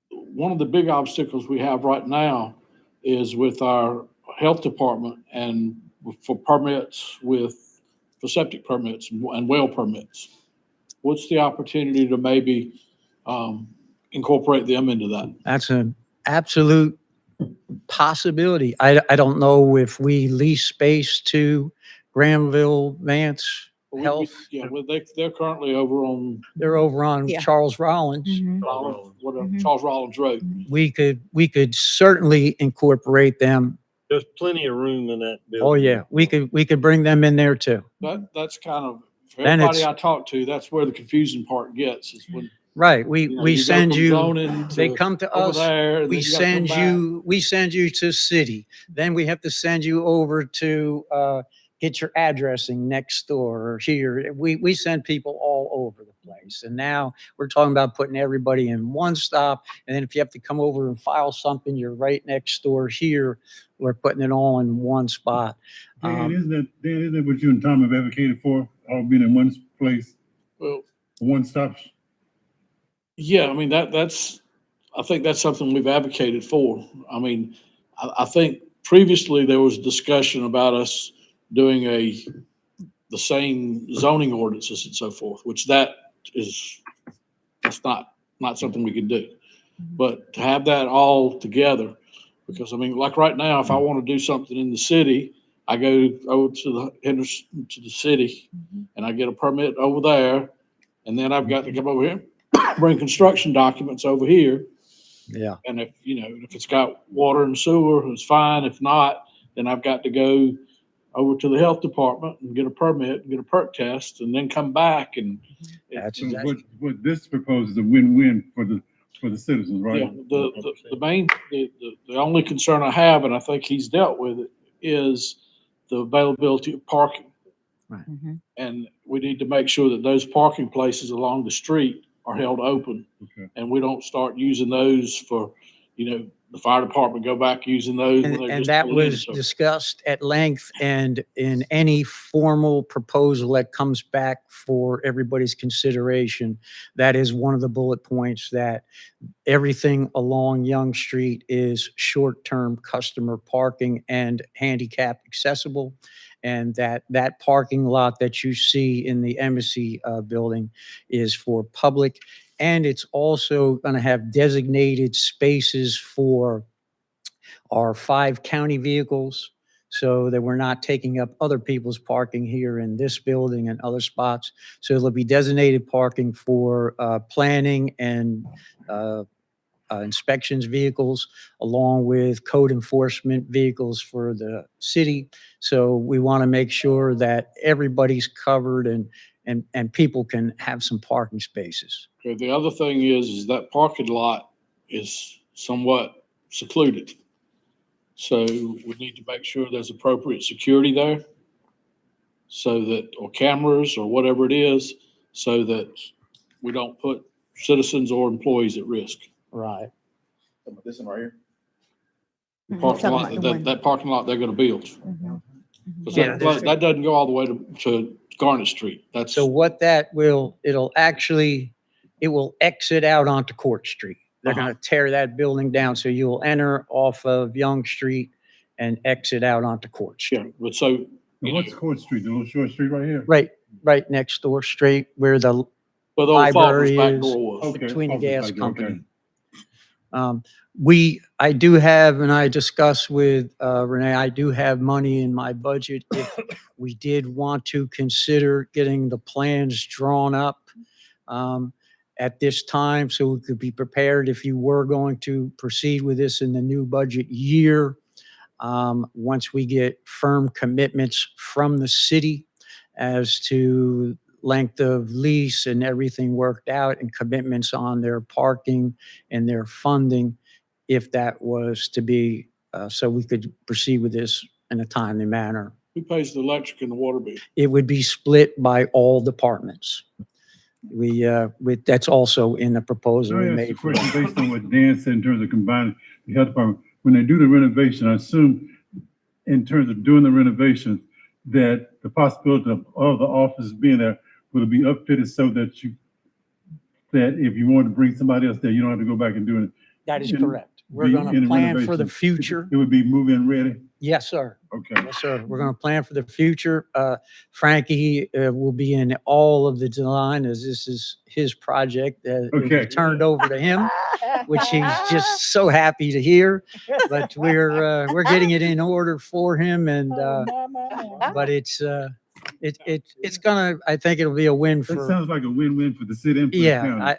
one of the big obstacles we have right now is with our health department and for permits for septic permits and well permits. What's the opportunity to maybe incorporate them into that? That's an absolute possibility. I don't know if we lease space to Granville, Vance Health. Yeah, well, they're currently over on They're over on Yeah. Charles Rollins. Charles Rollins Road. We could certainly incorporate them. There's plenty of room in that building. Oh, yeah, we could bring them in there too. That's kind of, for And everybody it's- I talk to, that's where the confusing part gets, is when Right, we you know, we you go send from you, zoning they to come to over us, there, and we then you gotta come send you to city. Then we have to send you over to get your addressing next door or here. We send people all over the place. And now we're talking about putting everybody in one stop. And then if you have to come over and file something, you're right next door here. We're putting it all in one spot. Dan, isn't that what you and Tom have advocated for? All being in one place, Well, one stop? yeah, I mean, I think that's something we've advocated for. I mean, I think previously there was discussion about us doing the same zoning ordinances and so forth, which that's not something we can do. But to have that all together, because I mean, like right now, if I want to do something in the city, I go over to the city and I get a permit over there, and then I've got to come over here, bring construction documents over here. Yeah. And if it's got water and sewer, it's fine. If not, then I've got to go over to the health department and get a permit, and get a perk test, and then come back and. That's So exactly. what this proposes is a win-win for the citizens, right? Yeah, the only concern I have, and I think he's dealt with it, is the availability of parking. Right. And we need to make sure that those parking places along the street are held open. Okay. And we don't start using those for, the fire department go back using those. when they And just that pull in. was So discussed at length, and in any formal proposal that comes back for everybody's consideration, that is one of the bullet points, that everything along Young Street is short-term customer parking and handicap accessible. And that parking lot that you see in the Embassy building is for public. And it's also going to have designated spaces for our 5 county vehicles. so that we're not taking up other people's parking here in this building and other spots. So there'll be designated parking for planning and inspections vehicles, along with code enforcement vehicles for the city. So we want to make sure that everybody's covered and people can have some parking spaces. Okay, the other thing is that parking lot is somewhat secluded. So we need to make sure there's appropriate security there so that, or cameras or whatever it is, so that we don't put citizens or employees at risk. Right. This one right here. Parking lot, that parking lot they're gonna build. Because that doesn't go all the way to Garnet Street. That's. So what that will, it will exit out onto Court Street. They're going to tear that building down. So you will enter off of Young Street and exit out onto Court Street. Yeah, but so. What's Court Street? The little short street right here? Right next door, straight where the library is, between the gas company. I do have, and I discussed with Renee, I do have money in my budget if we did want to consider getting the plans drawn up at this time, so we could be prepared if you were going to proceed with this in the new budget year. Once we get firm commitments from the city as to length of lease and everything worked out, and commitments on their parking and their funding, if that was to be, so we could proceed with this in a timely manner. Who pays the electric and the water bill? It would be split by all departments. That's also in the proposal we made. Question based on what Dan said in terms of combining the health department. When they do the renovation, I assume in terms of doing the renovation, that the possibility of all the offices being there will be upfitted so that if you want to bring somebody else there, you don't have to go back and do it. That is correct. We're going to plan for the future. It would be move-in ready? Yes, sir. Okay. Yes, sir. We're going to plan for the future. Frankie will be in all of the design, as this is his project that we turned over to him, which he's just so happy to hear. But we're getting it in order for him, and but it's gonna. I think it'll be a win for. That sounds like a win-win for the city and for the county.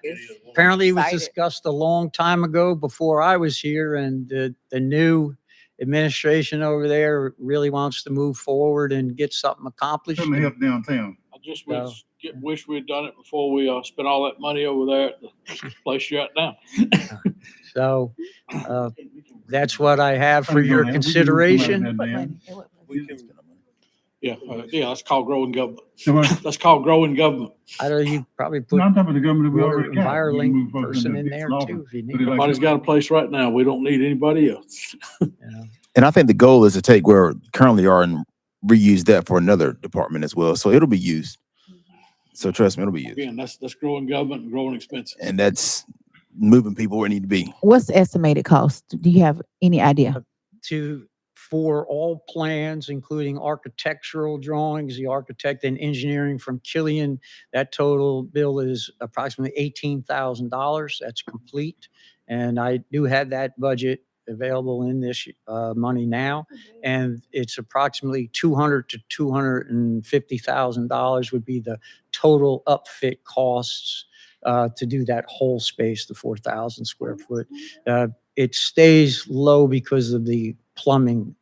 Apparently it was discussed a long time ago before I was here, and the new administration over there really wants to move forward and get something accomplished. Certainly help downtown. I just wish we had done it before we spent all that money over there at the place you're at now. So that's what I have for your consideration. Yeah, that's called growing government. That's called growing government. I know you probably put No, I'm talking about the government we another already got. Envirolink We move person in into there law. too, if you need. Everybody's got a place right now. We don't need anybody else. And I think the goal is to take where we currently are and reuse that for another department as well. So it'll be used. So trust me, it'll be used. Again, that's growing government and growing expenses. And that's moving people where it need to be. What's the estimated cost? Do you have any idea? For all plans, including architectural drawings, the architect and engineering from Killian, that total bill is approximately $18,000. That's complete. And I do have that budget available in this money now. And it's approximately $200,000 to $250,000 would be the total upfit costs to do that whole space, the 4,000 square foot. It stays low because of the plumbing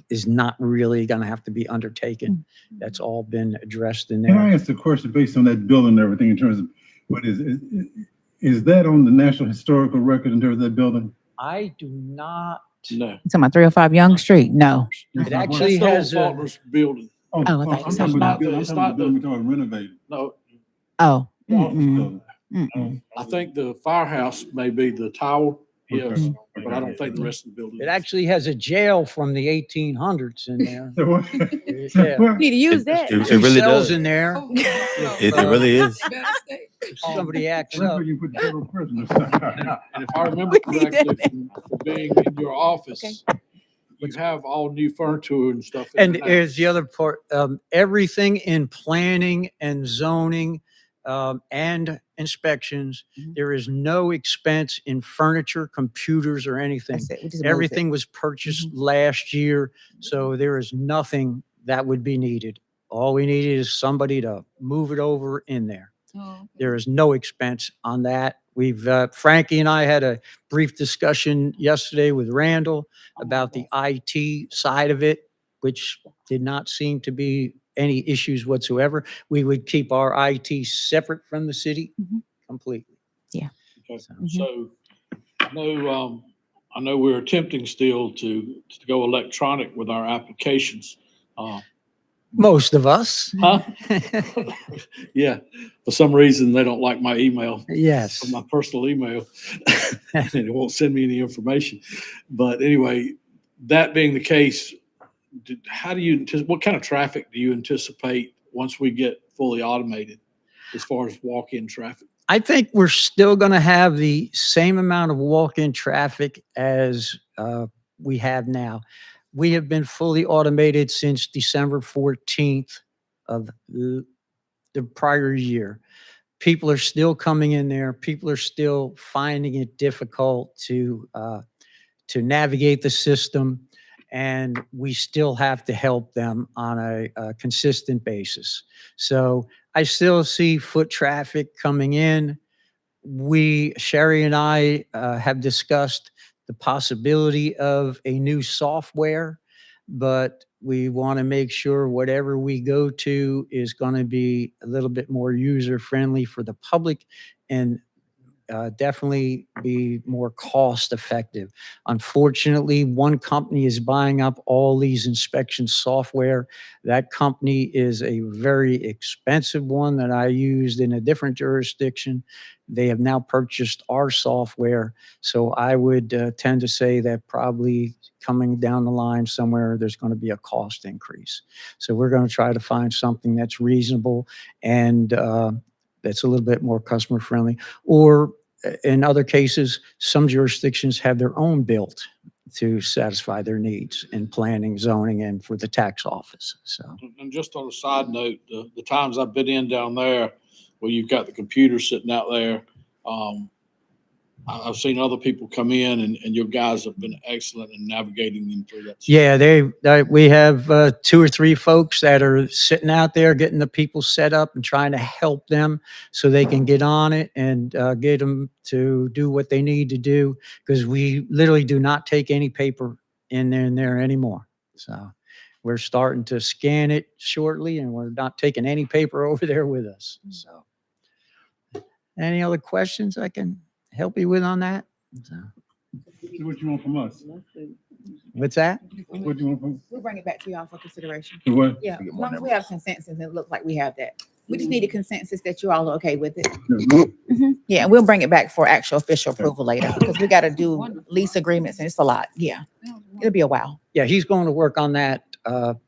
is not really going to have to be undertaken. That's all been addressed in there. Can I ask a question based on that building and everything in terms of what is that on the National Historical Record in terms of that building? I do not. No. You talking about 305 Young Street? No. It actually has a Faulkner's building. Oh, I thought you I'm said talking about the building. I'm it's talking about not the building we're talking renovating. No, Oh. The office building. I think the firehouse may be the tower. Yes, Okay. but I don't think the rest of the building. It actually has a jail from the 1800s in there. So what? Yeah. Need to use that. It really Cells does. in there. It really is. If somebody acts That's up. where you put the federal prisoners. And if I remember correctly from being in your office, you have all new furniture and stuff. in And there now. here's the other part. Everything in planning and zoning and inspections. Mhm. There is no expense in furniture, computers, or anything. That's it. We just moved it. Everything was purchased last year, so there is nothing that would be needed. All we needed is somebody to move it over in there. There is no expense on that. We've, Frankie and I had a brief discussion yesterday with Randall about the IT side of it, which did not seem to be any issues whatsoever. We would keep our IT separate from the city completely. Yeah. Okay. Mhm. So I know we're attempting still to go electronic with our applications. Most of us. Huh? Yeah. For some reason, they don't like my email. Yes. My personal email. And it won't send me any information. But anyway, that being the case, what kind of traffic do you anticipate once we get fully automated as far as walk-in traffic? I think we're still going to have the same amount of walk-in traffic as we have now. We have been fully automated since December 14th of the prior year. People are still coming in there. People are still finding it difficult to navigate the system, and we still have to help them on a consistent basis. So I still see foot traffic coming in. Sherry and I have discussed the possibility of a new software, but we want to make sure whatever we go to is going to be a little bit more user friendly for the public and definitely be more cost effective. Unfortunately, one company is buying up all these inspection software. That company is a very expensive one that I used in a different jurisdiction. They have now purchased our software. So I would tend to say that probably coming down the line somewhere, there's going to be a cost increase. So we're going to try to find something that's reasonable and that's a little bit more customer friendly. Or in other cases, some jurisdictions have their own built to satisfy their needs in planning, zoning, and for the tax office. So, And just on a side note, the times I've been in down there where you've got the computer sitting out there, I've seen other people come in and your guys have been excellent in navigating them through that. yeah, we have 2 or 3 folks that are sitting out there getting the people set up and trying to help them so they can get on it and get them to do what they need to do, because we literally do not take any paper in there anymore. So we're starting to scan it shortly, and we're not taking any paper over there with us. So any other questions I can help you with on that? So, See what you want from us. what's that? What do you want from? We'll bring it back to y'all for consideration. To what? Yeah, as long as we have consensus, and it looks like we have that. We just need a consensus that you all are okay with it. Yeah, and we'll bring it back for actual official approval later, because we got to do lease agreements, and it's a lot. Yeah, it'll be a while. Yeah, he's going to work on that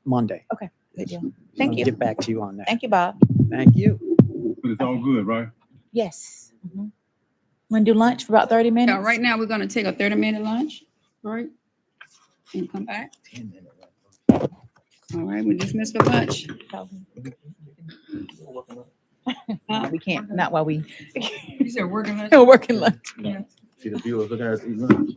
Monday. Okay, good deal. So Thank I'll you. Get back to you on that. Thank you, Bob. Thank you. But it's all good, right? Yes. Want to do lunch for about 30 minutes? Yeah, right now, we're gonna take a 30-minute lunch, right? And come back. All right, we're dismissed for lunch. We can't, not while we. You said working lunch? Working lunch. See the viewers looking at us eating lunch.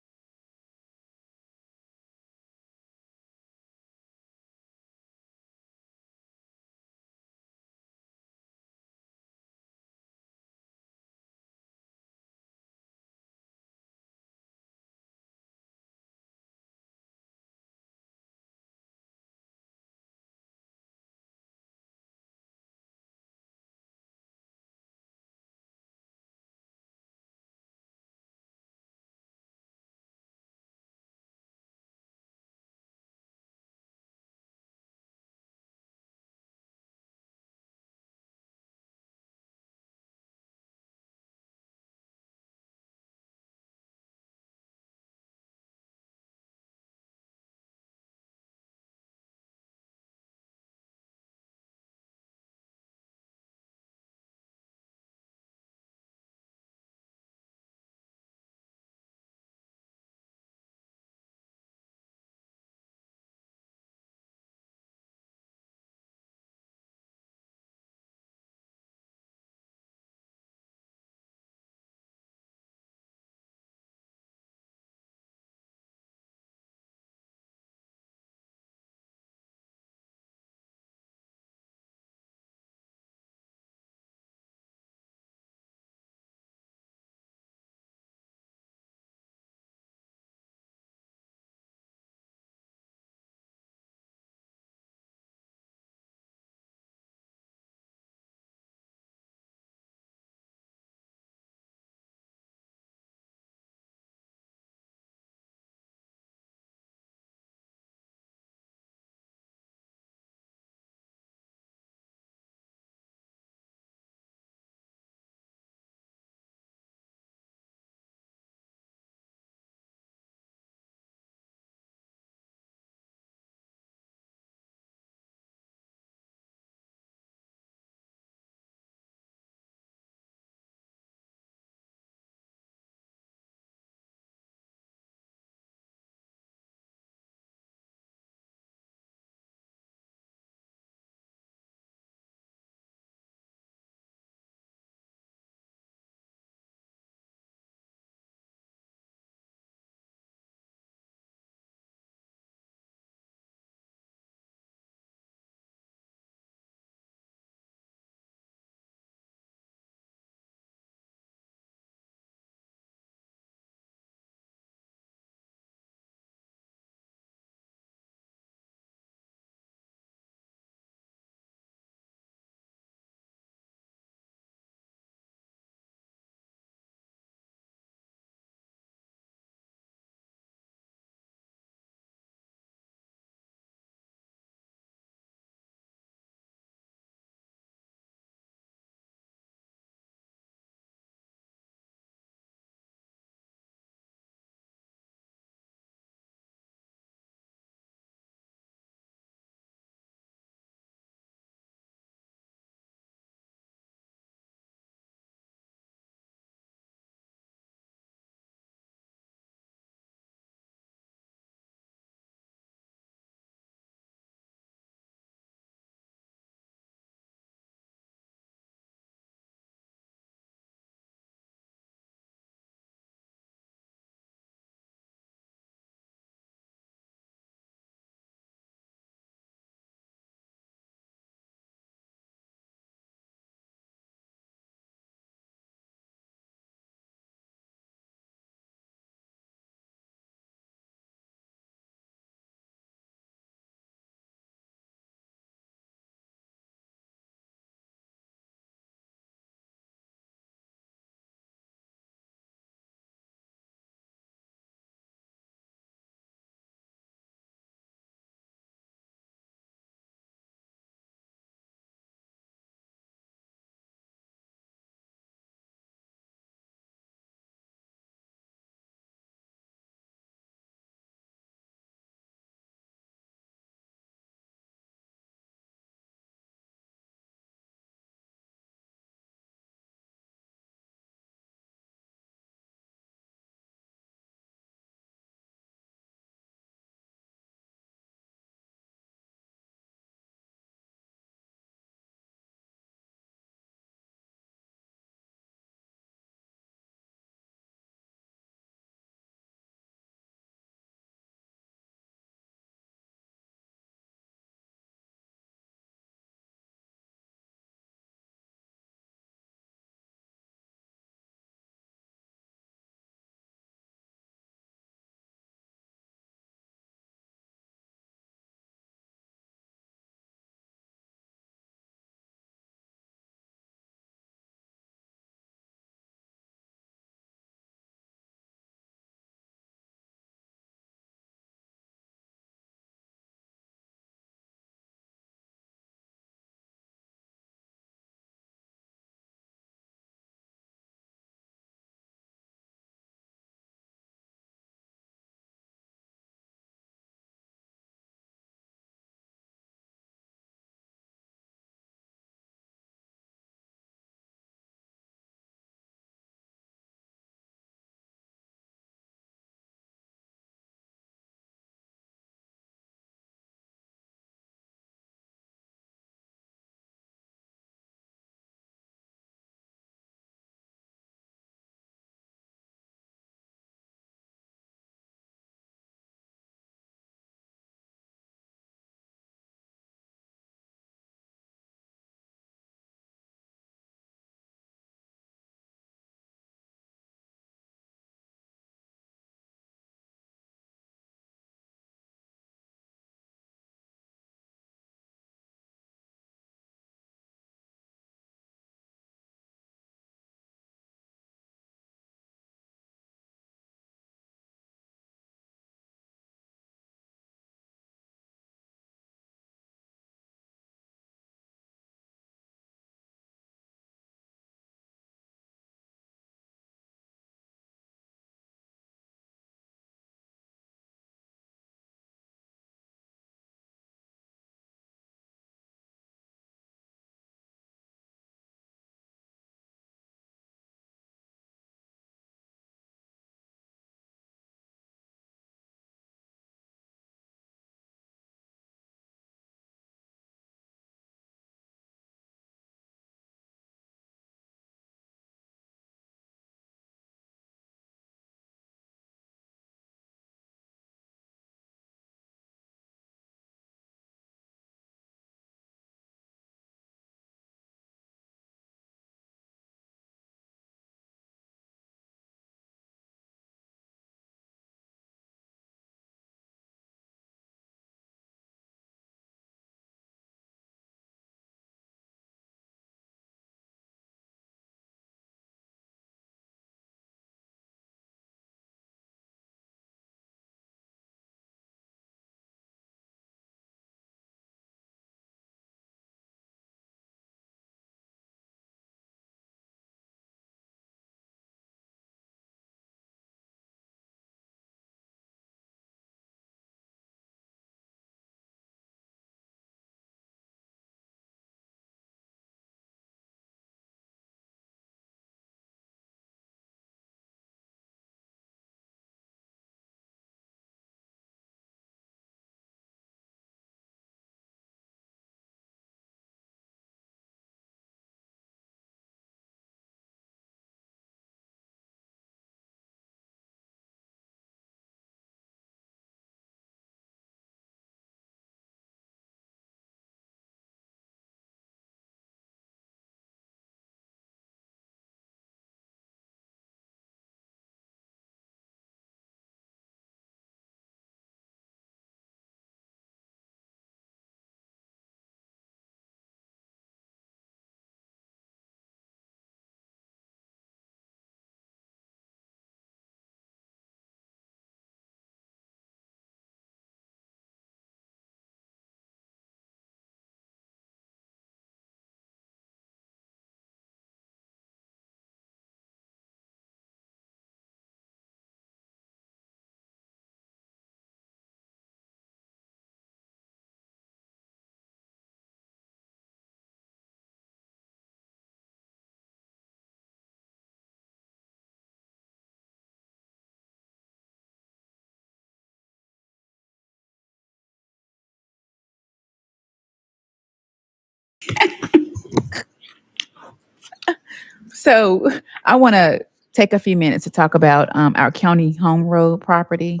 So I want to take a few minutes to talk about our county home road property.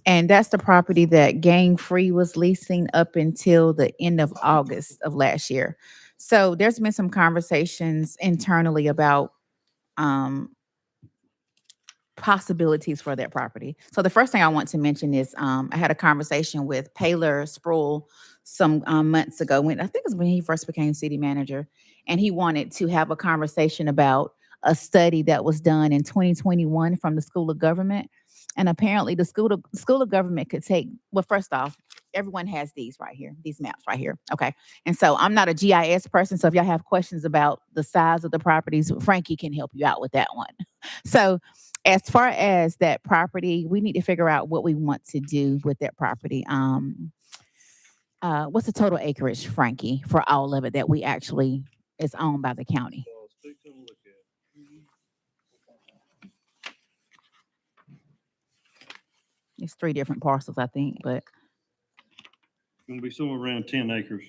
And that's the property that Gang Free was leasing up until the end of August of last year. So there's been some conversations internally about um, possibilities for that property. So the first thing I want to mention is I had a conversation with Paler Sproul some months ago when I think it was when he first became city manager, and he wanted to have a conversation about a study that was done in 2021 from the School of Government. And apparently the School of Government could take, well, first off, everyone has these right here, these maps right here. Okay. And so I'm not a GIS person. So if y'all have questions about the size of the properties, Frankie can help you out with that one. So as far as that property, we need to figure out what we want to do with that property. What's the total acreage, Frankie, for all of it that we actually is owned by the county? It's 3 different parcels, I think, but Gonna be somewhere around 10 acres.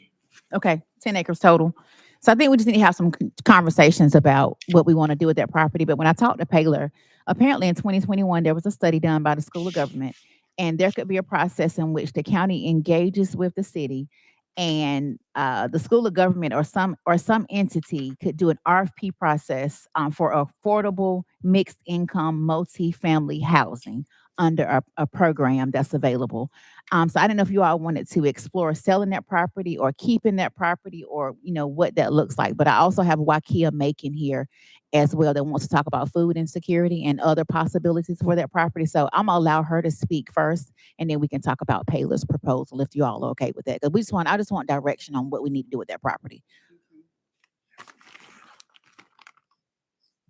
okay, 10 acres total. So I think we just need to have some conversations about what we want to do with that property. But when I talked to Paler, apparently in 2021, there was a study done by the School of Government, and there could be a process in which the county engages with the city, and the School of Government or some entity could do an RFP process for affordable mixed income multi-family housing under a program that's available. So I don't know if you all wanted to explore selling that property or keeping that property, or what that looks like. But I also have Wakia Macon here as well that wants to talk about food insecurity and other possibilities for that property. So I'm gonna allow her to speak first, and then we can talk about Paler's proposal if you all are okay with that. Because I just want direction on what we need to do with that property.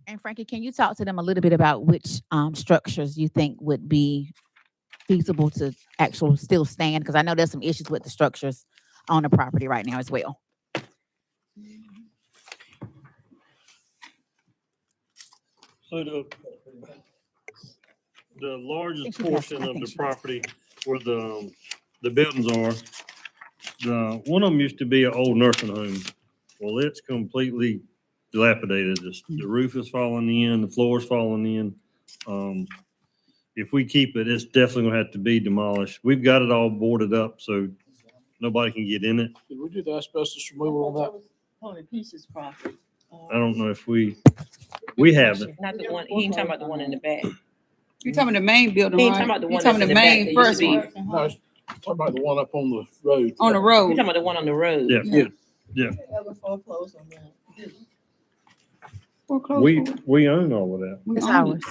And Frankie, can you talk to them a little bit about which structures you think would be feasible to actually still stand? Because I know there's some issues with the structures on the property right now as well. So the largest portion of the property where the buildings are, one of them used to be an old nursing home. Well, it's completely dilapidated. The roof is falling in, the floor's falling in. If we keep it, it's definitely gonna have to be demolished. We've got it all boarded up, so nobody can get in it. Did we do the asbestos removal on that? Only pieces property. I don't know if we haven't. Not the one, he ain't talking about the one in the back. You're talking about the main building, He ain't right? talking about the You're one talking that's the in the back main that first used to one. No, it's talking about the one up on the road. On the He road. talking about the one on the road. Yeah. Yeah. We own all of that. It's ours.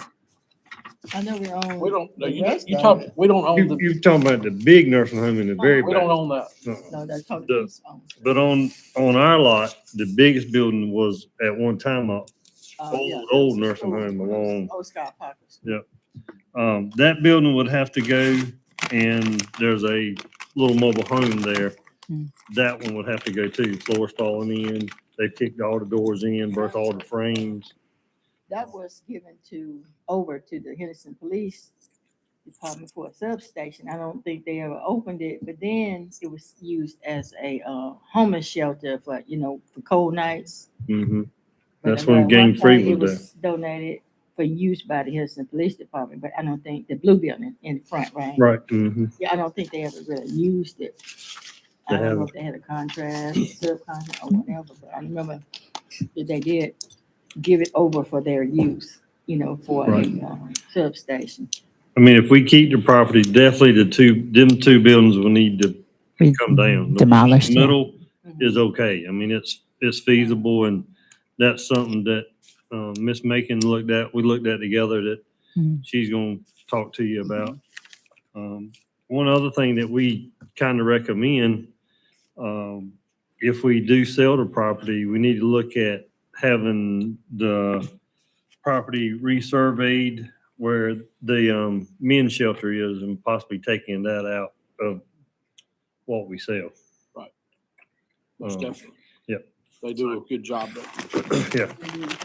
I know we own. We don't, no, you rest of talk, it. we don't own the, You're talking about the big nursing home in the very we back. don't own that. No, that's totally The- piece owns. But on our lot, the biggest building was at one time a old nursing home along. Oh, Scott Parker's. That building would have to go, and there's a little mobile home there. That one would have to go too. Floor's falling in. They kicked all the doors in, broke all the frames. That was given over to the Henderson Police Department for a substation. I don't think they ever opened it, but then it was used as a homeless shelter for cold nights. Mm-hmm. But That's at when one Game Free point, was it donated for use by the Henderson Police Department, but I don't think the blue building in the front, right? there. Right. Mm-hmm. Yeah, I don't think they ever really used it. I don't know if they had a contract, subcontract, or whatever, but I remember that they did give it over for their use, for a substation. I mean, if we keep the property, definitely them two buildings will need to come down. Demolished, The yeah. middle is okay. I mean, it's feasible, and that's something that Miss Macon we looked at together that she's gonna talk to you about. One other thing that we kind of recommend, if we do sell the property, we need to look at having the property resurveyed where the men's shelter is, and possibly taking that out of what we sell. Right. Most Um, definitely. Yep. They do a good job there. Yeah,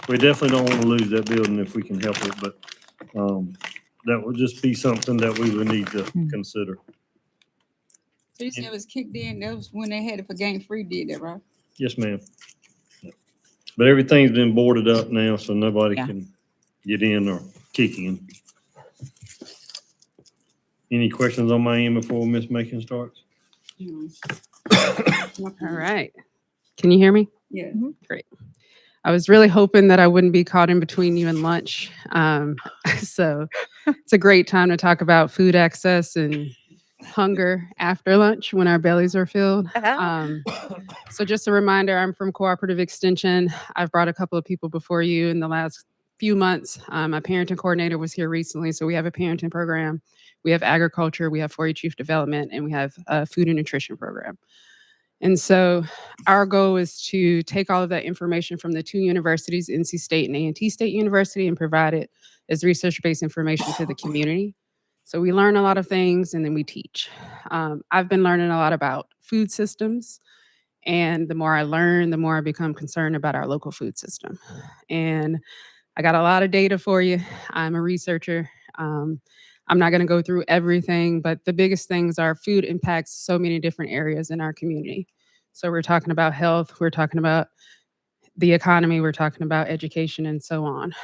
we definitely don't want to lose that building if we can help it, but that would just be something that we would need to consider. So you said it was kicked in, that was when they had it for Game Free did that, right? Yes, ma'am. But everything's been boarded up now, so nobody Yeah. can get in or kick in. Any questions on my end before Miss Macon starts? All right. Can you hear me? Yeah. Great. I was really hoping that I wouldn't be caught in between you and lunch. So it's a great time to talk about food access and hunger after lunch when our bellies are filled. So just a reminder, I'm from Cooperative Extension. I've brought a couple of people before you in the last few months. My parenting coordinator was here recently, so we have a parenting program. We have agriculture, we have 4-H youth development, and we have a food and nutrition program. And so our goal is to take all of that information from the 2 universities, NC State and A&T State University, and provide it as research-based information to the community. So we learn a lot of things and then we teach. I've been learning a lot about food systems, and the more I learn, the more I become concerned about our local food system. And I got a lot of data for you. I'm a researcher. I'm not going to go through everything, but the biggest things are food impacts so many different areas in our community. So we're talking about health, we're talking about the economy, we're talking about education, and so on.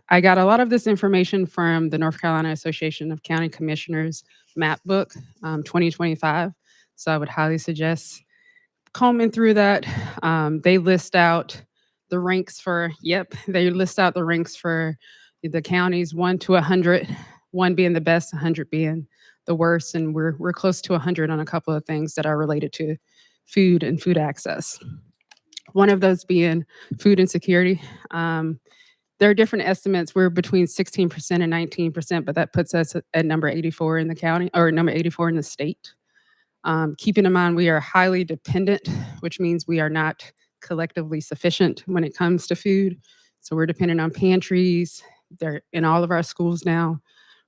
I got a lot of this information from the North Carolina Association of County Commissioners map book, 2025. So I would highly suggest combing through that. They list out the ranks for the counties 1 to 100, 1 being the best, 100 being the worst, and we're close to 100 on a couple of things that are related to food and food access. One of those being food insecurity. There are different estimates. We're between 16% and 19%, but that puts us at number 84 in the county, or number 84 in the state. Keeping in mind we are highly dependent, which means we are not collectively sufficient when it comes to food. So we're dependent on pantries. They're in all of our schools now.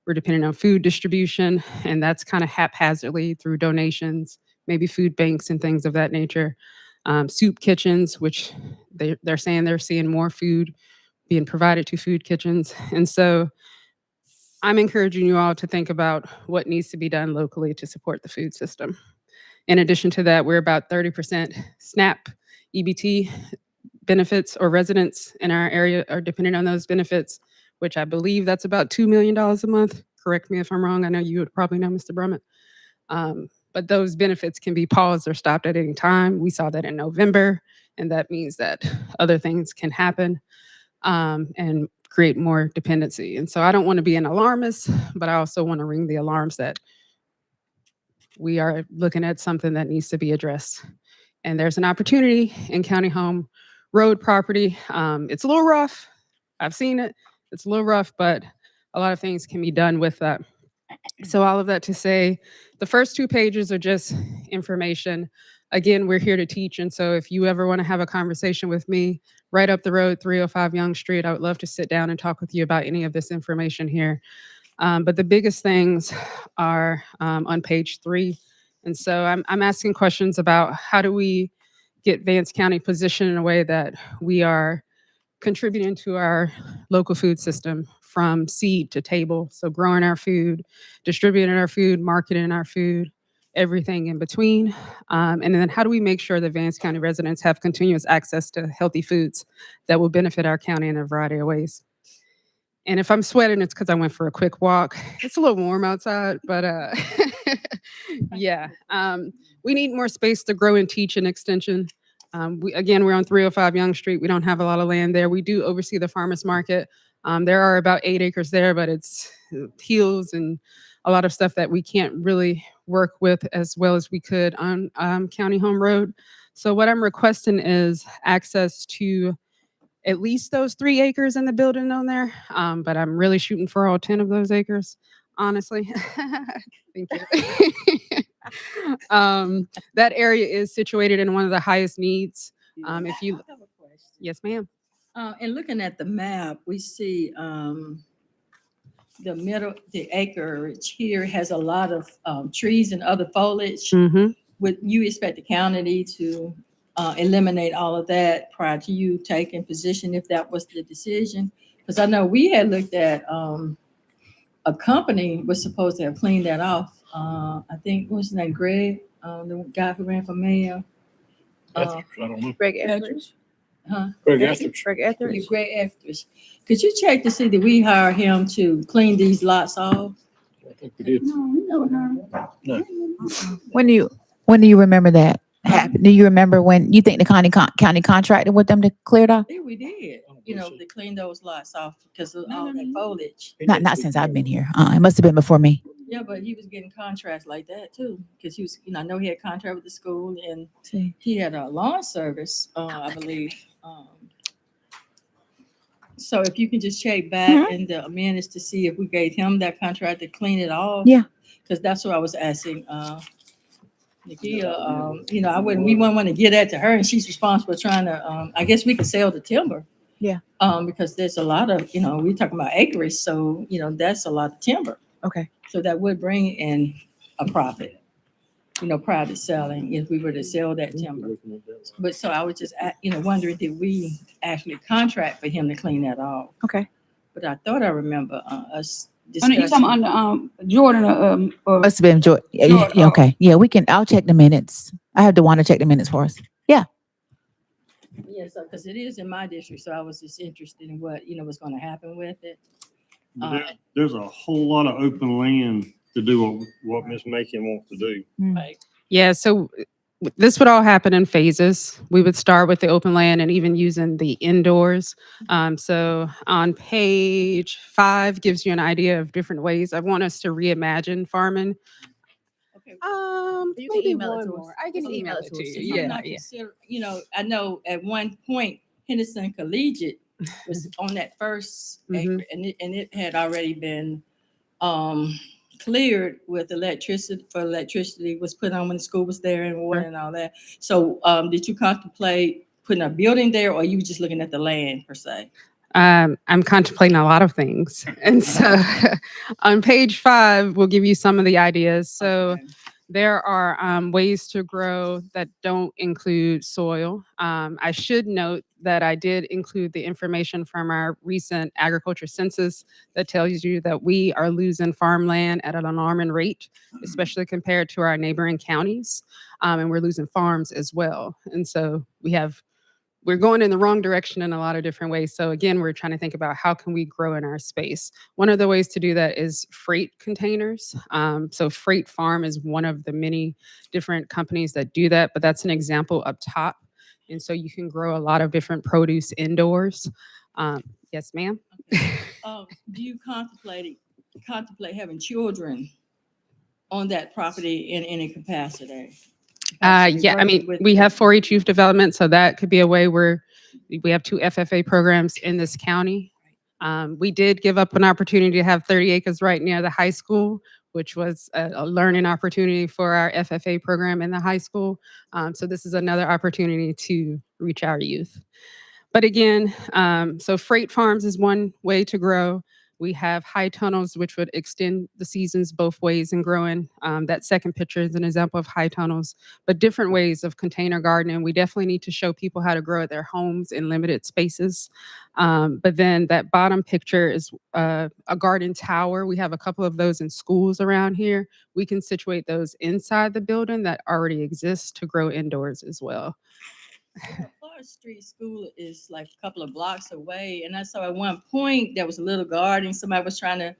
We're dependent on food distribution, and that's kind of haphazardly through donations, maybe food banks and things of that nature. Soup kitchens, which they're saying they're seeing more food being provided to food kitchens. And so I'm encouraging you all to think about what needs to be done locally to support the food system. In addition to that, we're about 30% SNAP, EBT benefits, or residents in our area are dependent on those benefits, which I believe that's about $2 million a month. Correct me if I'm wrong. I know you would probably know, Mr. Brummett. But those benefits can be paused or stopped at any time. We saw that in November, and that means that other things can happen and create more dependency. And so I don't want to be an alarmist, but I also want to ring the alarms that we are looking at something that needs to be addressed. And there's an opportunity in County Home Road property. It's a little rough. I've seen it. It's a little rough, but a lot of things can be done with that. So all of that to say, the first 2 pages are just information. Again, we're here to teach. And so if you ever want to have a conversation with me, right up the road, 305 Young Street, I would love to sit down and talk with you about any of this information here. But the biggest things are on page 3. And so I'm asking questions about how do we get Vance County positioned in a way that we are contributing to our local food system from seed to table. So growing our food, distributing our food, marketing our food, everything in between. And then how do we make sure that Vance County residents have continuous access to healthy foods that will benefit our county in a variety of ways? And if I'm sweating, it's because I went for a quick walk. It's a little warm outside, but yeah. We need more space to grow and teach in extension. We're on 305 Young Street. We don't have a lot of land there. We do oversee the farmers market. There are about 8 acres there, but it's hills and a lot of stuff that we can't really work with as well as we could on County Home Road. So what I'm requesting is access to at least those 3 acres in the building on there. But I'm really shooting for all 10 of those acres, honestly. Thank you. That area is situated in one of the highest needs. If you, I have a question. yes, ma'am. And looking at the map, we see the acreage here has a lot of trees and other foliage. Mm-hmm. Would you expect the county to eliminate all of that prior to you taking position if that was the decision? Because I know we had looked at a company was supposed to have cleaned that off. I think, what's his name, Greg, the guy who ran for mayor. I don't know. Greg Etheridge. Huh? Greg Etheridge. Greg Etheridge. Greg Etheridge. Could you check to see that we hire him to clean these lots off? I think we did. No, we never heard. No. When do you remember that happened? Do you remember when you think the county contracted with them to clear it off? Yeah, we did. To clean those lots off because of all that foliage. Not since I've been here. It must have been before me. Yeah, but he was getting contracts like that too, because he was, I know he had contract with the school and See. he had a lawn service, I believe. So if you can just check back in the minutes to see if we gave him that contract to clean it off. Yeah. Because that's what I was asking, Nakia, we wouldn't want to get that to her and she's responsible for trying to, I guess we could sell the timber. Yeah. Because there's a lot of, we're talking about acreage, so, that's a lot of timber. Okay. So that would bring in a profit, private selling, if we were to sell that timber. But so I was just, wondering, did we actually contract for him to clean that off? Okay. But I thought I remember us Oh, no, you discussing. talking about Jordan, Must have been Jordan. Yeah, okay. Yeah, I'll check the minutes. I have DeWanda check the minutes for us. Yeah, so, because it is in my district, so I was just interested in what, was going to happen with it. There's a whole lot of open land to do what Ms. Macon wants to do. Right. Yeah, so this would all happen in phases. We would start with the open land and even using the indoors. So on page 5 gives you an idea of different ways. I want us to reimagine farming. Okay. Maybe email it one to more. us. I can Just email it to us. you. I'm Yeah, not yeah. I know at one point Henderson Collegiate was on that first acre, and it had already been cleared with electricity was put on when the school was there and water and all that. So did you contemplate putting a building there, or you were just looking at the land per se? I'm contemplating a lot of things. And so on page 5, we'll give you some of the ideas. So Okay. there are ways to grow that don't include soil. I should note that I did include the information from our recent agriculture census that tells you that we are losing farmland at an alarming rate, especially compared to our neighboring counties. And we're losing farms as well. And so we're going in the wrong direction in a lot of different ways. So again, we're trying to think about how can we grow in our space. One of the ways to do that is freight containers. So Freight Farm is one of the many different companies that do that, but that's an example up top. And so you can grow a lot of different produce indoors. Yes, ma'am. Do you contemplate having children on that property in any capacity? Yeah, I mean, we have 4-H youth development, so that could be a way where we have 2 FFA programs in this county. We did give up an opportunity to have 30 acres right near the high school, which was a learning opportunity for our FFA program in the high school. So this is another opportunity to reach our youth. But again, so freight farms is one way to grow. We have high tunnels, which would extend the seasons both ways in growing. That second picture is an example of high tunnels, but different ways of container gardening. We definitely need to show people how to grow at their homes in limited spaces. But then that bottom picture is a garden tower. We have a couple of those in schools around here. We can situate those inside the building that already exists to grow indoors as well. Florida Street School is like a couple of blocks away. And I saw at one point there was a little garden. Somebody was trying to,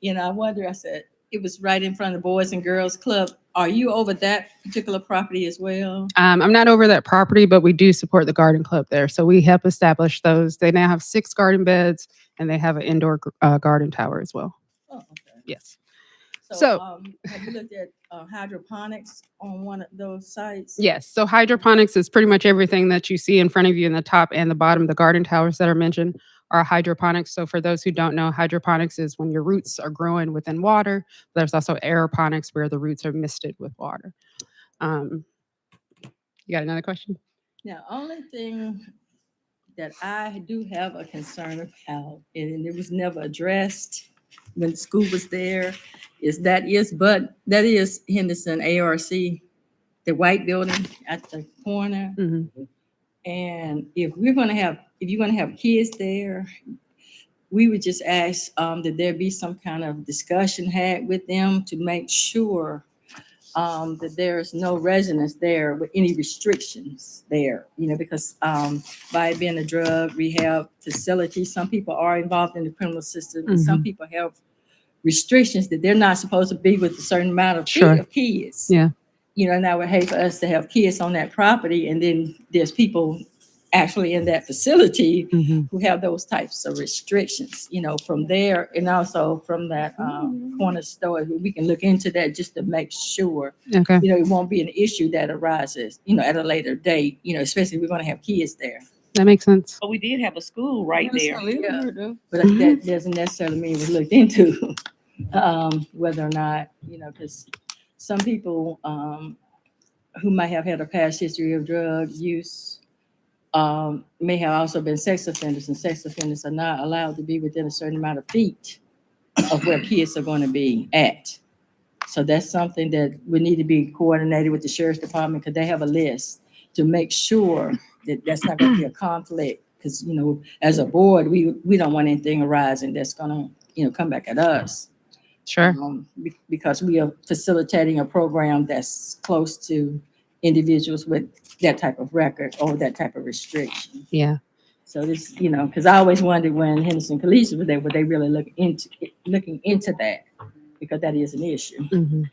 I said, it was right in front of the Boys and Girls Club. Are you over that particular property as well? I'm not over that property, but we do support the garden club there. So we help establish those. They now have 6 garden beds and they have an indoor garden tower as well. Oh, okay. Yes. So have you looked at hydroponics on one of those sites? Yes. So hydroponics is pretty much everything that you see in front of you in the top and the bottom. The garden towers that are mentioned are hydroponics. So for those who don't know, hydroponics is when your roots are growing within water. There's also aeroponics where the roots are misted with water. You got another question? Now, only thing that I do have a concern about, and it was never addressed when the school was there, is that is Henderson ARC, the white building at the corner. Mm-hmm. And if you're gonna have kids there, we would just ask that there be some kind of discussion had with them to make sure that there's no residents there with any restrictions there, because by it being a drug rehab facility, some people are involved in the criminal system, and some people have restrictions that they're not supposed to be with a certain amount of Sure. of kids. Yeah. And I would hate for us to have kids on that property, and then there's people actually in that facility who have those types of restrictions, from there, and also from that corner store. We can look into that just to make sure, Okay. it won't be an issue that arises, at a later date, especially if we're gonna have kids there. That makes sense. But we did have a school right there. Yeah. But that doesn't necessarily mean we looked into whether or not, because some people who might have had a past history of drug use may have also been sex offenders, and sex offenders are not allowed to be within a certain amount of feet of where kids are going to be at. So that's something that we need to be coordinated with the sheriff's department, because they have a list to make sure that that's not going to be a conflict. Because, as a board, we don't want anything arising that's going to, come back at us. Sure. Because we are facilitating a program that's close to individuals with that type of record or that type of restriction. Yeah. So this, because I always wondered when Henderson Police were there, would they really looking into that? Because that is an issue.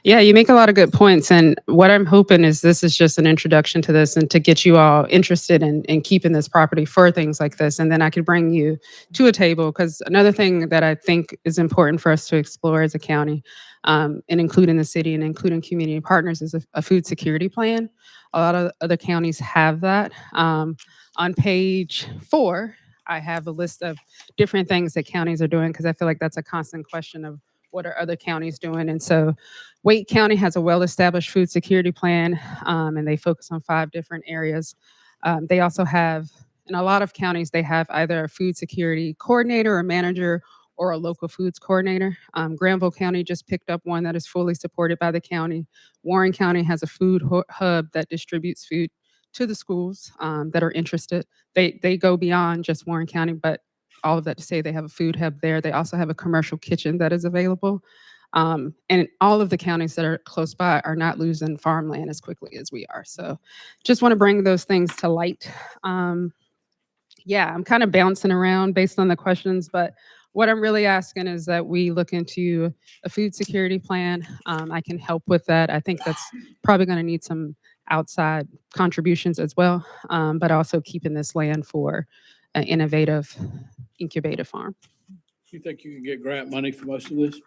Yeah, you make a lot of good points. And what I'm hoping is this is just an introduction to this and to get you all interested in keeping this property for things like this. And then I could bring you to a table, because another thing that I think is important for us to explore as a county, and including the city and including community partners, is a food security plan. A lot of other counties have that. On page 4, I have a list of different things that counties are doing, because I feel like that's a constant question of what are other counties doing. And so Wake County has a well-established food security plan, and they focus on 5 different areas. They also have, in a lot of counties, they have either a food security coordinator or manager or a local foods coordinator. Granville County just picked up one that is fully supported by the county. Warren County has a food hub that distributes food to the schools that are interested. They go beyond just Warren County, but all of that to say they have a food hub there. They also have a commercial kitchen that is available. And all of the counties that are close by are not losing farmland as quickly as we are. So just want to bring those things to light. Yeah, I'm kind of bouncing around based on the questions, but what I'm really asking is that we look into a food security plan. I can help with that. I think that's probably going to need some outside contributions as well, but also keeping this land for an innovative incubator farm. You think you can get grant money for most of this?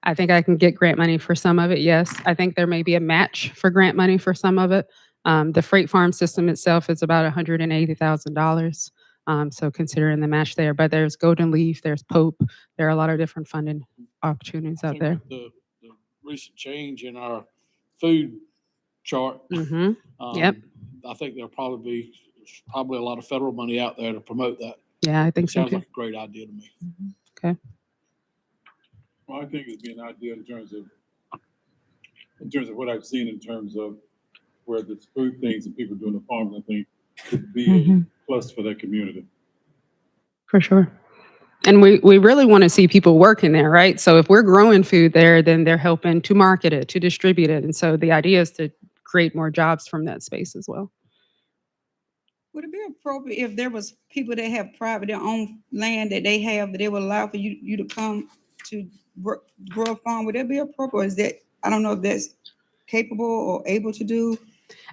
I think I can get grant money for some of it, yes. I think there may be a match for grant money for some of it. The freight farm system itself is about $180,000. So considering the match there, but there's Golden Leaf, there's Pope, there are a lot of different funding opportunities out there. The recent change in our food chart. Yep. I think there'll probably a lot of federal money out there to promote that. Yeah, I think so Sounds too. like a great idea to me. Okay. Well, I think it'd be an idea in terms of what I've seen in terms of where the food things and people doing the farms, I think could be a plus for that community. For sure. And we really want to see people working there, right? So if we're growing food there, then they're helping to market it, to distribute it. And so the idea is to create more jobs from that space as well. Would it be appropriate if there was people that have private, their own land that they have, that they would allow for you to come to grow a farm? Would that be appropriate? Or is that, I don't know if that's capable or able to do?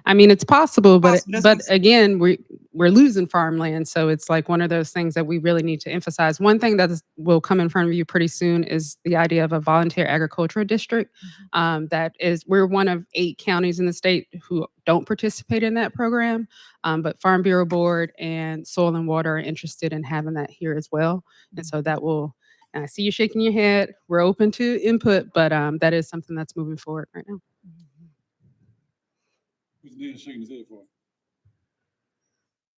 I mean, it's possible, but That's what I'm again, we're losing farmland, so it's like one of those things that we really need to emphasize. One thing that will come in front of you pretty soon is the idea of a volunteer agricultural district. We're one of 8 counties in the state who don't participate in that program, but Farm Bureau Board and Soil and Water are interested in having that here as well, and so that will. And I see you shaking your head. We're open to input, but that is something that's moving forward right now. Who's Neil shaking his head for?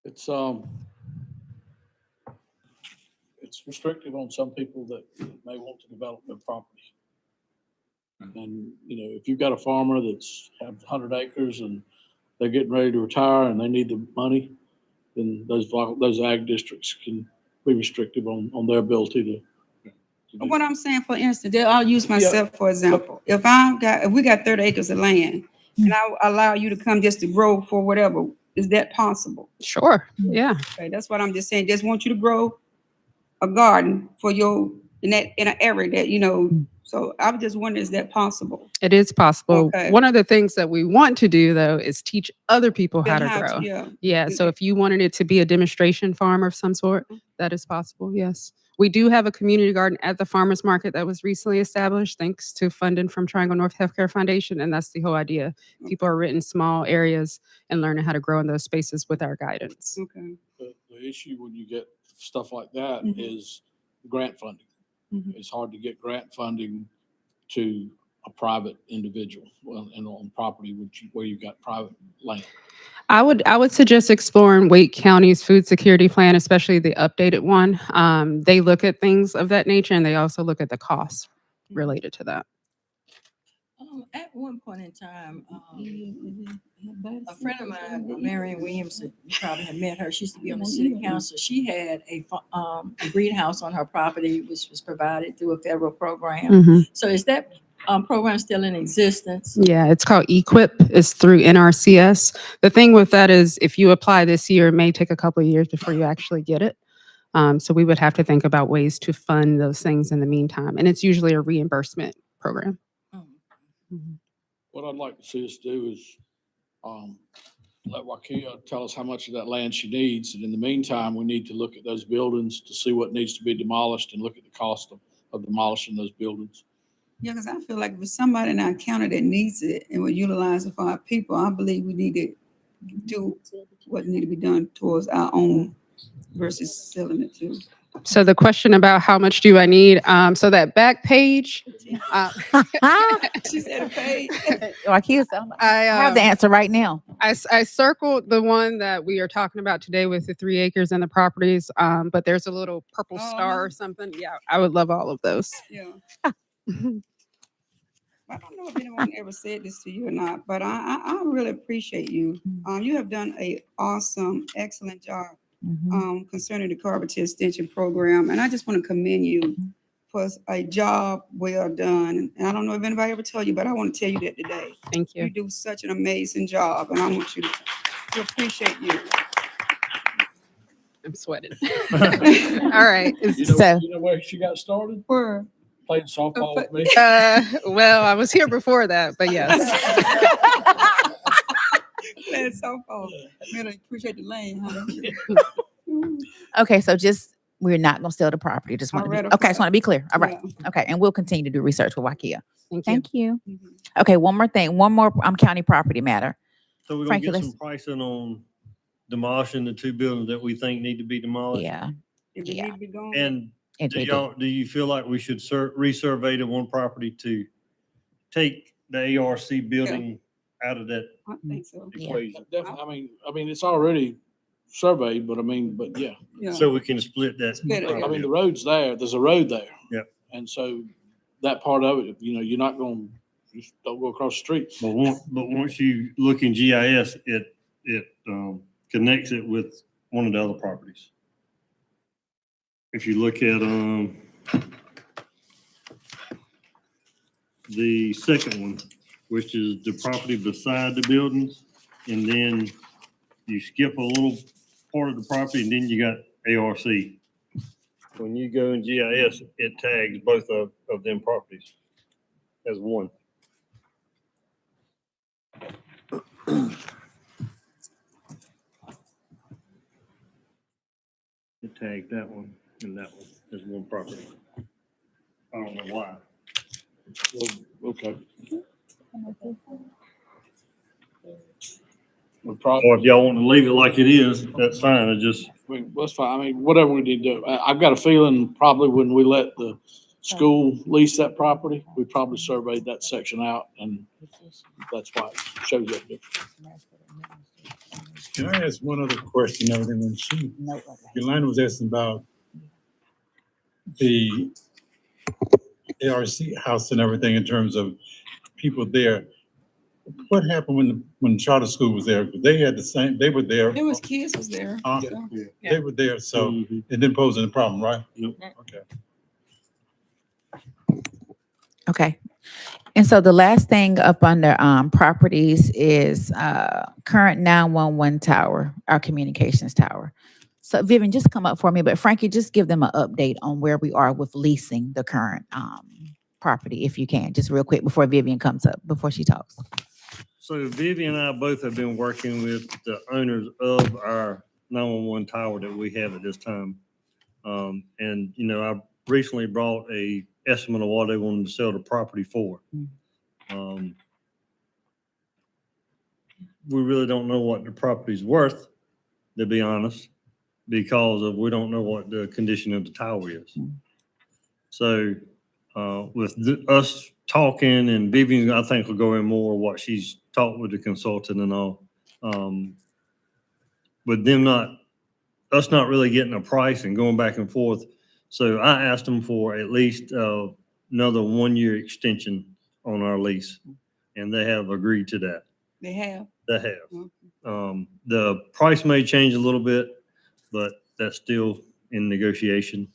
It's restrictive on some people that may want to develop their property. And, if you've got a farmer that's have 100 acres and they're getting ready to retire and they need the money, then those ag districts can be restrictive on their ability do What I'm saying, for instance, I'll use myself for example. If we got 30 acres of land and I allow you to come just to grow for whatever, is that possible? Sure. Yeah. Okay, that's what I'm just saying. Just want you to grow a garden for in an area that, so I was just wondering, is that possible? It is possible. Okay. One of the things that we want to do though is teach other people how to grow. Yeah. Yeah. So if you wanted it to be a demonstration farm of some sort, that is possible. Yes. We do have a community garden at the farmers market that was recently established thanks to funding from Triangle North Healthcare Foundation. And that's the whole idea. People are in small areas and learning how to grow in those spaces with our guidance. Okay. The issue when you get stuff like that is grant funding. It's hard to get grant funding to a private individual, and on property where you've got private land. I would suggest exploring Wake County's food security plan, especially the updated one. They look at things of that nature, and they also look at the costs related to that. At one point in time, a friend of mine, Marion Williamson, you probably have met her. She used to be on the city council. She had a greenhouse on her property, which was provided through a federal program. So is that program still in existence? Yeah, it's called EQIP. It's through NRCS. The thing with that is if you apply this year, it may take a couple of years before you actually get it. So we would have to think about ways to fund those things in the meantime. And it's usually a reimbursement program. What I'd like to see us do is let Wakia tell us how much of that land she needs. And in the meantime, we need to look at those buildings to see what needs to be demolished and look at the cost of demolishing those buildings. Yeah, because I feel like if somebody in our county that needs it and will utilize it for our people, I believe we need to do what need to be done towards our own versus selling it to. So the question about how much do I need? So that back page. She said a page. I have the answer right now. I circled the one that we are talking about today with the 3 acres and the properties, but there's a little purple star or something. Yeah, I would love all of those. Yeah. I don't know if anyone ever said this to you or not, but I really appreciate you. You have done an awesome, excellent job concerning the Carpenter Extension Program, and I just want to commend you for a job well done. And I don't know if anybody ever told you, but I want to tell you that today. Thank you. You do such an amazing job, and I want you to appreciate you. I'm sweating. All right. You know where she got started? Where? Playing softball with me. Well, I was here before that, but yes. Playing softball. Man, I appreciate the lane, huh? Okay, so we're not gonna sell the property. Just want to just want to be clear. All right. Yeah. Okay, and we'll continue to do research with Wakia. Thank you. Okay, one more thing. One more county property matter. So we're gonna Frankie, get let's- some pricing on demolishing the 2 buildings that we think need to be demolished. Yeah. If it need to be gone. And It- do it- do you feel like we should resurvey the one property to take the ARC building out of that I think so. equation? Definitely. I mean, it's already surveyed, but yeah. Yeah. So we can split that. Split it. I mean, the road's there. There's a road there. Yep. And so that part of it, you're not going to just don't go across the street. But once you look in GIS, it connects it with one of the other properties. If you look at the second one, which is the property beside the buildings, and then you skip a little part of the property, and then you got ARC. When you go in GIS, it tags both of them properties as one. It tagged that one and that one as one property. I don't know why. Okay. Or if y'all want to leave it like it is, that's fine. It just, That's fine. I mean, whatever we need to do. I've got a feeling probably when we let the school lease that property, we probably surveyed that section out, and that's why it shows that difference. Can I ask one other question? When Yolanda was asking about the ARC house and everything in terms of people there, what happened when charter school was there? They had the same. They were there. There was kids was there. They were there, so it didn't pose any problem, right? Nope. Okay. Okay. And so the last thing up under properties is current 911 tower, our communications tower. So Vivian, just come up for me, but Frankie, just give them an update on where we are with leasing the current property, if you can, just real quick before Vivian comes up, before she talks. So Vivian and I both have been working with the owners of our 911 tower that we have at this time. And, you know, I recently brought a estimate of what they wanted to sell the property for. We really don't know what the property's worth, to be honest, because of we don't know what the condition of the tower is. So with us talking, and Vivian, I think will go in more what she's talked with the consultant and all. With them us not really getting a price and going back and forth. So I asked them for at least another 1-year extension on our lease, and they have agreed to that. They have. They have. The price may change a little bit, but that's still in negotiation.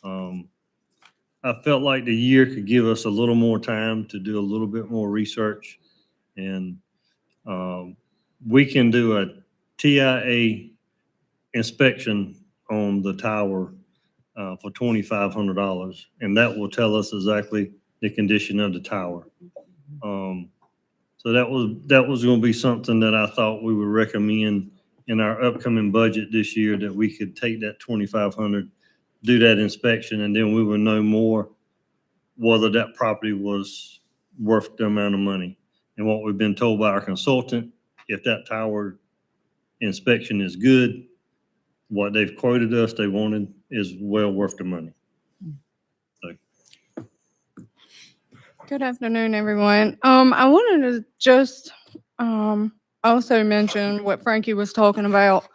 I felt like the year could give us a little more time to do a little bit more research, and we can do a TIA inspection on the tower for $2,500, and that will tell us exactly the condition of the tower. So that was going to be something that I thought we would recommend in our upcoming budget this year, that we could take that $2,500, do that inspection, and then we would know more whether that property was worth the amount of money. And what we've been told by our consultant, if that tower inspection is good, what they've quoted us they wanted is well worth the money. So. Good afternoon, everyone. I wanted to just also mention what Frankie was talking about.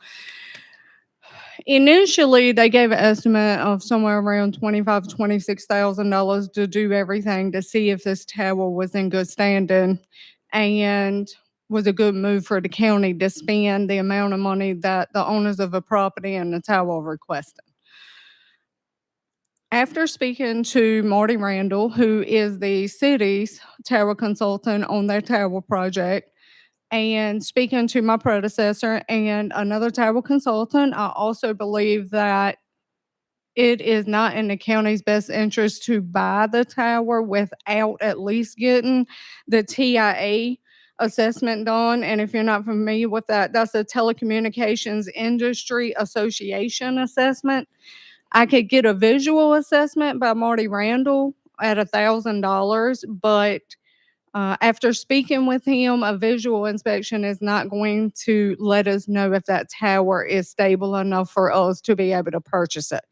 Initially, they gave an estimate of somewhere around $25,000 to $26,000 to do everything to see if this tower was in good standing and was a good move for the county to spend the amount of money that the owners of the property and the tower requested. After speaking to Marty Randall, who is the city's tower consultant on their tower project, and speaking to my predecessor and another tower consultant, I also believe that it is not in the county's best interest to buy the tower without at least getting the TIA assessment done. And if you're not familiar with that, that's a Telecommunications Industry Association assessment. I could get a visual assessment by Marty Randall at $1,000, but after speaking with him, a visual inspection is not going to let us know if that tower is stable enough for us to be able to purchase it.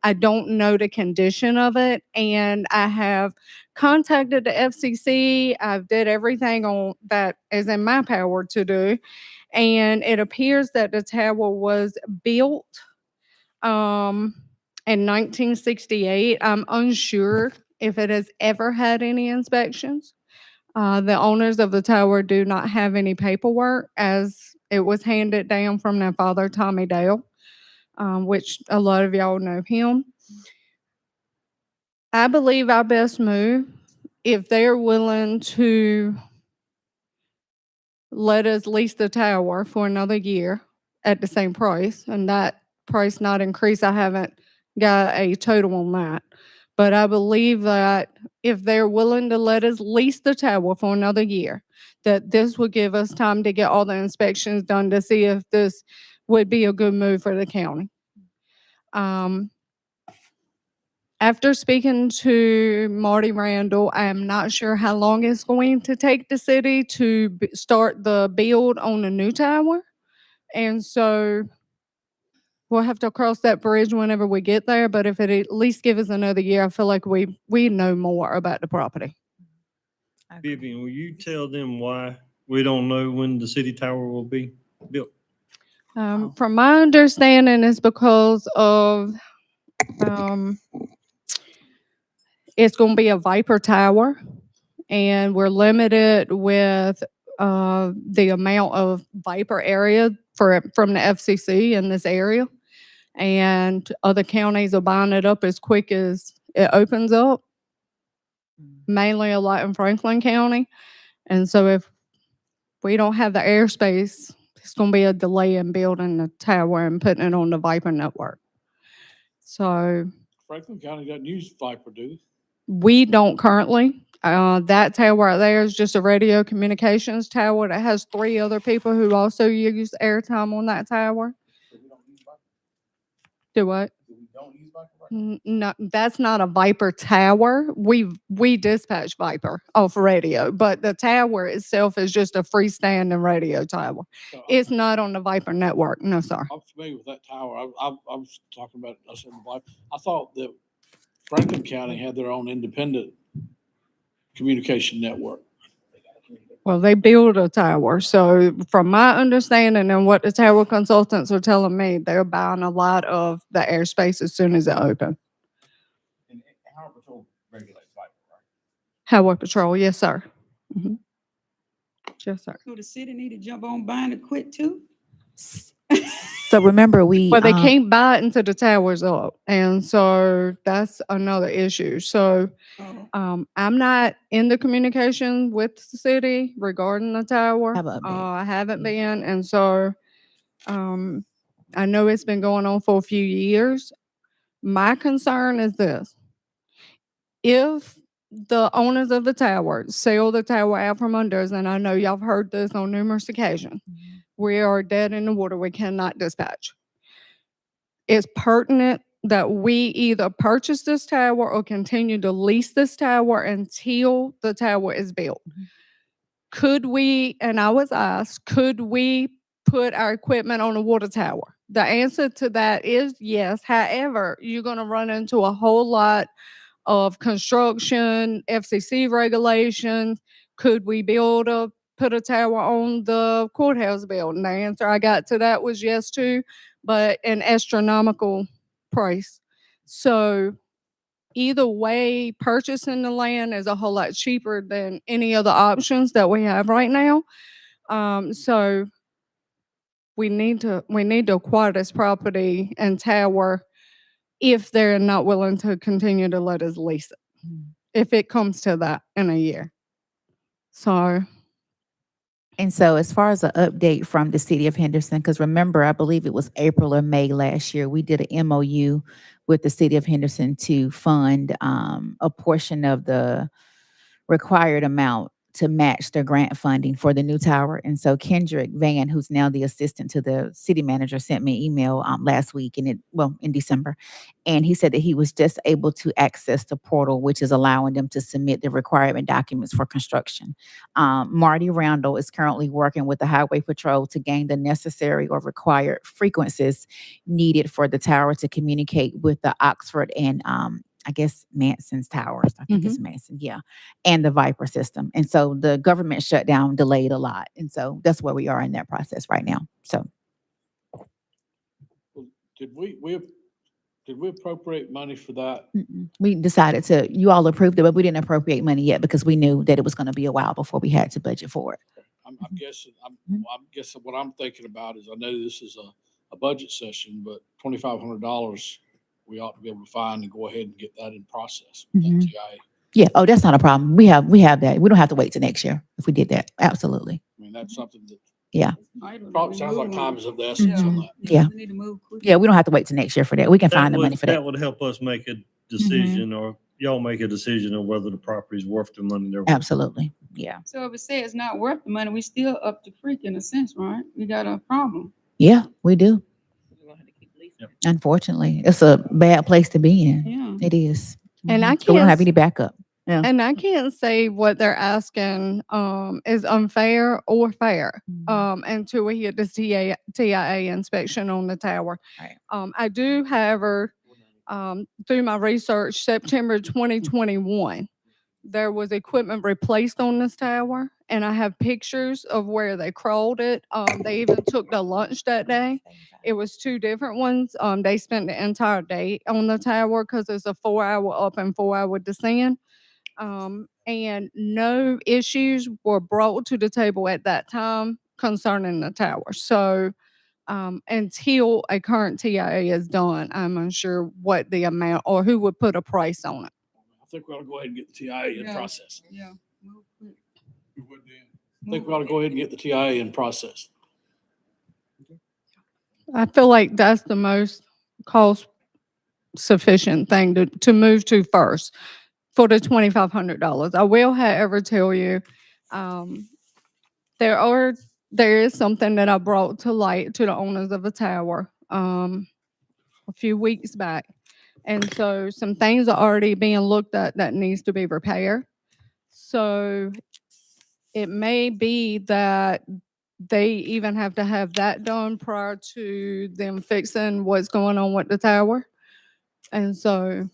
I don't know the condition of it, and I have contacted the FCC. I've did everything on that is in my power to do, and it appears that the tower was built in 1968. I'm unsure if it has ever had any inspections. The owners of the tower do not have any paperwork, as it was handed down from their father, Tommy Dale, which a lot of y'all know him. I believe our best move, if they're willing to let us lease the tower for another year at the same price, and that price not increase, I haven't got a total on that. But I believe that if they're willing to let us lease the tower for another year, that this would give us time to get all the inspections done to see if this would be a good move for the county. After speaking to Marty Randall, I am not sure how long it's going to take the city to start the build on the new tower. And so we'll have to cross that bridge whenever we get there. But if it at least give us another year, I feel like we know more about the property. Vivian, will you tell them why we don't know when the city tower will be built? From my understanding, it's because of it's going to be a Viper tower, and we're limited with the amount of Viper area from the FCC in this area, and other counties are buying it up as quick as it opens up. mainly a lot in Franklin County. And so if we don't have the airspace, it's going to be a delay in building the tower and putting it on the Viper network. So Franklin County doesn't use Viper, do they? we don't currently. That tower right there is just a radio communications tower that has 3 other people who also use airtime on that tower. Do what? No, that's not a Viper tower. We dispatch Viper off radio, but the tower itself is just a freestanding radio tower. So It's not on the Viper network. No, sir. I'm familiar with that tower. I was talking about us on the Viper. I thought that Franklin County had their own independent communication network. Well, they build a tower. So from my understanding and what the tower consultants are telling me, they're buying a lot of the airspace as soon as it opens. And Highway Patrol regulates Viper, right? Highway Patrol, yes, sir. Mhm. Yes, sir. So the city need to jump on buying it quick too? So remember, we Well, they can't buy it until the tower's up, and so that's another issue. So, I'm not in the communication with the city regarding the tower. Have an update. I haven't been, and so, I know it's been going on for a few years. My concern is this: if the owners of the tower sell the tower out from under us, and I know y'all have heard this on numerous occasions, we are dead in the water. We cannot dispatch. It's pertinent that we either purchase this tower or continue to lease this tower until the tower is built. Could we, and I was asked, could we put our equipment on a water tower? The answer to that is yes. However, you're going to run into a whole lot of construction, FCC regulations. Could we put a tower on the courthouse building? The answer I got to that was yes too, but an astronomical price. So either way, purchasing the land is a whole lot cheaper than any other options that we have right now. So we need to acquire this property and tower if they're not willing to continue to let us lease it. If it comes to that in a year. So And so as far as an update from the city of Henderson, because remember, I believe it was April or May last year, we did an MOU with the city of Henderson to fund a portion of the required amount to match their grant funding for the new tower. And so Kendrick Van, who's now the assistant to the city manager, sent me an email last week in December. And he said that he was just able to access the portal, which is allowing them to submit the requirement documents for construction. Marty Randall is currently working with the Highway Patrol to gain the necessary or required frequencies needed for the tower to communicate with the Oxford and I guess Manson's towers. I think it's Manson, yeah, and the Viper system. And so the government shutdown delayed a lot. And so that's where we are in that process right now. So Did we appropriate money for that? we decided you all approved it, but we didn't appropriate money yet because we knew that it was going to be a while before we had to budget for it. I'm guessing what I'm thinking about is I know this is a budget session, but $2,500 we ought to be able to find and go ahead and get that in process. With that TIA. Yeah. Oh, that's not a problem. We have that. We don't have to wait till next year if we did that. Absolutely. I mean, that's something that Yeah. probably sounds like time is of the essence on that. Yeah. We need to move quick. Yeah. We don't have to wait till next year for that. We can find the money for that. That would help us make a decision or y'all make a decision on whether the property is worth the money they're worth. Absolutely. Yeah. So if it says it's not worth the money, we still up the creek in a sense, right? We got a problem. Yeah, we do. Yep. Unfortunately, it's a bad place to be in. Yeah. It is. And I So we don't can't have any backup. Yeah. And I can't say what they're asking is unfair or fair until we get this TIA inspection on the tower. Right. I do, however, through my research, September 2021, there was equipment replaced on this tower, and I have pictures of where they crawled it. They even took the lunch that day. It was 2 different ones. They spent the entire day on the tower because it's a 4-hour up and 4-hour descend. And no issues were brought to the table at that time concerning the tower. So until a current TIA is done, I'm unsure what the amount or who would put a price on it. think we ought to go ahead and get the TIA in Yeah. process. Yeah. I think we ought to go ahead and get the TIA in process. I feel like that's the most cost sufficient thing to move to first for the $2,500. I will, however, tell you, um, there is something that I brought to light to the owners of the tower a few weeks back. And so some things are already being looked at that needs to be repaired. So it may be that they even have to have that done prior to them fixing what's going on with the tower. And so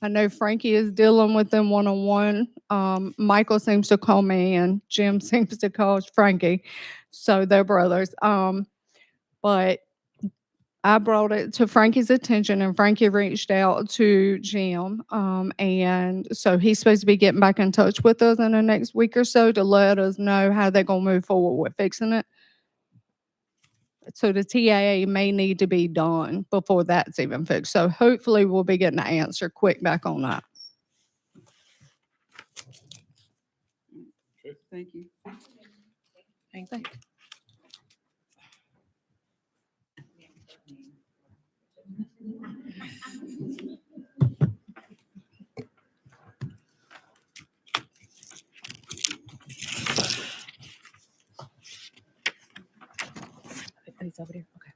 I know Frankie is dealing with them one-on-one. Michael seems to call me and Jim seems to call Frankie. So they're brothers. But I brought it to Frankie's attention and Frankie reached out to Jim. And so he's supposed to be getting back in touch with us in the next week or so to let us know how they're going to move forward with fixing it. So the TIA may need to be done before that's even fixed. So hopefully we'll be getting an answer quick back on that. Thank you. Thank you. It's over there. Okay.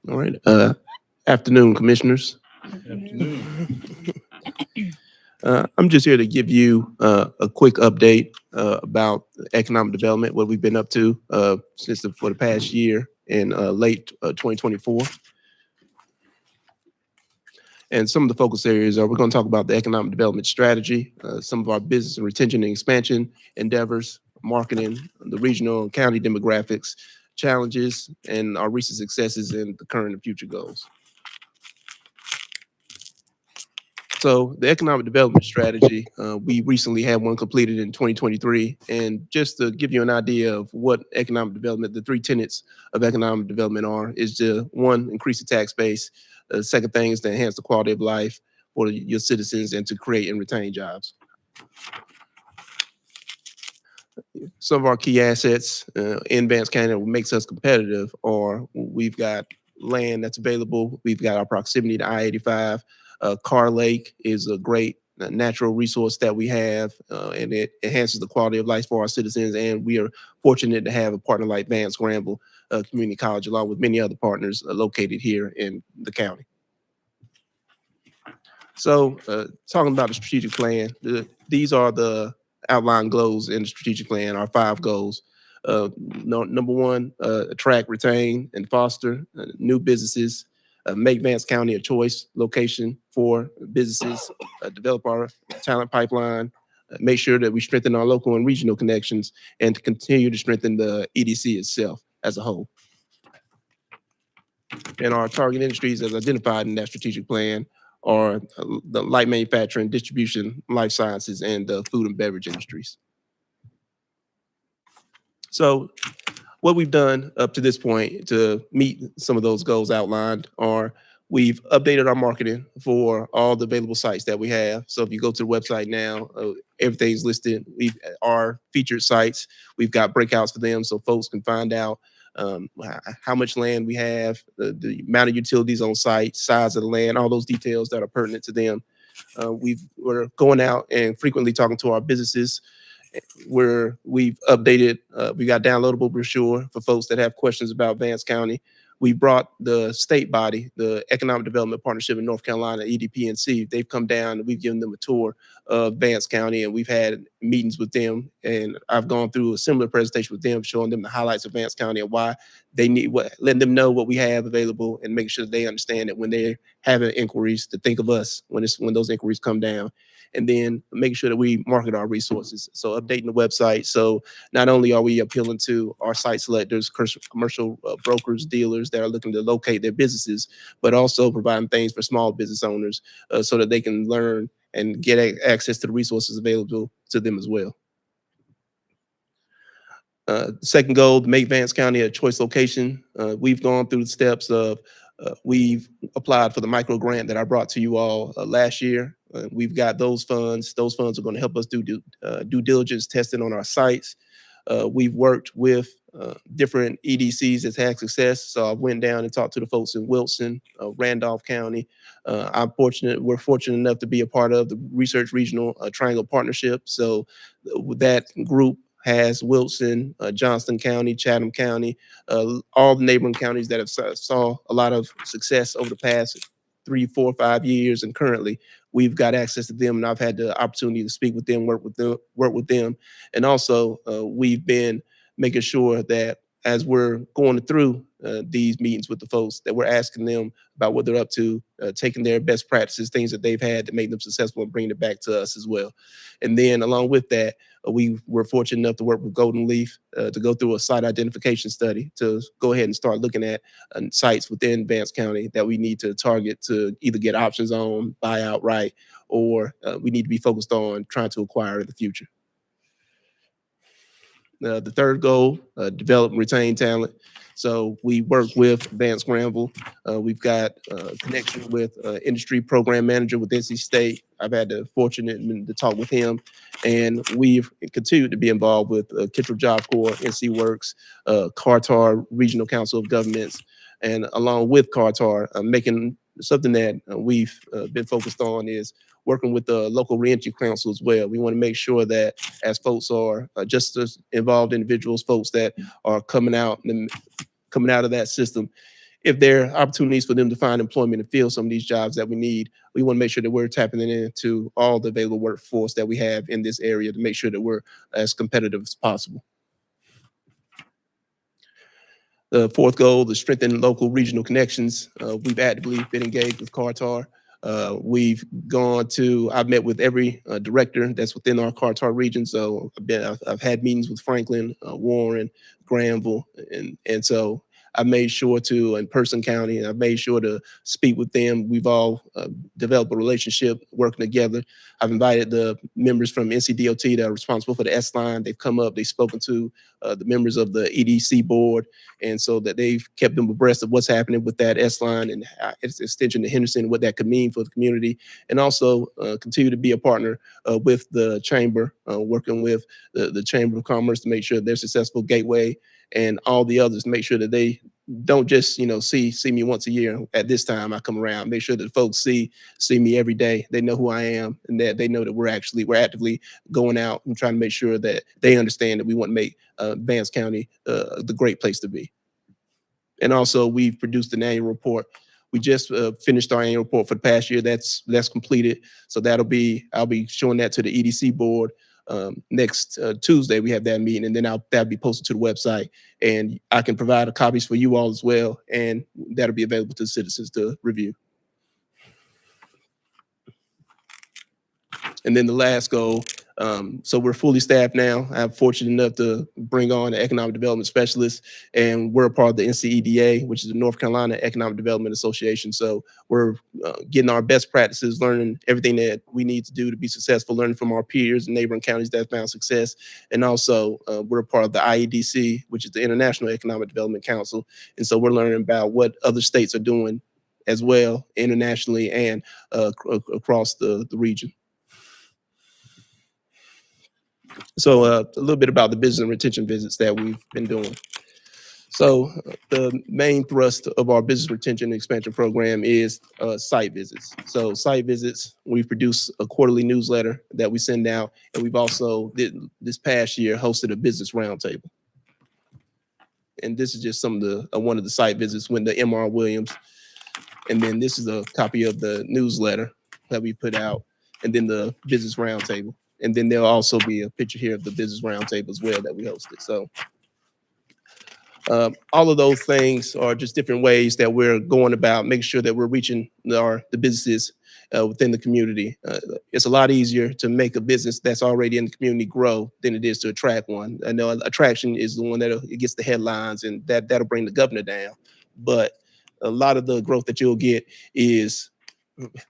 All right. Afternoon, commissioners. I'm just here to give you a quick update about economic development, what we've been up to for the past year in late 2024. And some of the focus areas are we're going to talk about the economic development strategy, some of our business and retention and expansion endeavors, marketing, the regional and county demographics, challenges, and our recent successes and the current and future goals. So the economic development strategy, we recently had one completed in 2023. And just to give you an idea of what economic development, the three tenets of economic development are, is to one, increase the tax base. The second thing is to enhance the quality of life for your citizens and to create and retain jobs. Some of our key assets in Vance County that makes us competitive are we've got land that's available. We've got our proximity to I-85. Carr Lake is a great natural resource that we have, and it enhances the quality of life for our citizens. And we are fortunate to have a partner like Vance Granville Community College, along with many other partners located here in the county. So talking about the strategic plan, these are the outline goals in the strategic plan, our 5 goals. Number one, attract, retain, and foster new businesses, make Vance County a choice location for businesses, develop our talent pipeline, make sure that we strengthen our local and regional connections, and to continue to strengthen the EDC itself as a whole. And our target industries as identified in that strategic plan are the light manufacturing, distribution, life sciences, and the food and beverage industries. So what we've done up to this point to meet some of those goals outlined are we've updated our marketing for all the available sites that we have. So if you go to the website now, everything's listed. Our featured sites, we've got breakouts for them so folks can find out how much land we have, the amount of utilities on site, size of the land, all those details that are pertinent to them. We're going out and frequently talking to our businesses where we've updated, we got downloadable brochure for folks that have questions about Vance County. We brought the state body, the Economic Development Partnership in North Carolina, EDPNC. They've come down and we've given them a tour of Vance County, and we've had meetings with them. And I've gone through a similar presentation with them, showing them the highlights of Vance County and why they need letting them know what we have available, and making sure that they understand that when they're having inquiries, to think of us when those inquiries come down. And then making sure that we market our resources. So updating the website. So not only are we appealing to our site selectors, commercial brokers, dealers that are looking to locate their businesses, but also providing things for small business owners so that they can learn and get access to the resources available to them as well. Second goal, to make Vance County a choice location. We've gone through the steps of, we've applied for the micro grant that I brought to you all last year. We've got those funds. Those funds are going to help us do due diligence testing on our sites. We've worked with different EDCs that's had success. So I went down and talked to the folks in Wilson, Randolph County. We're fortunate enough to be a part of the Research Regional Triangle Partnership. So that group has Wilson, Johnston County, Chatham County, all the neighboring counties that have saw a lot of success over the past 3, 4, 5 years, and currently we've got access to them, and I've had the opportunity to speak with them, work with them, and also we've been making sure that as we're going through these meetings with the folks, that we're asking them about what they're up to, taking their best practices, things that they've had to make them successful, and bringing it back to us as well. And then along with that, we were fortunate enough to work with Golden Leaf to go through a site identification study to go ahead and start looking at sites within Vance County that we need to target to either get options on, buy outright, or we need to be focused on trying to acquire in the future. The third goal, develop and retain talent. So we work with Vance Granville. We've got a connection with industry program manager with NC State. I've had the fortunate to talk with him, and we've continued to be involved with Kittrell Job Corps, NC Works, Cartar Regional Council of Governments, and along with Cartar, making something that we've been focused on is working with the local reentry council as well. We want to make sure that as folks are just as involved individuals, folks that are coming out of that system, if there are opportunities for them to find employment and fill some of these jobs that we need, we want to make sure that we're tapping into all the available workforce that we have in this area to make sure that we're as competitive as possible. The fourth goal, to strengthen local regional connections. We've actively been engaged with Cartar. I've met with every director that's within our Cartar region. So I've had meetings with Franklin, Warren, Granville, and so I made sure to, in Person County, and I made sure to speak with them. We've all developed a relationship working together. I've invited the members from NCDOT that are responsible for the S-line. They've come up, they've spoken to the members of the EDC board, and so that they've kept them abreast of what's happening with that S-line and its extension to Henderson, what that could mean for the community, and also continue to be a partner with the chamber, working with the Chamber of Commerce to make sure they're successful, Gateway, and all the others, to make sure that they don't just see me once a year at this time I come around. Make sure that folks see me every day. They know who I am, and that they know that we're actively going out and trying to make sure that they understand that we want to make Vance County the great place to be. And also, we've produced an annual report. We just finished our annual report for the past year. That's completed. So I'll be showing that to the EDC board. Next Tuesday, we have that meeting, and then that'll be posted to the website, and I can provide copies for you all as well, and that'll be available to citizens to review. And then the last goal, so we're fully staffed now. I'm fortunate enough to bring on an economic development specialist, and we're a part of the NCEDA, which is the North Carolina Economic Development Association. So we're getting our best practices, learning everything that we need to do to be successful, learning from our peers and neighboring counties that found success. And also, we're a part of the IEDC, which is the International Economic Development Council. And so we're learning about what other states are doing as well, internationally and across the region. So a little bit about the business and retention visits that we've been doing. So the main thrust of our business retention and expansion program is site visits. So site visits, we produce a quarterly newsletter that we send out, and we've also this past year hosted a business roundtable. And this is just some of one of the site visits when the MR Williams, and then this is a copy of the newsletter that we put out. and then the business roundtable. And then there'll also be a picture here of the business roundtable as well that we hosted. So all of those things are just different ways that we're going about making sure that we're reaching the businesses within the community. It's a lot easier to make a business that's already in the community grow than it is to attract one. I know attraction is the one that it gets the headlines, and that'll bring the governor down. But a lot of the growth that you'll get is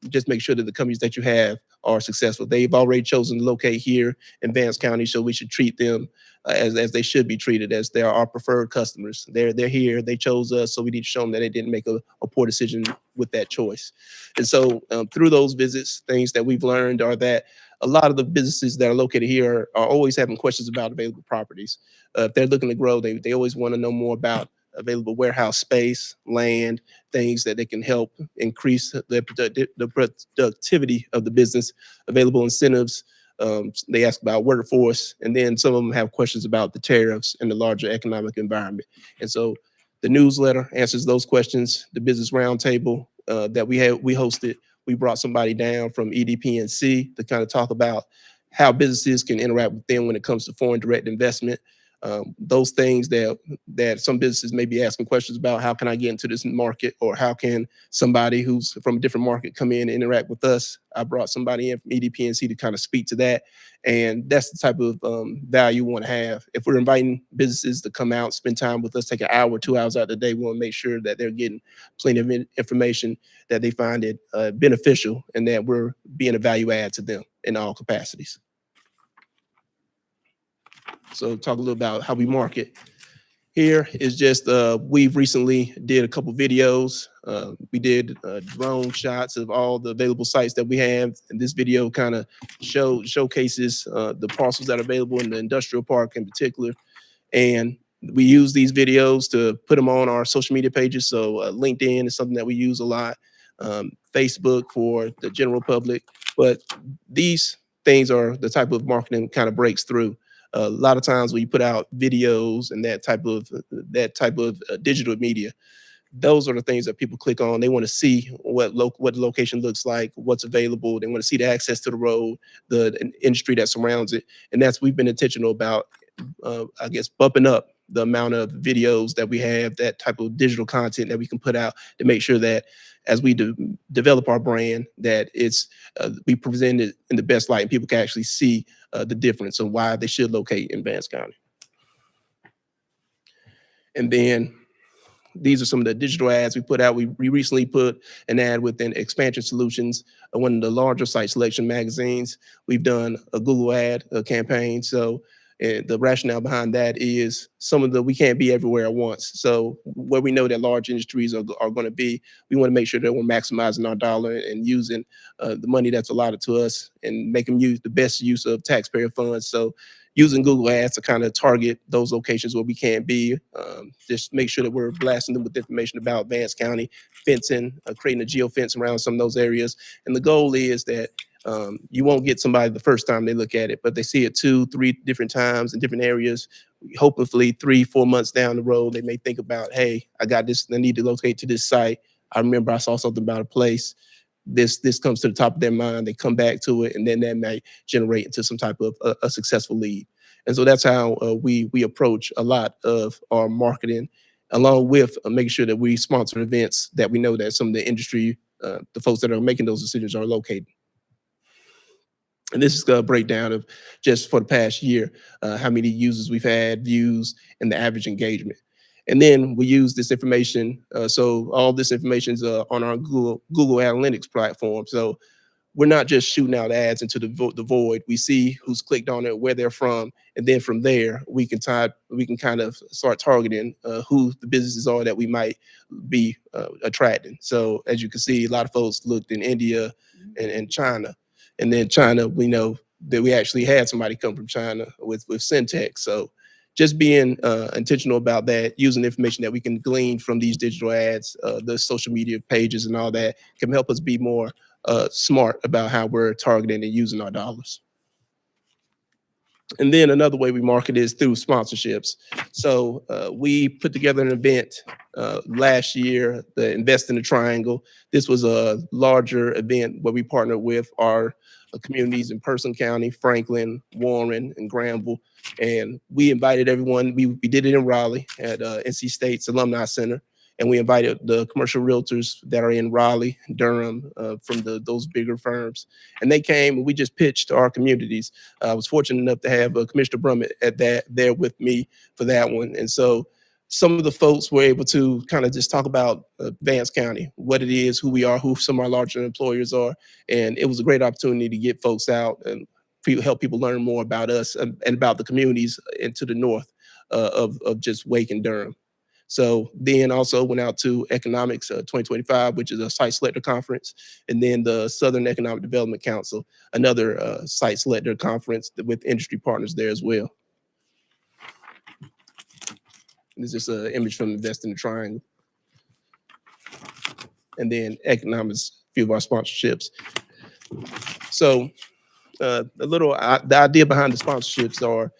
just make sure that the companies that you have are successful. They've already chosen to locate here in Vance County, so we should treat them as they should be treated, as they're our preferred customers. They're here, they chose us, so we need to show them that they didn't make a poor decision with that choice. And so through those visits, things that we've learned are that a lot of the businesses that are located here are always having questions about available properties. If they're looking to grow, they always want to know more about available warehouse space, land, things that they can help increase the productivity of the business, available incentives. They ask about workforce, and then some of them have questions about the tariffs and the larger economic environment. And so the newsletter answers those questions. The business roundtable that we hosted, we brought somebody down from EDPNC to kind of talk about how businesses can interact with them when it comes to foreign direct investment. Those things that some businesses may be asking questions about: how can I get into this market, or how can somebody who's from a different market come in and interact with us? I brought somebody in from EDPNC to kind of speak to that, and that's the type of value we want to have. If we're inviting businesses to come out, spend time with us, take an hour, 2 hours out of the day, we want to make sure that they're getting plenty of information, that they find it beneficial, and that we're being a value add to them in all capacities. So talk a little about how we market. Here is just, we've recently did a couple videos. We did drone shots of all the available sites that we have. And this video kind of showcases the parcels that are available in the industrial park in particular. And we use these videos to put them on our social media pages. So LinkedIn is something that we use a lot. Facebook for the general public. But these things are the type of marketing kind of breaks through. A lot of times when you put out videos and that type of digital media, those are the things that people click on. They want to see what the location looks like, what's available. They want to see the access to the road, the industry that surrounds it. And we've been intentional about, I guess, bumping up the amount of videos that we have, that type of digital content that we can put out to make sure that as we develop our brand, that it's we present it in the best light and people can actually see the difference and why they should locate in Vance County. And then these are some of the digital ads we put out. We recently put an ad within Expansion Solutions, one of the larger site selection magazines. We've done a Google ad campaign. So the rationale behind that is we can't be everywhere at once. So where we know that large industries are going to be, we want to make sure that we're maximizing our dollar and using the money that's allotted to us and making use the best use of taxpayer funds. So using Google Ads to kind of target those locations where we can't be, just make sure that we're blasting them with information about Vance County, fencing, creating a geofence around some of those areas. And the goal is that you won't get somebody the first time they look at it, but they see it 2-3 different times in different areas. Hopefully 3-4 months down the road, they may think about, hey, I got this, I need to locate to this site. I remember I saw something about a place. This comes to the top of their mind. They come back to it, and then that may generate into some type of a successful lead. And so that's how we approach a lot of our marketing, along with making sure that we sponsor events that we know that some of the industry, the folks that are making those decisions are located. And this is a breakdown of just for the past year, how many users we've had, views, and the average engagement. And then we use this information. So all this information is on our Google Analytics platform. So we're not just shooting out ads into the void. We see who's clicked on it, where they're from, and then from there we can kind of start targeting who the businesses are that we might be attracting. So as you can see, a lot of folks looked in India and China. And then China, we know that we actually had somebody come from China with Syntec. So just being intentional about that, using the information that we can glean from these digital ads, the social media pages and all that can help us be more smart about how we're targeting and using our dollars. And then another way we market is through sponsorships. So we put together an event last year, the Invest in the Triangle. This was a larger event where we partnered with our communities in Person County, Franklin, Warren, and Granville. And we invited everyone. We did it in Raleigh at NC State's Alumni Center. And we invited the commercial realtors that are in Raleigh, Durham, from those bigger firms. And they came and we just pitched our communities. I was fortunate enough to have Commissioner Brummett there with me for that one. And so some of the folks were able to kind of just talk about Vance County, what it is, who we are, who some of our larger employers are. And it was a great opportunity to get folks out and help people learn more about us and about the communities into the north of just Wake and Durham. So then also went out to Economics 2025, which is a site selector conference, and then the Southern Economic Development Council, another site selector conference with industry partners there as well. This is an image from Invest in the Triangle. And then Economics, a few of our sponsorships. So the idea behind the sponsorships are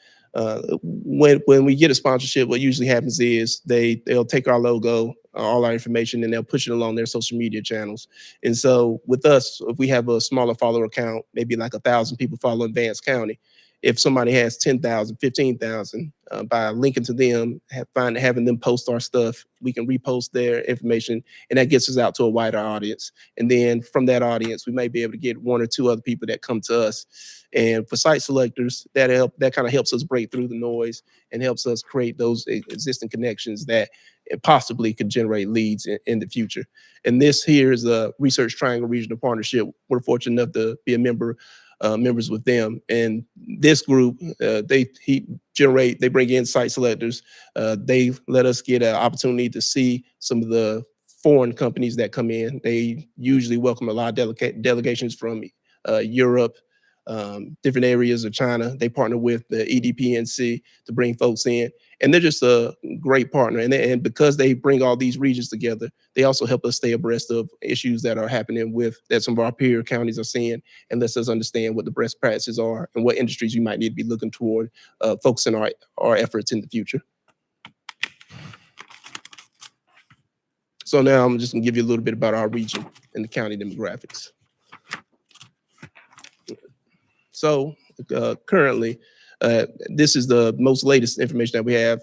when we get a sponsorship, what usually happens is they'll take our logo, all our information, and they'll push it along their social media channels. And so with us, if we have a smaller follower count, maybe like 1,000 people following Vance County, if somebody has 10,000, 15,000, by linking to them, having them post our stuff, we can repost their information, and that gets us out to a wider audience. And then from that audience, we may be able to get 1 or 2 other people that come to us. And for site selectors, that kind of helps us break through the noise and helps us create those existing connections that possibly could generate leads in the future. And this here is a Research Triangle Regional Partnership. We're fortunate enough to be members with them. And this group, they bring in site selectors. They let us get an opportunity to see some of the foreign companies that come in. They usually welcome a lot of delegations from Europe, different areas of China. They partner with the EDPNC to bring folks in. And they're just a great partner. And because they bring all these regions together, they also help us stay abreast of issues that are happening that some of our peer counties are seeing, and lets us understand what the best practices are and what industries we might need to be looking toward, focusing our efforts in the future. So now I'm just gonna give you a little bit about our region and the county demographics. So currently, this is the most latest information that we have.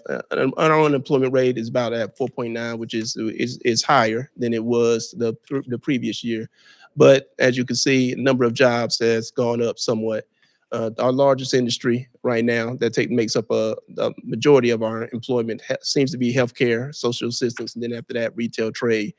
Our unemployment rate is about at 4.9, which is higher than it was the previous year. But as you can see, the number of jobs has gone up somewhat. Our largest industry right now that makes up a majority of our employment seems to be healthcare, social assistance, and then after that, retail trade.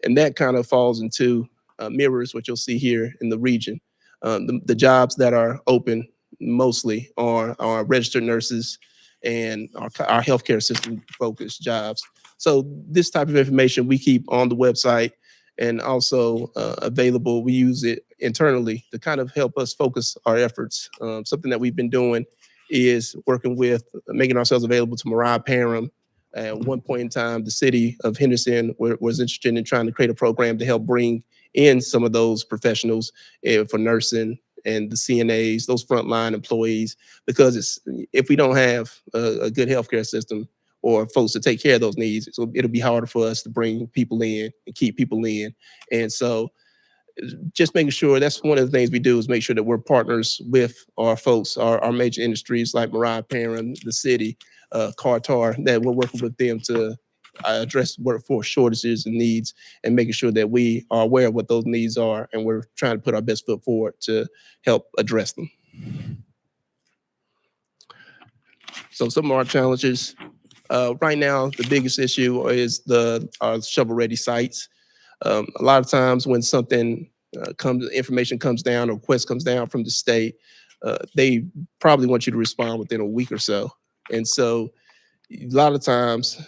And that kind of falls into mirrors what you'll see here in the region. The jobs that are open mostly are registered nurses and our healthcare system focused jobs. So this type of information we keep on the website and also available. We use it internally to kind of help us focus our efforts. Something that we've been doing is making ourselves available to Mariah Parham. At one point in time, the city of Henderson was interested in trying to create a program to help bring in some of those professionals for nursing and the CNAs, those frontline employees, because if we don't have a good healthcare system or folks to take care of those needs, so it'll be harder for us to bring people in and keep people in. And so just making sure, that's one of the things we do, is make sure that we're partners with our folks, our major industries like Mariah Parham, the city, Cartar, that we're working with them to address workforce shortages and needs, and making sure that we are aware of what those needs are, and we're trying to put our best foot forward to help address them. So some of our challenges, right now, the biggest issue is our shovel-ready sites. A lot of times when something information comes down or request comes down from the state, they probably want you to respond within a week or so. And so a lot of times,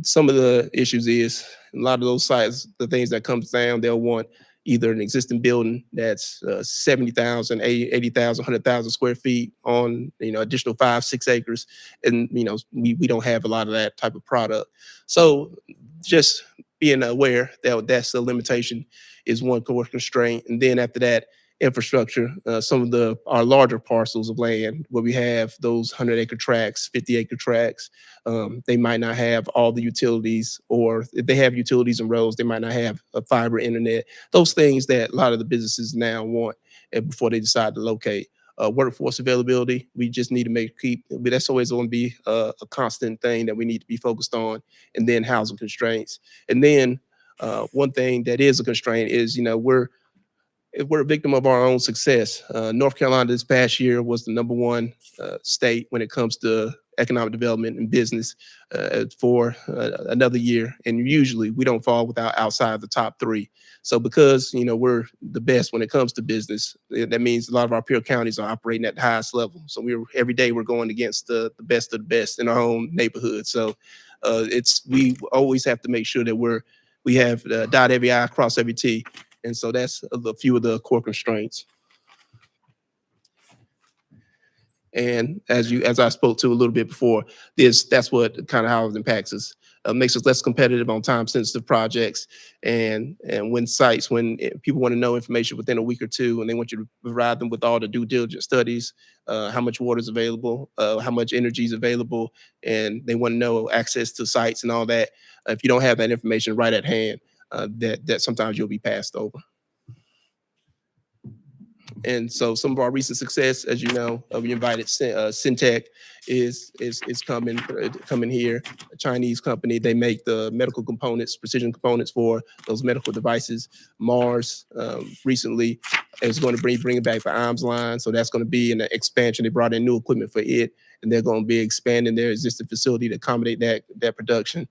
some of the issues is a lot of those sites, the things that comes down, they'll want either an existing building that's 70,000, 80,000, 100,000 square feet on, additional 5-6 acres. And, we don't have a lot of that type of product. So just being aware that that's a limitation is one core constraint. And then after that, infrastructure. Some of our larger parcels of land where we have those 100-acre tracts, 50-acre tracts, they might not have all the utilities, or if they have utilities and roads, they might not have a fiber internet. Those things that a lot of the businesses now want before they decide to locate. Workforce availability, we just need to but that's always going to be a constant thing that we need to be focused on. And then housing constraints. And then one thing that is a constraint is, we're a victim of our own success. North Carolina this past year was the #1 state when it comes to economic development and business for another year. And usually we don't fall outside the top 3. So because, we're the best when it comes to business, that means a lot of our peer counties are operating at the highest level. So every day we're going against the best of the best in our own neighborhood. So we always have to make sure that we have dot every I, cross every T. And so that's a few of the core constraints. And as I spoke to a little bit before, that's what kind of how it impacts us. Makes us less competitive on time-sensitive projects, and when people want to know information within a week or two, and they want you to provide them with all the due diligence studies, how much water is available, how much energy is available, and they want to know access to sites and all that. If you don't have that information right at hand, that sometimes you'll be passed over. And so some of our recent success, as you know, we invited Syntec is coming here, a Chinese company. They make the medical components, precision components for those medical devices. Mars recently is going to bring back the arms line. So that's going to be an expansion. They brought in new equipment for it, and they're going to be expanding their existing facility to accommodate that production.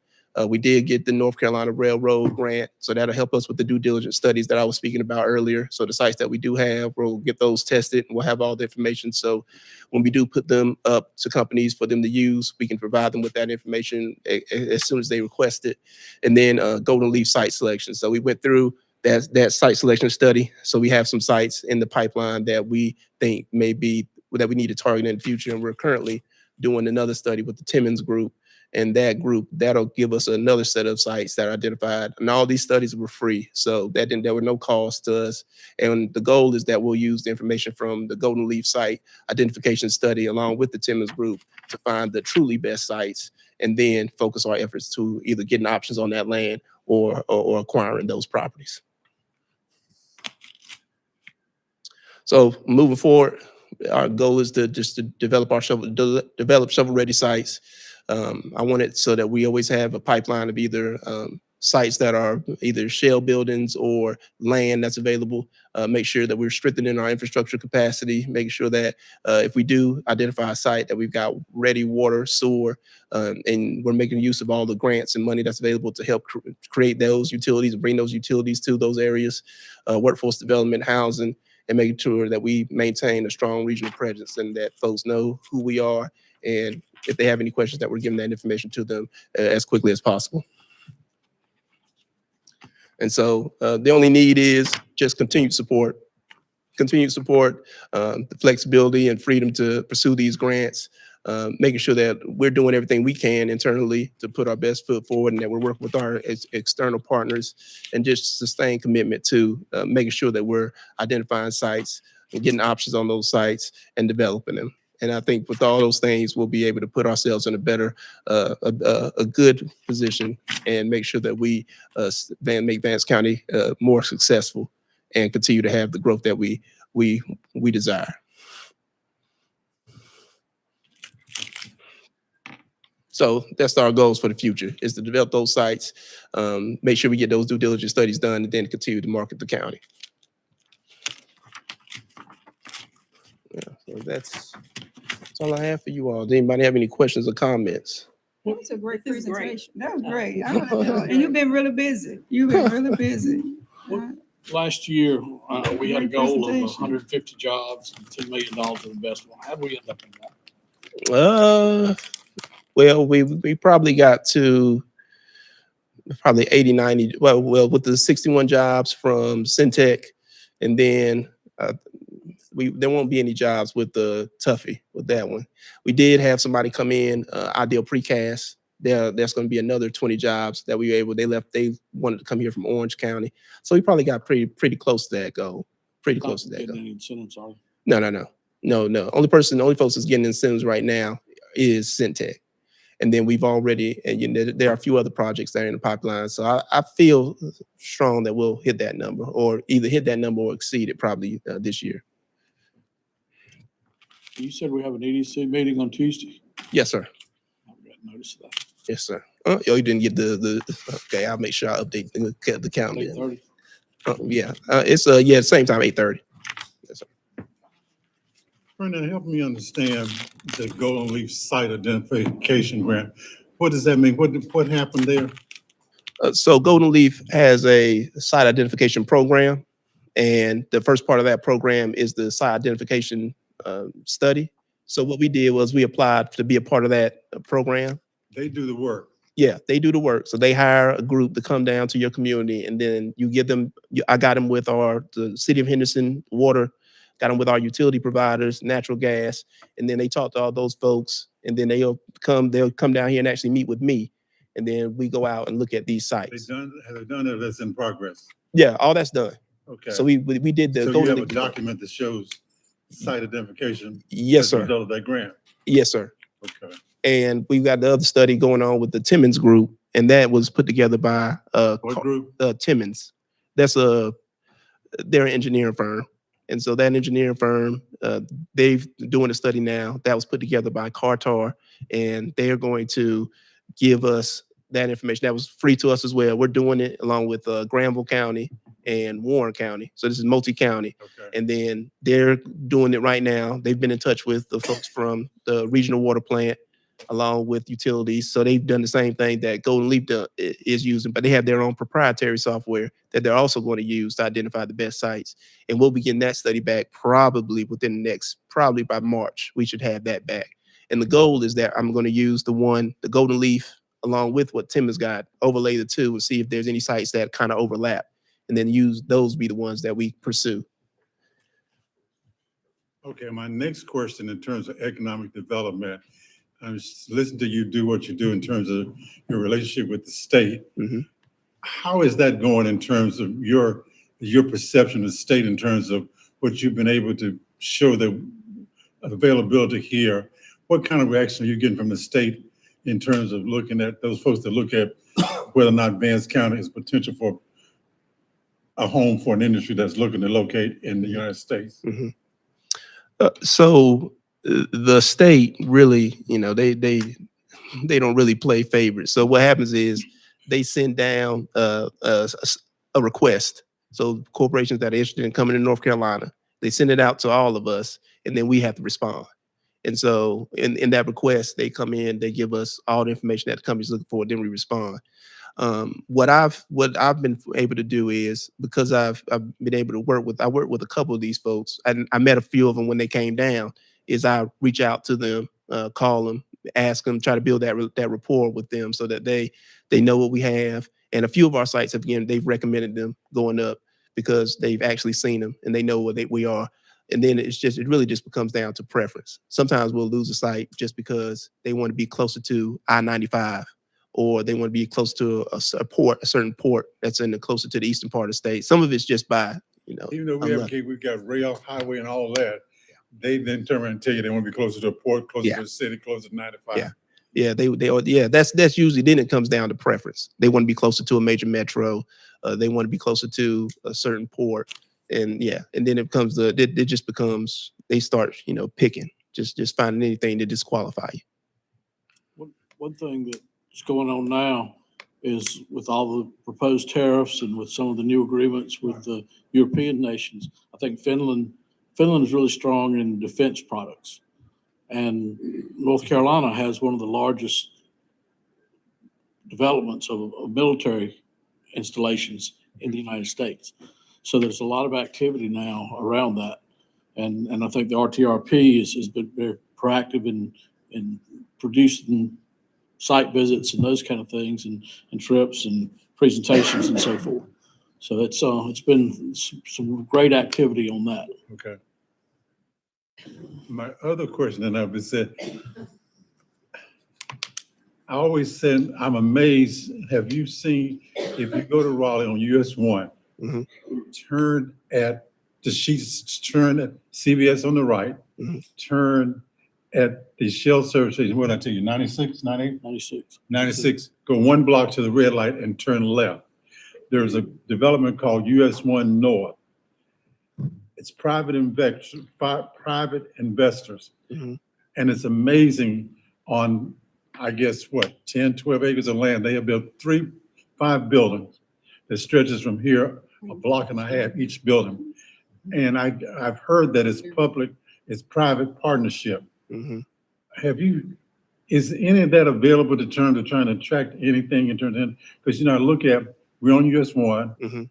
We did get the North Carolina Railroad grant, so that'll help us with the due diligence studies that I was speaking about earlier. So the sites that we do have, we'll get those tested, and we'll have all the information. So when we do put them up to companies for them to use, we can provide them with that information as soon as they request it. And then Golden Leaf site selection. So we went through that site selection study. So we have some sites in the pipeline that we think that we need to target in the future, and we're currently doing another study with the Timmons Group. And that group, that'll give us another set of sites that are identified. And all these studies were free. So there were no cost to us. And the goal is that we'll use the information from the Golden Leaf site identification study along with the Timmons Group to find the truly best sites, and then focus our efforts to either getting options on that land or acquiring those properties. So moving forward, our goal is to develop shovel-ready sites. I want it so that we always have a pipeline of either sites that are either shell buildings or land that's available. Make sure that we're strengthening our infrastructure capacity, making sure that if we do identify a site, that we've got ready water, sewer, and we're making use of all the grants and money that's available to help create those utilities, bring those utilities to those areas, workforce development, housing, and making sure that we maintain a strong regional presence and that folks know who we are, and if they have any questions, that we're giving that information to them as quickly as possible. And so the only need is just continued support, the flexibility and freedom to pursue these grants, making sure that we're doing everything we can internally to put our best foot forward, and that we're working with our external partners, and just sustained commitment to making sure that we're identifying sites and getting options on those sites and developing them. And I think with all those things, we'll be able to put ourselves in a better, a good position, and make sure that we make Vance County more successful and continue to have the growth that we desire. So that's our goals for the future, is to develop those sites, make sure we get those due diligence studies done, and then continue to market the county. Yeah, so that's all I have for you all. Does anybody have any questions or comments? That was a great presentation. That was great. And you've been really busy. You've been really busy. Last year, we had a Great goal of presentation. 150 jobs and $10 million of investment. How do we end up in that? Well, we probably got to probably 80, 90. Well, with the 61 jobs from Syntec, and then there won't be any jobs with the Tuffy with that one. We did have somebody come in, Ideal Precast. There's going to be another 20 jobs that we were able. They wanted to come here from Orange County, so we probably got pretty close to that goal. pretty close to that Getting goal. any incentives, are they? No. Only folks that's getting incentives right now is Syntec. And then we've already, and there are a few other projects that are in the pipeline. So I feel strong that we'll hit that number, or either hit that number or exceed it probably this year. You said we have an EDC meeting on Tuesday. Yes, sir. I haven't got notice of that. Yes, sir. Oh, you didn't get the okay. I'll make sure I update the calendar. 8:30. Yeah, it's same time, 8:30. Yes, sir. Brendan, help me understand the Golden Leaf Site Identification Grant. What does that mean? What happened there? So Golden Leaf has a site identification program, and the first part of that program is the site identification study. So what we did was we applied to be a part of that program. They do the work. Yeah, they do the work. So they hire a group to come down to your community, and then you give them. I got them with the City of Henderson Water, got them with our utility providers, natural gas, and then they talk to all those folks, and then they'll come down here and actually meet with me, and then we go out and look at these sites. Have they done it? That's in progress. Yeah, all that's done. Okay. So we did the. So you Golden have a Leaf- document that shows site identification. Yes, as a sir. result of that grant. Yes, sir. Okay. And we've got the other study going on with the Timmons Group, and that was put together by What group? Timmons. That's they're an engineering firm, and so that engineering firm they've doing a study now that was put together by Cartar, and they are going to give us that information. That was free to us as well. We're doing it along with Granville County and Warren County. So this is multi-county. Okay. And then they're doing it right now. They've been in touch with the folks from the regional water plant along with utilities. So they've done the same thing that Golden Leaf is using, but they have their own proprietary software that they're also going to use to identify the best sites. And we'll be getting that study back probably within the probably by March, we should have that back. And the goal is that I'm going to use the Golden Leaf, along with what Tim has got, overlay the two and see if there's any sites that kind of overlap, and then use those be the ones that we pursue. Okay, my next question in terms of economic development, I'm listening to you do what you do in terms of your relationship with the state. Mm-hmm. How is that going in terms of your perception of the state in terms of what you've been able to show the availability here? What kind of reaction are you getting from the state in terms of looking at those folks that look at whether or not Vance County is potential for a home for an industry that's looking to locate in the United States? Mm-hmm. So the state really, they don't really play favorites. So what happens is they send down a request. So corporations that are interested in coming to North Carolina, they send it out to all of us, and then we have to respond. And so in that request, they come in, they give us all the information that the company's looking for, then we respond. What I've been able to do is, because I've been able to work with a couple of these folks, and I met a few of them when they came down, is I reach out to them, call them, ask them, try to build that rapport with them so that they know what we have. And a few of our sites they've recommended them going up because they've actually seen them and they know where we are. And then it really just becomes down to preference. Sometimes we'll lose a site just because they want to be closer to I-95, or they want to be close to a certain port that's closer to the eastern part of the state. Some of it's just by, even though we've got rail, highway, and all that, they then turn around and tell you they want to be closer to a port, closer to the city, closer to 95. Yeah, that's usually, then it comes down to preference. They want to be closer to a major metro. They want to be closer to a certain port. And then it just becomes, they start, picking, just finding anything to disqualify you. One thing that's going on now is with all the proposed tariffs and with some of the new agreements with the European nations, I think Finland is really strong in defense products. And North Carolina has one of the largest developments of military installations in the United States. So there's a lot of activity now around that. And I think the RTRP has been very proactive in producing site visits and those kind of things, and trips and presentations and so forth. So it's been some great activity on that. Okay. My other question, and I've been said, I always said, I'm amazed. Have you seen, if you go to Raleigh on US 1, turn at the sheets turn at CVS on the right, turn at the Shell service station, what did I tell you, 96, 98? 96. 96, go one block to the red light and turn left. There's a development called US 1 North. It's private investors. And it's amazing on, I guess, what, 10, 12 acres of land. They have built 5 buildings that stretches from here a block and a half each building. And I've heard that it's private partnership. Is any of that available to trying to attract anything in terms of, because I look at, we're on US 1,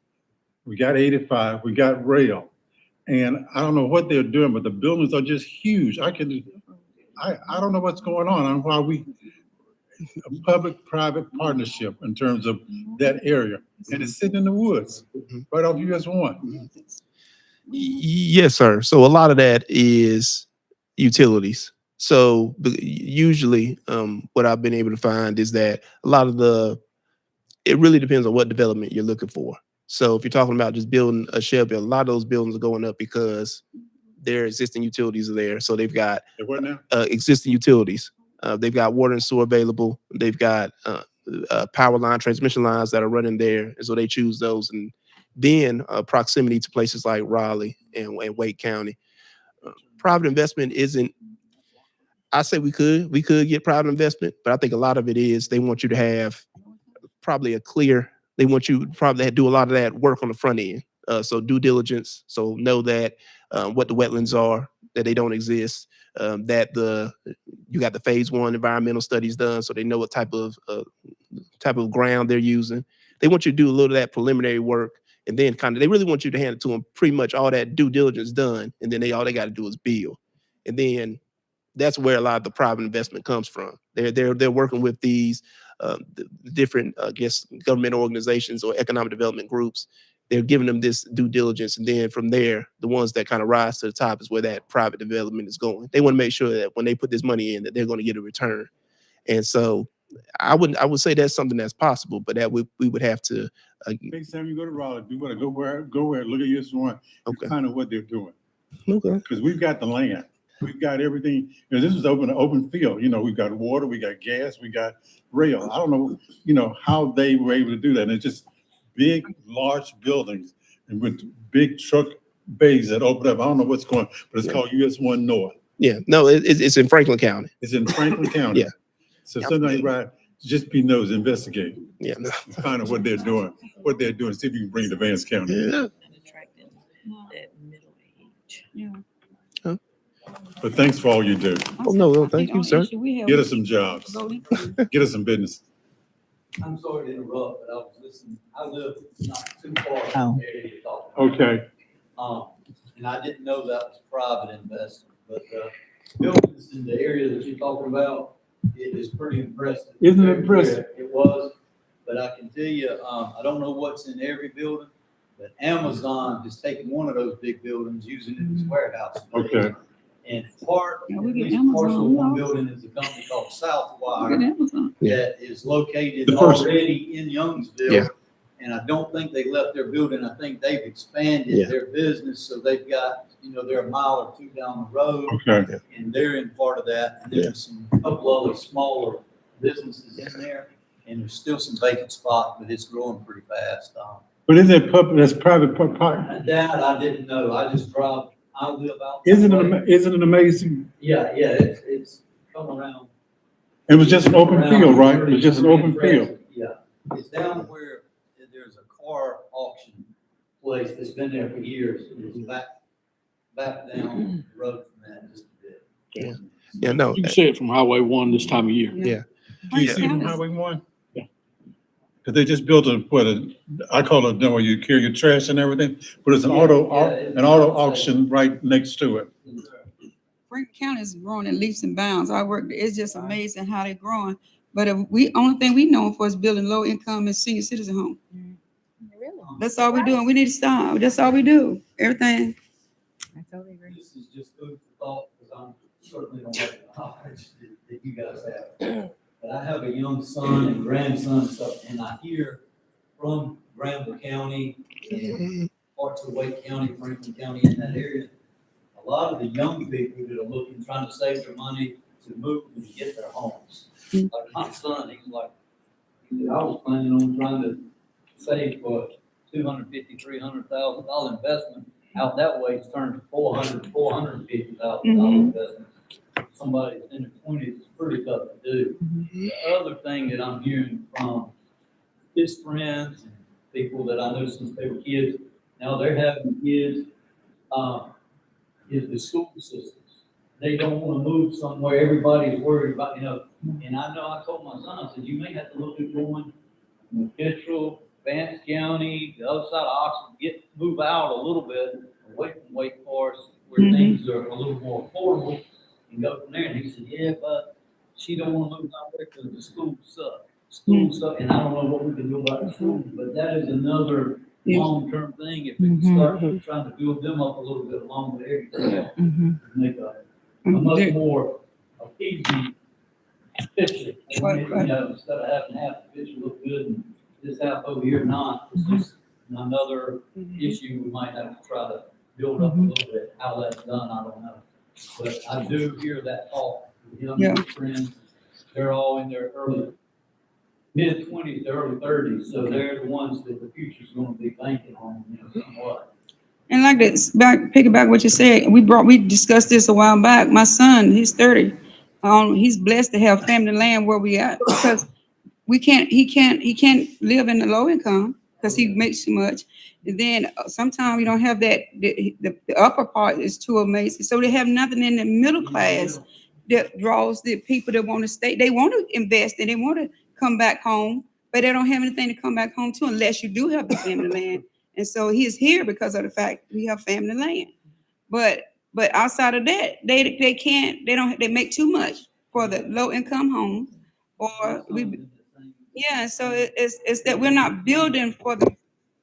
we got 85, we got rail. And I don't know what they're doing, but the buildings are just huge. I don't know what's going on and why a public-private partnership in terms of that area. And it's sitting in the woods, right off US 1. Yes, sir. So a lot of that is utilities. So usually what I've been able to find is that a lot of it really depends on what development you're looking for. So if you're talking about just building a shell building, a lot of those buildings are going up because their existing utilities are there. So they've got existing utilities. They've got water and sewer available. They've got power line, transmission lines that are running there. And so they choose those. And then proximity to places like Raleigh and Wake County. Private investment isn't, I say we could get private investment, but I think a lot of it is they want you to have probably they want you to probably do a lot of that work on the front end. So due diligence, so know that what the wetlands are, that they don't exist, that you got the phase 1 environmental studies done, so they know what type of ground they're using. They want you to do a little of that preliminary work, and then they really want you to hand it to them pretty much all that due diligence done, and then all they got to do is build. And then that's where a lot of the private investment comes from. They're working with these different, I guess, government organizations or economic development groups. They're giving them this due diligence, and then from there, the ones that kind of rise to the top is where that private development is going. They want to make sure that when they put this money in, that they're going to get a return. And so, I would say that's something that's possible, but that we would have to. Next time you go to Raleigh, you want to go where, look at US 1, kind of what they're doing. Okay. Because we've got the land. We've got everything. This is open field. We've got water, we got gas, we got rail. I don't know, how they were able to do that. And it's just big, large buildings and with big truck bays that open up. I don't know what's going on, but it's called US 1 North. Yeah, no, it's in Franklin County. It's in Franklin County. Yeah. So somebody just be nosy, investigate. Yeah. Find out what they're doing, see if you can bring it to Vance County. Yeah. But thanks for all you do. Oh, no, thank you, sir. Get us some jobs. Get us some business. I'm sorry to interrupt, but I was listening. I live not too far from the area you're talking about. Okay. And I didn't know that was private investment, but buildings in the area that you're talking about, it is pretty impressive. Isn't it impressive? It was, but I can tell you, I don't know what's in every building, but Amazon has taken one of those big buildings, using it as warehouse space. Okay. And parcel of one building is a company called Southwire that is located already in Youngsville. Yeah. And I don't think they left their building. I think they've expanded their business. So they've got, they're a mile or two down the road. Okay. And they're in part of that. And there's a couple other smaller businesses in there. And there's still some vacant spots, but it's growing pretty fast. But is it that's private park? That I didn't know. I just drive. I live out. Isn't it amazing? Yeah, it's come around. It was just an open field, right? It was just an open field. Yeah, it's down where there's a car auction place that's been there for years. It's back down the road from that just a bit. Yeah. Yeah, no. You can see it from Highway 1 this time of year. Yeah. Can you see it from Highway 1? Yeah. Because they just built I call it where you carry your trash and everything, but it's an auto auction right next to it. Franklin County is growing in leaps and bounds. It's just amazing how they're growing. But only thing we know for is building low income and senior citizen home. Really? That's all we're doing. We need to stop. That's all we do. Everything. I totally agree. This is just food for thought, because I certainly don't have the knowledge that you guys have. But I have a young son and grandson and stuff, and I hear from Granville County and parts of Wake County, Franklin County, in that area, a lot of the young people that are looking, trying to save their money to move and get their homes. Like my son, he said, I was planning on trying to save for $250,000, $300,000 investment. Out that way, it's turned to $450,000 investment. Somebody in their 20s is pretty tough to do. The other thing that I'm hearing from his friends and people that I know since they were kids, now they're having kids, is the school systems. They don't want to move somewhere. Everybody's worried about, and I know I told my son, I said, you may have to look at going Mitchell, Vance County, the other side of Oxford, move out a little bit away from Wake Forest where things are a little more affordable and go from there. And he said, yeah, but she don't want to move out there because the schools suck. Schools suck, and I don't know what we can do about the schools, but that is another long-term thing. If we start trying to build them up a little bit along the area, make a much more appeasing picture. Instead of having half the picture look good and this half over here not, it's just another issue we might have to try to build up a little bit. How that's done, I don't know. But I do hear that talk. Young friends, they're all in their mid-20s to early 30s, so they're the ones that the future's going to be banking on, somewhat. And like this, piggyback what you said, we discussed this a while back. My son, he's 30. He's blessed to have family land where we at because he can't live in the low income because he makes too much. And then sometimes we don't have that, the upper part is too amazing. So they have nothing in the middle class that draws the people that want to stay. They want to invest and they want to come back home, but they don't have anything to come back home to unless you do have the family land. And so he's here because of the fact we have family land. But outside of that, they make too much for the low income homes, or so it's that we're not building for the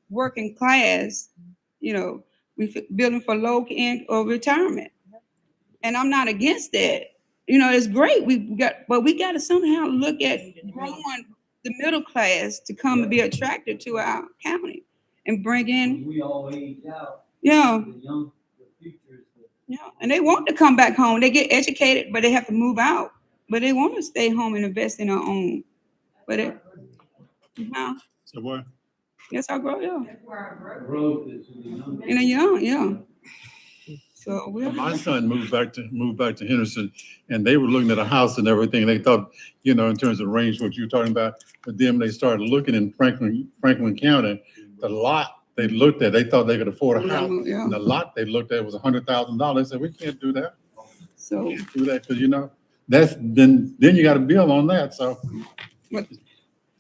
working class, we building for low end or retirement. And I'm not against that. It's great. But we got to somehow look at growing the middle class to come and be attracted to our county and bring in. We all age out. Yeah. The future is Yeah, and they want to come back home. They get educated, but they have to move out. But they want to stay home and invest in their own. But So what? That's our growth, yeah. growth is Yeah. So My son moved back to Henderson, and they were looking at a house and everything. And they thought, in terms of range, what you're talking about. But then they started looking in Franklin County, the lot they looked at, they thought they could afford a house. Yeah. And the lot they looked at was $100,000. They said, we can't do that. So Do that because that's then you got to build on that. So. But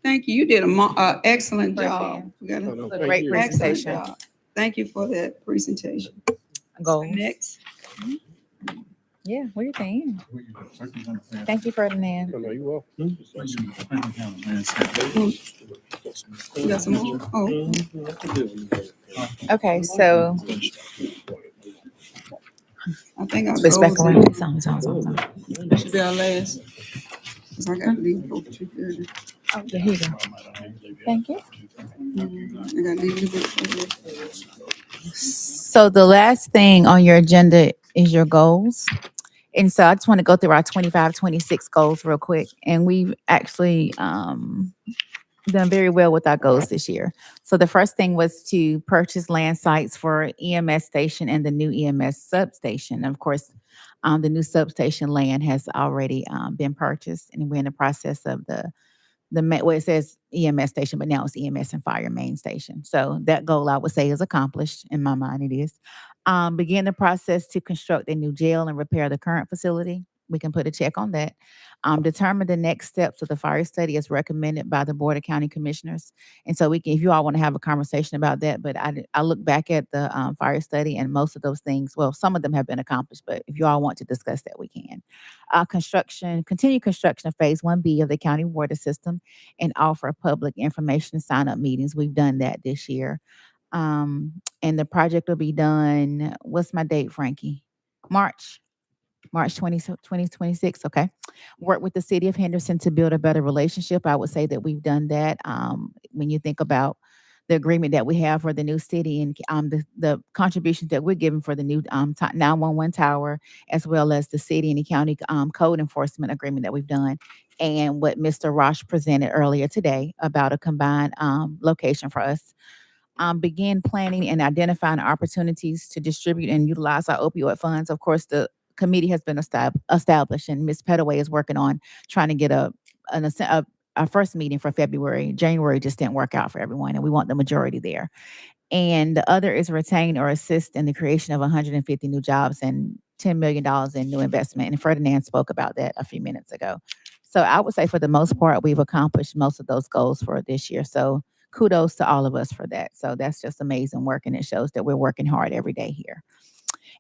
thank you. You did an excellent job. You got a Great excellent presentation. job. Thank you for that presentation. Goals. Next. Yeah, what do you think? Thank you, Ferdinand. No, you're welcome. You got some more? Oh. Okay, so I think I'll switch go back to- around. It's on. That should be our last. 'Cause I got to leave for 2:30. Oh, here you go. Thank you. I got to leave for So the last thing on your agenda is your goals. And so I just want to go through our 25, 26 goals real quick. And we've actually done very well with our goals this year. So the first thing was to purchase land sites for EMS station and the new EMS substation. Of course, the new substation land has already been purchased, and we're in the process of where it says EMS station, but now it's EMS and fire main station. So that goal I would say is accomplished. In my mind, it is. Begin the process to construct a new jail and repair the current facility. We can put a check on that. Determine the next steps of the fire study as recommended by the Board of County Commissioners. And so if you all want to have a conversation about that, but I look back at the fire study and most of those things, well, some of them have been accomplished, but if you all want to discuss that, we can. Continue construction of phase 1B of the county water system and offer public information sign-up meetings. We've done that this year. And the project will be done, what's my date, Frankie? March 2026. Okay. Work with the city of Henderson to build a better relationship. I would say that we've done that. When you think about the agreement that we have for the new city and the contributions that we're giving for the new 911 tower, as well as the city and the county code enforcement agreement that we've done, and what Mr. Rosh presented earlier today about a combined location for us. Begin planning and identifying opportunities to distribute and utilize our opioid funds. Of course, the committee has been established, and Ms. Pettaway is working on trying to get our first meeting for February. January just didn't work out for everyone, and we want the majority there. And the other is retain or assist in the creation of 150 new jobs and $10 million in new investment. And Ferdinand spoke about that a few minutes ago. So I would say for the most part, we've accomplished most of those goals for this year. So kudos to all of us for that. So that's just amazing work, and it shows that we're working hard every day here.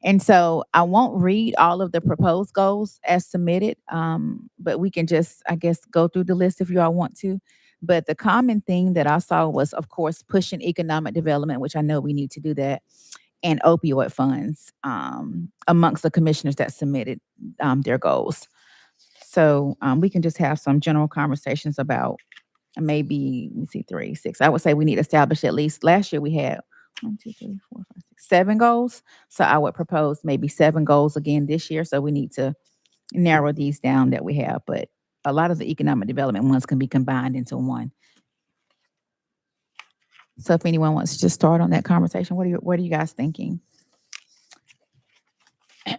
And so I won't read all of the proposed goals as submitted, but we can just, I guess, go through the list if you all want to. But the common theme that I saw was, of course, pushing economic development, which I know we need to do that, and opioid funds amongst the commissioners that submitted their goals. So we can just have some general conversations about maybe, let me see, 3, 6. I would say we need to establish at least, last year we had 1, 2, 3, 4, 5, 6, 7 goals. So I would propose maybe 7 goals again this year. So we need to narrow these down that we have. But a lot of the economic development ones can be combined into one. So if anyone wants to just start on that conversation, what are you guys thinking? So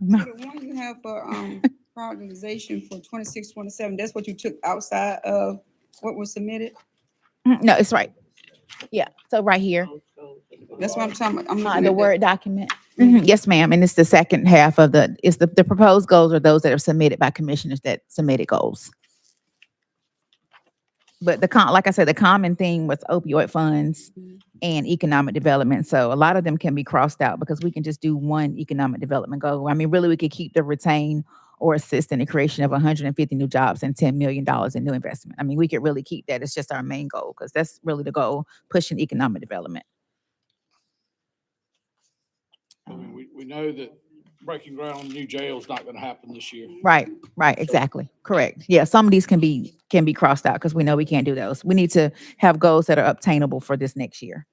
the one you have for prioritization for 26, 27, that's what you took outside of what was submitted? No, it's right. Yeah. So right here. That's what I'm talking about. I'm looking The at Word document. Yes, ma'am. And it's the second half of the proposed goals are those that are submitted by commissioners that submitted goals. But like I said, the common theme was opioid funds and economic development. So a lot of them can be crossed out because we can just do one economic development goal. I mean, really, we could keep the retain or assist in the creation of 150 new jobs and $10 million in new investment. I mean, we could really keep that. It's just our main goal because that's really the goal, pushing economic development. I mean, we know that breaking ground on the new jail is not going to happen this year. Right, exactly. Correct. Yeah, some of these can be crossed out because we know we can't do those. We need to have goals that are obtainable for this next year.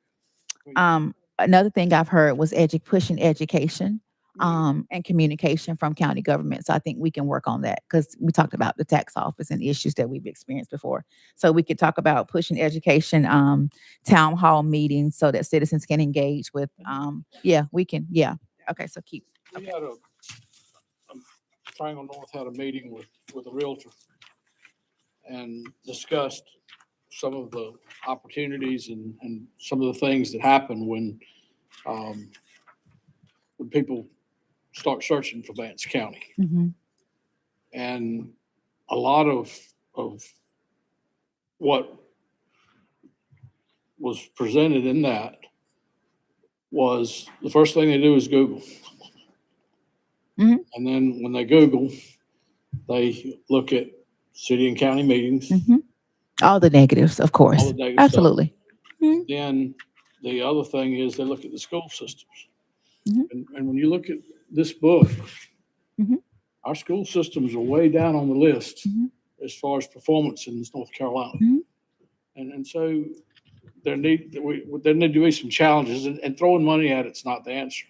Another thing I've heard was pushing education and communication from county government. So I think we can work on that because we talked about the tax office and issues that we've experienced before. So we could talk about pushing education, town hall meetings so that citizens can engage with, we can, Okay, so keep. We had Triangle North had a meeting with a realtor and discussed some of the opportunities and some of the things that happen when people start searching for Vance County. And a lot of what was presented in that was the first thing they do is Google. And then when they Google, they look at city and county meetings. All the negatives, of course. All the negative Absolutely. stuff. Then the other thing is they look at the school systems. And when you look at this book, our school systems are way down on the list as far as performance in North Carolina. And so there need to be some challenges, and throwing money at it's not the answer.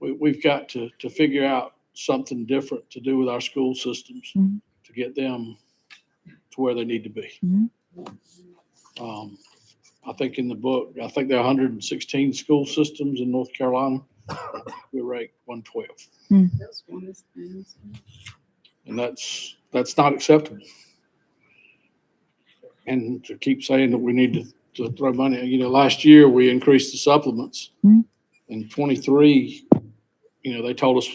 We've got to figure out something different to do with our school systems to get them to where they need to be. I think in the book, I think there are 116 school systems in North Carolina. We rank 112. And that's not acceptable. And to keep saying that we need to throw money, last year we increased the supplements. In 23, they told us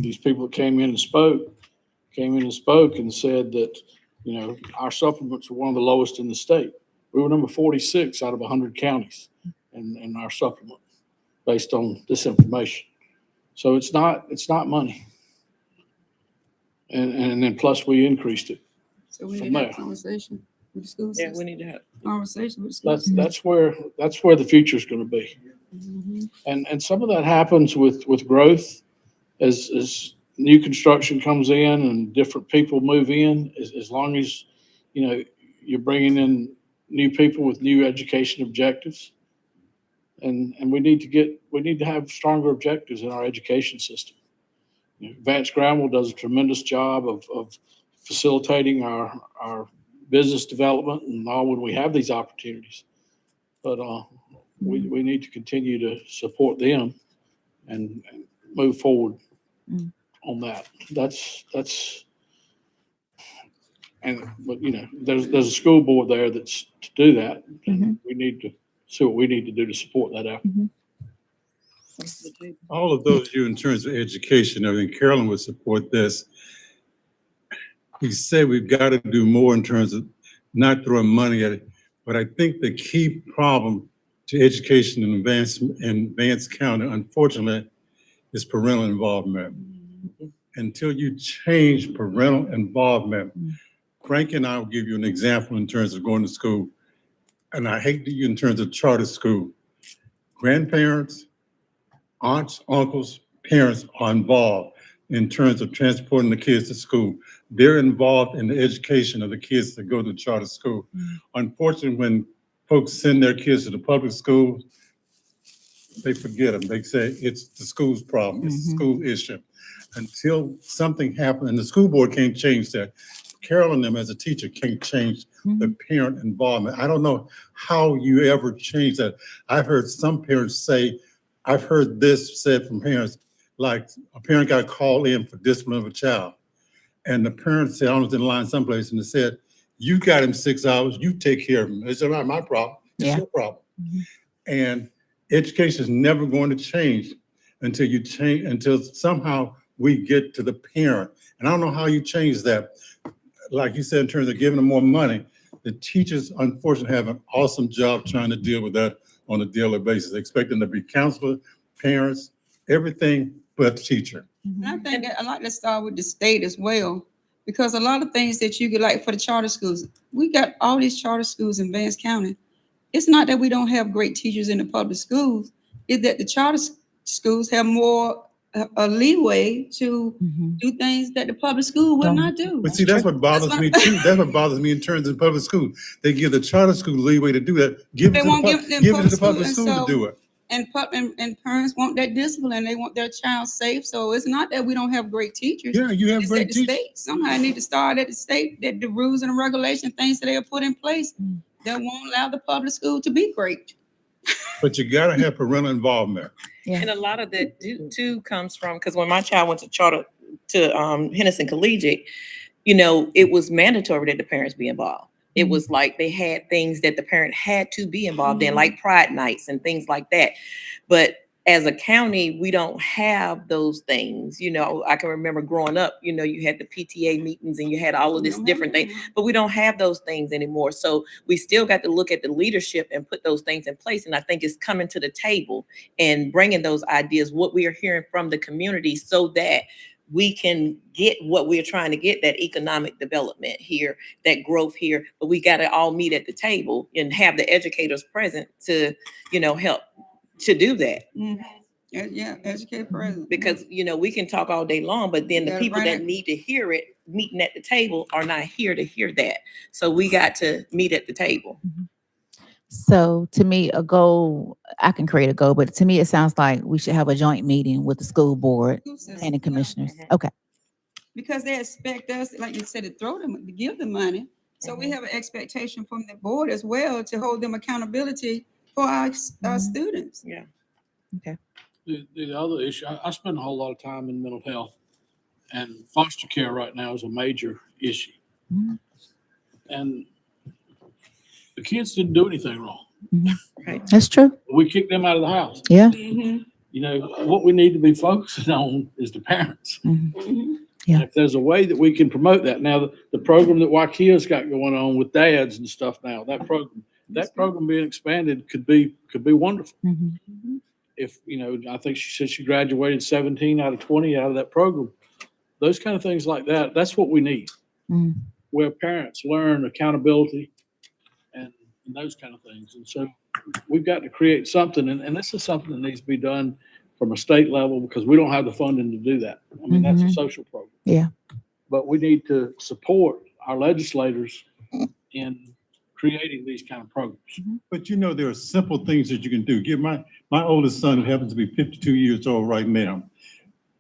these people that came in and spoke and said that, our supplements were one of the lowest in the state. We were number 46 out of 100 counties in our supplement based on this information. So it's not money. And then plus we increased it. So we need to have a conversation with the school system. Yeah, we need to have conversation with the school system. That's where the future is going to be. And some of that happens with growth as new construction comes in and different people move in, as long as, you know, you're bringing in new people with new education objectives. And we need to have stronger objectives in our education system. You know, Vance Gramwell does a tremendous job of facilitating our business development and all when we have these opportunities. But we need to continue to support them and move forward on that. That's but you know, there's a school board there that's to do that. And we need to see what we need to do to support that effort. All of those you in terms of education, I think Carolyn would support this. We say we've got to do more in terms of not throwing money at it, but I think the key problem to education in Vance County, unfortunately, is parental involvement. Until you change parental involvement, Frank and I will give you an example in terms of going to school, and I hate to use in terms of charter school. Grandparents, aunts, uncles, parents are involved in terms of transporting the kids to school. They're involved in the education of the kids that go to charter school. Unfortunately, when folks send their kids to the public school, they forget them. They say it's the school's problem, it's the school issue. Until something happens, and the school board can't change that. Carol and them as a teacher can't change the parent involvement. I don't know how you ever change that. I've heard some parents say, I've heard this said from parents, like a parent got called in for discipline of a child. And the parent said, I was in line someplace, and they said, you got him 6 hours, you take care of him. It's not my problem, it's your problem. And education is never going to change until somehow we get to the parent. And I don't know how you change that. Like you said, in terms of giving them more money, the teachers unfortunately have an awesome job trying to deal with that on a daily basis. They expect them to be counselors, parents, everything but teacher. And I think that I like to start with the state as well, because a lot of things that you get, like for the charter schools, we got all these charter schools in Vance County. It's not that we don't have great teachers in the public schools, it's that the charter schools have more a leeway to do things that the public school will not do. But see, that's what bothers me too. That's what bothers me in terms of public school. They give the charter school leeway to do that. Give it to the public school to do it. And parents want that discipline. They want their child safe. So it's not that we don't have great teachers. Yeah, you have it's great at the teachers. state. Somehow I need to start at the state, that the rules and regulation things that they have put in place that won't allow the public school to be great. But you gotta have parental involvement. And a lot of that too comes from, because when my child went to Henderson Collegiate, you know, it was mandatory that the parents be involved. It was like they had things that the parent had to be involved in, like pride nights and things like that. But as a county, we don't have those things. You know, I can remember growing up, you know, you had the PTA meetings and you had all of this different thing, but we don't have those things anymore. So we still got to look at the leadership and put those things in place. And I think it's coming to the table and bringing those ideas, what we are hearing from the community, so that we can get what we're trying to get, that economic development here, that growth here. But we got to all meet at the table and have the educators present to, you know, help to do that. Yeah, educate present. Because, you know, we can talk all day long, but then the people that need to hear it meeting at the table are not here to hear that. So we got to meet at the table. So to me, a goal, I can create a goal, but to me, it sounds like we should have a joint meeting with the school board and the commissioners. Okay. Because they expect us, like you said, to give the money. So we have an expectation from the board as well to hold them accountability for our students. Yeah. Okay. The other issue, I spend a whole lot of time in mental health, and foster care right now is a major issue. And the kids didn't do anything wrong. Right. That's true. We kicked them out of the house. Yeah. You know, what we need to be focusing on is the parents. Yeah. And if there's a way that we can promote that. Now, the program that Waikia's got going on with dads and stuff now, that program being expanded could be wonderful. If, you know, I think she said she graduated 17 out of 20 out of that program. Those kind of things like that, that's what we need. Where parents learn accountability and those kind of things. And so we've got to create something, and this is something that needs to be done from a state level because we don't have the funding to do that. I mean, that's a Mhm. social program. Yeah. But we need to support our legislators in creating these kind of programs. But you know, there are simple things that you can do. Give my oldest son, who happens to be 52 years old right now.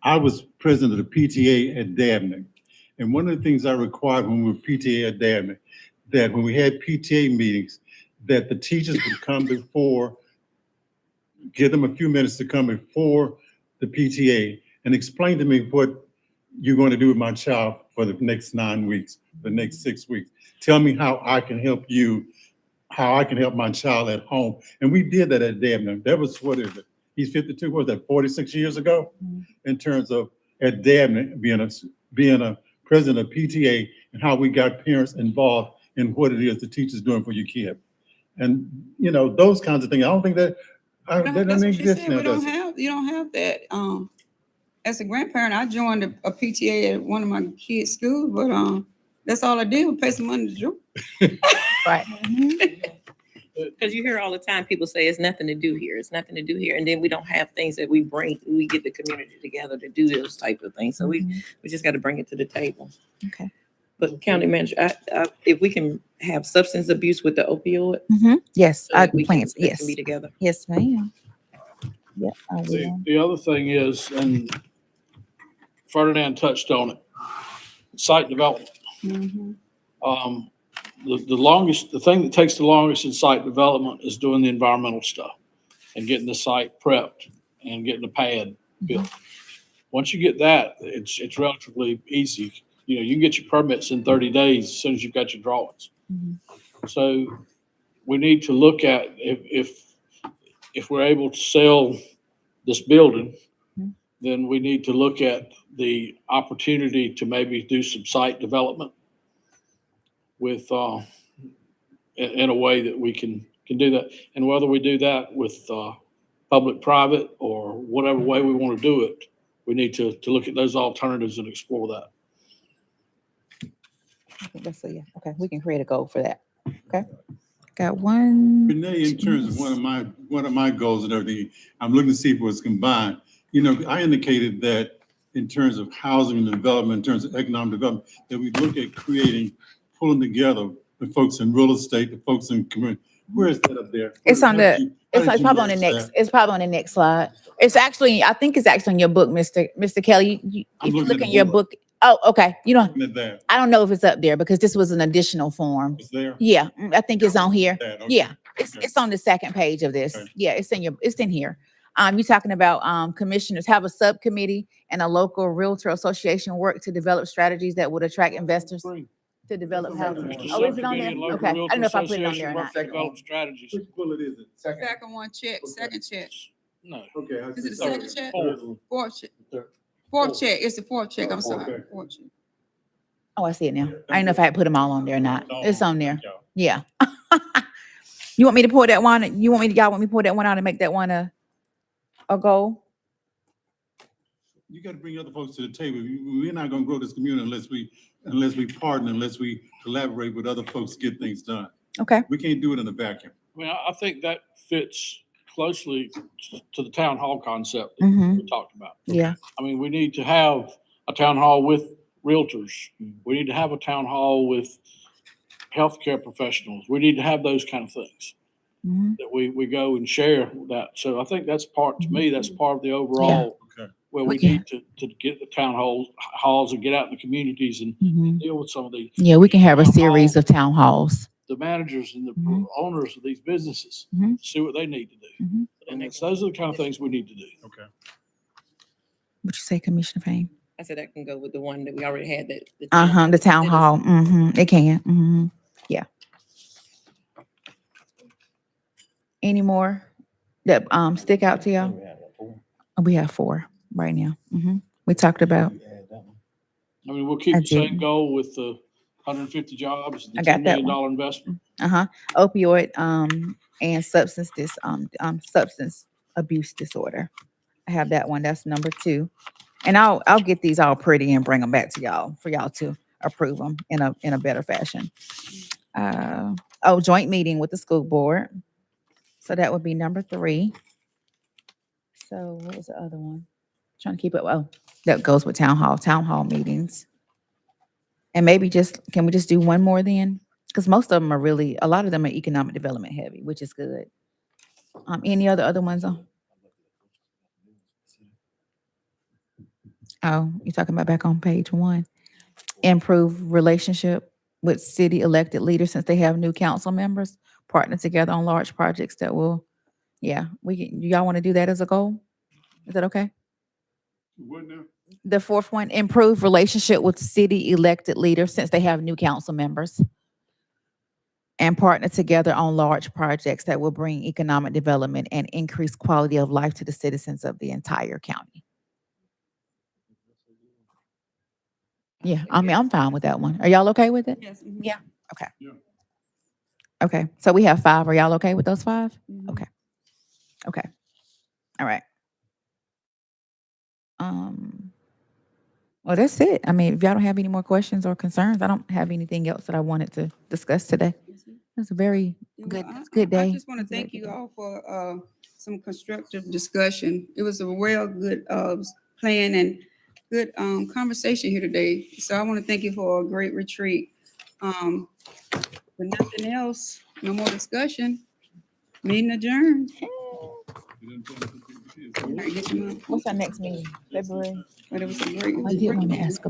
I was president of the PTA at Dabney. And one of the things I required when we were PTA at Dabney, that when we had PTA meetings, that the teachers would come before, give them a few minutes to come before the PTA and explain to me what you're going to do with my child for the next 9 weeks, the next 6 weeks. Tell me how I can help you, how I can help my child at home. And we did that at Dabney. That was, what is it? He's 52, what was that, 46 years ago? In terms of at Dabney being a president of PTA and how we got parents involved in what it is the teacher's doing for your kid. And, you know, those kinds of things. I don't think that, that That's doesn't what she exist said. now, We don't does it? have, you don't have that. As a grandparent, I joined a PTA at one of my kids' schools, but that's all I did was pay some money to join. Right. Because you hear all the time people say it's nothing to do here, it's nothing to do here, and then we don't have things that we get the community together to do those type of things. So we just got to bring it to the table. Okay. But county manager, if we can have substance abuse with the opioid, Yes, so I that we plan. can Yes. be together. Yes, ma'am. Yeah, I The, will. the other thing is, and Ferdinand touched on it, site development. The thing that takes the longest in site development is doing the environmental stuff and getting the site prepped and getting the pad built. Once you get that, it's relatively easy. You know, you can get your permits in 30 days as soon as you've got your drawings. So we need to look at if we're able to sell this building, then we need to look at the opportunity to maybe do some site development with in a way that we can do that. And whether we do that with public-private or whatever way we want to do it, we need to look at those alternatives and explore that. Let's see. Okay, we can create a goal for that. Okay. Got one. Renee, in terms of one of my goals and everything, I'm looking to see if it was combined. You know, I indicated that in terms of housing and development, in terms of economic development, that we look at pulling together the folks in real estate, the folks in community. Where is that up there? It's on How did the. you- It's how did you probably on the manage next. that? It's probably on the next slide. It's actually. I think it's actually in your book, Mr. Kelly. I'm If you looking look at in the your board. book. Oh, okay. You don't. Looking at that. I don't know if it's up there because this was an additional form. It's there? Yeah, I think it's on here. That, okay. Yeah, it's on the second page of this. Yeah, it's in here. You're talking about commissioners have a subcommittee and a local realtor association work to develop strategies that would attract investors to develop housing. It's a Oh, is it on subcommittee there? and local Okay, I realtor don't know if I put it on there or association not. work to develop strategies. Which bullet is it? Second one, check, second check. No. Okay. Is it the second check? Fourth. Fourth check. Fourth check. It's the fourth check. I'm sorry. Okay. Fourth check. Oh, I see it now. I didn't know if I had put them all on there or not. It's on there. y'all. Yeah. You want me to pour that one? Y'all want me to pour that one out and make that one a goal? You got to bring other folks to the table. We're not going to grow this community unless we partner, unless we collaborate with other folks to get things done. Okay. We can't do it in a vacuum. I mean, I think that fits closely to the town hall concept that Mhm. we talked about. Yeah. I mean, we need to have a town hall with realtors. We need to have a town hall with healthcare professionals. We need to have those kind of things Mhm. that we go and share that. So I think that's part, to me, that's part of the overall, Okay. where we Yeah. need to get the town halls and get out in the communities and Mhm. deal with some of the Yeah, we can have a town series halls, of town halls. the managers and the Mhm. owners of these businesses, Mhm. see what they need to do. Mhm. And those are the kind of things we need to do. Okay. What'd you say, Commissioner Fain? I said that can go with the one that we already had that. The town hall. It can. Yeah. Any more that stick out to y'all? We have 4 right now. We talked about. I mean, we'll keep I the same didn't. goal with the 150 jobs, the I got $10 that million one. investment. Opioid and substance abuse disorder. I have that one. That's number 2. And I'll get these all pretty and bring them back to y'all for y'all to approve them in a better fashion. Joint meeting with the school board. So that would be number 3. So what was the other one? Trying to keep it, oh, that goes with town hall meetings. And maybe can we just do one more then? Because most of them are a lot of them are economic development heavy, which is good. Any other ones on? Oh, you're talking about back on page 1. Improve relationship with city elected leaders since they have new council members, partner together on large projects that will, yeah, y'all want to do that as a goal? Is that okay? What now? The 4th one, improve relationship with city elected leaders since they have new council members and partner together on large projects that will bring economic development and increase quality of life to the citizens of the entire county. Yeah, I mean, I'm fine with that one. Are y'all okay with it? Yes. Yeah. Okay. Yeah. Okay. So we have 5. Are y'all okay with those 5? Okay. Okay. All right. Well, that's it. I mean, if y'all don't have any more questions or concerns, I don't have anything else that I wanted to discuss today. It's a very good day. I just want to thank you all for some constructive discussion. It was a real good plan and good conversation here today. So I want to thank you for a great retreat. But nothing else, no more discussion. Meeting adjourned. What's our next meeting? February? But it was a great. I did want to ask